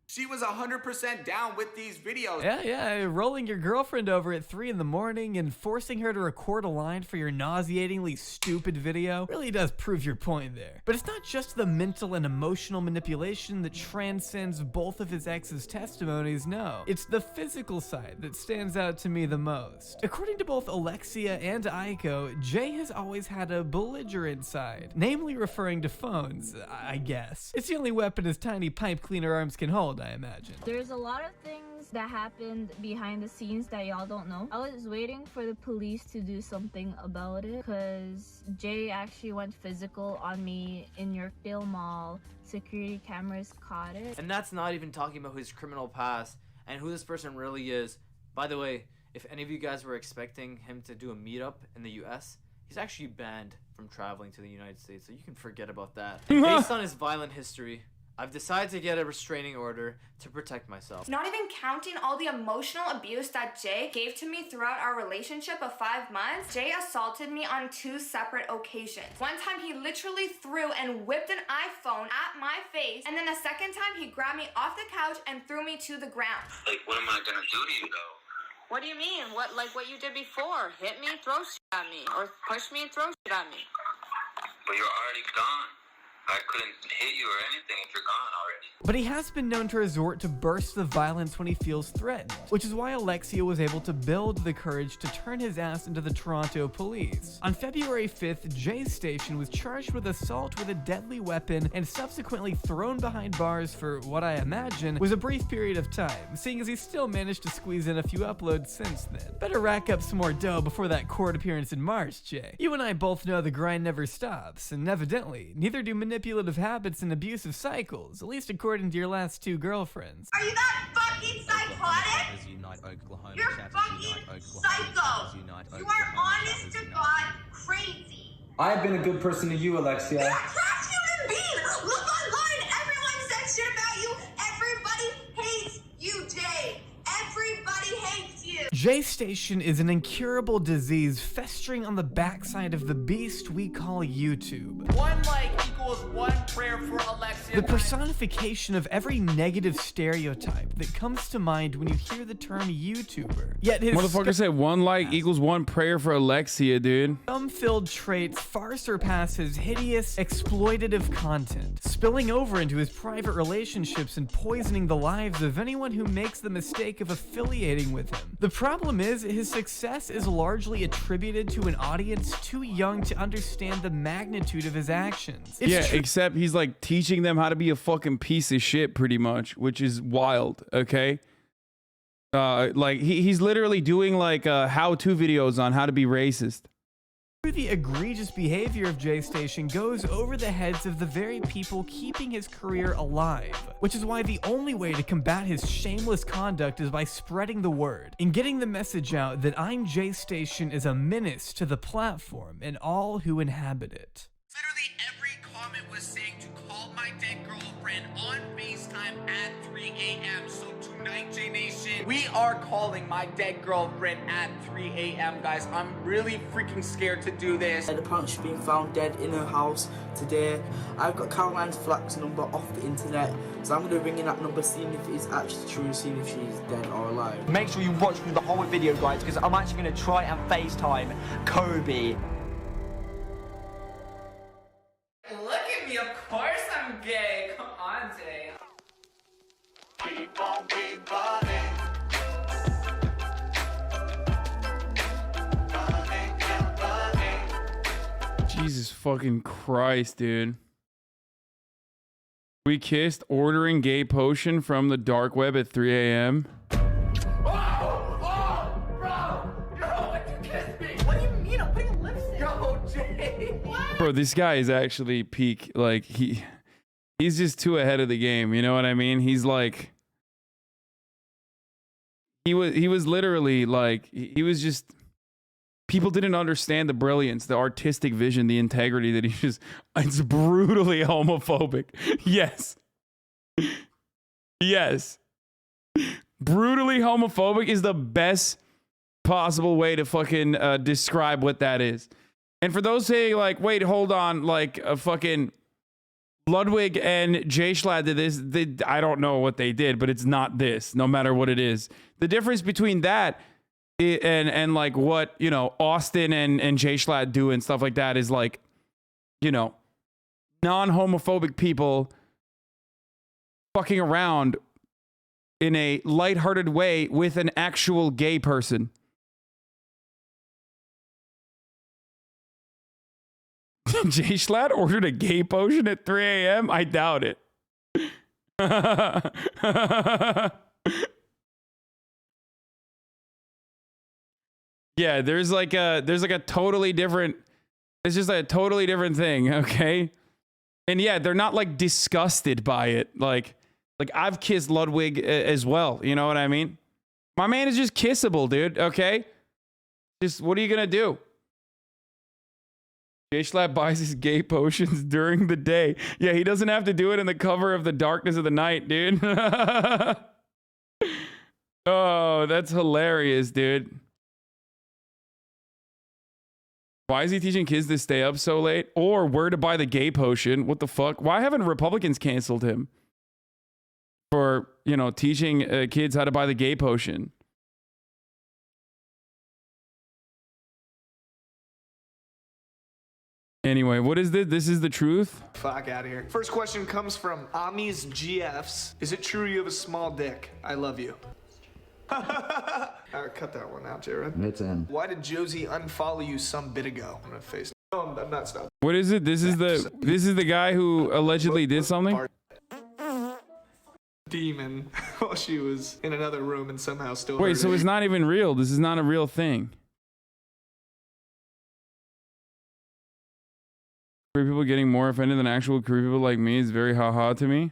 She was 100% down with these videos. Yeah, rolling your girlfriend over at 3 in the morning and forcing her to record a line for your nauseatingly stupid video really does prove your point there. But it's not just the mental and emotional manipulation that transcends both of his ex's testimonies, no. It's the physical side that stands out to me the most. According to both Alexia and Aiko, Jay has always had a belligerent side, namely referring to phones, I guess. It's the only weapon his tiny pipe cleaner arms can hold, I imagine. There's a lot of things that happened behind the scenes that y'all don't know. I was waiting for the police to do something about it because Jay actually went physical on me in Yorkdale Mall. Security cameras caught it. And that's not even talking about his criminal past and who this person really is. By the way, if any of you guys were expecting him to do a meetup in the US, he's actually banned from traveling to the United States, so you can forget about that. Based on his violent history, I've decided to get a restraining order to protect myself. Not even counting all the emotional abuse that Jay gave to me throughout our relationship of 5 months, Jay assaulted me on 2 separate occasions. One time he literally threw and whipped an iPhone at my face, and then the second time he grabbed me off the couch and threw me to the ground. Like, what am I gonna do to you, though? What do you mean? What you did before? Hit me, throw shit at me, or push me and throw shit at me. But you're already gone. I couldn't hit you or anything if you're gone already. But he has been known to resort to bursts of violence when he feels threatened, which is why Alexia was able to build the courage to turn his ass into the Toronto police. On February 5th, Jay Station was charged with assault with a deadly weapon and subsequently thrown behind bars for what I imagine was a brief period of time, seeing as he still managed to squeeze in a few uploads since then. Better rack up some more dough before that court appearance in March, Jay. You and I both know the grind never stops, and evidently, neither do manipulative habits and abusive cycles, at least according to your last 2 girlfriends. Are you that fucking psychotic? You're fucking psycho. You are honest to God crazy. I've been a good person to you, Alexia. You're a trash human being. Look online. Everyone says shit about you. Everybody hates you, Jay. Everybody hates you. Jay Station is an incurable disease festering on the backside of the beast we call YouTube. 1 like equals 1 prayer for Alexia. The personification of every negative stereotype that comes to mind when you hear the term YouTuber. Yet his motherfucker said 1 like equals 1 prayer for Alexia, dude. scum-filled traits far surpass his hideous, exploitative content, spilling over into his private relationships and poisoning the lives of anyone who makes the mistake of affiliating with him. The problem is, his success is largely attributed to an audience too young to understand the magnitude of his actions. Yeah, except he's like teaching them how to be a fucking piece of shit pretty much, which is wild, okay? Like he's literally doing like how-to videos on how to be racist. The egregious behavior of Jay Station goes over the heads of the very people keeping his career alive, which is why the only way to combat his shameless conduct is by spreading the word and getting the message out that I'm Jay Station is a menace to the platform and all who inhabit it. Literally every comment was saying to call my dead girlfriend on FaceTime at 3 a.m. So tonight, J Nation, we are calling my dead girlfriend at 3 a.m. guys. I'm really freaking scared to do this. Apparently she's been found dead in her house today. I've got Caroline's Flack's number off the internet, so I'm going to ring in that number, seeing if it's actually true, seeing if she's dead or alive. Make sure you watch the whole video, guys, because I'm actually going to try and FaceTime Kobe. Look at me, of course I'm gay. Come on, Jay. Keep on, keep running. Jesus fucking Christ, dude. We kissed ordering gay potion from the dark web at 3 a.m. Bro, this guy is actually peak. Like he's just too ahead of the game. You know what I mean? He's like, he was literally like, he was just, people didn't understand the brilliance, the artistic vision, the integrity that he just, it's brutally homophobic. Yes. Yes. Brutally homophobic is the best possible way to fucking describe what that is. And for those saying like, wait, hold on, like a fucking Ludwig and Jay Schlatt did this, I don't know what they did, but it's not this, no matter what it is. The difference between that and like what, you know, Austin and Jay Schlatt do and stuff like that is like, you know, non-homophobic people fucking around in a lighthearted way with an actual gay person. Jay Schlatt ordered a gay potion at 3 a.m.? I doubt it. Yeah, there's like a totally different, it's just a totally different thing, okay? And yeah, they're not like disgusted by it. Like I've kissed Ludwig as well, you know what I mean? My man is just kissable, dude, okay? Just, what are you gonna do? Jay Schlatt buys his gay potions during the day. Yeah, he doesn't have to do it in the cover of the darkness of the night, dude. Oh, that's hilarious, dude. Why is he teaching kids to stay up so late? Or where to buy the gay potion? What the fuck? Why haven't Republicans canceled him for, you know, teaching kids how to buy the gay potion? Anyway, what is this? This is the truth? Fuck out of here. First question comes from Ami's GFs. Is it true you have a small dick? I love you. Cut that one out, Jared. It's in. Why did Josie unfollow you some bit ago? I'm gonna face. No, I'm not stopping. What is it? This is the guy who allegedly did something? Demon while she was in another room and somehow still. Wait, so it's not even real. This is not a real thing. Queer people getting more offended than actual queer people like me is very haha to me.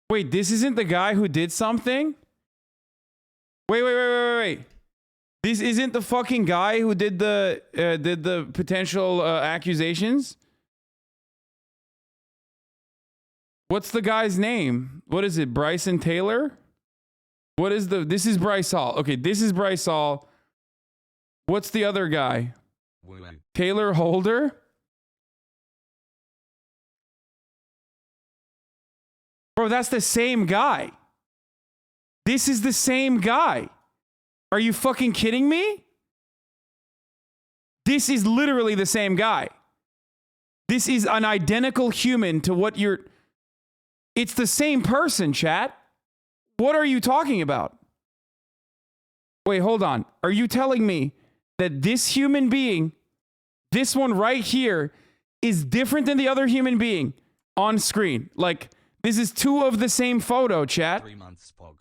Wait, this isn't the guy who did something? Wait. This isn't the fucking guy who did the potential accusations? What's the guy's name? What is it? Bryson Taylor? What is this is Bryce Hall. Okay, this is Bryce Hall. What's the other guy? Taylor Holder? Bro, that's the same guy. This is the same guy. Are you fucking kidding me? This is literally the same guy. This is an identical human to what you're... It's the same person, chat. What are you talking about? Wait, hold on. Are you telling me that this human being, this one right here, is different than the other human being on screen? Like, this is two of the same photo, chat. 3 months, Pog.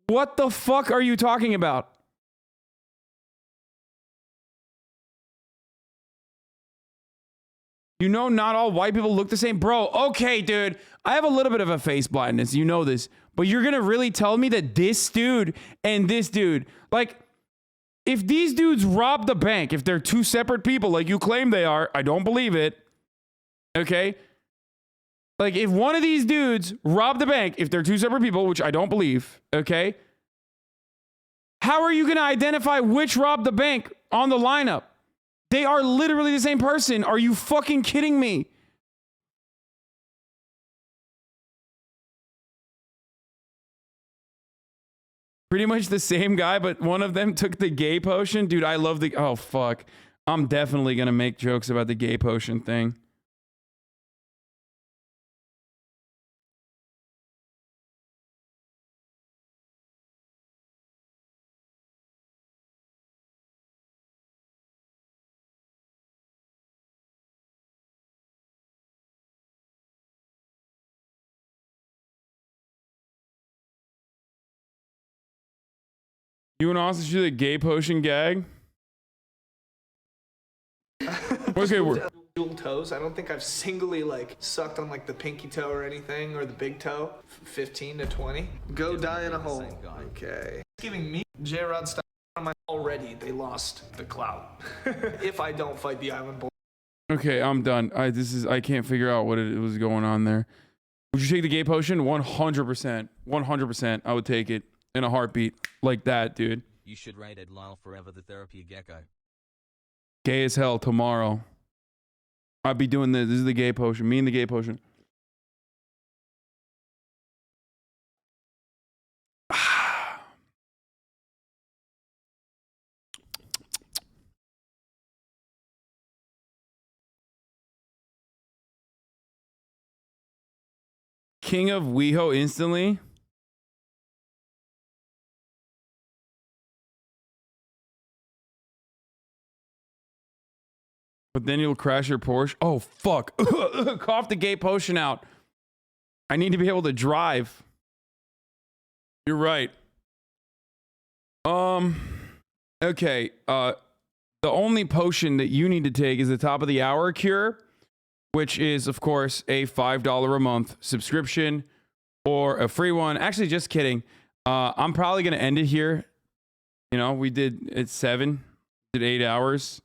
What the fuck are you talking about? You know, not all white people look the same. Bro, okay, dude. I have a little bit of a face blindness. You know this. But you're going to really tell me that this dude and this dude, like, if these dudes rob the bank, if they're two separate people like you claim they are, I don't believe it. Okay? Like, if one of these dudes robbed the bank, if they're two separate people, which I don't believe, okay? How are you going to identify which robbed the bank on the lineup? They are literally the same person. Are you fucking kidding me? Pretty much the same guy, but one of them took the gay potion. Dude, I love the... Oh, fuck. I'm definitely going to make jokes about the gay potion thing. You and Austin should do the gay potion gag? Okay, we're... Dual toes. I don't think I've singly, like, sucked on, like, the pinky toe or anything, or the big toe. 15 to 20. Go die in a hole. Okay. Giving me J-Rod style on my... Already, they lost the clout. If I don't fight the Island Boy. Okay, I'm done. I can't figure out what it was going on there. Would you take the gay potion? 100%. 100%. I would take it. In a heartbeat. Like that, dude. You should rate Ed Lyle forever the therapy gecko. Gay as hell tomorrow. I'd be doing this. This is the gay potion. Me and the gay potion. King of WeHo instantly. But then you'll crash your Porsche. Oh, fuck. Cough the gay potion out. I need to be able to drive. You're right. Okay. The only potion that you need to take is the top of the hour cure, which is, of course, a $5 a month subscription or a free one. Actually, just kidding. I'm probably going to end it here. You know, we did it 7, did 8 hours.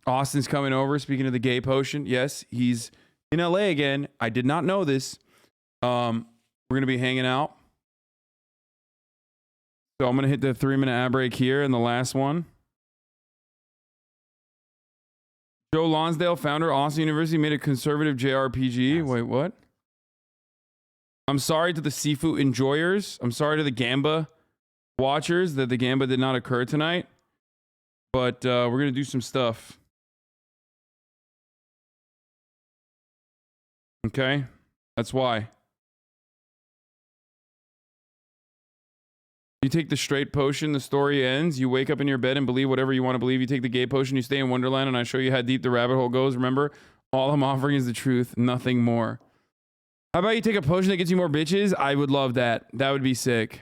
Austin's coming over. Speaking of the gay potion, yes, he's in LA again. I did not know this. We're gonna be hanging out. So I'm gonna hit the 3-minute ad break here and the last one. Joe Lonsdale, founder, Austin University, made a conservative JRPG. Wait, what? I'm sorry to the seafood enjoyers. I'm sorry to the Gamba watchers that the gambit did not occur tonight, but we're gonna do some stuff. Okay, that's why. You take the straight potion, the story ends. You wake up in your bed and believe whatever you want to believe. You take the gay potion, you stay in Wonderland, and I show you how deep the rabbit hole goes. Remember, all I'm offering is the truth, nothing more. How about you take a potion that gets you more bitches? I would love that. That would be sick.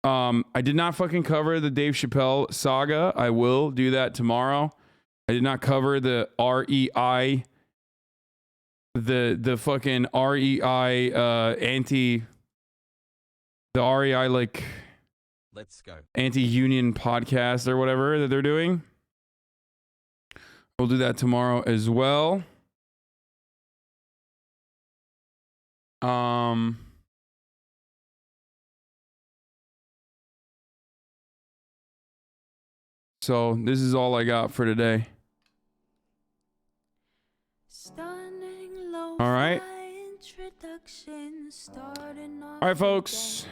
I did not fucking cover the Dave Chappelle saga. I will do that tomorrow. I did not cover the REI, the fucking REI the REI like Let's go. anti-union podcast or whatever that they're doing. We'll do that tomorrow as well. So this is all I got for today. All right. All right, folks.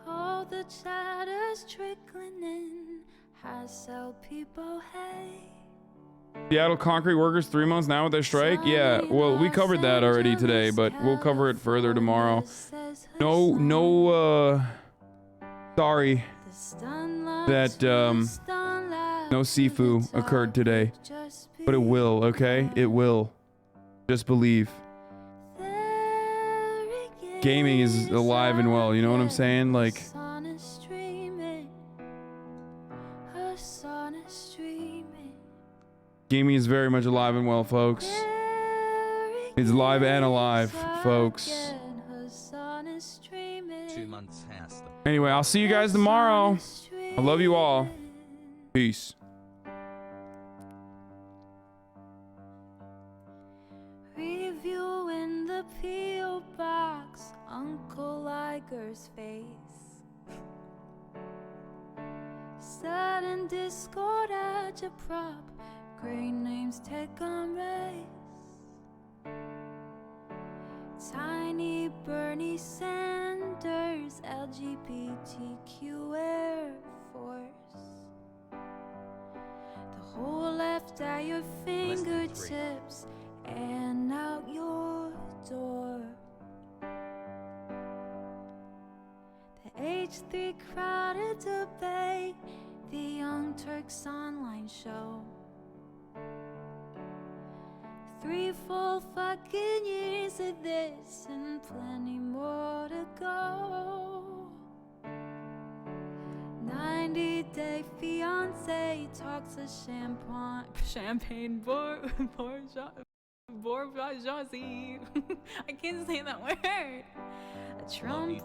All the chatter's trickling in. Hasan people, hey. Seattle concrete workers 3 months now with their strike. Yeah, well, we covered that already today, but we'll cover it further tomorrow. Sorry that no Sifu occurred today, but it will. Okay, it will. Just believe. Gaming is alive and well. You know what I'm saying? Like. Gaming is very much alive and well, folks. It's live and alive, folks. 2 months past them. Anyway, I'll see you guys tomorrow. I love you all. Peace. Review in the P.O. box, Uncle Iger's face. Sat in Discord at your prop. Great names take on race. Tiny Bernie Sanders, LGBTQ Air Force. The whole left at your fingertips and out your door. The H3 crowded debate, the Young Turks online show. 3 full fucking years of this and plenty more to go. 90-day fiance talks of champagne bourgeoisie. I can't say that word. A Trump